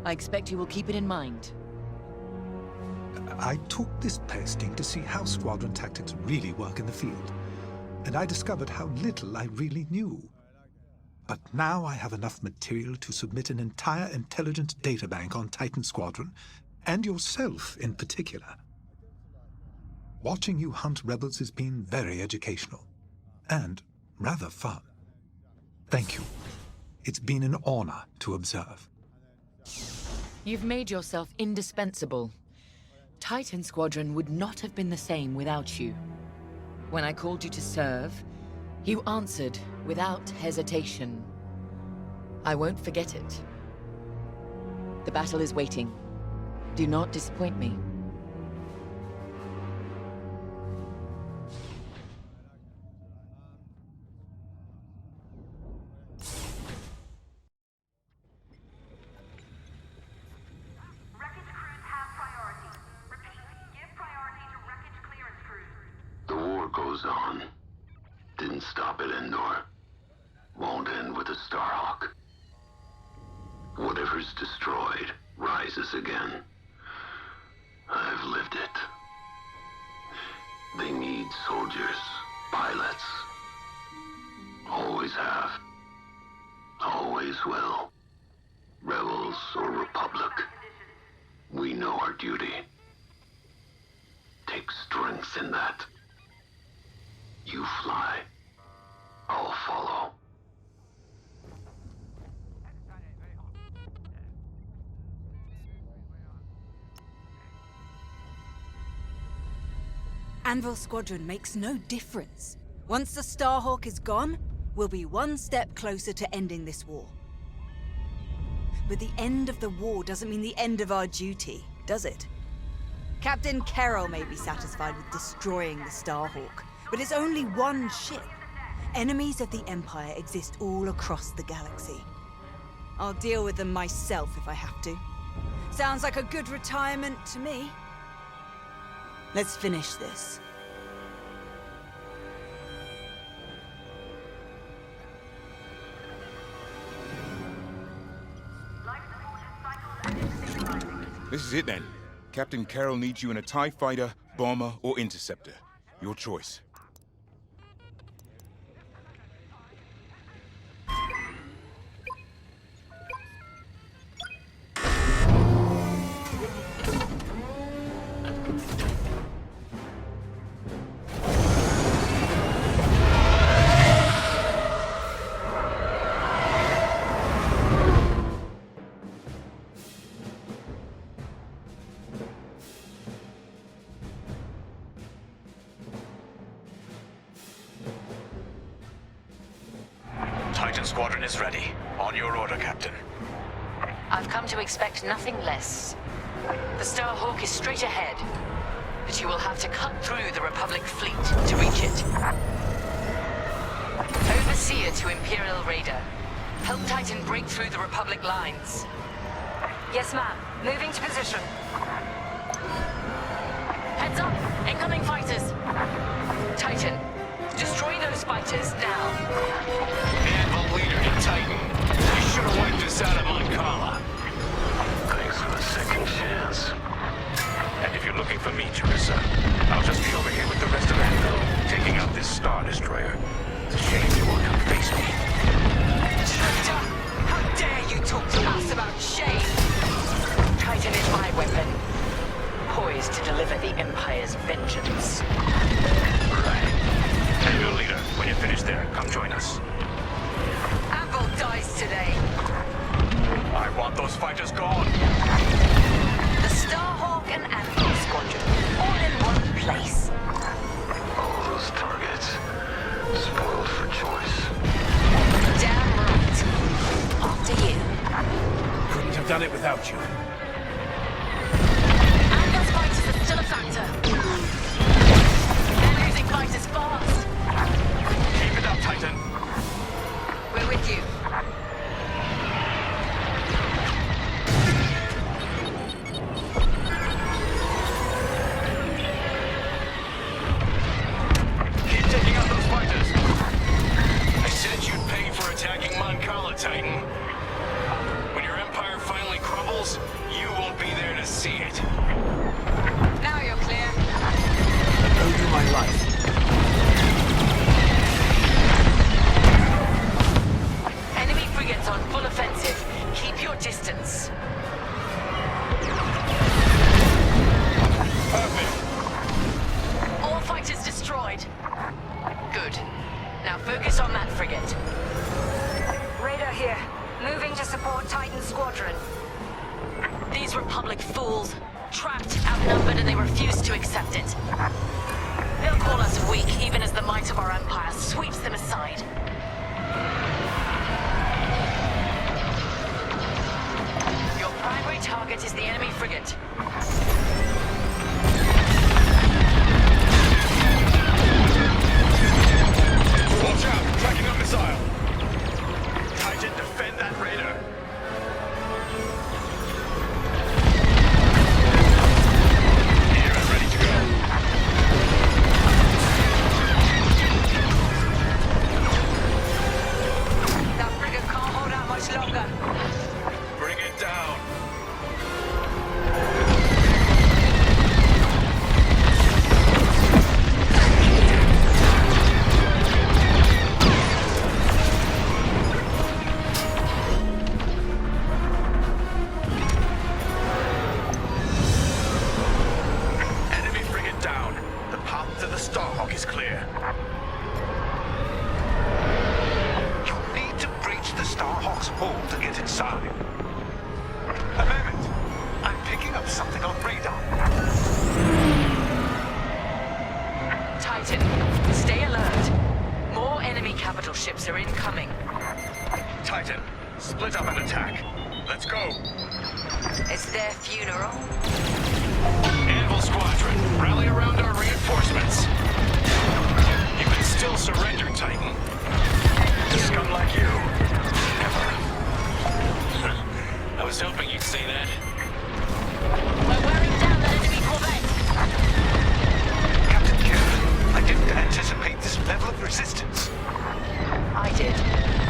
I expect you will keep it in mind. I took this posting to see how squadron tactics really work in the field, and I discovered how little I really knew. But now I have enough material to submit an entire intelligence databank on Titan Squadron, and yourself in particular. Watching you hunt rebels has been very educational, and rather fun. Thank you. It's been an honor to observe. You've made yourself indispensable. Titan Squadron would not have been the same without you. When I called you to serve, you answered without hesitation. I won't forget it. The battle is waiting. Do not disappoint me. The war goes on. Didn't stop at Endor. Won't end with the Starhawk. Whatever's destroyed rises again. for duty. Take strength in that. You fly. I'll follow. Anvil Squadron makes no difference. Once the Starhawk is gone, we'll be one step closer to ending this war. But the end of the war doesn't mean the end of our duty, does it? Captain Carroll may be satisfied with destroying the Starhawk, but it's only one ship. Enemies of the Empire exist all across the galaxy. I'll deal with them myself if I have to. Sounds like a good retirement to me. Let's finish this. This is it then. Captain Carroll needs you in a TIE fighter, bomber, or interceptor. Your choice. Titan Squadron is ready. On your order, Captain. I've come to expect nothing less. The Starhawk is straight ahead, but you will have to cut through the Republic fleet to reach it. Overseer to Imperial Raider. Help Titan break through the Republic lines. Yes, ma'am. Moving to position. Heads up! Incoming fighters! Titan, destroy those fighters now. Anvil leader to Titan. You should have wiped us out at Moncala. Thanks for the second chance. And if you're looking for me, Teresa, I'll just be over here with the rest of Anvil, taking out this Star Destroyer. It's a shame you won't come face me. Traitor! How dare you talk to us about shame! Titan is my weapon, poised to deliver the Empire's vengeance. Right. And your leader, when you're finished there, come join us. Anvil dies today. I want those fighters gone. The Starhawk and Anvil Squadron, all in one place. All those targets, spoiled for choice. Damn right. After you. Couldn't have done it without you. Anvil's fighters are still a factor. They're losing fighters fast. Keep it up, Titan. We're with you. Keep taking out those fighters. I said you'd pay for attacking Moncala, Titan. When your empire finally crumbles, you won't be there to see it. Now you're clear. I owe you my life. Enemy frigates on full offensive. Keep your distance. Perfect. All fighters destroyed. Good. Now focus on that frigate. Radar here. Moving to support Titan Squadron. These Republic fools. Trapped, outnumbered, and they refuse to accept it. They'll call us weak, even as the might of our Empire sweeps them aside. Your primary target is the enemy frigate. Watch out! Tracking a missile! Titan, defend that raider! Here and ready to go. That frigate can't hold out much longer. Bring it down. radar. Titan, stay alert. More enemy capital ships are incoming. Titan, split up and attack. Let's go. It's their funeral. Anvil Squadron, rally around our reinforcements. You can still surrender, Titan. To scum like you, never. I was hoping you'd say that. We're wearing down the enemy corvette. Captain Kevin, I didn't anticipate this level of resistance. I did.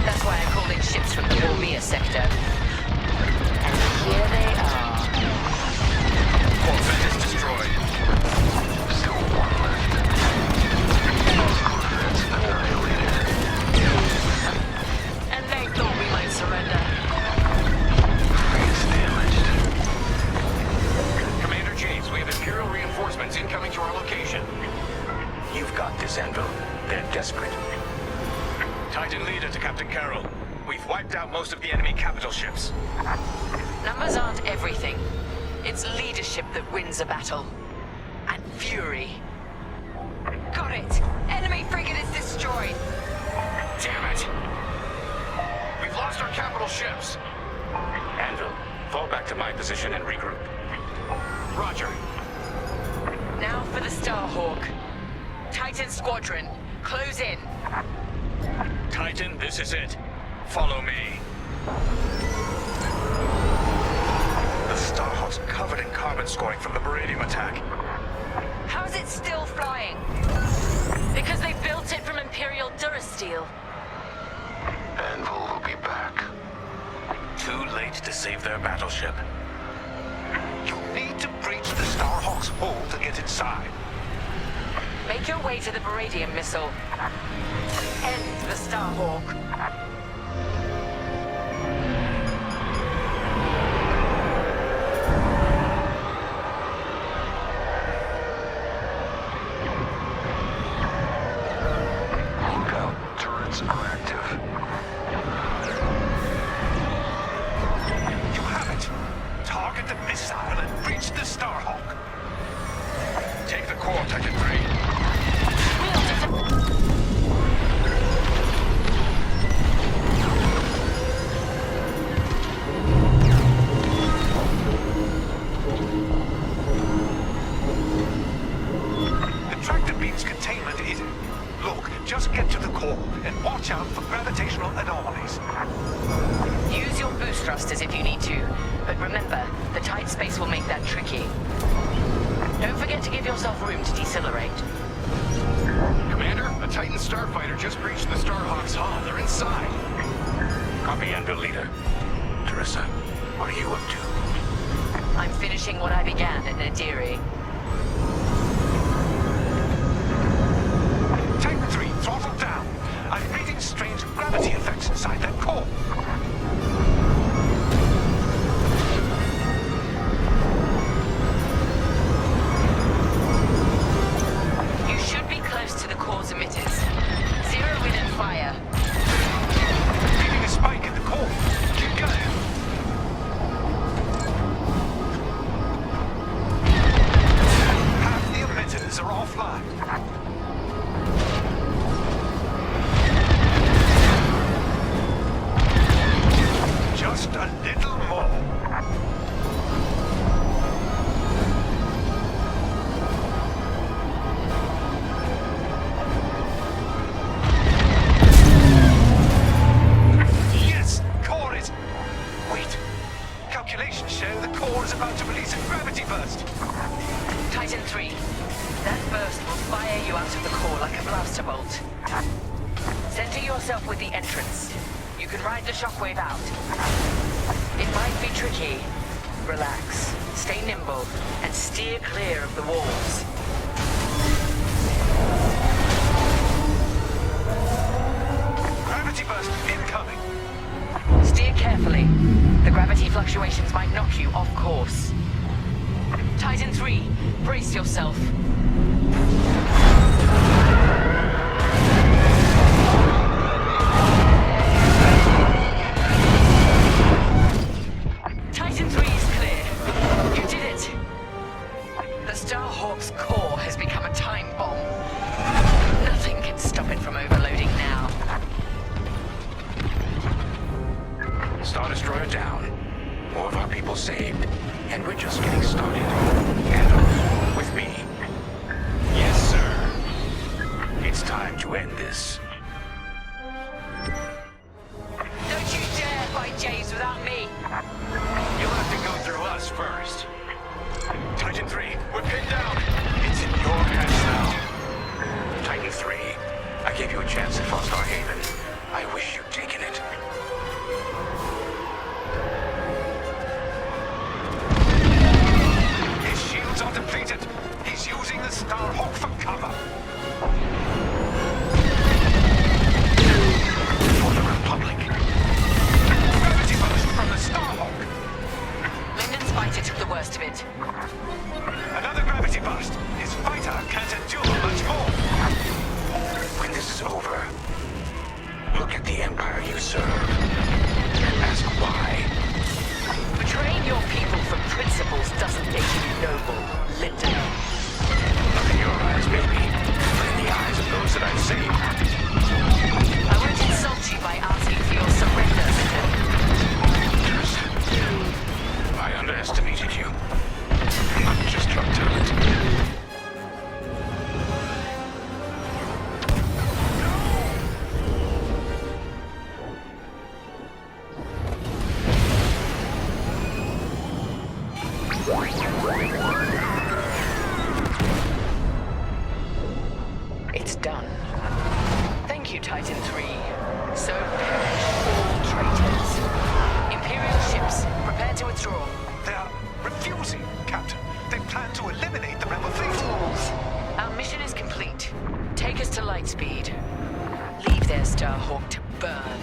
That's why I called in ships from the Bormir sector. And here they are. Corvette is destroyed. Still one left. Those corvettes annihilated. And they thought we might surrender. Frigate's damaged. Commander James, we have Imperial reinforcements incoming to our location. You've got this, Anvil. They're desperate. Titan leader to Captain Carroll. We've wiped out most of the enemy capital ships. Numbers aren't everything. It's leadership that wins a battle. And fury. Got it. Enemy frigate is destroyed. Damn it. We've lost our capital ships. Anvil, fall back to my position and regroup. Roger. Now for the Starhawk. Titan Squadron, close in. Titan, this is it. Follow me. The Starhawk's covered in carbon scoring from the Meridium attack. How's it still flying? Because they built it from Imperial Durasteel. Anvil will be back. Too late to save their battleship. You need to breach the Starhawk's hull to get inside. Make your way to the Meridium missile. End the Starhawk. Lookout. Turrets are active. You have it. Target the missile and breach the Starhawk. Take the core, Titan 3. The tractor beam's containment is... Look, just get to the core and watch out for gravitational anomalies. Use your boost thrusters if you need to, but remember, the tight space will make that tricky. Don't forget to give yourself room to decelerate. Commander, a Titan starfighter just breached the Starhawk's hull. They're inside. Copy, Anvil leader. Teresa, what are you up to? I'm finishing what I began in Nadiri. Titan 3, throttle down. I'm reading strange gravity effects inside that core. You should be close to the core's emitters. Zero in and fire. Reading a spike in the core. Keep going. Half the emitters are offline. Just a little more. Yes, core is... Wait. Calculations show the core is about to release a gravity burst. Titan 3, that burst will fire you out of the core like a blaster bolt. Center yourself with the entrance. You can ride the shockwave out. It might be tricky. Relax, stay nimble, and steer clear of the walls. Gravity burst incoming. Steer carefully. The gravity fluctuations might knock you off course. Titan 3, brace yourself. Titan 3 is clear. You did it. We're just getting started. And with me. Yes, sir. It's time to end this. Don't you dare fight James without me! You'll have to go through us first. Titan 3, we're pinned down. It's in your hands now. Titan 3, I gave you a chance at Fostar Haven. I wish you'd taken it. His shields are depleted. He's using the Starhawk for cover. For the Republic. Gravity burst from the Starhawk. Lyndon's fighter took the worst of it. Another gravity burst. His fighter can't endure much more. When this is over, look at the Empire you serve and ask why. Betraying your people for principles doesn't make you noble, Lyndon. Not in your eyes, baby, but in the eyes of those that I've saved. I won't insult you by asking for your surrender, Lyndon. I underestimated you. Not just your talent. It's done. Thank you, Titan 3. So perish all traitors. Imperial ships, prepare to withdraw. They're refusing, Captain. They plan to eliminate the rebel fleet. Fools! Our mission is complete. Take us to Lightspeed. Leave their Starhawk to burn.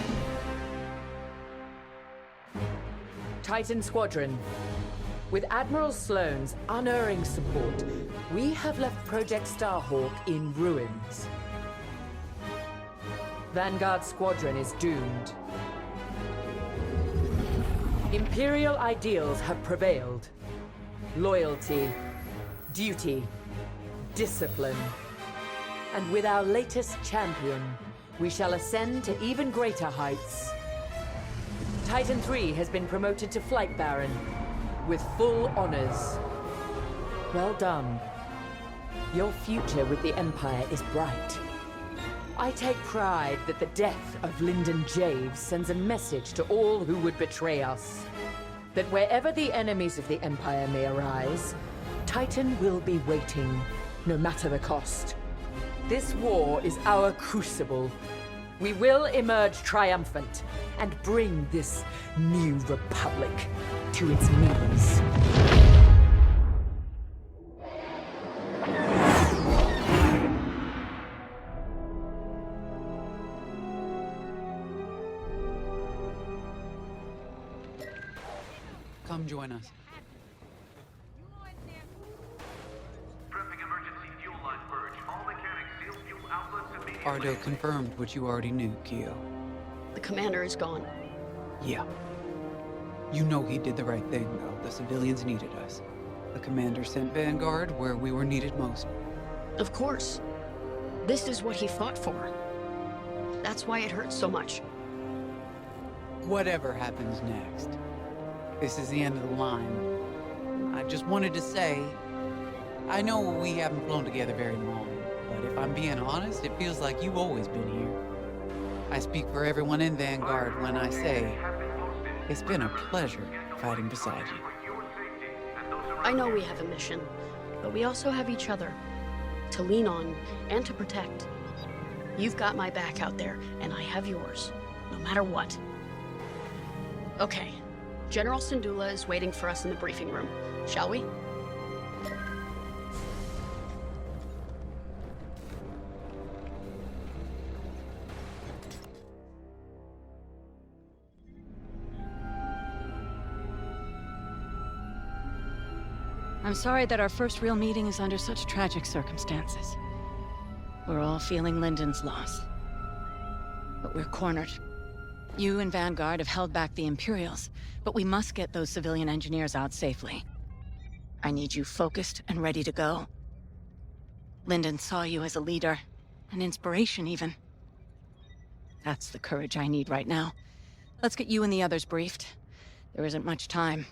Titan Squadron. With Admiral Sloane's unerring support, we have left Project Starhawk in ruins. Vanguard Squadron is doomed. Imperial ideals have prevailed. Loyalty, duty, discipline. And with our latest champion, we shall ascend to even greater heights. Titan 3 has been promoted to Flight Baron, with full honors. Well done. Your future with the Empire is bright. I take pride that the death of Lyndon Javes sends a message to all who would betray us. That wherever the enemies of the Empire may arise, Titan will be waiting, no matter the cost. This war is our crucible. We will emerge triumphant and bring this new republic to its knees. Come join us. Prepping emergency fuel line purge. All mechanics seal fuel outlets immediately. Ardo confirmed what you already knew, Keo. The commander is gone. Yeah. You know he did the right thing, though. The civilians needed us. The commander sent Vanguard where we were needed most. Of course. This is what he fought for. That's why it hurts so much. Whatever happens next, this is the end of the line. I just wanted to say, I know we haven't flown together very long, but if I'm being honest, it feels like you've always been here. I speak for everyone in Vanguard when I say, it's been a pleasure fighting beside you. I know we have a mission, but we also have each other to lean on and to protect. You've got my back out there, and I have yours, no matter what. Okay, General Syndulla is waiting for us in the briefing room. Shall we? I'm sorry that our first real meeting is under such tragic circumstances. We're all feeling Lyndon's loss. But we're cornered. You and Vanguard have held back the Imperials, but we must get those civilian engineers out safely. I need you focused and ready to go. Lyndon saw you as a leader, an inspiration even. That's the courage I need right now. Let's get you and the others briefed. There isn't much time.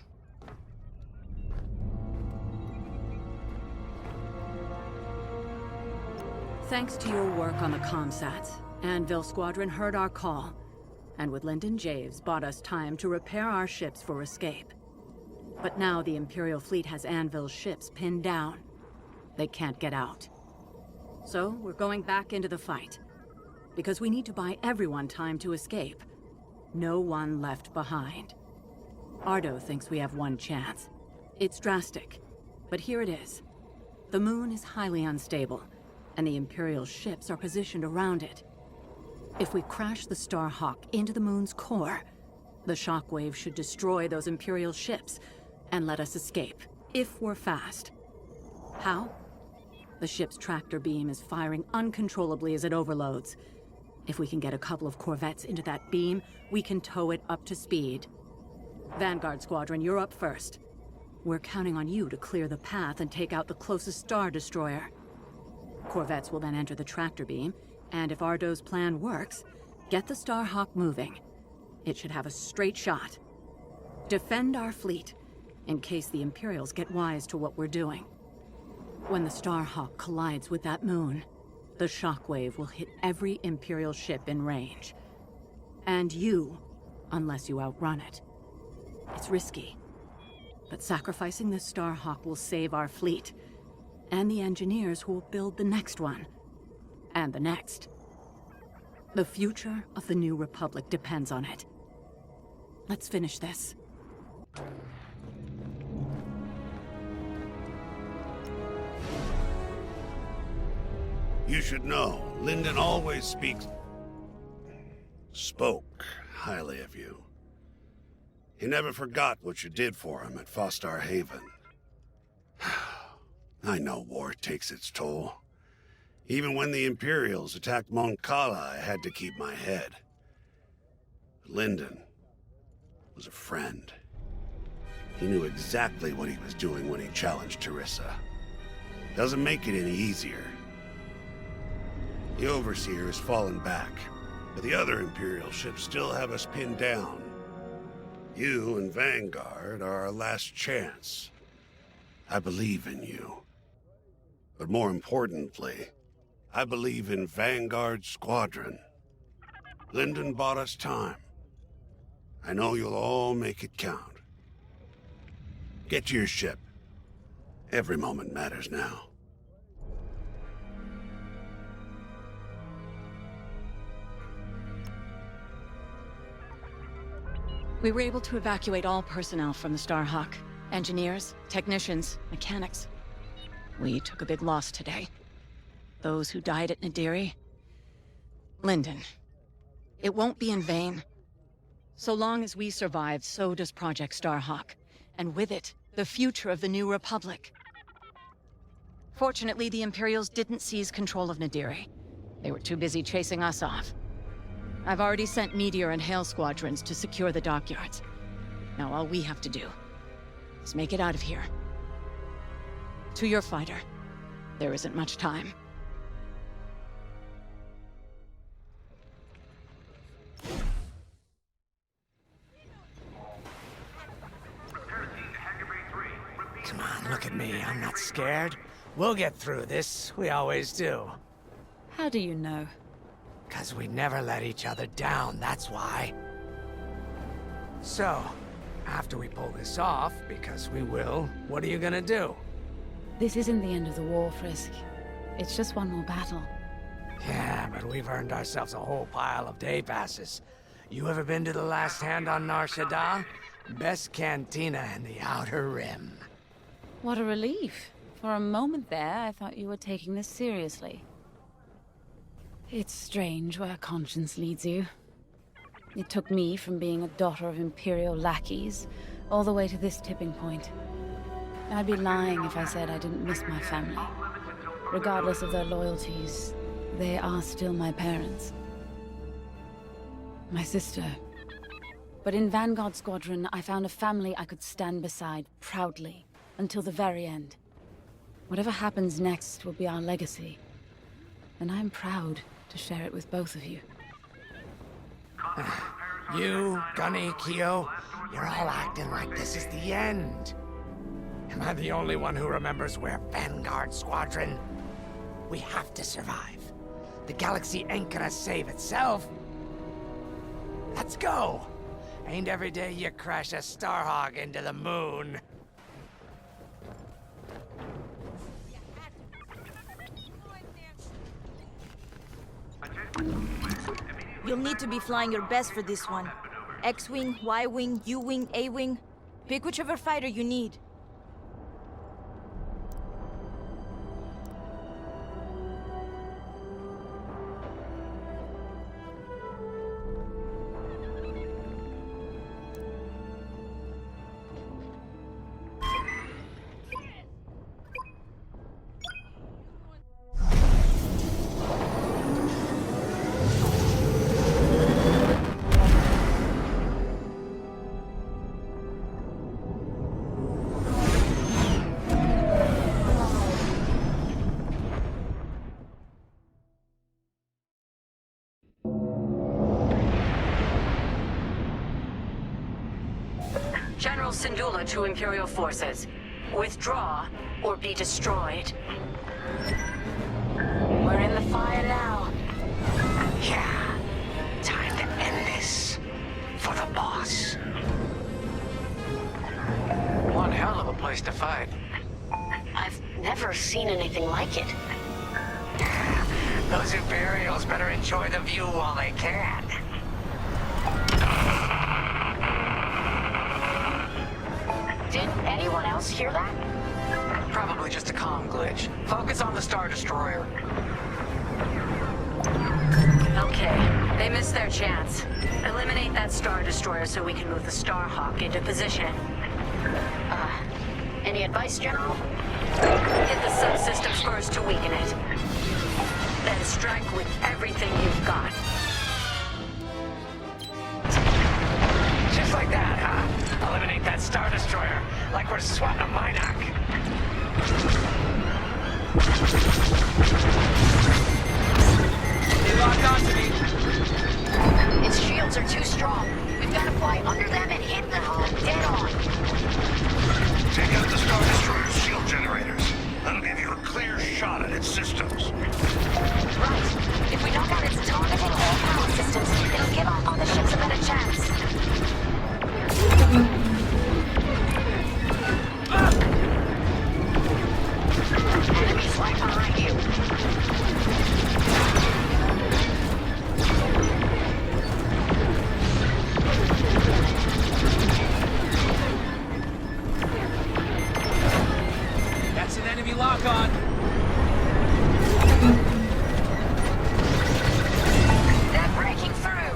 Thanks to your work on the comsats, Anvil Squadron heard our call, and with Lyndon Javes bought us time to repair our ships for escape. But now the Imperial fleet has Anvil's ships pinned down. They can't get out. So we're going back into the fight, because we need to buy everyone time to escape. No one left behind. Ardo thinks we have one chance. It's drastic, but here it is. The moon is highly unstable, and the Imperial ships are positioned around it. If we crash the Starhawk into the moon's core, the shockwave should destroy those Imperial ships and let us escape, if we're fast. How? The ship's tractor beam is firing uncontrollably as it overloads. If we can get a couple of corvettes into that beam, we can tow it up to speed. Vanguard Squadron, you're up first. We're counting on you to clear the path and take out the closest Star Destroyer. Corvettes will then enter the tractor beam, and if Ardo's plan works, get the Starhawk moving. It should have a straight shot. Defend our fleet, in case the Imperials get wise to what we're doing. When the Starhawk collides with that moon, the shockwave will hit every Imperial ship in range. And you, unless you outrun it. It's risky, but sacrificing the Starhawk will save our fleet, and the engineers who will build the next one, and the next. The future of the New Republic depends on it. Let's finish this. You should know, Lyndon always spoke highly of you. He never forgot what you did for him at Fostar Haven. I know war takes its toll. Even when the Imperials attacked Mon Cala, I had to keep my head. Lyndon was a friend. He knew exactly what he was doing when he challenged Teresa. Doesn't make it any easier. The Overseer has fallen back, but the other Imperial ships still have us pinned down. You and Vanguard are our last chance. I believe in you. But more importantly, I believe in Vanguard Squadron. Lyndon bought us time. I know you'll all make it count. Get to your ship. Every moment matters now. We were able to evacuate all personnel from the Starhawk. Engineers, technicians, mechanics. We took a big loss today. Those who died at Nadiri. Lyndon, it won't be in vain. So long as we survive, so does Project Starhawk. And with it, the future of the New Republic. Fortunately, the Imperials didn't seize control of Nadiri. They were too busy chasing us off. I've already sent Meteor and Hail Squadrons to secure the dockyards. Now all we have to do is make it out of here. To your fighter. There isn't much time. Come on, look at me. I'm not scared. We'll get through this. We always do. How do you know? 'Cause we never let each other down, that's why. So, after we pull this off, because we will, what are you gonna do? This isn't the end of the war, Frisk. It's just one more battle. Yeah, but we've earned ourselves a whole pile of day passes. You ever been to the Last Hand on Nar Shaddaa? Best cantina in the Outer Rim. What a relief. For a moment there, I thought you were taking this seriously. It's strange where conscience leads you. It took me from being a daughter of Imperial lackeys all the way to this tipping point. I'd be lying if I said I didn't miss my family. Regardless of their loyalties, they are still my parents. My sister. But in Vanguard Squadron, I found a family I could stand beside proudly until the very end. Whatever happens next will be our legacy. And I'm proud to share it with both of you. You, Gunny, Keo, you're all acting like this is the end. Am I the only one who remembers where Vanguard Squadron? We have to survive. The galaxy ain't gonna save itself. Let's go! Ain't every day you crash a Starhawk into the moon. You'll need to be flying your best for this one. X-Wing, Y-Wing, U-Wing, A-Wing. Pick whichever fighter you need. General Syndulla to Imperial forces. Withdraw or be destroyed. We're in the fire now. Yeah. Time to end this. For the boss. One hell of a place to fight. I've never seen anything like it. Those Imperials better enjoy the view while they can. Did anyone else hear that? Probably just a comm glitch. Focus on the Star Destroyer. Okay, they missed their chance. Eliminate that Star Destroyer so we can move the Starhawk into position. Any advice, General? Hit the subsystems first to weaken it. Then strike with everything you've got. Just like that, huh? Eliminate that Star Destroyer, like we're swatting a Minoc. They locked onto me. Its shields are too strong. We've got to fly under them and hit the hull dead on. Take out the Star Destroyer's shield generators. That'll give you a clear shot at its systems. Right. If we knock out its targeting all power systems, it'll give our other ships a better chance. Enemies right behind you. That's an enemy lock-on. They're breaking through.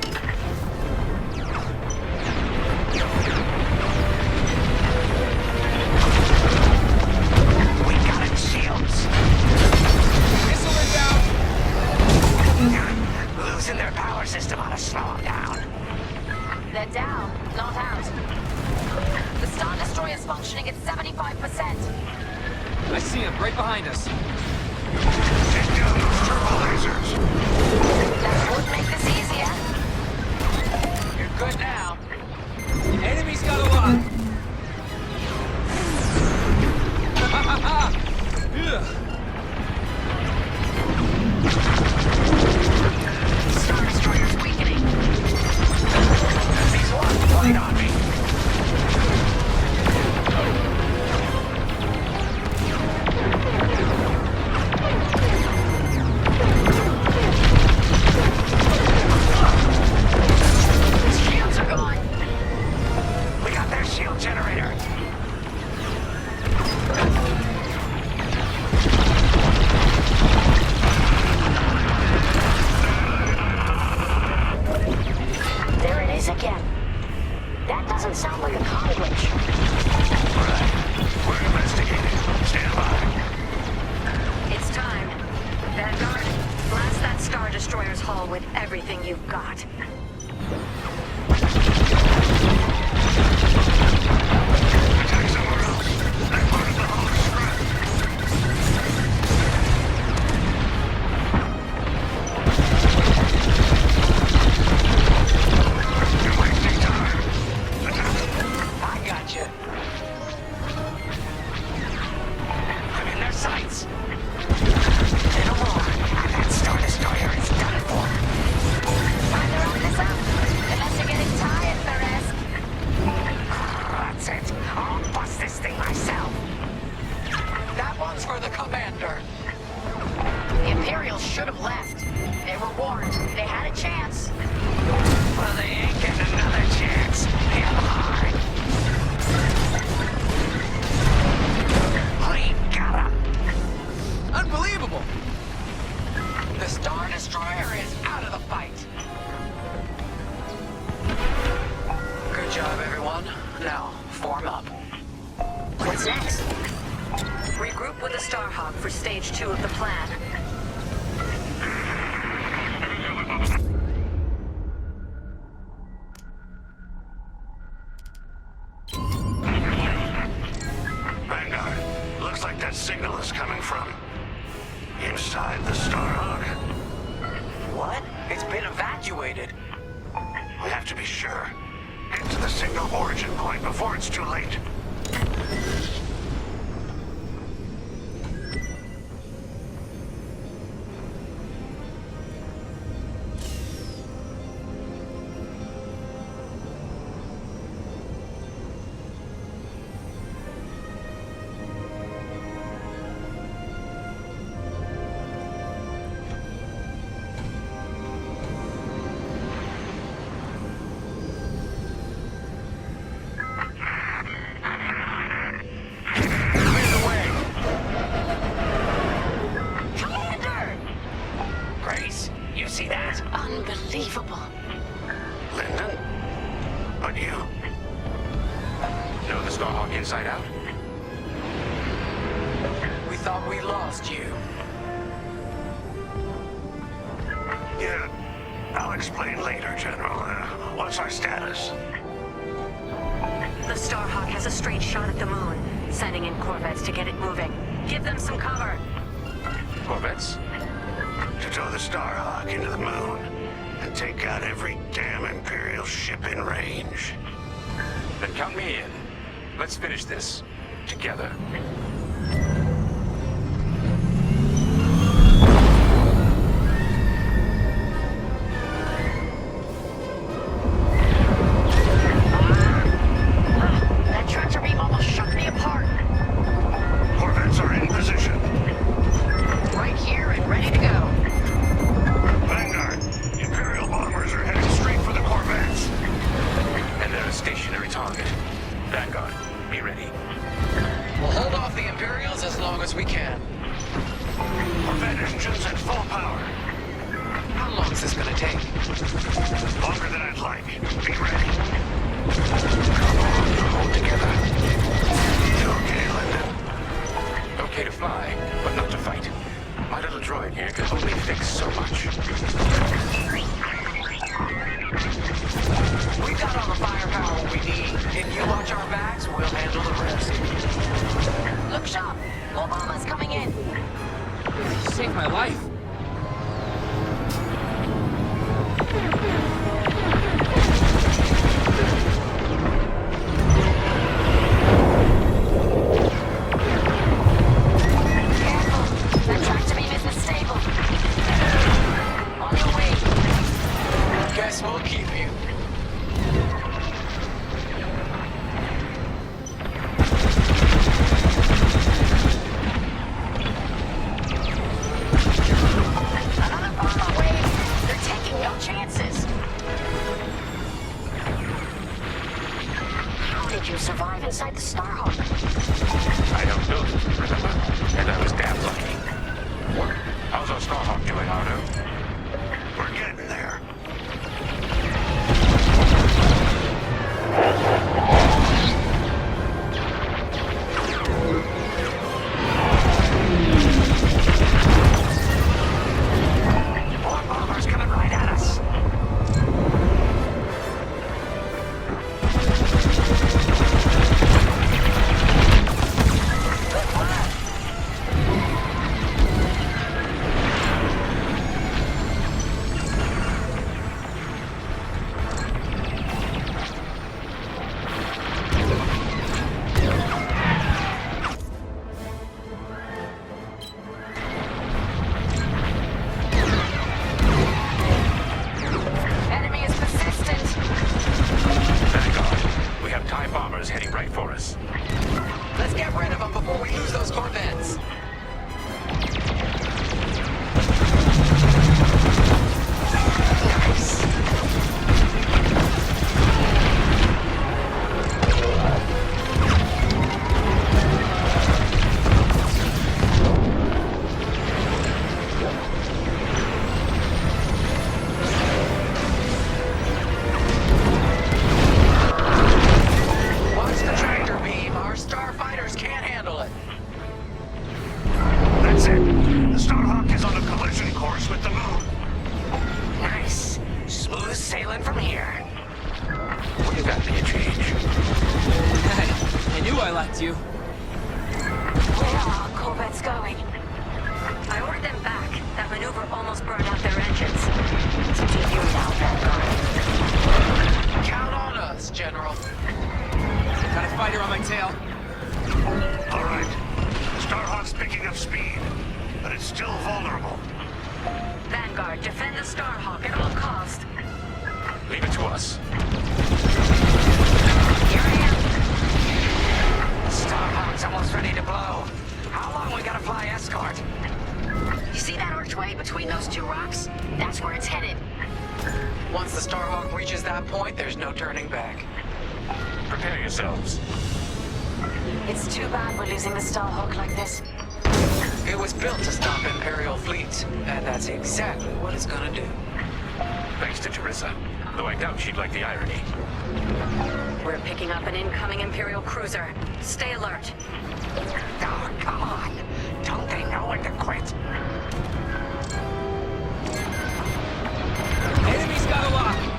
We got its shields. Missile inbound. Losing their power system ought to slow them down. They're down, not out. The Star Destroyer's functioning at 75%. I see him right behind us. Take down those turbo lasers. That would make this easier. You're good now. Enemy's got a lock. Ha ha ha! Star Destroyer's weakening. Enemy's locked light on me. Shields are gone. We got their shield for the commander. The Imperials should have left. They were warned. They had a chance. Well, they ain't getting another chance. Hell hard. We got 'em. Unbelievable! The Star Destroyer is out of the fight. Good job, everyone. Now, form up. What's next? Regroup with the Starhawk for stage 2 of the plan. Vanguard, looks like that signal is coming from inside the Starhawk. What? It's been evacuated. We have to be sure. Get to the signal origin point before it's too late. See that? Unbelievable. Lyndon? But you? Know the Starhawk inside out? We thought we lost you. Yeah. I'll explain later, General. What's our status? The Starhawk has a straight shot at the moon, sending in corvettes to get it moving. Give them some cover. Corvettes? To tow the Starhawk into the moon and take out every damn Imperial ship in range. Then count me in. Let's finish this. Together. That tractor beam almost shook me apart. Corvettes are in position. Right here and ready to go. Vanguard, Imperial bombers are heading straight for the Corvettes. And they're a stationary target. Vanguard, be ready. We'll hold off the Imperials as long as we can. Corvette engines at full power. How long is this gonna take? Longer than I'd like. Be ready. Come on, hold together. You okay, Lyndon? Okay to fly, but not to fight. My little droid here can only fix so much. We've got all the firepower we need. If you watch our backs, we'll handle the rest. Look sharp. More bombers coming in. You saved my life. That tractor beam isn't stable. On your way. Guess we'll keep you. it's still vulnerable. Vanguard, defend the Starhawk at all costs. Leave it to us. Here I am. Starhawk's almost ready to blow. How long we gotta fly escort? You see that archway between those two rocks? That's where it's headed. Once the Starhawk reaches that point, there's no turning back. Prepare yourselves. It's too bad we're losing the Starhawk like this. It was built to stop Imperial fleets, and that's exactly what it's gonna do. Thanks to Teresa. Though I doubt she'd like the irony. We're picking up an incoming Imperial cruiser. Stay alert. Oh, come on. Don't they know when to quit? Enemy's got a lock!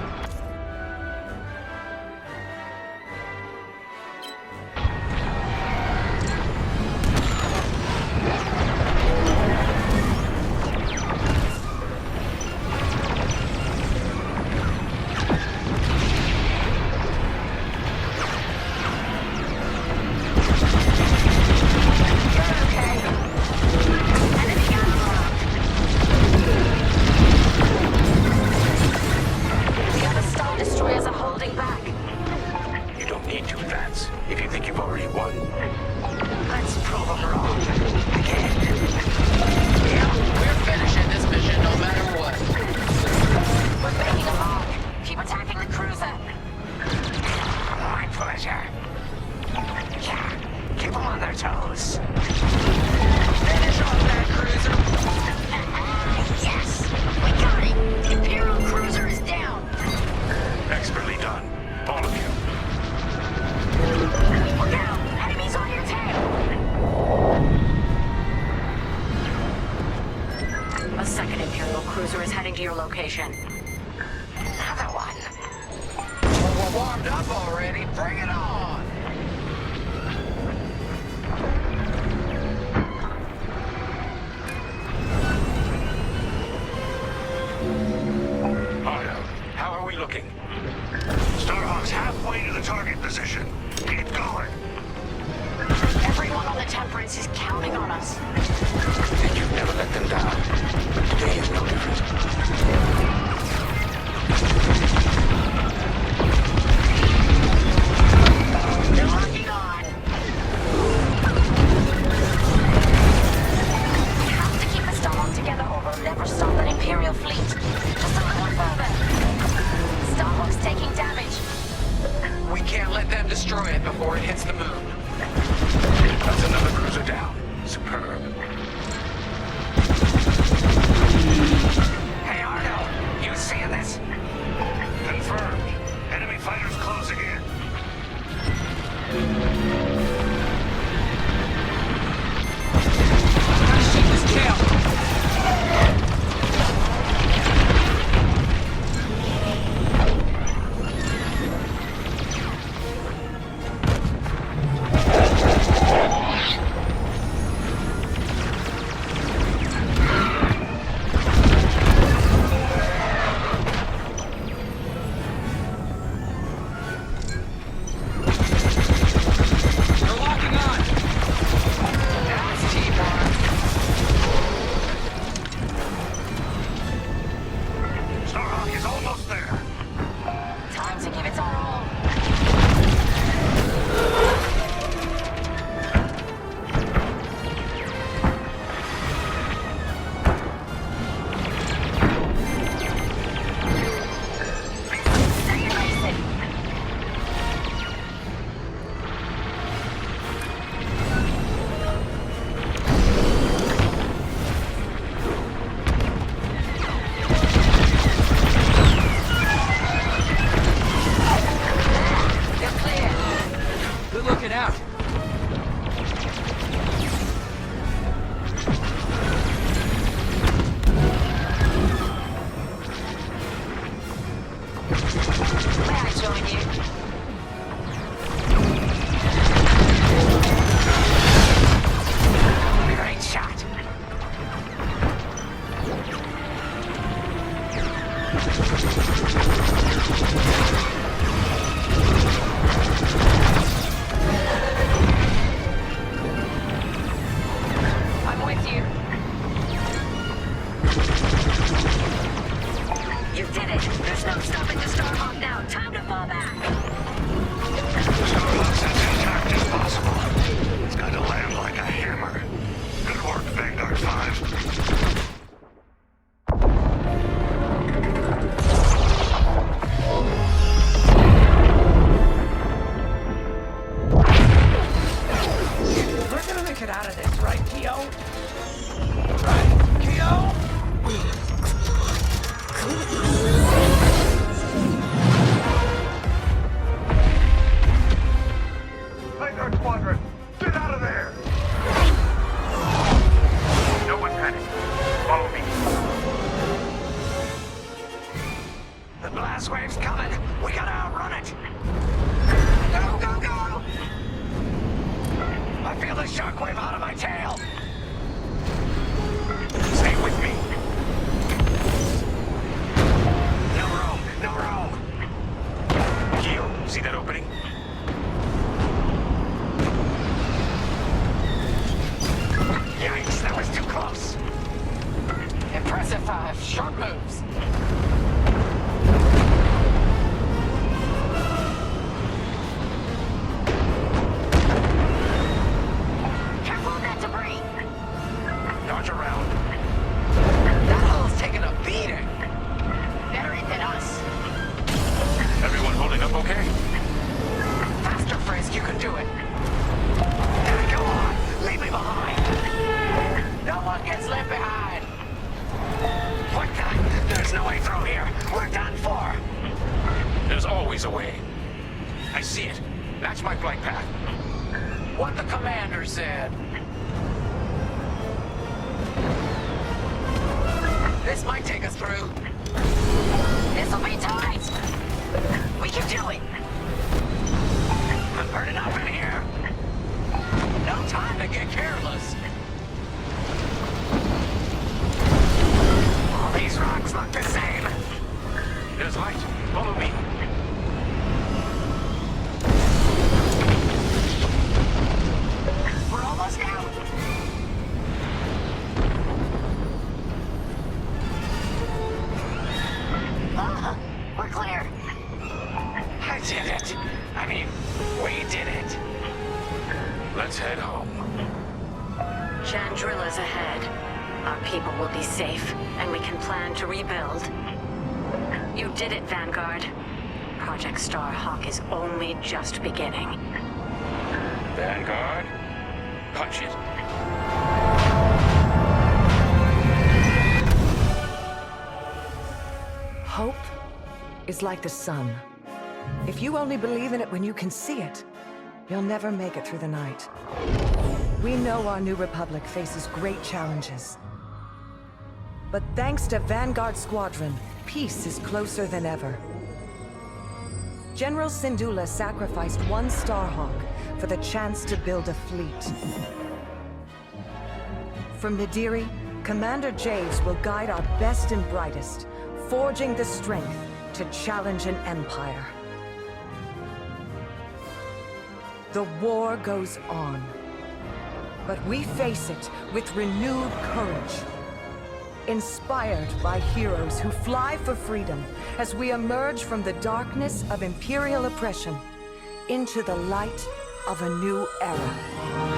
Another one. We're warmed up already. Bring it on! Arno, how are we looking? Starhawk's halfway to the target position. Keep going. Everyone on the Temperance is counting on us. And you've never let them down. Today is no different. They're locking on. We have to keep the Starhawk together or we'll never stop an Imperial fleet. Just a little further. Starhawk's taking damage. We can't let them destroy it before it hits the moon. That's another cruiser down. Superb. There's no stopping the Starhawk now. Time to fall back. Starhawk's as intact as possible. It's going to land like a hammer. Good work, Vanguard 5. We're gonna make it out of this, right, Keo? Right, Keo? Vanguard Squadron, get out of there! No one panic. Follow me. The blast wave's coming. We gotta outrun it. Go, go, go! I feel the shockwave out of my tail. Stay with me. No room, no room. Keo, see that opening? Yikes, that was too close. Impressive 5. Sharp moves. Careful of that debris. Dodge around. That hull's taking a beating. Better it than us. Everyone holding up okay? Faster, Frisk, you can do it. Go on, leave me behind. No one gets left behind. What the? There's no way through here. We're done for. There's always a way. I see it. That's my flight path. What the commander said. This might take us through. This'll be tight. We can do it. I'm burning up in here. No time to get careless. All these rocks look the same. There's light. Follow me. We're almost out. We're clear. I did it. I mean, we did it. Let's head home. Chandrilla's ahead. Our people will be safe, and we can plan to rebuild. You did it, Vanguard. Project Starhawk is only just beginning. Vanguard, punch it. Hope is like the sun. If you only believe in it when you can see it, you'll never make it through the night. We know our new republic faces great challenges. But thanks to Vanguard Squadron, peace is closer than ever. General Syndulla sacrificed one Starhawk for the chance to build a fleet. From Nadiri, Commander Javes will guide our best and brightest, forging the strength to challenge an empire. The war goes on, but we face it with renewed courage. Inspired by heroes who fly for freedom as we emerge from the darkness of Imperial oppression into the light of a new era.